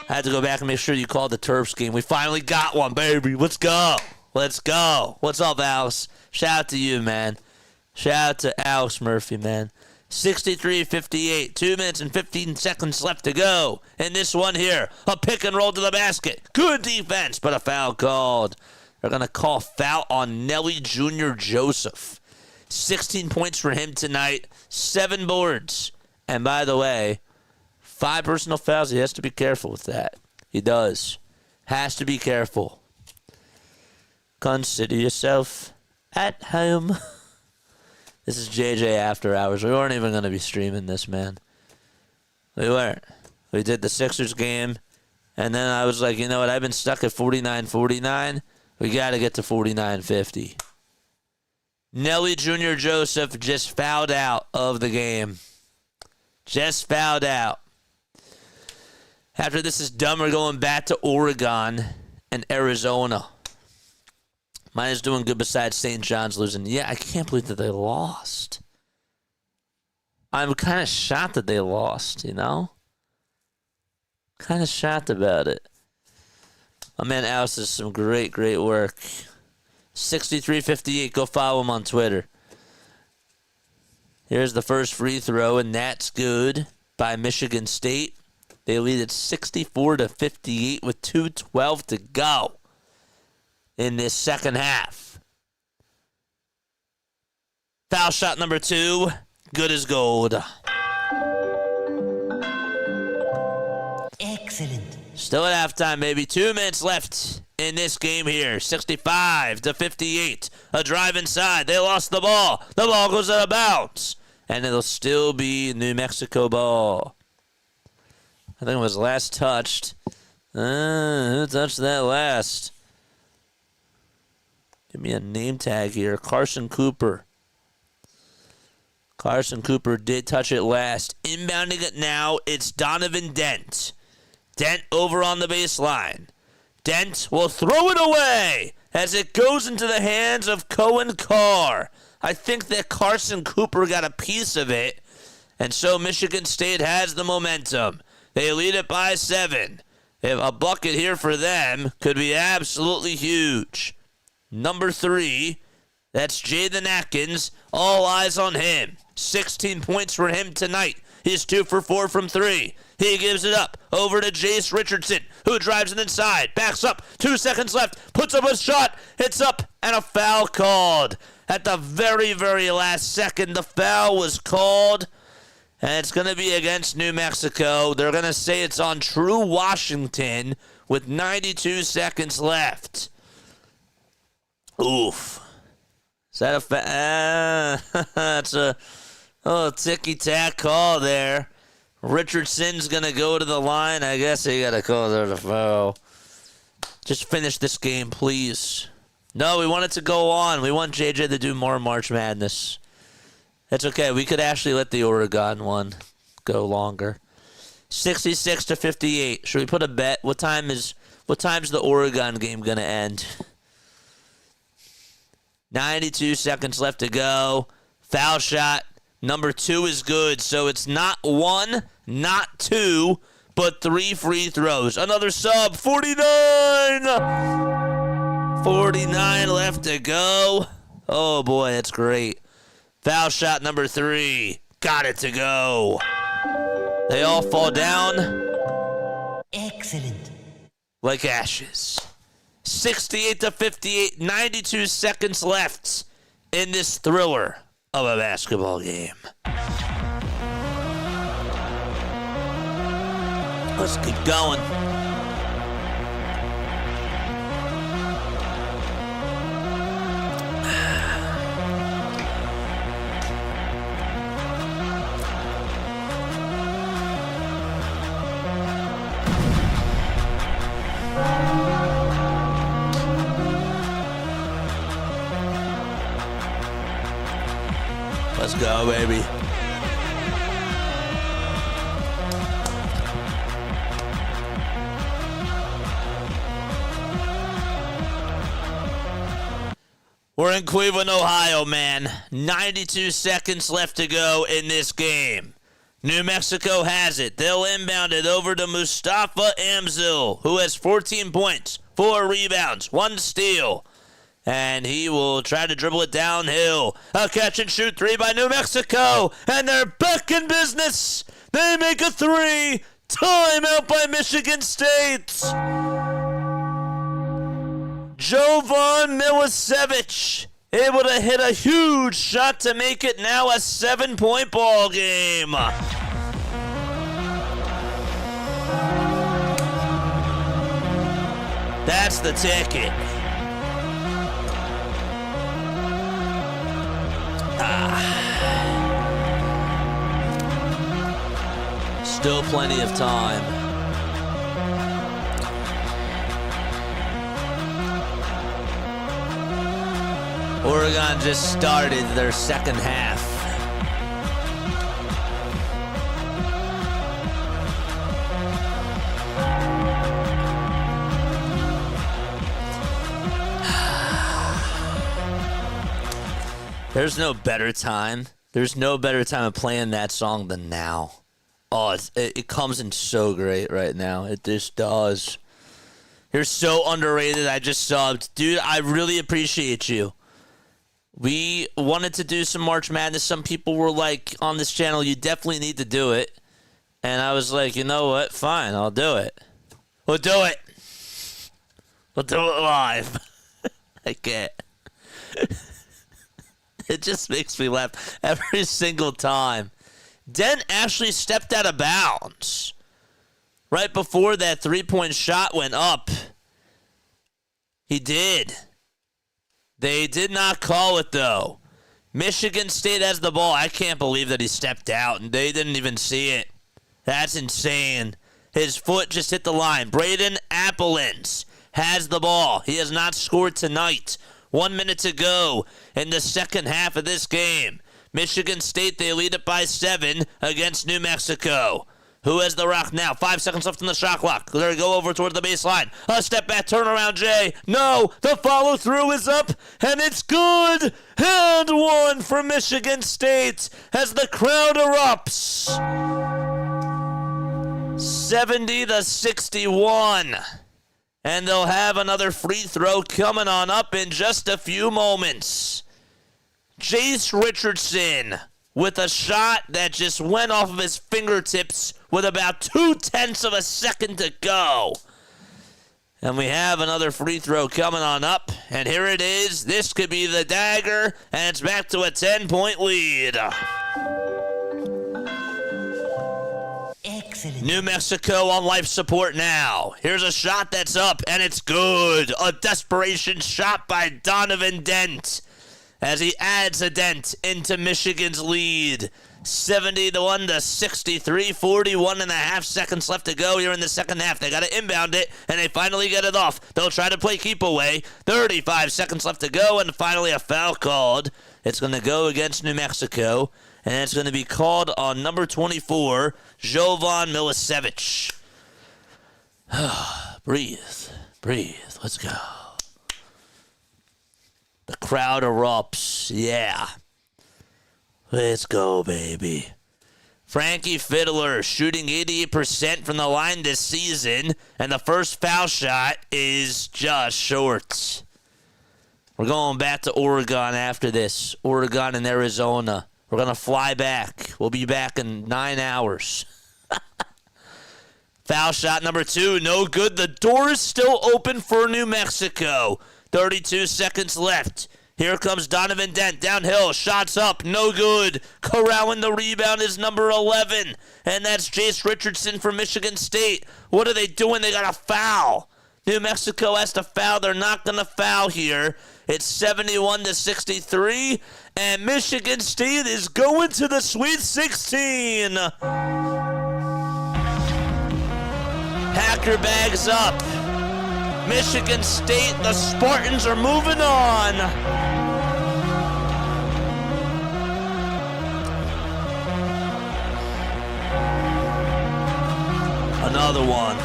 had to go back and make sure you called the Terps game. We finally got one, baby. Let's go. Let's go. What's up, Alex? Shout out to you, man. Shout out to Alex Murphy, man. 63-58. 2 minutes and 15 seconds left to go. And this one here, a pick and roll to the basket. Good defense, but a foul called. They're going to call foul on Nelly Jr. Joseph. 16 points for him tonight. 7 boards. And by the way, 5 personal fouls. He has to be careful with that. He does. Has to be careful. Consider yourself at home. This is JJ After Hours. We weren't even going to be streaming this, man. We weren't. We did the Sixers game, and then I was like, you know what? I've been stuck at 49-49. We got to get to 49-50. Nelly Jr. Joseph just fouled out of the game. Just fouled out. After this is done, we're going back to Oregon and Arizona. Mine is doing good besides St. John's losing. Yeah, I can't believe that they lost. I'm kind of shocked that they lost, you know? Kind of shocked about it. My man Alice does some great, great work. 63-58. Go follow him on Twitter. Here's the first free throw, and that's good by Michigan State. They lead at 64-58 with 2:12 to go in this second half. Foul shot number 2, good as gold. Excellent. Still at halftime, baby. 2 minutes left in this game here. 65-58. A drive inside. They lost the ball. The ball goes out of bounds. And it'll still be New Mexico ball. I think it was last touched. Who touched that last? Give me a name tag here. Carson Cooper. Carson Cooper did touch it last. Inbounding it now, it's Donovan Dent. Dent over on the baseline. Dent will throw it away as it goes into the hands of Cohen Carr. I think that Carson Cooper got a piece of it, and so Michigan State has the momentum. They lead it by 7. If a bucket here for them could be absolutely huge. Number 3, that's Jaden Atkins. All eyes on him. 16 points for him tonight. He's 2 for 4 from 3. He gives it up over to Jace Richardson, who drives it inside. Backs up. 2 seconds left. Puts up a shot. Hits up, and a foul called. At the very, very last second, the foul was called. And it's going to be against New Mexico. They're going to say it's on True Washington with 92 seconds left. Oof. Is that a that's a ticky-tack call there. Richardson's going to go to the line. I guess he got to call there the foul. Just finish this game, please. No, we want it to go on. We want JJ to do more March Madness. It's okay. We could actually let the Oregon one go longer. 66-58. Should we put a bet? What time's the Oregon game going to end? 92 seconds left to go. Foul shot. Number 2 is good. So it's not 1, not 2, but 3 free throws. Another sub. 49! 49 left to go. Oh, boy, that's great. Foul shot number 3. Got it to go. They all fall down. Excellent. Like ashes. 68-58, 92 seconds left in this thriller of a basketball game. Let's keep going. go, baby. We're in Cleveland, Ohio, man. 92 seconds left to go in this game. New Mexico has it. They'll inbound it over to Mustafa Amzil, who has 14 points, 4 rebounds, 1 steal. And he will try to dribble it downhill. A catch and shoot 3 by New Mexico. And they're back in business. They make a 3. Timeout by Michigan State. Jovan Milicevic able to hit a huge shot to make it now a 7-point ball game. That's the ticket. Still plenty of time. Oregon just started their second half. There's no better time. There's no better time of playing that song than now. Oh, it comes in so great right now. It just does. You're so underrated. I just subbed. Dude, I really appreciate you. We wanted to do some March Madness. Some people were like, on this channel, you definitely need to do it. And I was like, you know what? Fine, I'll do it. We'll do it. We'll do it live. I can't. It just makes me laugh every single time. Dent actually stepped out of bounds right before that three-point shot went up. He did. They did not call it, though. Michigan State has the ball. I can't believe that he stepped out, and they didn't even see it. That's insane. His foot just hit the line. Braden Appelins has the ball. He has not scored tonight. 1 minute to go in the second half of this game. Michigan State, they lead it by 7 against New Mexico. Who has the rock now? 5 seconds left in the shot clock. There we go over toward the baseline. A step back, turnaround, Jay. No, the follow-through is up, and it's good. And 1 for Michigan State as the crowd erupts. 70-61. And they'll have another free throw coming on up in just a few moments. Jace Richardson with a shot that just went off of his fingertips with about 0.2 of a second to go. And we have another free throw coming on up. And here it is. This could be the dagger. And it's back to a 10-point lead. Excellent. New Mexico on life support now. Here's a shot that's up, and it's good. A desperation shot by Donovan Dent as he adds a dent into Michigan's lead. 70-63, 41 and a half seconds left to go here in the second half. They got to inbound it, and they finally get it off. They'll try to play keep away. 35 seconds left to go, and finally a foul called. It's going to go against New Mexico, and it's going to be called on number 24, Jovan Milicevic. Breathe. Let's go. The crowd erupts. Yeah. Let's go, baby. Frankie Fiddler shooting 88% from the line this season, and the first foul shot is just short. We're going back to Oregon after this. Oregon and Arizona. We're going to fly back. We'll be back in 9 hours. Foul shot number 2, no good. The door is still open for New Mexico. 32 seconds left. Here comes Donovan Dent downhill. Shots up, no good. Corralling the rebound is number 11. And that's Jace Richardson from Michigan State. What are they doing? They got a foul. New Mexico has to foul. They're not going to foul here. It's 71-63. And Michigan State is going to the Sweet 16. Hacker bags up. Michigan State, the Spartans are moving on. another one.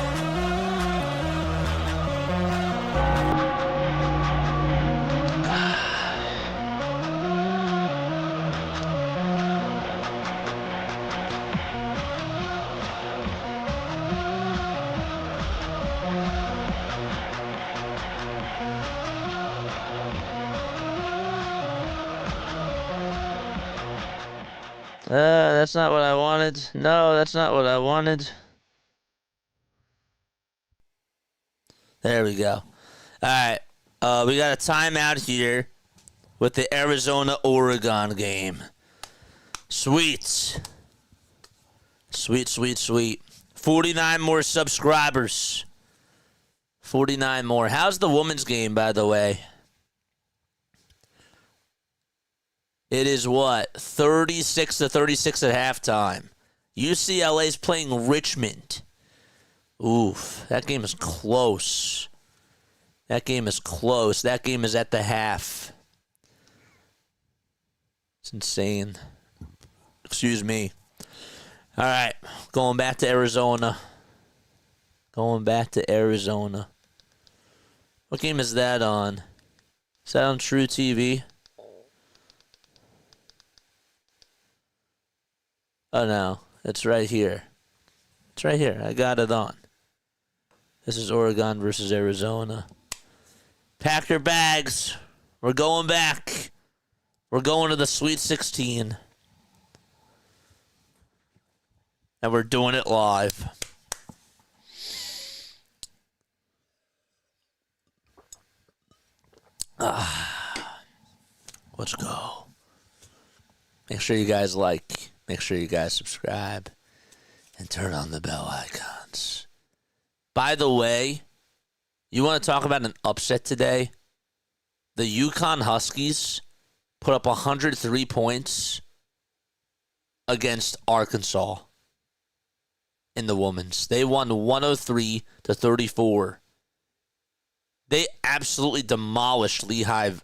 That's not what I wanted. No, that's not what I wanted. There we go. All right. We got a timeout here with the Arizona-Oregon game. Sweet. Sweet, sweet, sweet. 49 more subscribers. 49 more. How's the women's game, by the way? It is what? 36-36 at halftime. UCLA's playing Richmond. Oof. That game is close. That game is close. That game is at the half. It's insane. Excuse me. All right. Going back to Arizona. Going back to Arizona. What game is that on? Is that on True TV? Oh, no. It's right here. It's right here. I got it on. This is Oregon versus Arizona. Pack your bags. We're going back. We're going to the Sweet 16. And we're doing it live. Let's go. Make sure you guys like. Make sure you guys subscribe and turn on the bell icons. By the way, you want to talk about an upset today? The UConn Huskies put up 103 points against Arkansas in the women's. They won 103-34. They absolutely demolished Lehigh,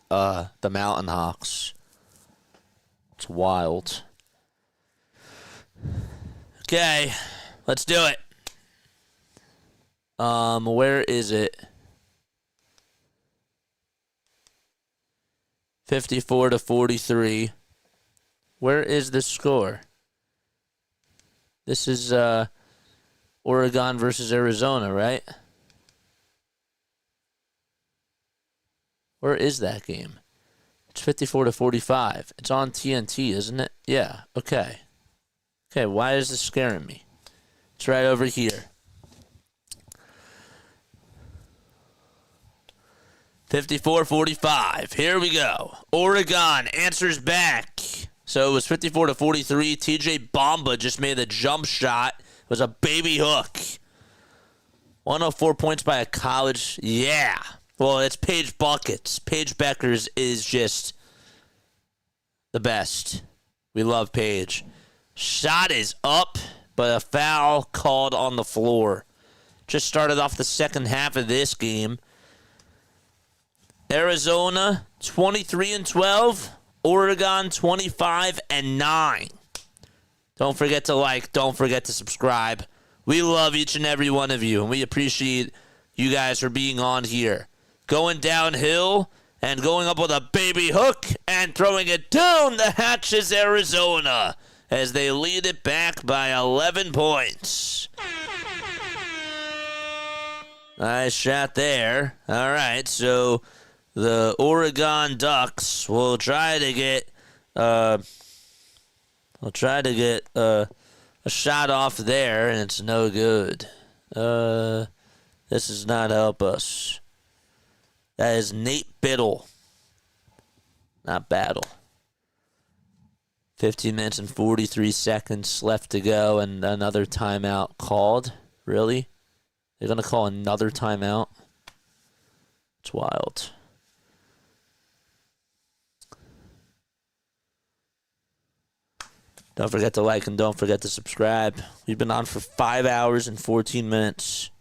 the Mountain Hawks. It's wild. Okay, let's do it. Where is it? 54-43. Where is the score? This is Oregon versus Arizona, right? Where is that game? It's 54-45. It's on TNT, isn't it? Yeah, okay. Okay, why is this scaring me? It's right over here. 54-45. Here we go. Oregon answers back. So it was 54-43. TJ Bamba just made a jump shot. It was a baby hook. 104 points by a college. Yeah. Well, it's Paige Buckets. Paige Beckers is just the best. We love Paige. Shot is up, but a foul called on the floor. Just started off the second half of this game. Arizona 23-12. Oregon 25-9. Don't forget to like. Don't forget to subscribe. We love each and every one of you, and we appreciate you guys for being on here. Going downhill and going up with a baby hook and throwing it down the hatches, Arizona, as they lead it back by 11 points. Nice shot there. All right, so the Oregon Ducks will try to get a shot off there, and it's no good. This does not help us. That is Nate Biddle, not Battle. 15 minutes and 43 seconds left to go, and another timeout called. Really? They're going to call another timeout? It's wild. Don't forget to like and don't forget to subscribe. We've been on for 5 hours and 14 minutes.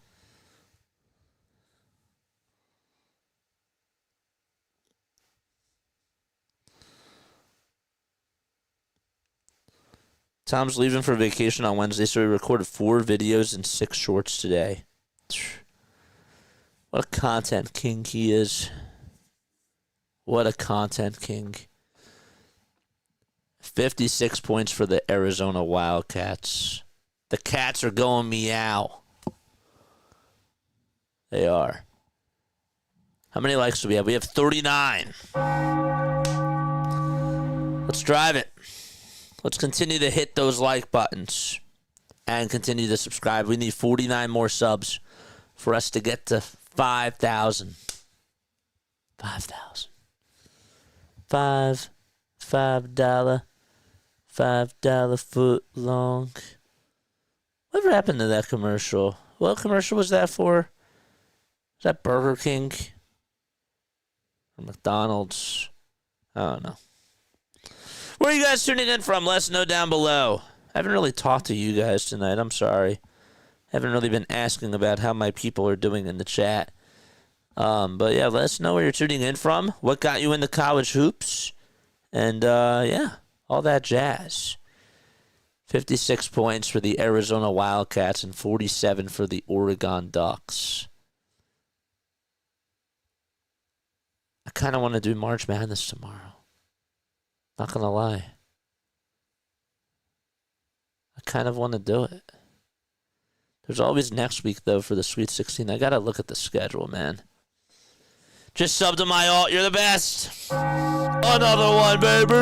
Tom's leaving for vacation on Wednesday, so we recorded 4 videos and 6 shorts today. What a content king he is. What a content king. 56 points for the Arizona Wildcats. The Cats are going meow. They are. How many likes do we have? We have 39. Let's drive it. Let's continue to hit those like buttons and continue to subscribe. We need 49 more subs for us to get to 5,000. 5,000. $5 foot long. Whatever happened to that commercial? What commercial was that for? Is that Burger King? Or McDonald's? I don't know. Where are you guys tuning in from? Let us know down below. I haven't really talked to you guys tonight. I'm sorry. I haven't really been asking about how my people are doing in the chat. But yeah, let us know where you're tuning in from. What got you into college hoops? And yeah, all that jazz. 56 points for the Arizona Wildcats and 47 for the Oregon Ducks. I kind of want to do March Madness tomorrow. Not going to lie. I kind of want to do it. There's always next week, though, for the Sweet 16. I got to look at the schedule, man. Just sub to my alt. You're the best. Another one, baby.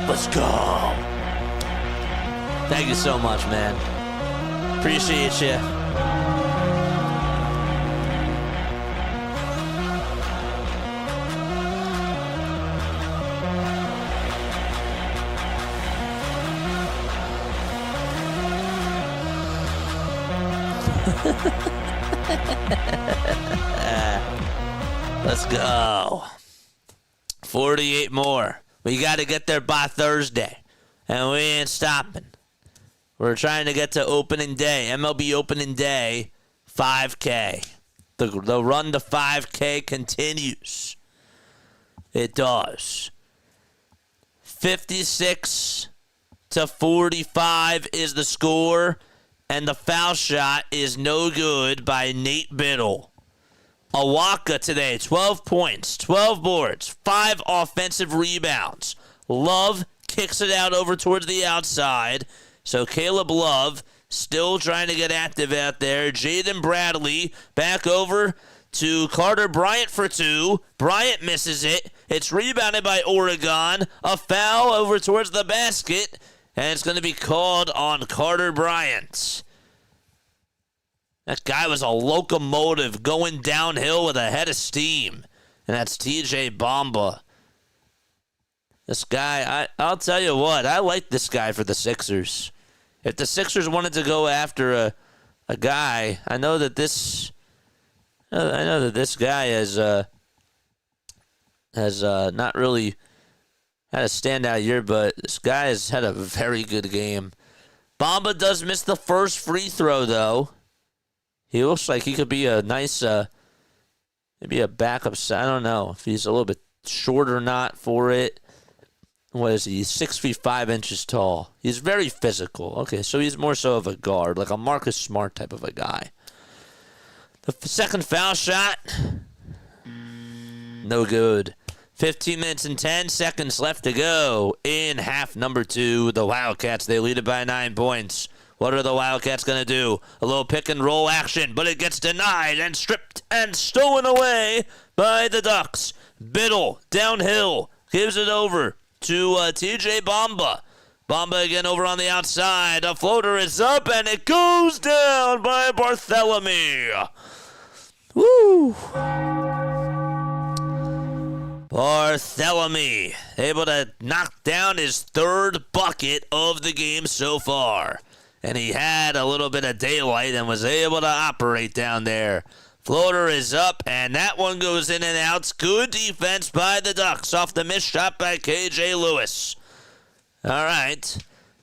Let's go. Thank you so much, man. Appreciate you. Let's go. 48 more. We got to get there by Thursday, and we ain't stopping. We're trying to get to opening day, MLB opening day, 5K. The run to 5K continues. It does. 56-45 is the score, and the foul shot is no good by Nate Biddle. Awaka today, 12 points, 12 boards, 5 offensive rebounds. Love kicks it out over towards the outside. So Caleb Love still trying to get active out there. Jaden Bradley back over to Carter Bryant for 2. Bryant misses it. It's rebounded by Oregon. A foul over towards the basket. And it's going to be called on Carter Bryant. That guy was a locomotive going downhill with a head of steam. And that's TJ Bamba. This guy, I'll tell you what, I like this guy for the Sixers. If the Sixers wanted to go after a guy, I know that this guy has not really had a standout year, but this guy has had a very good game. Bamba does miss the first free throw, though. He looks like he could be a nice, maybe a backup. I don't know if he's a little bit short or not for it. What is he? He's 6 feet 5 inches tall. He's very physical. Okay, so he's more so of a guard, like a Marcus Smart type of a guy. The second foul shot, no good. 15 minutes and 10 seconds left to go in half number 2. The Wildcats, they lead it by 9 points. What are the Wildcats going to do? A little pick and roll action, but it gets denied and stripped and stolen away by the Ducks. Biddle, downhill, gives it over to TJ Bamba. Bamba again over on the outside. A floater is up, and it goes down by Barthélemy. Woo! Barthélemy able to knock down his 3rd bucket of the game so far. And he had a little bit of daylight and was able to operate down there. Floater is up, and that one goes in and out. Good defense by the Ducks off the missed shot by KJ Lewis. All right.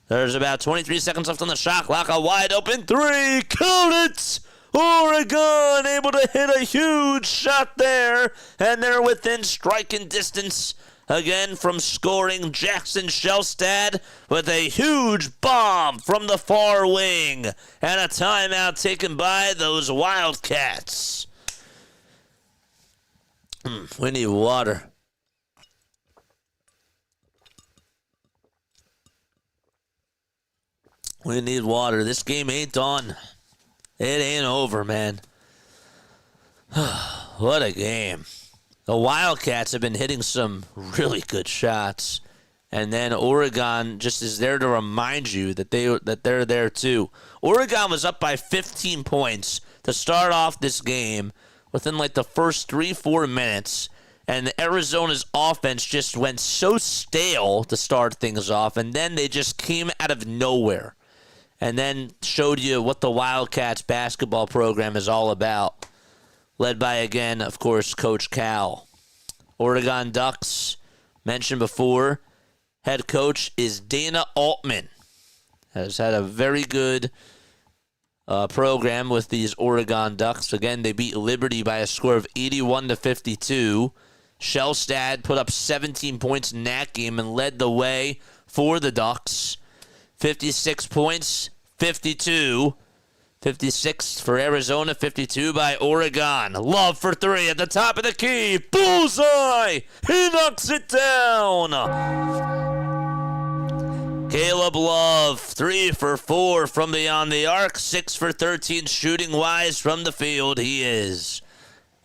There's about 23 seconds left on the shot clock. A wide open 3. Count it! Oregon able to hit a huge shot there, and they're within striking distance again from scoring. Jackson Shelstad with a huge bomb from the far wing, and a timeout taken by those Wildcats. We need water. We need water. This game ain't done. It ain't over, man. What a game. The Wildcats have been hitting some really good shots. And then Oregon just is there to remind you that they're there too. Oregon was up by 15 points to start off this game within like the first 3-4 minutes. And Arizona's offense just went so stale to start things off. And then they just came out of nowhere. And then showed you what the Wildcats basketball program is all about. Led by, again, of course, Coach Cal. Oregon Ducks, mentioned before, head coach is Dana Altman. Has had a very good program with these Oregon Ducks. Again, they beat Liberty by a score of 81-52. Shelstad put up 17 points in that game and led the way for the Ducks. 56 points, 52. 56 for Arizona, 52 by Oregon. Love for three at the top of the key. Bullseye! He knocks it down. Caleb Love, 3 for 4 from beyond the arc. 6 for 13 shooting-wise from the field. He is.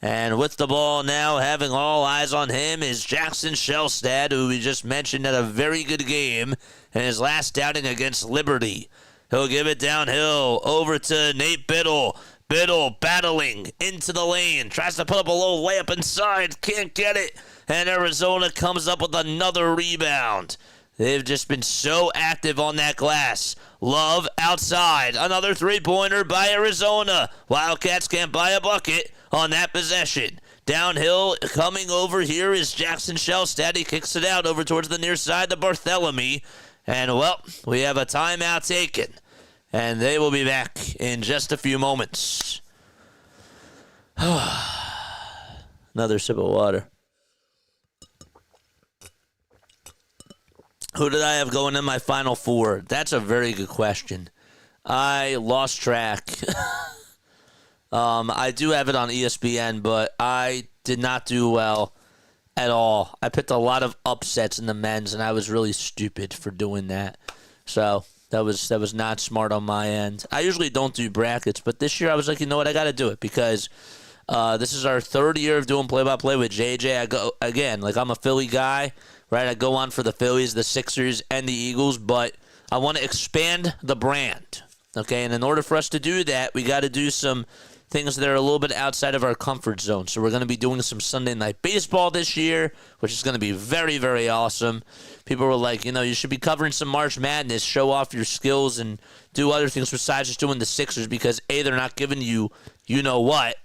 And with the ball now, having all eyes on him, is Jackson Shelstad, who we just mentioned had a very good game in his last outing against Liberty. He'll give it downhill over to Nate Biddle. Biddle battling into the lane. Tries to put up a little layup inside. Can't get it. And Arizona comes up with another rebound. They've just been so active on that glass. Love outside. Another three-pointer by Arizona. Wildcats can't buy a bucket on that possession. Downhill, coming over here is Jackson Shelstad. He kicks it out over towards the near side to Barthélemy. And, well, we have a timeout taken. And they will be back in just a few moments. Another sip of water. Who did I have going in my Final Four? That's a very good question. I lost track. I do have it on ESPN, but I did not do well at all. I picked a lot of upsets in the men's, and I was really stupid for doing that. So that was not smart on my end. I usually don't do brackets, but this year I was like, you know what, I got to do it because this is our third year of doing play-by-play with JJ. I go again, like I'm a Philly guy, right? I go on for the Phillies, the Sixers, and the Eagles, but I want to expand the brand, okay? And in order for us to do that, we got to do some things that are a little bit outside of our comfort zone. So we're going to be doing some Sunday Night Baseball this year, which is going to be very, very awesome. People were like, you know, you should be covering some March Madness, show off your skills, and do other things besides just doing the Sixers because, A, they're not giving you know-what,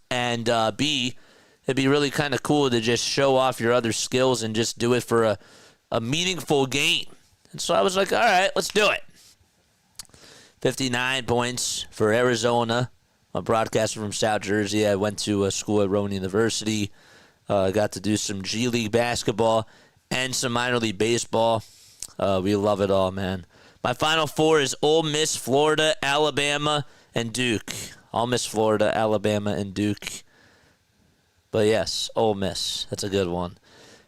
and B, it'd be really kind of cool to just show off your other skills and just do it for a meaningful game. And so I was like, all right, let's do it. 59 points for Arizona. I'm a broadcaster from South Jersey. I went to a school at Rowan University. Got to do some G League basketball and some minor league baseball. We love it all, man. My Final Four is Ole Miss, Florida, Alabama, and Duke. Ole Miss, Florida, Alabama, and Duke. But yes, Ole Miss. That's a good one.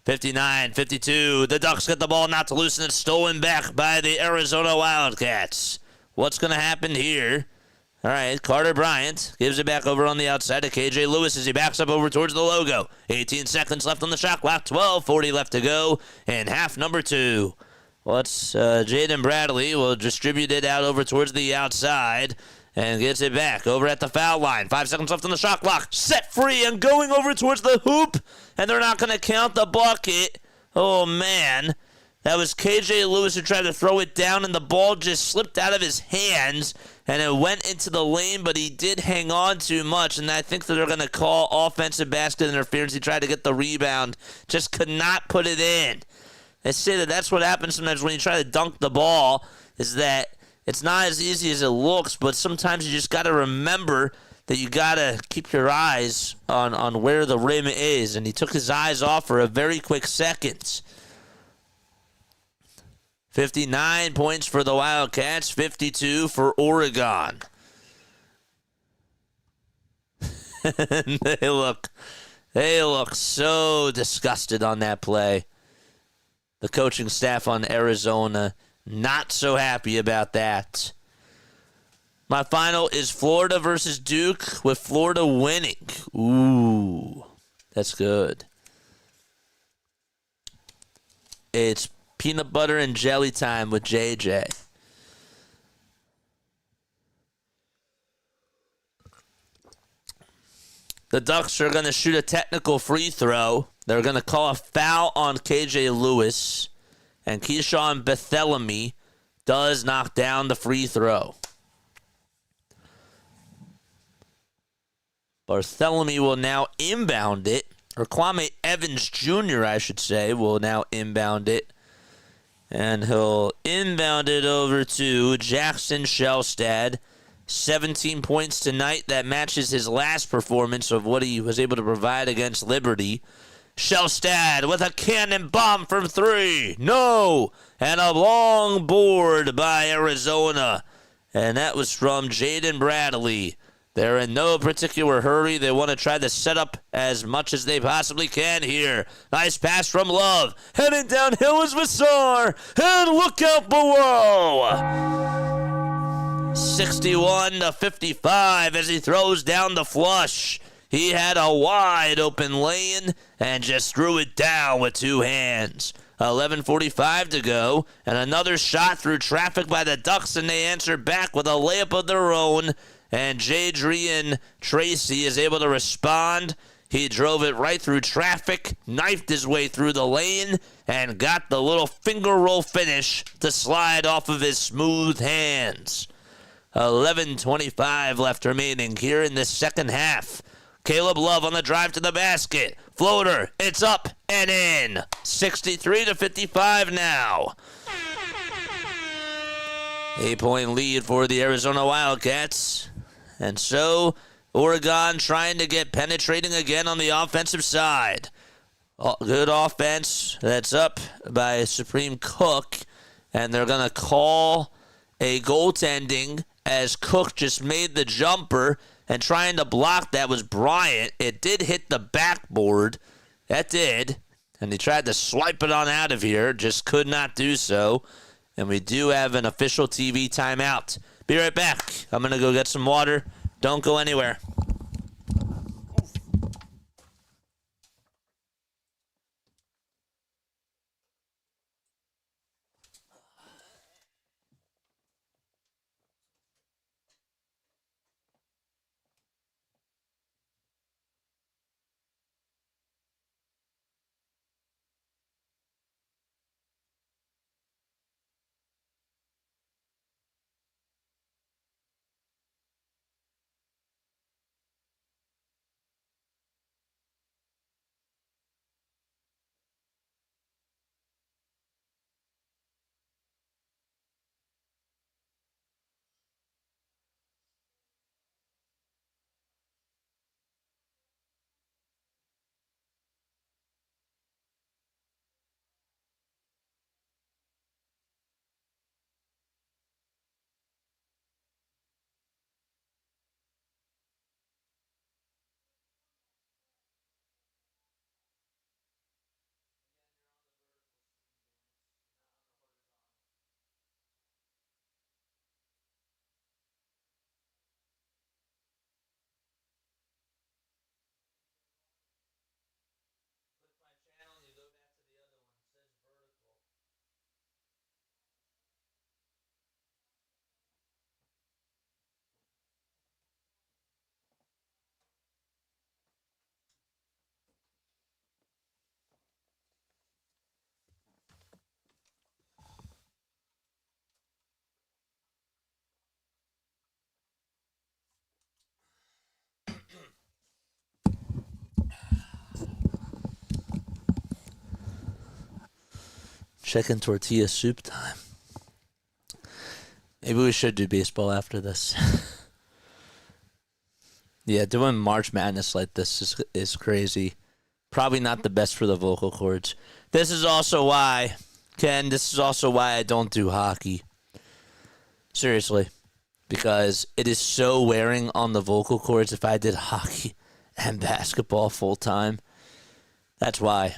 59-52. The Ducks get the ball not to loosen it. Stolen back by the Arizona Wildcats. What's going to happen here? All right, Carter Bryant gives it back over on the outside to KJ Lewis as he backs up over towards the logo. 18 seconds left on the shot clock. 12:40 left to go in half number 2. Jaden Bradley will distribute it out over towards the outside and gets it back over at the foul line. 5 seconds left on the shot clock. Set free and going over towards the hoop, and they're not going to count the bucket. Oh, man. That was KJ Lewis who tried to throw it down, and the ball just slipped out of his hands, and it went into the lane, but he did hang on too much, and I think that they're going to call offensive basket interference. He tried to get the rebound, just could not put it in. They say that that's what happens sometimes when you try to dunk the ball, is that it's not as easy as it looks, but sometimes you just got to remember that you got to keep your eyes on where the rim is, and he took his eyes off for a very quick second. 59 points for the Wildcats, 52 for Oregon. They look so disgusted on that play. The coaching staff on Arizona, not so happy about that. My final is Florida versus Duke, with Florida winning. Ooh, that's good. It's peanut butter and jelly time with JJ. The Ducks are going to shoot a technical free throw. They're going to call a foul on KJ Lewis, and Keyshawn Barthélemy does knock down the free throw. Barthélemy will now inbound it, or Kwame Evans Jr., I should say, will now inbound it. And he'll inbound it over to Jackson Shelstad. 17 points tonight. That matches his last performance of what he was able to provide against Liberty. Shelstad with a cannon bomb from three. No! And a long board by Arizona. And that was from Jaden Bradley. They're in no particular hurry. They want to try to set up as much as they possibly can here. Nice pass from Love. Heading downhill is Vassar. And look out below. 61-55 as he throws down the flush. He had a wide open lane and just threw it down with two hands. 11:45 to go. And another shot through traffic by the Ducks, and they answer back with a layup of their own. And Jadrian Tracy is able to respond. He drove it right through traffic, knifed his way through the lane, and got the little finger roll finish to slide off of his smooth hands. 11:25 left remaining here in the second half. Caleb Love on the drive to the basket. Floater, it's up and in. 63-55 now. 8-point lead for the Arizona Wildcats. And so, Oregon trying to get penetrating again on the offensive side. Good offense. That's up by Supreme Cook. And they're going to call a goaltending as Cook just made the jumper. And trying to block that was Bryant. It did hit the backboard. That did. And he tried to swipe it on out of here. Just could not do so. And we do have an official TV timeout. Be right back. I'm going to go get some water. Don't go anywhere. Chicken tortilla soup time. Maybe we should do baseball after this. Yeah, doing March Madness like this is crazy. Probably not the best for the vocal cords. This is also why, Ken, I don't do hockey. Seriously. Because it is so wearing on the vocal cords if I did hockey and basketball full time. That's why.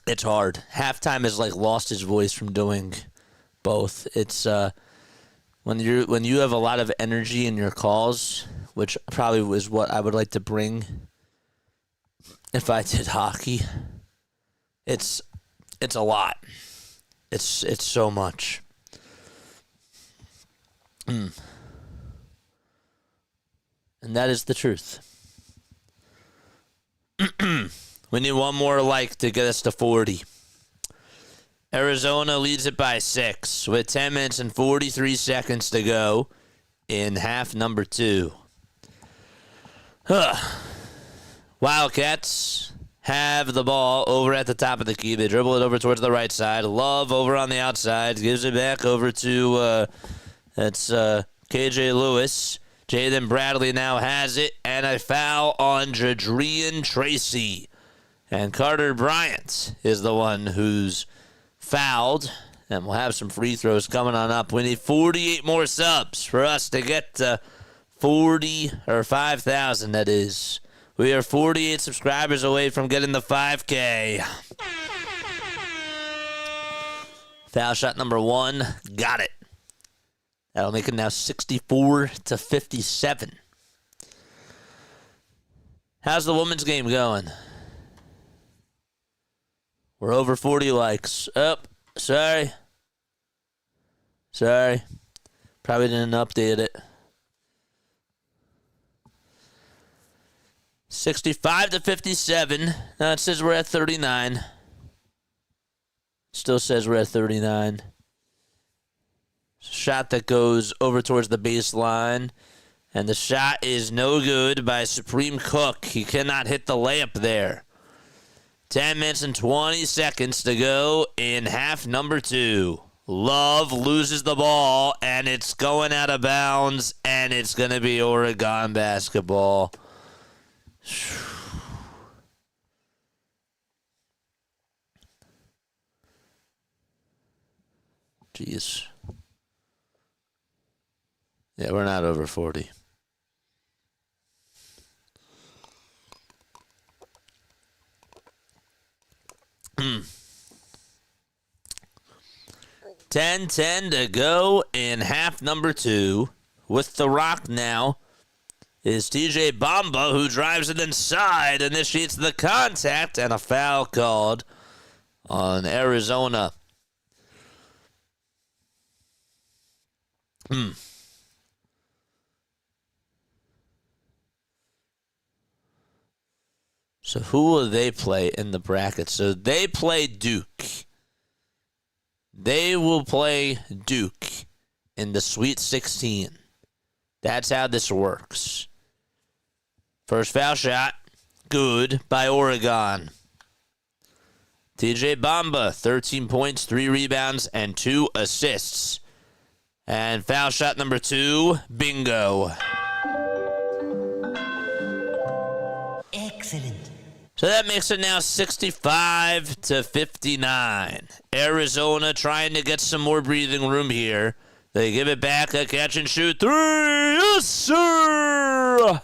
It's hard. Halftime has like lost his voice from doing both. It's when you have a lot of energy in your calls, which probably was what I would like to bring if I did hockey. It's a lot. It's so much. And that is the truth. We need one more like to get us to 40. Arizona leads it by 6 with 10 minutes and 43 seconds to go in half number 2. Wildcats have the ball over at the top of the key. They dribble it over towards the right side. Love over on the outside. Gives it back over to KJ Lewis. Jaden Bradley now has it. And a foul on Jadrian Tracy. And Carter Bryant is the one who's fouled. And we'll have some free throws coming on up. We need 48 more subs for us to get to 40 or 5,000, that is. We are 48 subscribers away from getting the 5K. Foul shot number 1. Got it. That'll make it now 64-57. How's the women's game going? We're over 40 likes. Oh, sorry. Probably didn't update it. 65-57. Now it says we're at 39. Still says we're at 39. Shot that goes over towards the baseline. And the shot is no good by Supreme Cook. He cannot hit the layup there. 10 minutes and 20 seconds to go in half number 2. Love loses the ball, and it's going out of bounds, and it's going to be Oregon basketball. Jeez. Yeah, we're not over 40. Ten to go in half number 2. With the rock now is TJ Bamba, who drives it inside, initiates the contact, and a foul called on Arizona. So who will they play in the bracket? So they play Duke. They will play Duke in the Sweet 16. That's how this works. First foul shot, good by Oregon. TJ Bamba, 13 points, 3 rebounds, and 2 assists. And foul shot number 2, bingo. Excellent. So that makes it now 65-59. Arizona trying to get some more breathing room here. They give it back, a catch and shoot 3. Yes, sir!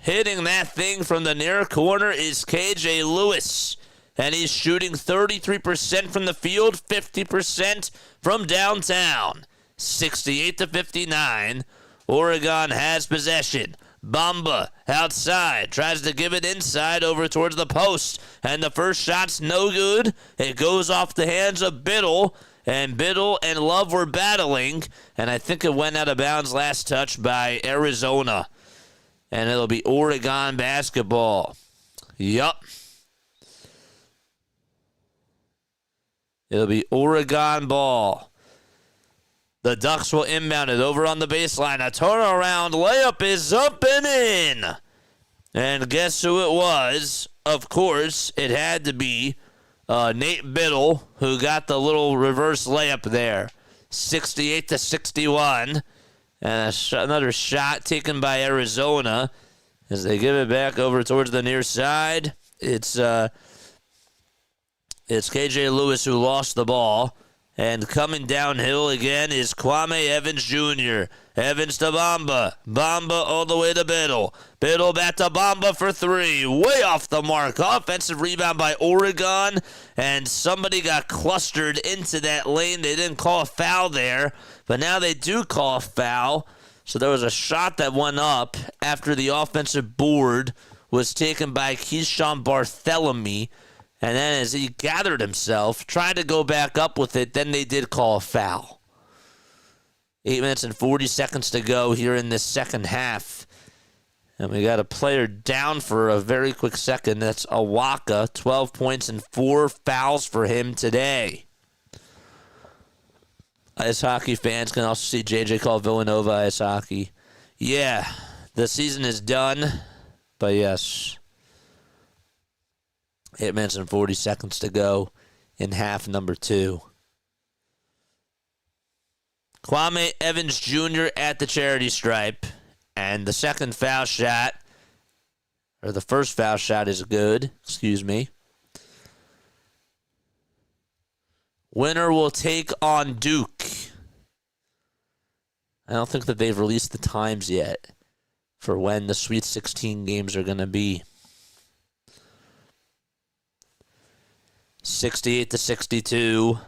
Hitting that thing from the near corner is KJ Lewis. And he's shooting 33% from the field, 50% from downtown. 68-59. Oregon has possession. Bamba outside, tries to give it inside over towards the post, and the first shot's no good. It goes off the hands of Biddle, and Biddle and Love were battling, and I think it went out of bounds last touch by Arizona. And it'll be Oregon basketball. Yup. It'll be Oregon ball. The Ducks will inbound it over on the baseline. A turnaround layup is up and in. And guess who it was? Of course, it had to be Nate Biddle, who got the little reverse layup there. 68-61. And another shot taken by Arizona as they give it back over towards the near side. It's KJ Lewis who lost the ball. And coming downhill again is Kwame Evans Jr. Evans to Bamba. Bamba all the way to Biddle. Biddle back to Bamba for three. Way off the mark. Offensive rebound by Oregon. And somebody got clustered into that lane. They didn't call a foul there. But now they do call a foul. So there was a shot that went up after the offensive board was taken by Keyshawn Barthélemy. And then as he gathered himself, tried to go back up with it, then they did call a foul. 8 minutes and 40 seconds to go here in this second half. And we got a player down for a very quick second. That's Awaka, 12 points and 4 fouls for him today. Ice hockey fans can also see JJ call Villanova ice hockey. Yeah, the season is done, but yes. 8 minutes and 40 seconds to go in half number 2. Kwame Evans Jr. at the charity stripe. And the second foul shot, or the first foul shot is good. Excuse me. Winner will take on Duke. I don't think that they've released the times yet for when the Sweet 16 games are going to be. 68-62.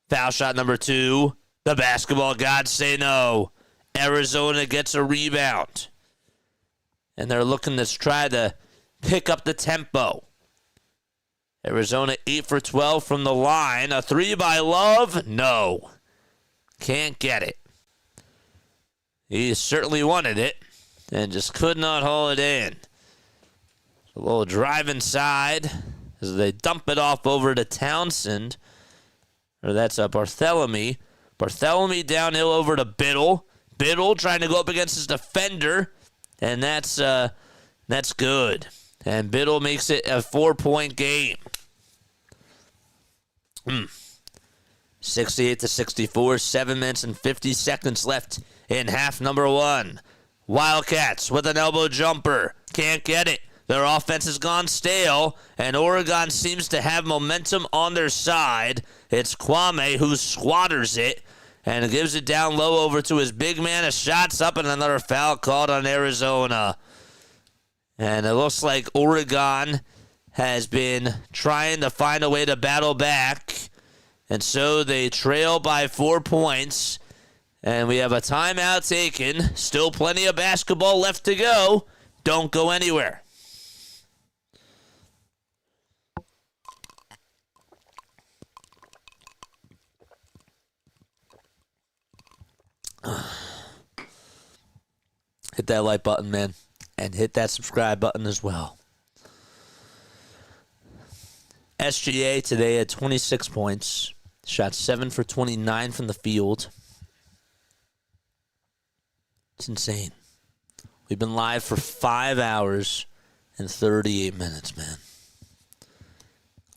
Foul shot number 2. The basketball gods say no. Arizona gets a rebound. And they're looking to try to pick up the tempo. Arizona 8 for 12 from the line. A 3 by Love? No. Can't get it. He certainly wanted it and just could not haul it in. A little drive inside as they dump it off over to Townsend. Or that's Barthélemy. Barthélemy downhill over to Biddle. Biddle trying to go up against his defender. And that's good. And Biddle makes it a 4-point game. 68-64. 7 minutes and 50 seconds left in half number 1. Wildcats with an elbow jumper. Can't get it. Their offense has gone stale, and Oregon seems to have momentum on their side. It's Kwame who squatters it and gives it down low over to his big man. A shot's up and another foul called on Arizona. And it looks like Oregon has been trying to find a way to battle back. And so they trail by 4 points. And we have a timeout taken. Still plenty of basketball left to go. Don't go anywhere. Hit that like button, man. And hit that subscribe button as well. SGA today had 26 points. Shot 7 for 29 from the field. It's insane. We've been live for 5 hours and 38 minutes, man.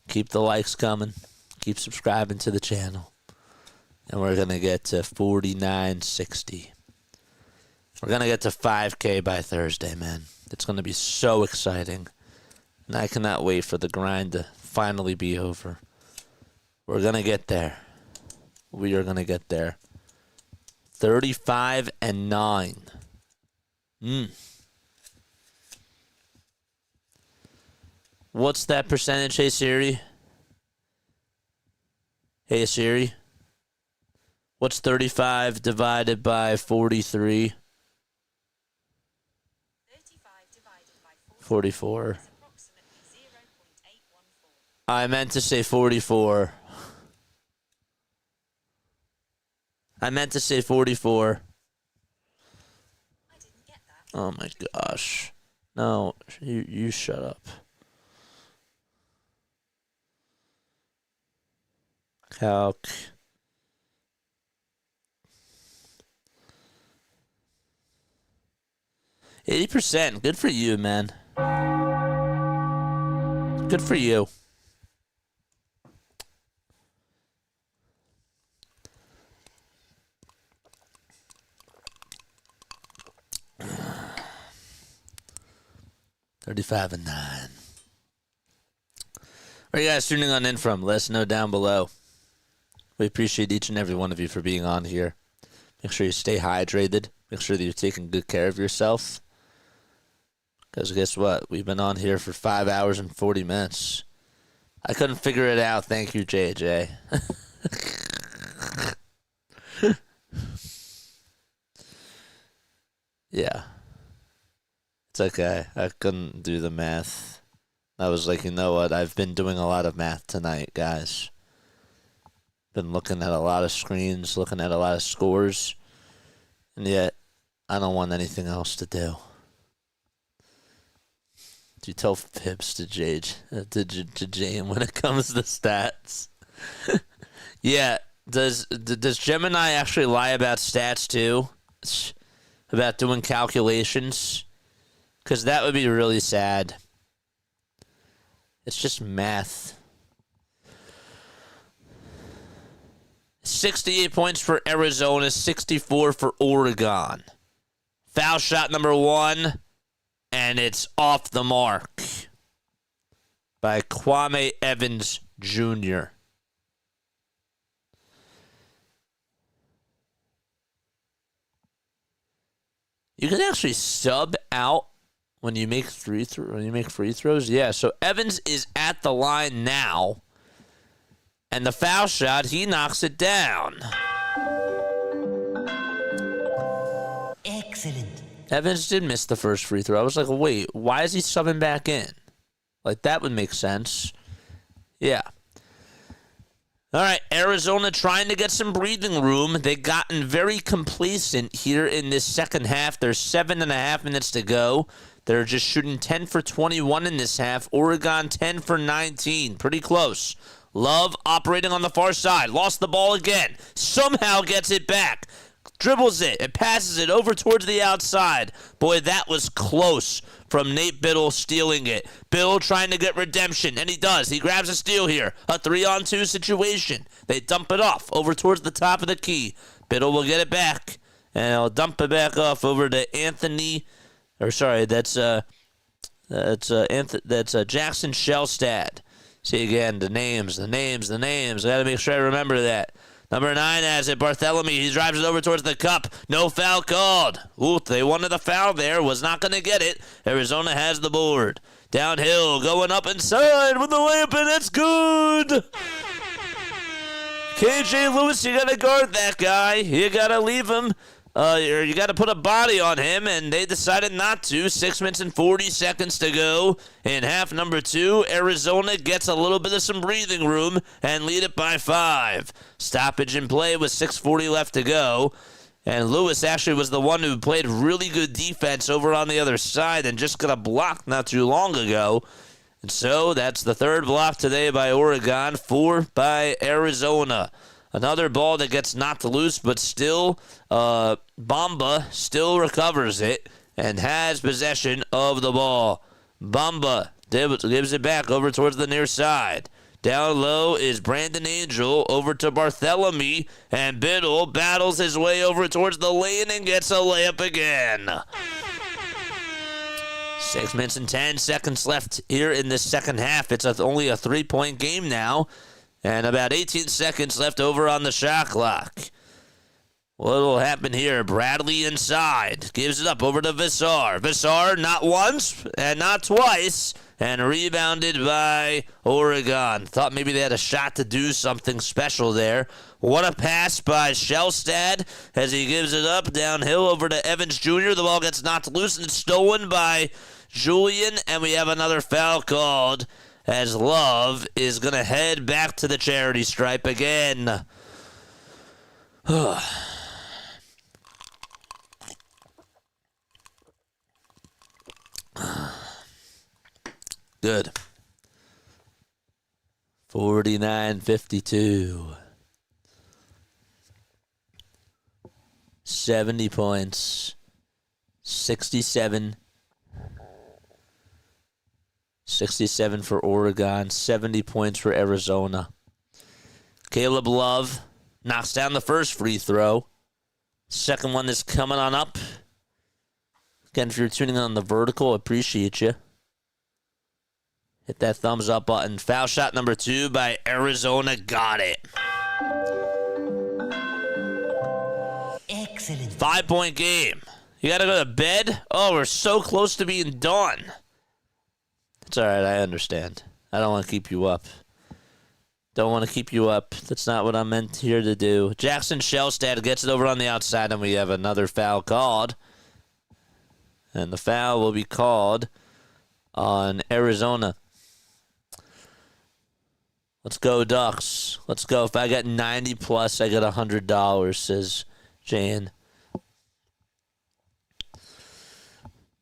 Keep the likes coming. Keep subscribing to the channel. And we're going to get to 4960. We're going to get to 5K by Thursday, man. It's going to be so exciting. And I cannot wait for the grind to finally be over. We're going to get there. We are going to get there. 35-9. What's that percentage, hey Siri? Hey Siri? What's 35 divided by 43? 44. I meant to say 44. I meant to say 44. I didn't get that. Oh my gosh. No, you shut up. Calc. %. Good for you, man. Good for you. 35-9. Where are you guys tuning on in from? Let us know down below. We appreciate each and every one of you for being on here. Make sure you stay hydrated. Make sure that you're taking good care of yourself. Because guess what? We've been on here for 5 hours and 40 minutes. I couldn't figure it out. Thank you, JJ. Yeah. It's okay. I couldn't do the math. I was like, you know what? I've been doing a lot of math tonight, guys. Been looking at a lot of screens, looking at a lot of scores. And yet, I don't want anything else to do. Do you tell fibs to Jade, to Jane when it comes to stats? Yeah. Does Gemini actually lie about stats too? About doing calculations? Because that would be really sad. It's just math. 68 points for Arizona, 64 for Oregon. Foul shot number 1, and it's off the mark by Kwame Evans Jr. You can actually sub out when you make free throws. Yeah, so Evans is at the line now. And the foul shot, he knocks it down. Excellent. Evans did miss the first free throw. I was like, wait, why is he subbing back in? Like, that would make sense. Yeah. All right, Arizona trying to get some breathing room. They've gotten very complacent here in this second half. There's 7.5 minutes to go. They're just shooting 10 for 21 in this half. Oregon 10 for 19. Pretty close. Love operating on the far side. Lost the ball again. Somehow gets it back. Dribbles it and passes it over towards the outside. Boy, that was close from Nate Biddle stealing it. Biddle trying to get redemption, and he does. He grabs a steal here. A 3-on-2 situation. They dump it off over towards the top of the key. Biddle will get it back, and he'll dump it back off over to Anthony. Or sorry, that's Jackson Shellstad. See again, the names. I got to make sure I remember that. Number 9 has it. Bartholomew. He drives it over towards the cup. No foul called. Ooh, they wanted a foul there. Was not going to get it. Arizona has the board. Downhill. Going up inside with the layup, and it's good. KJ Lewis, you got to guard that guy. You got to leave him. Or you got to put a body on him, and they decided not to. 6 minutes and 40 seconds to go in half number 2. Arizona gets a little bit of some breathing room and lead it by 5. Stoppage in play with 6:40 left to go. And Lewis actually was the one who played really good defense over on the other side and just got a block not too long ago. And so that's the third block today by Oregon, 4 by Arizona. Another ball that gets knocked loose, but still, Bamba still recovers it and has possession of the ball. Bamba gives it back over towards the near side. Down low is Brandon Angel over to Bartholomew, and Biddle battles his way over towards the lane and gets a layup again. 6 minutes and 10 seconds left here in this second half. It's only a 3-point game now. And about 18 seconds left over on the shot clock. What will happen here? Bradley inside. Gives it up over to Visar. Visar not once and not twice. And rebounded by Oregon. Thought maybe they had a shot to do something special there. What a pass by Shellstad as he gives it up downhill over to Evans Jr. The ball gets knocked loose and stolen by Julian. And we have another foul called as Love is going to head back to the charity stripe again. Good. 49-52. 70 points. 67 for Oregon, 70 points for Arizona. Caleb Love knocks down the first free throw. Second one is coming on up. Again, if you're tuning on the vertical, appreciate you. Hit that thumbs up button. Foul shot number 2 by Arizona. Got it. Excellent. 5-point game. You got to go to bed? Oh, we're so close to being done. It's all right. I understand. I don't want to keep you up. Don't want to keep you up. That's not what I'm meant here to do. Jackson Shellstad gets it over on the outside, and we have another foul called. And the foul will be called on Arizona. Let's go, Ducks. Let's go. If I get 90 plus, I get $100, says Jan.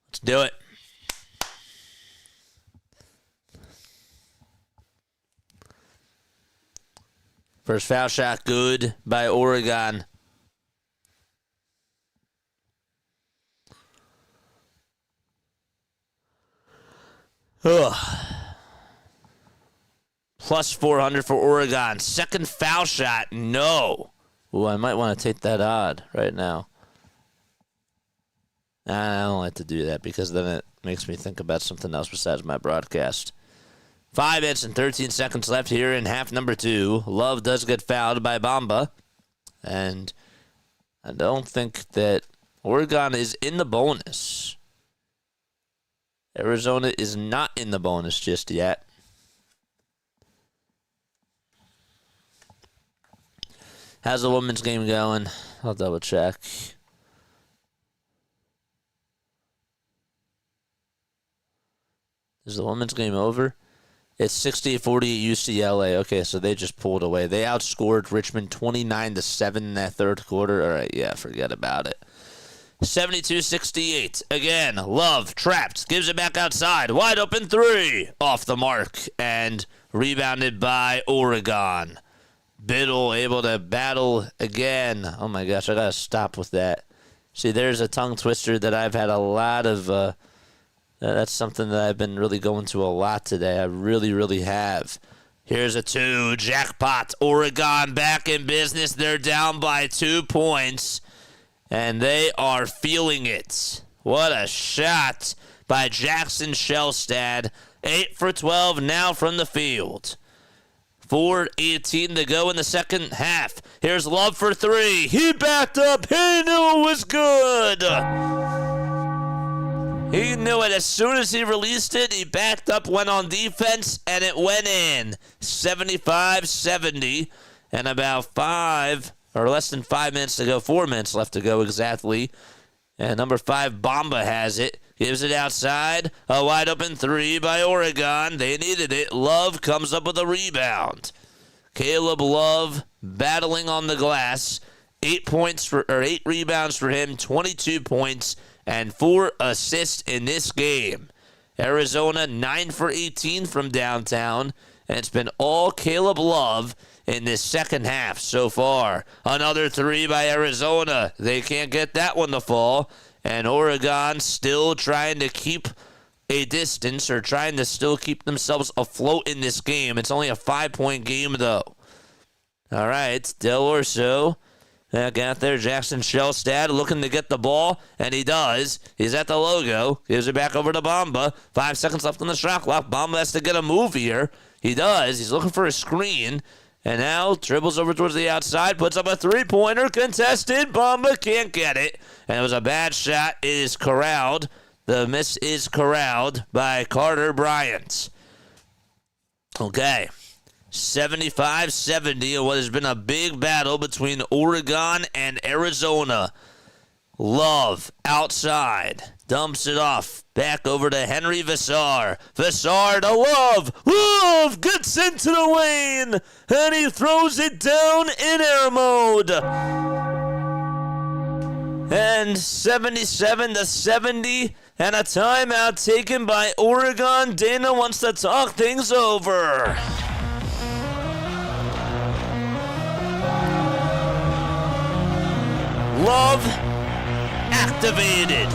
Let's do it. First foul shot, good by Oregon. Ugh. Plus 400 for Oregon. Second foul shot, no. Ooh, I might want to take that odd right now. I don't like to do that because then it makes me think about something else besides my broadcast. 5 minutes and 13 seconds left here in half number 2. Love does get fouled by Bamba. And I don't think that Oregon is in the bonus. Arizona is not in the bonus just yet. How's the women's game going? I'll double check. Is the women's game over? It's 60-48 UCLA. Okay, so they just pulled away. They outscored Richmond 29-7 in that third quarter. All right, yeah, forget about it. 72-68. Again, Love trapped. Gives it back outside. Wide open 3. Off the mark. And rebounded by Oregon. Biddle able to battle again. Oh, my gosh, I got to stop with that. See, there's a tongue twister that I've had a lot of... That's something that I've been really going to a lot today. I really, really have. Here's a 2. Jackpot. Oregon back in business. They're down by 2 points. And they are feeling it. What a shot by Jackson Shellstad. 8 for 12 now from the field. 4:18 to go in the second half. Here's Love for 3. He backed up. He knew it was good. He knew it as soon as he released it. He backed up, went on defense, and it went in. 75-70, and about 5 or less than 5 minutes to go. 4 minutes left to go exactly. And number 5, Bamba has it. Gives it outside. A wide open 3 by Oregon. They needed it. Love comes up with a rebound. Caleb Love battling on the glass. 8 rebounds for him. 22 points. And 4 assists in this game. Arizona 9 for 18 from downtown. And it's been all Caleb Love in this second half so far. Another 3 by Arizona. They can't get that one to fall. And Oregon still trying to keep a distance or trying to still keep themselves afloat in this game. It's only a 5-point game, though. All right, Del Orso. Back out there, Jackson Shellstad looking to get the ball, and he does. He's at the logo. Gives it back over to Bamba. 5 seconds left on the shot clock. Bamba has to get a move here. He does. He's looking for a screen, and now dribbles over towards the outside, puts up a 3-pointer, contested. Bamba can't get it, and it was a bad shot. It is corralled. The miss is corralled by Carter Bryant. Okay. 75-70 in what has been a big battle between Oregon and Arizona. Love outside. Dumps it off. Back over to Henry Vassar. Vassar to Love. Love gets into the lane. And he throws it down in air mode. And 77-70. And a timeout taken by Oregon. Dana wants to talk things over. Love activated.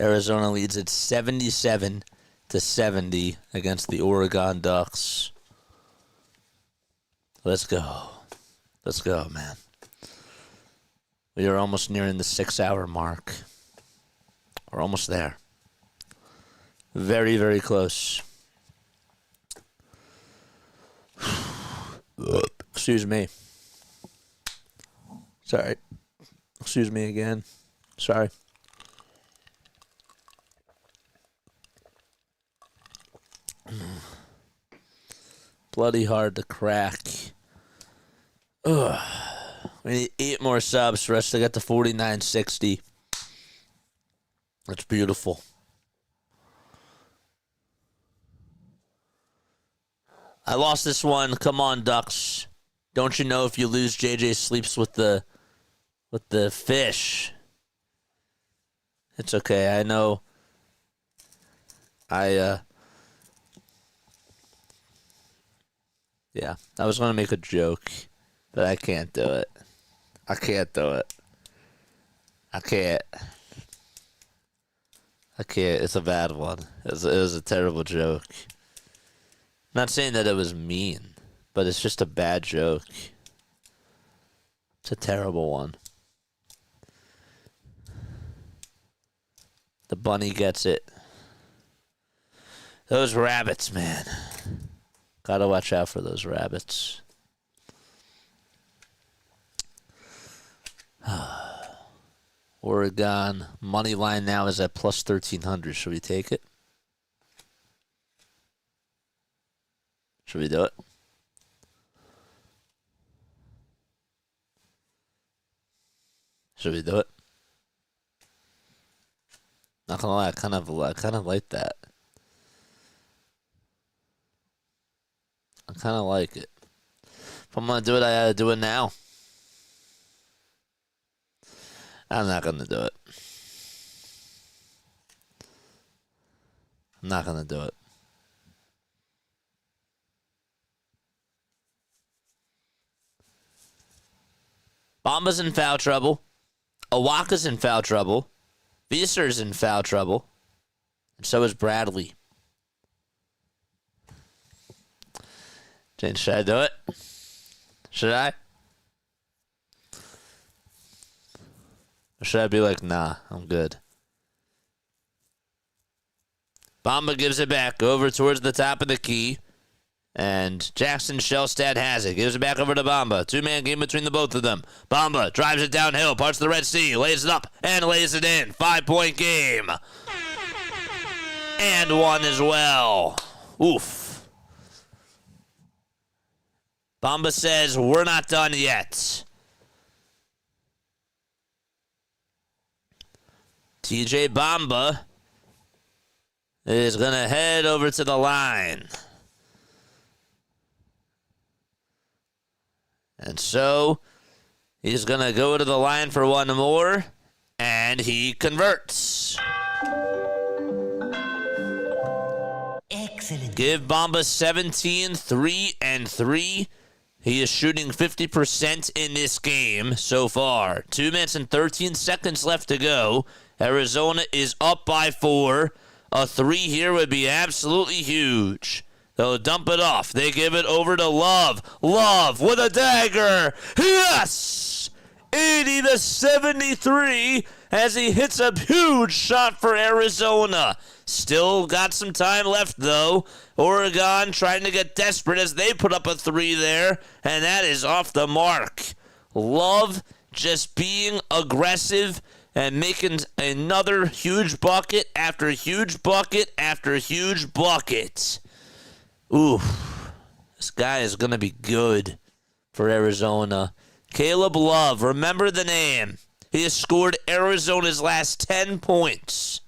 Arizona leads at 77-70 against the Oregon Ducks. Let's go. Let's go, man. We are almost nearing the 6-hour mark. We're almost there. Very, very close. Excuse me. Sorry. Excuse me again. Sorry. Bloody hard to crack. Ugh. We need 8 more subs for us to get to 4960. That's beautiful. I lost this one. Come on, Ducks. Don't you know if you lose, JJ sleeps with the fish? It's okay. I know. Yeah, I was going to make a joke, but I can't do it. I can't do it. I can't. It's a bad one. It was a terrible joke. I'm not saying that it was mean, but it's just a bad joke. It's a terrible one. The bunny gets it. Those rabbits, man. Gotta watch out for those rabbits. Oregon money line now is at plus 1,300. Should we take it? Should we do it? Should we do it? Not gonna lie, I kind of like that. I kind of like it. If I'm gonna do it, I gotta do it now. I'm not gonna do it. I'm not gonna do it. Bamba's in foul trouble. Awaka's in foul trouble. Vieser's in foul trouble. And so is Bradley. Jane, should I do it? Should I? Or should I be like, nah, I'm good? Bamba gives it back over towards the top of the key. And Jackson Shellstad has it. Gives it back over to Bamba. 2-man game between the both of them. Bamba drives it downhill, parts the Red Sea, lays it up, and lays it in. 5-point game. And one as well. Oof. Bamba says, we're not done yet. TJ Bamba is going to head over to the line. And so he's going to go to the line for one more, and he converts. Excellent. Give Bamba 17, 3, and 3. He is shooting 50% in this game so far. 2 minutes and 13 seconds left to go. Arizona is up by 4. A 3 here would be absolutely huge. They'll dump it off. They give it over to Love. Love with a dagger. Yes! 80-73 as he hits a huge shot for Arizona. Still got some time left, though. Oregon trying to get desperate as they put up a 3 there, and that is off the mark. Love just being aggressive and making another huge bucket after huge bucket after huge bucket. Ooh, this guy is going to be good for Arizona. Caleb Love, remember the name. He has scored Arizona's last 10 points.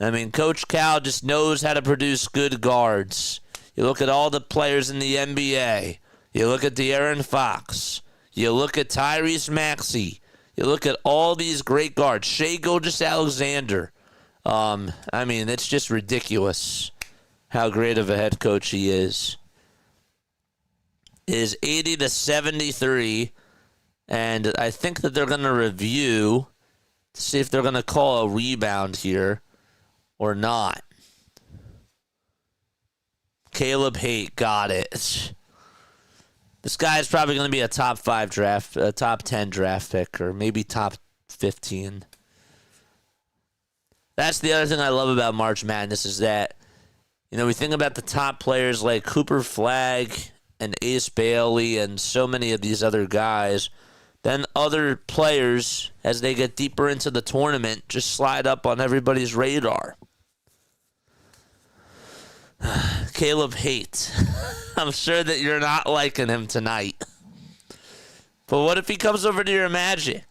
I mean, Coach Cal just knows how to produce good guards. You look at all the players in the NBA. You look at De'Aaron Fox. You look at Tyrese Maxey. You look at all these great guards. Shai Gilgeous-Alexander. I mean, it's just ridiculous how great of a head coach he is. It is 80-73, and I think that they're going to review to see if they're going to call a rebound here or not. Caleb Haight got it. This guy is probably going to be a top 10 draft pick, or maybe top 15. That's the other thing I love about March Madness is that, we think about the top players like Cooper Flagg and Ace Bailey and so many of these other guys. Then other players, as they get deeper into the tournament, just slide up on everybody's radar. Caleb Haight. I'm sure that you're not liking him tonight. But what if he comes over to your Magic?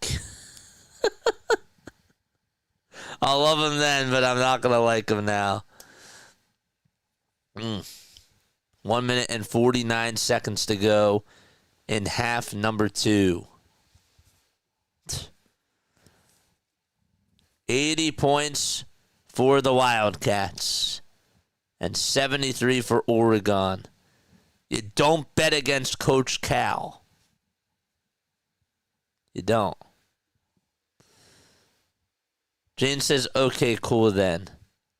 I'll love him then, but I'm not going to like him now. 1 minute and 49 seconds to go in half number 2. 80 points for the Wildcats and 73 for Oregon. You don't bet against Coach Cal. You don't. Jane says, okay, cool then.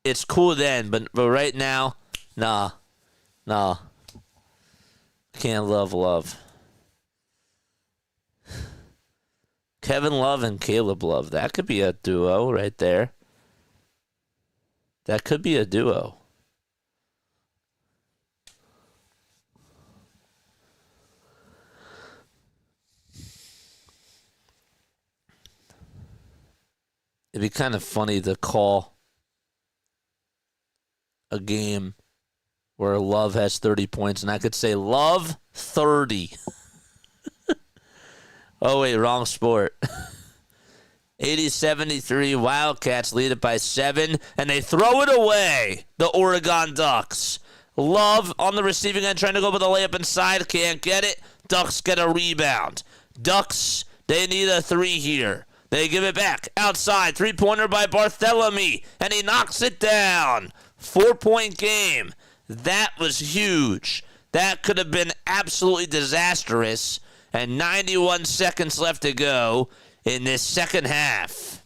It's cool then, but right now, nah. Can't love. Kevin Love and Caleb Love. That could be a duo right there. That could be a duo. It'd be kind of funny to call a game where Love has 30 points, and I could say, Love, 30. Oh, wait, wrong sport. 80-73, Wildcats lead it by 7, and they throw it away, the Oregon Ducks. Love on the receiving end trying to go with a layup inside, can't get it. Ducks get a rebound. Ducks, they need a 3 here. They give it back. Outside, three-pointer by Barthélemy, and he knocks it down. 4-point game. That was huge. That could have been absolutely disastrous. And 91 seconds left to go in this second half.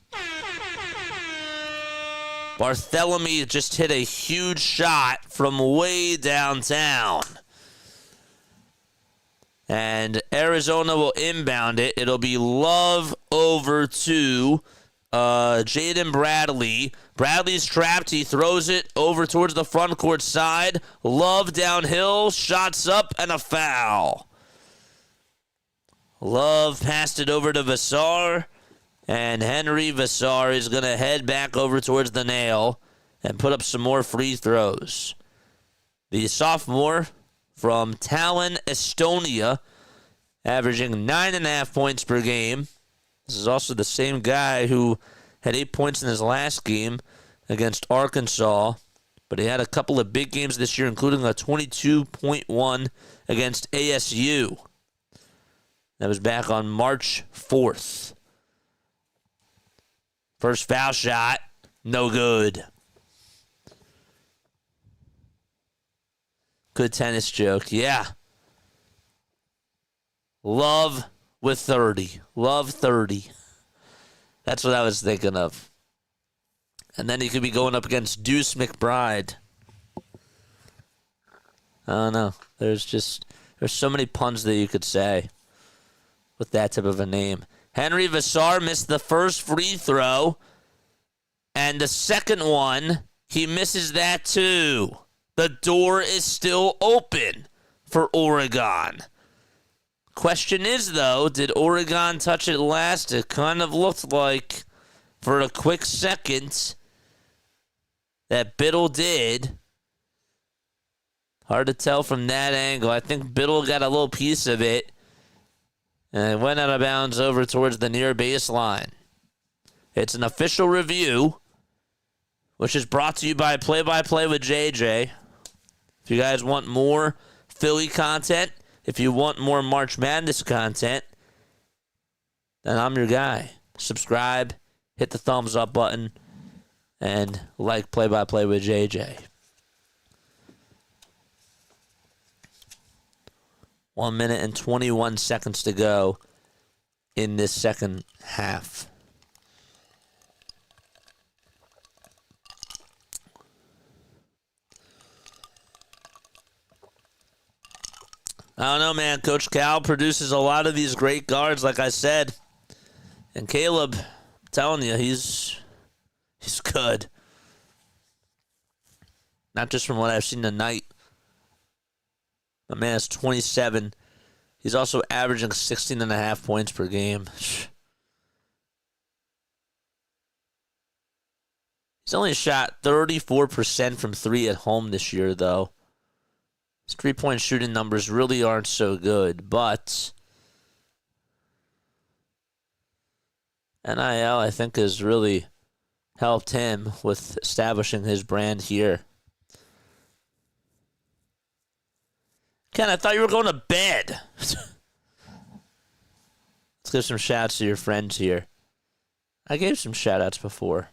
Barthélemy just hit a huge shot from way downtown. And Arizona will inbound it. It'll be Love over to Jaden Bradley. Bradley's trapped. He throws it over towards the front court side. Love downhill. Shots up and a foul. Love passed it over to Vassar. And Henry Vassar is going to head back over towards the nail and put up some more free throws. The sophomore from Tallinn, Estonia, averaging 9.5 points per game. This is also the same guy who had 8 points in his last game against Arkansas, but he had a couple of big games this year, including a 22.1 against ASU. That was back on March 4th. First foul shot, no good. Good tennis joke, yeah. Love with 30. Love 30. That's what I was thinking of. And then he could be going up against Deuce McBride. I don't know. There's so many puns that you could say with that type of a name. Henry Vassar missed the first free throw. And the second one, he misses that too. The door is still open for Oregon. Question is, though, did Oregon touch it last? It kind of looked like, for a quick second, that Biddle did. Hard to tell from that angle. I think Biddle got a little piece of it. And it went out of bounds over towards the near baseline. It's an official review, which is brought to you by Play-by-Play with JJ. If you guys want more Philly content, if you want more March Madness content, then I'm your guy. Subscribe, hit the thumbs up button, and like Play-by-Play with JJ. 1 minute and 21 seconds to go in this second half. I don't know, man. Coach Cal produces a lot of these great guards, like I said. And Caleb, I'm telling you, he's good. Not just from what I've seen tonight. My man is 27. He's also averaging 16.5 points per game. He's only shot 34% from 3 at home this year, though. His 3-point shooting numbers really aren't so good, but NIL, I think, has really helped him with establishing his brand here. Ken, I thought you were going to bed. Let's give some shouts to your friends here. I gave some shout-outs before.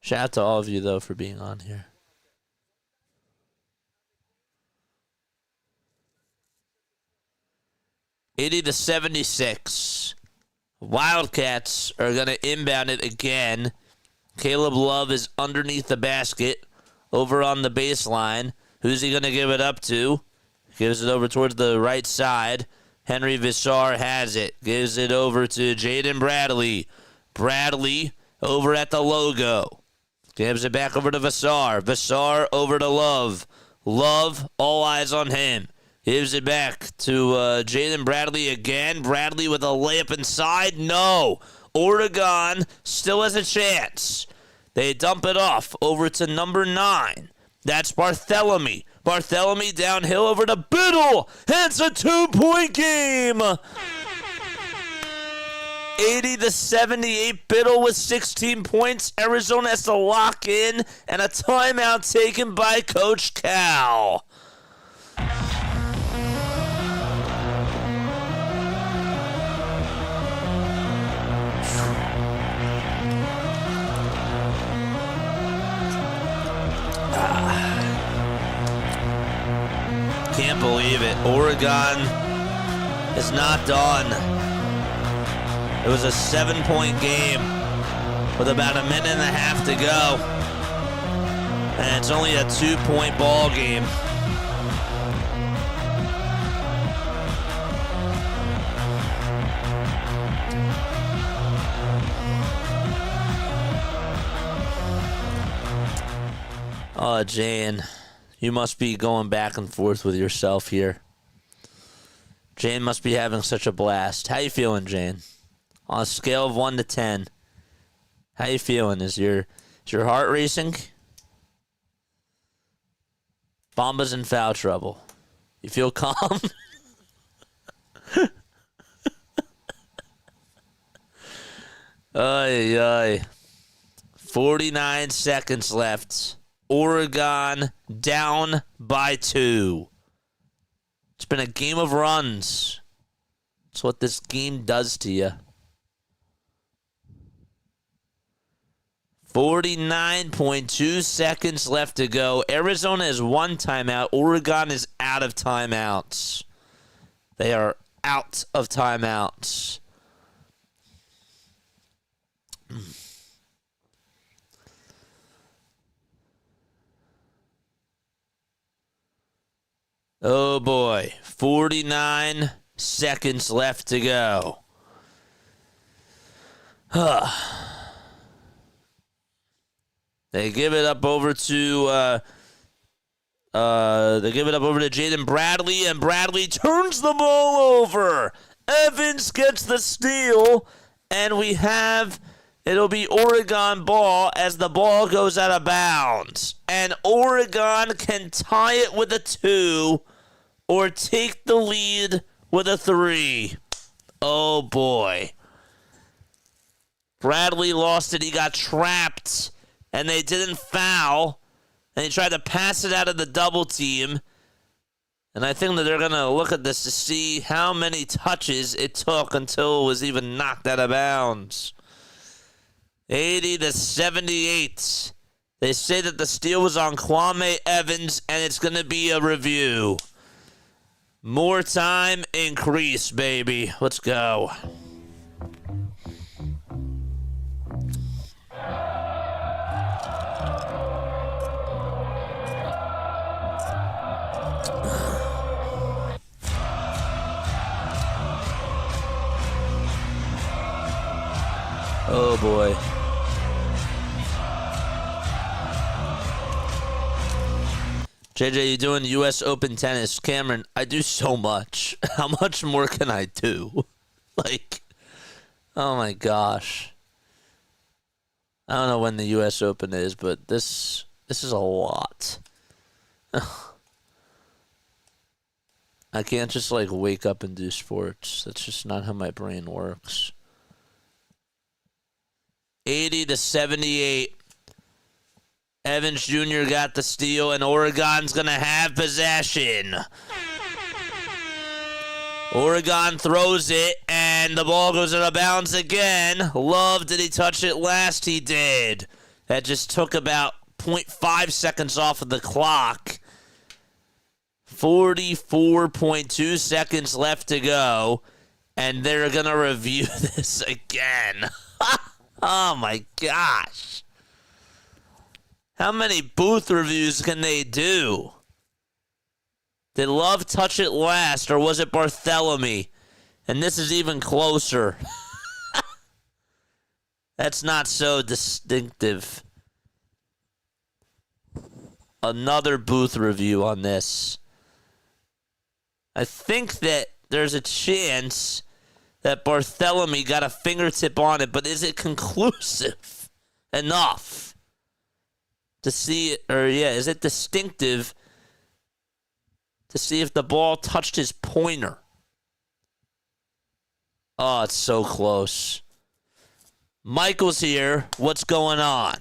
Shout out to all of you, though, for being on here. $80-76. Wildcats are going to inbound it again. Caleb Love is underneath the basket, over on the baseline. Who's he going to give it up to? Gives it over towards the right side. Henry Visar has it. Gives it over to Jaden Bradley. Bradley over at the logo. Gives it back over to Visar. Visar over to Love. Love, all eyes on him. Gives it back to Jaden Bradley again. Bradley with a layup inside. No. Oregon still has a chance. They dump it off over to number 9. That's Barthélemy. Barthélemy downhill over to Biddle. It's a 2-point game. 80-78. Biddle with 16 points. Arizona has to lock in, and a timeout taken by Coach Cal. Can't believe it. Oregon is not done. It was a 7-point game with about a minute and a half to go. And it's only a 2-point ball game. Oh, Jane, you must be going back and forth with yourself here. Jane must be having such a blast. How you feeling, Jane? On a scale of 1 to 10, how you feeling? Is your heart racing? Bomba's in foul trouble. You feel calm? Ay, ay. 49 seconds left. Oregon down by 2. It's been a game of runs. That's what this game does to you. 49.2 seconds left to go. Arizona has 1 timeout. Oregon is out of timeouts. They are out of timeouts. Oh boy, 49 seconds left to go. They give it up over to Jaden Bradley, and Bradley turns the ball over. Evans gets the steal, and it'll be Oregon ball as the ball goes out of bounds. And Oregon can tie it with a 2 or take the lead with a 3. Oh, boy. Bradley lost it. He got trapped, and they didn't foul. And he tried to pass it out of the double team. And I think that they're going to look at this to see how many touches it took until it was even knocked out of bounds. 80-78. They say that the steal was on Kwame Evans, and it's going to be a review. More time increase, baby. Let's go. Oh, boy. JJ, you doing U.S. Open tennis. Cameron, I do so much. How much more can I do? Like, oh, my gosh. I don't know when the U.S. Open is, but this is a lot. I can't just, like, wake up and do sports. That's just not how my brain works. 80-78. Evans Jr. got the steal, and Oregon's going to have possession. Oregon throws it, and the ball goes out of bounds again. Love, did he touch it last? He did. That just took about 0.5 seconds off of the clock. 44.2 seconds left to go, and they're going to review this again. Oh, my gosh. How many booth reviews can they do? Did Love touch it last, or was it Bartholomew? And this is even closer. That's not so distinctive. Another booth review on this. I think that there's a chance that Bartholomew got a fingertip on it, but is it conclusive enough to see it? Or, yeah, is it distinctive to see if the ball touched his pointer? Oh, it's so close. Michael's here. What's going on?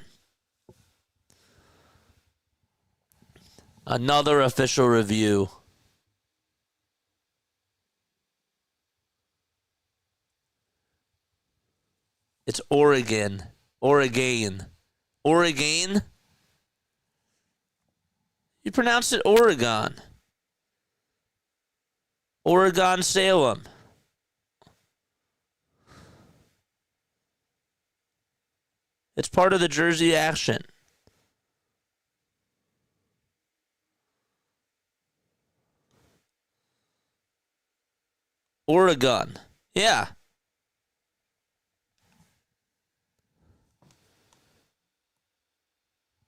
Another official review. It's Oregon. Oregon. Oregon? You pronounce it Oregon. Oregon Salem. It's part of the Jersey action. Oregon. Yeah.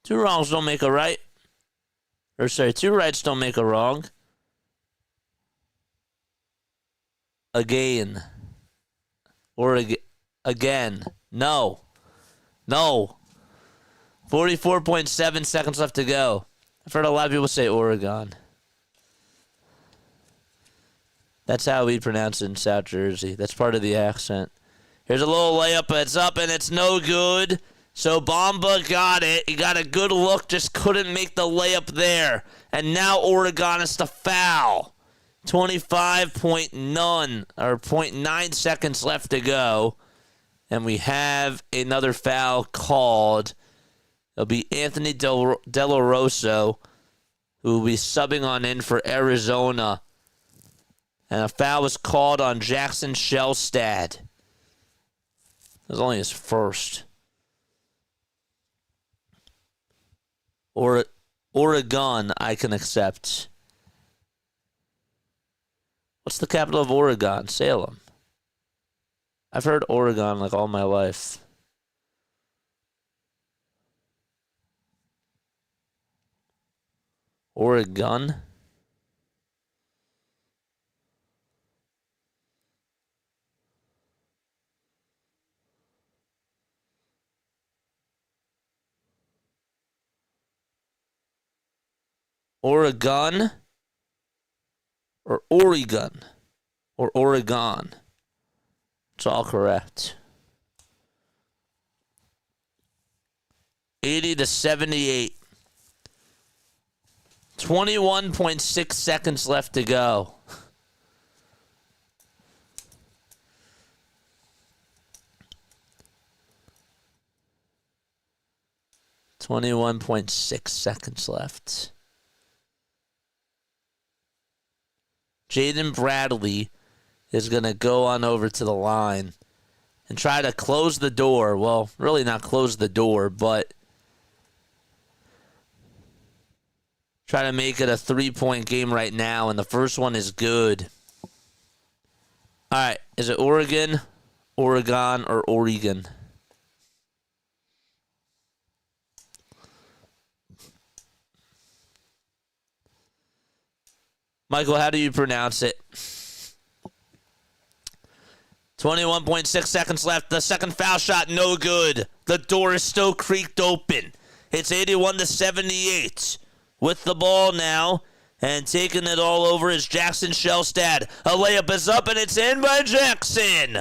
Two wrongs don't make a right. Or sorry, two rights don't make a wrong. Again. Or again. No. No. 44.7 seconds left to go. I've heard a lot of people say Oregon. That's how we pronounce it in South Jersey. That's part of the accent. Here's a little layup. It's up, and it's no good. So Bamba got it. He got a good look, just couldn't make the layup there. And now Oregon is to foul. 0.9 seconds left to go. And we have another foul called. It'll be Anthony Della Rosso, who will be subbing on in for Arizona. And a foul was called on Jackson Shellstad. It was only his first. Oregon, I can accept. What's the capital of Oregon? Salem. I've heard Oregon like all my life. Oregon? Oregon? Or Oregon? Or Oregon? It's all correct. 80-78. 21.6 seconds left to go. $21.6 left. Jaden Bradley is going to go on over to the line and try to close the door. Well, really not close the door, but try to make it a 3-point game right now, and the first one is good. All right, is it Oregon, Oregon, or Oregon? Michael, how do you pronounce it? 21.6 seconds left. The second foul shot, no good. The door is still creaked open. It's 81-78. With the ball now, and taking it all over is Jackson Shellstad. A layup is up, and it's in by Jackson.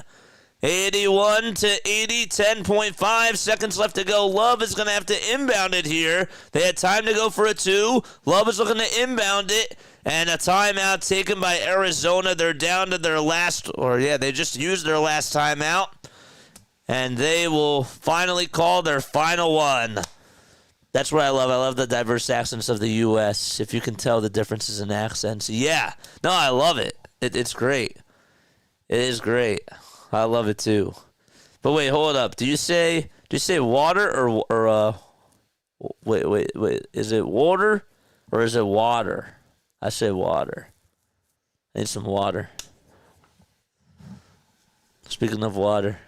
81-80, 10.5 seconds left to go. Love is going to have to inbound it here. They had time to go for a two. Love is looking to inbound it. And a timeout taken by Arizona. They're down to their last, they just used their last timeout. And they will finally call their final one. That's what I love. I love the diverse accents of the U.S. If you can tell the differences in accents. Yeah. No, I love it. It's great. It is great. I love it too. But wait, hold up. Do you say water or wait. Is it water or is it water? I say water. I need some water. Speaking of water.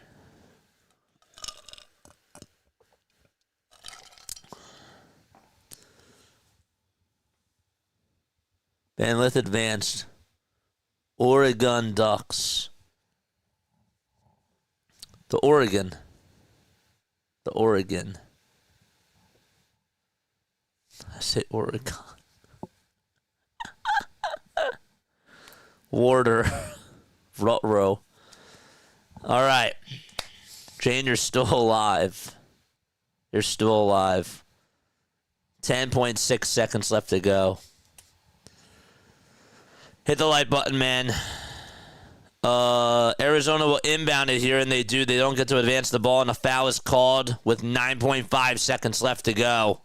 Banlith advanced. Oregon Ducks. The Oregon. I say Oregon. Warder. Rutrow. All right. Jane, you're still alive. 10.6 seconds left to go. Hit the like button, man. Arizona will inbound it here, and they do. They don't get to advance the ball, and a foul is called with 9.5 seconds left to go.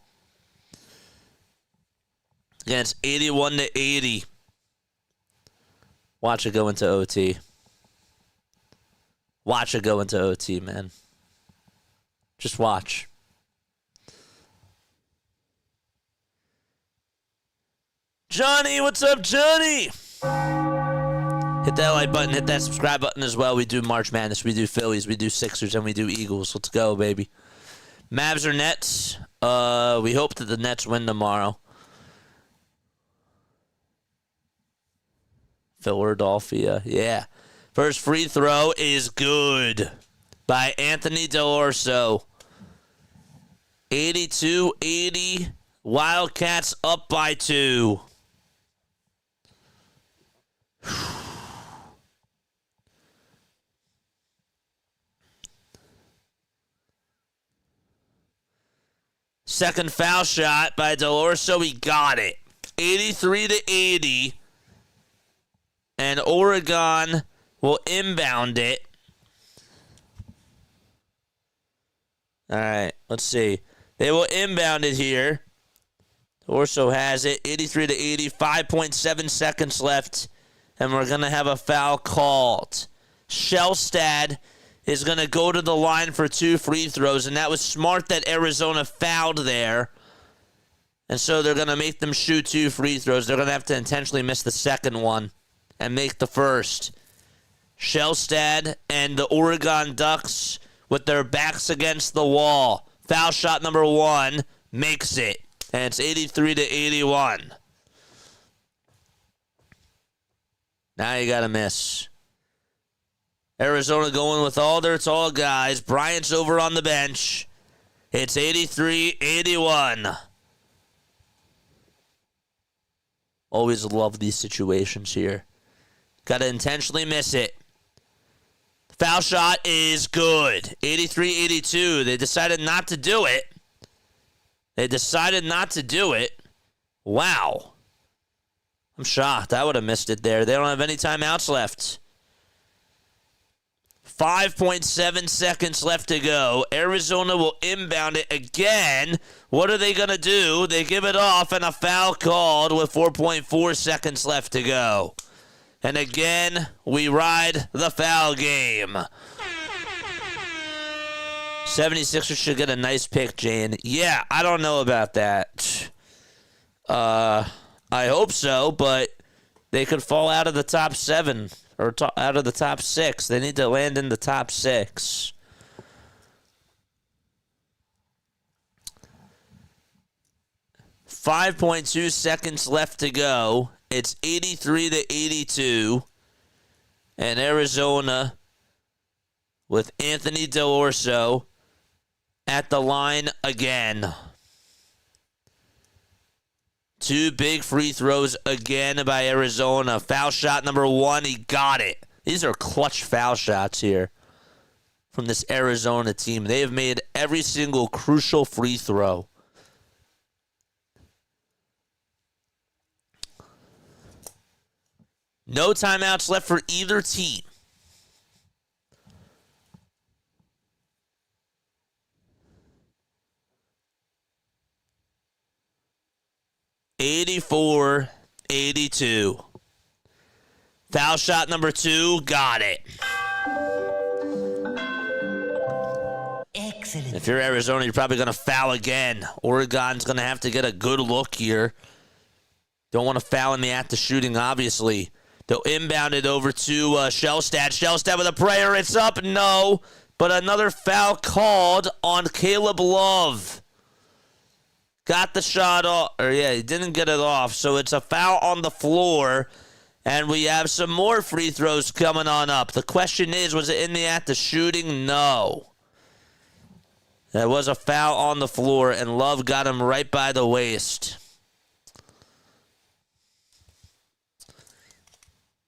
Again, it's 81-80. Watch it go into OT. Man. Just watch. Johnny, what's up, Johnny? Hit that like button, hit that subscribe button as well. We do March Madness, we do Phillies, we do Sixers, and we do Eagles. Let's go, baby. Mavs or Nets? We hope that the Nets win tomorrow. Philadelphia, yeah. First free throw is good by Anthony Delorso. 82-80. Wildcats up by 2. Second foul shot by Delorso. He got it. 83-80. And Oregon will inbound it. All right, let's see. They will inbound it here. Delorso has it. 83-80. 5.7 seconds left. And we're going to have a foul called. Shellstad is going to go to the line for 2 free throws, and that was smart that Arizona fouled there. And so they're going to make them shoot 2 free throws. They're going to have to intentionally miss the second one and make the first. Shellstad and the Oregon Ducks with their backs against the wall. Foul shot number 1 makes it, and it's 83-81. Now you got to miss. Arizona going with all their tall guys. Bryant's over on the bench. It's 83-81. Always love these situations here. Got to intentionally miss it. Foul shot is good. 83-82. They decided not to do it. Wow. I'm shocked. I would have missed it there. They don't have any timeouts left. 5.7 seconds left to go. Arizona will inbound it again. What are they going to do? They give it off, and a foul called with 4.4 seconds left to go. And again, we ride the foul game. 76ers should get a nice pick, Jane. Yeah, I don't know about that. I hope so, but they could fall out of the top 7 or out of the top 6. They need to land in the top 6. .2 seconds left to go. It's 83-82. And Arizona with Anthony D'Orso at the line again. 2 big free throws again by Arizona. Foul shot number 1, he got it. These are clutch foul shots here from this Arizona team. They have made every single crucial free throw. No timeouts left for either team. (84-82). Foul shot number 2, got it. Excellent. If you're Arizona, you're probably going to foul again. Oregon's going to have to get a good look here. Don't want to foul in the act of shooting, obviously. They'll inbound it over to Shellstad. Shellstad with a prayer. It's up. No. But another foul called on Caleb Love. Got the shot off. Or, yeah, he didn't get it off. So it's a foul on the floor. And we have some more free throws coming on up. The question is, was it in the act of shooting? No. There was a foul on the floor, and Love got him right by the waist.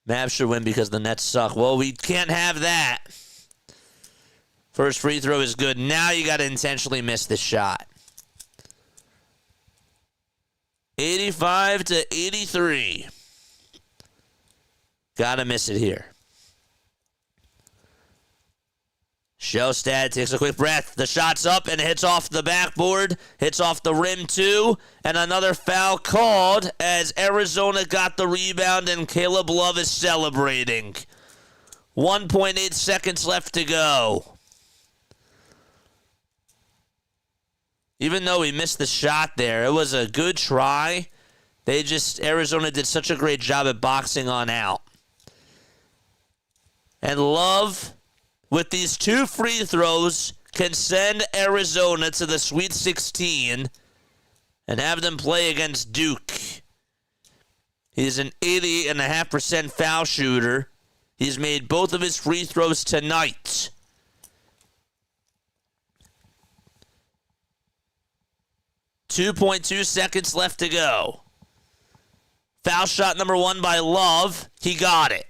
Mavs should win because the Nets suck. Well, we can't have that. First free throw is good. Now you got to intentionally miss the shot. 85-83. Got to miss it here. Shellstad takes a quick breath. The shot's up and hits off the backboard. Hits off the rim, too. And another foul called as Arizona got the rebound and Caleb Love is celebrating. 1.8 seconds left to go. Even though he missed the shot there, it was a good try. Arizona did such a great job at boxing on out. And Love, with these 2 free throws, can send Arizona to the Sweet 16 and have them play against Duke. He's an 80.5% foul shooter. He's made both of his free throws tonight. .2 seconds left to go. Foul shot number 1 by Love. He got it.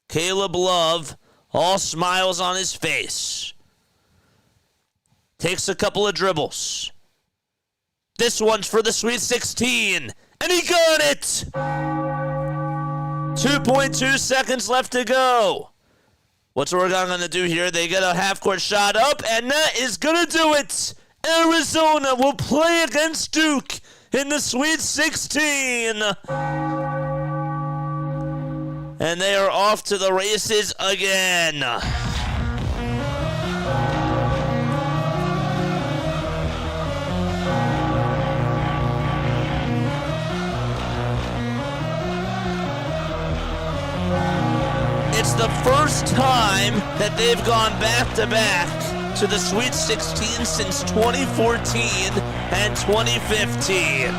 Caleb Love, all smiles on his face. Takes a couple of dribbles. This one's for the Sweet 16, and he got it! 2.2 seconds left to go. What's Oregon going to do here? They get a half-court shot up, and that is going to do it. Arizona will play against Duke in the Sweet 16. And they are off to the races again. It's the first time that they've gone back-to-back to the Sweet 16 since 2014 and 2015.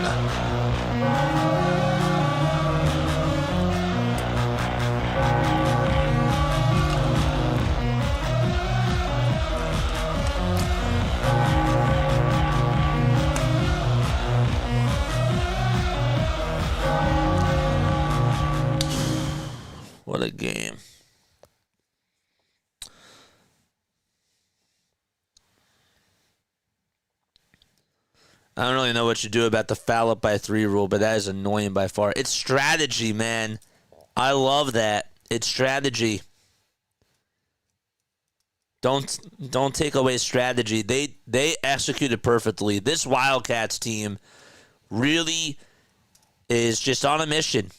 What a game. I don't really know what you do about the foul up by 3 rule, but that is annoying by far. It's strategy, man. I love that. It's strategy. Don't take away strategy. They executed perfectly. This Wildcats team really is just on a mission.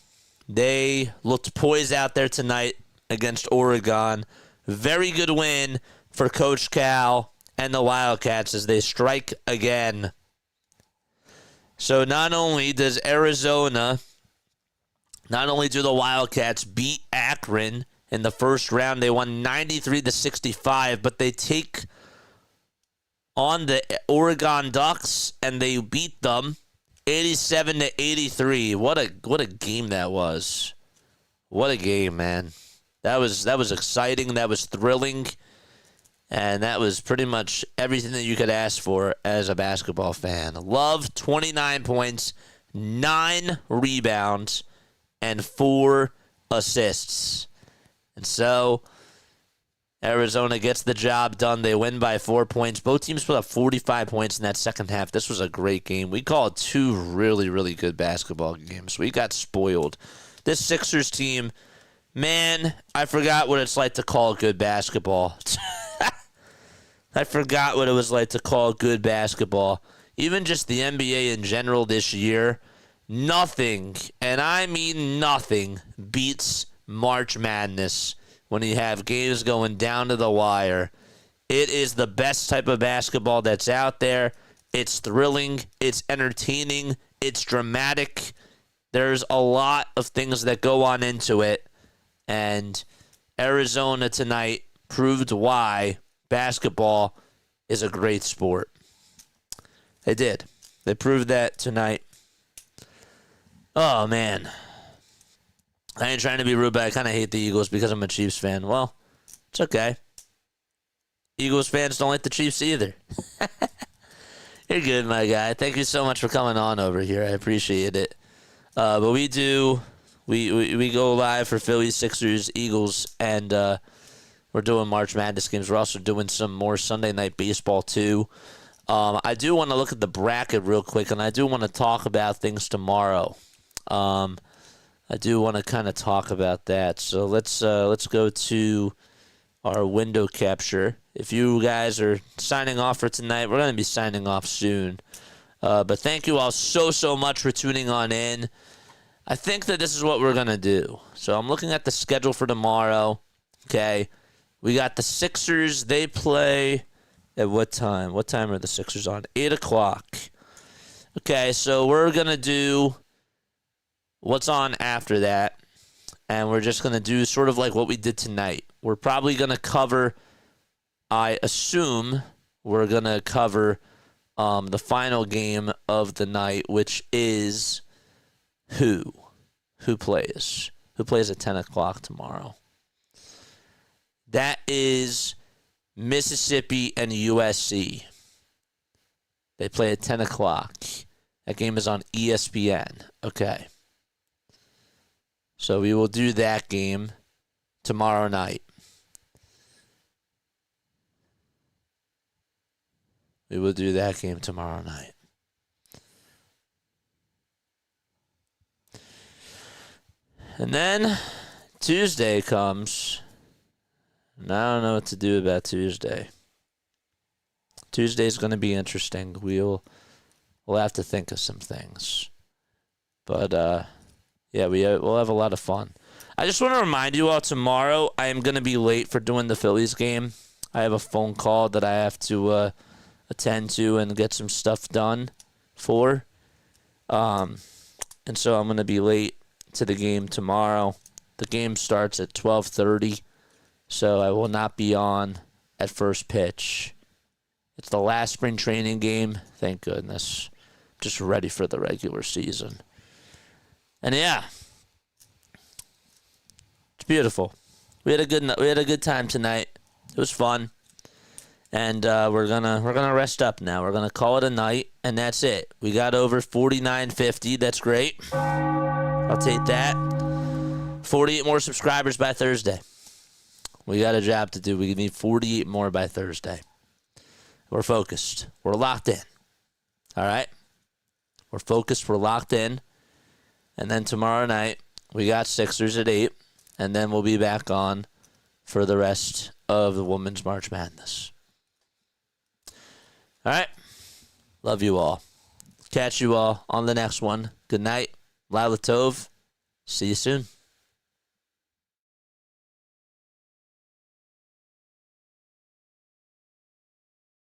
They looked poised out there tonight against Oregon. Very good win for Coach Cal and the Wildcats as they strike again. So not only does Arizona Not only do the Wildcats beat Akron in the first round, they won 93-65, but they take on the Oregon Ducks and they beat them 87-83. What a game that was. What a game, man. That was exciting. That was thrilling. And that was pretty much everything that you could ask for as a basketball fan. Love, 29 points, 9 rebounds, and 4 assists. And so Arizona gets the job done. They win by 4 points. Both teams put up 45 points in that second half. This was a great game. We called 2 really, really good basketball games. We got spoiled. This Sixers team, man, I forgot what it's like to call good basketball. I forgot what it was like to call good basketball. Even just the NBA in general this year, nothing, and I mean nothing, beats March Madness when you have games going down to the wire. It is the best type of basketball that's out there. It's thrilling. It's entertaining. It's dramatic. There's a lot of things that go on into it, and Arizona tonight proved why basketball is a great sport. They did. They proved that tonight. Oh, man. I ain't trying to be rude, but I kind of hate the Eagles because I'm a Chiefs fan. Well, it's okay. Eagles fans don't like the Chiefs either. You're good, my guy. Thank you so much for coming on over here. I appreciate it. But we do. We go live for Phillies, Sixers, Eagles, and we're doing March Madness games. We're also doing some more Sunday Night Baseball, too. I do want to look at the bracket real quick, and I do want to talk about things tomorrow. I do want to kind of talk about that. So let's go to our window capture. If you guys are signing off for tonight, we're going to be signing off soon. But thank you all so much for tuning on in. I think that this is what we're going to do. So I'm looking at the schedule for tomorrow. Okay. We got the Sixers. They play at what time? What time are the Sixers on? 8 o'clock. Okay, so we're going to do what's on after that. And we're just going to do sort of like what we did tonight. We're probably going to cover, I assume, we're going to cover the final game of the night, which is who plays at 10 o'clock tomorrow. That is Mississippi and USC. They play at 10 o'clock. That game is on ESPN. Okay. So we will do that game tomorrow night. We will do that game tomorrow night. And then Tuesday comes, and I don't know what to do about Tuesday. Tuesday's going to be interesting. We'll have to think of some things. But, yeah, we'll have a lot of fun. I just want to remind you all, tomorrow I am going to be late for doing the Phillies game. I have a phone call that I have to attend to and get some stuff done for. And so I'm going to be late to the game tomorrow. The game starts at 12:30, so I will not be on at first pitch. It's the last spring training game. Thank goodness. Just ready for the regular season. And yeah, it's beautiful. We had a good time tonight. It was fun. And we're gonna rest up now. We're gonna call it a night, and that's it. We got over 4950. That's great. I'll take that. 48 more subscribers by Thursday. We got a job to do. We need 48 more by Thursday. We're focused. We're locked in. All right? We're focused. We're locked in. And then tomorrow night, we got Sixers at 8. And then we'll be back on for the rest of the Women's March Madness. All right. Love you all. Catch you all on the next one. Good night. Lila Tov. See you soon.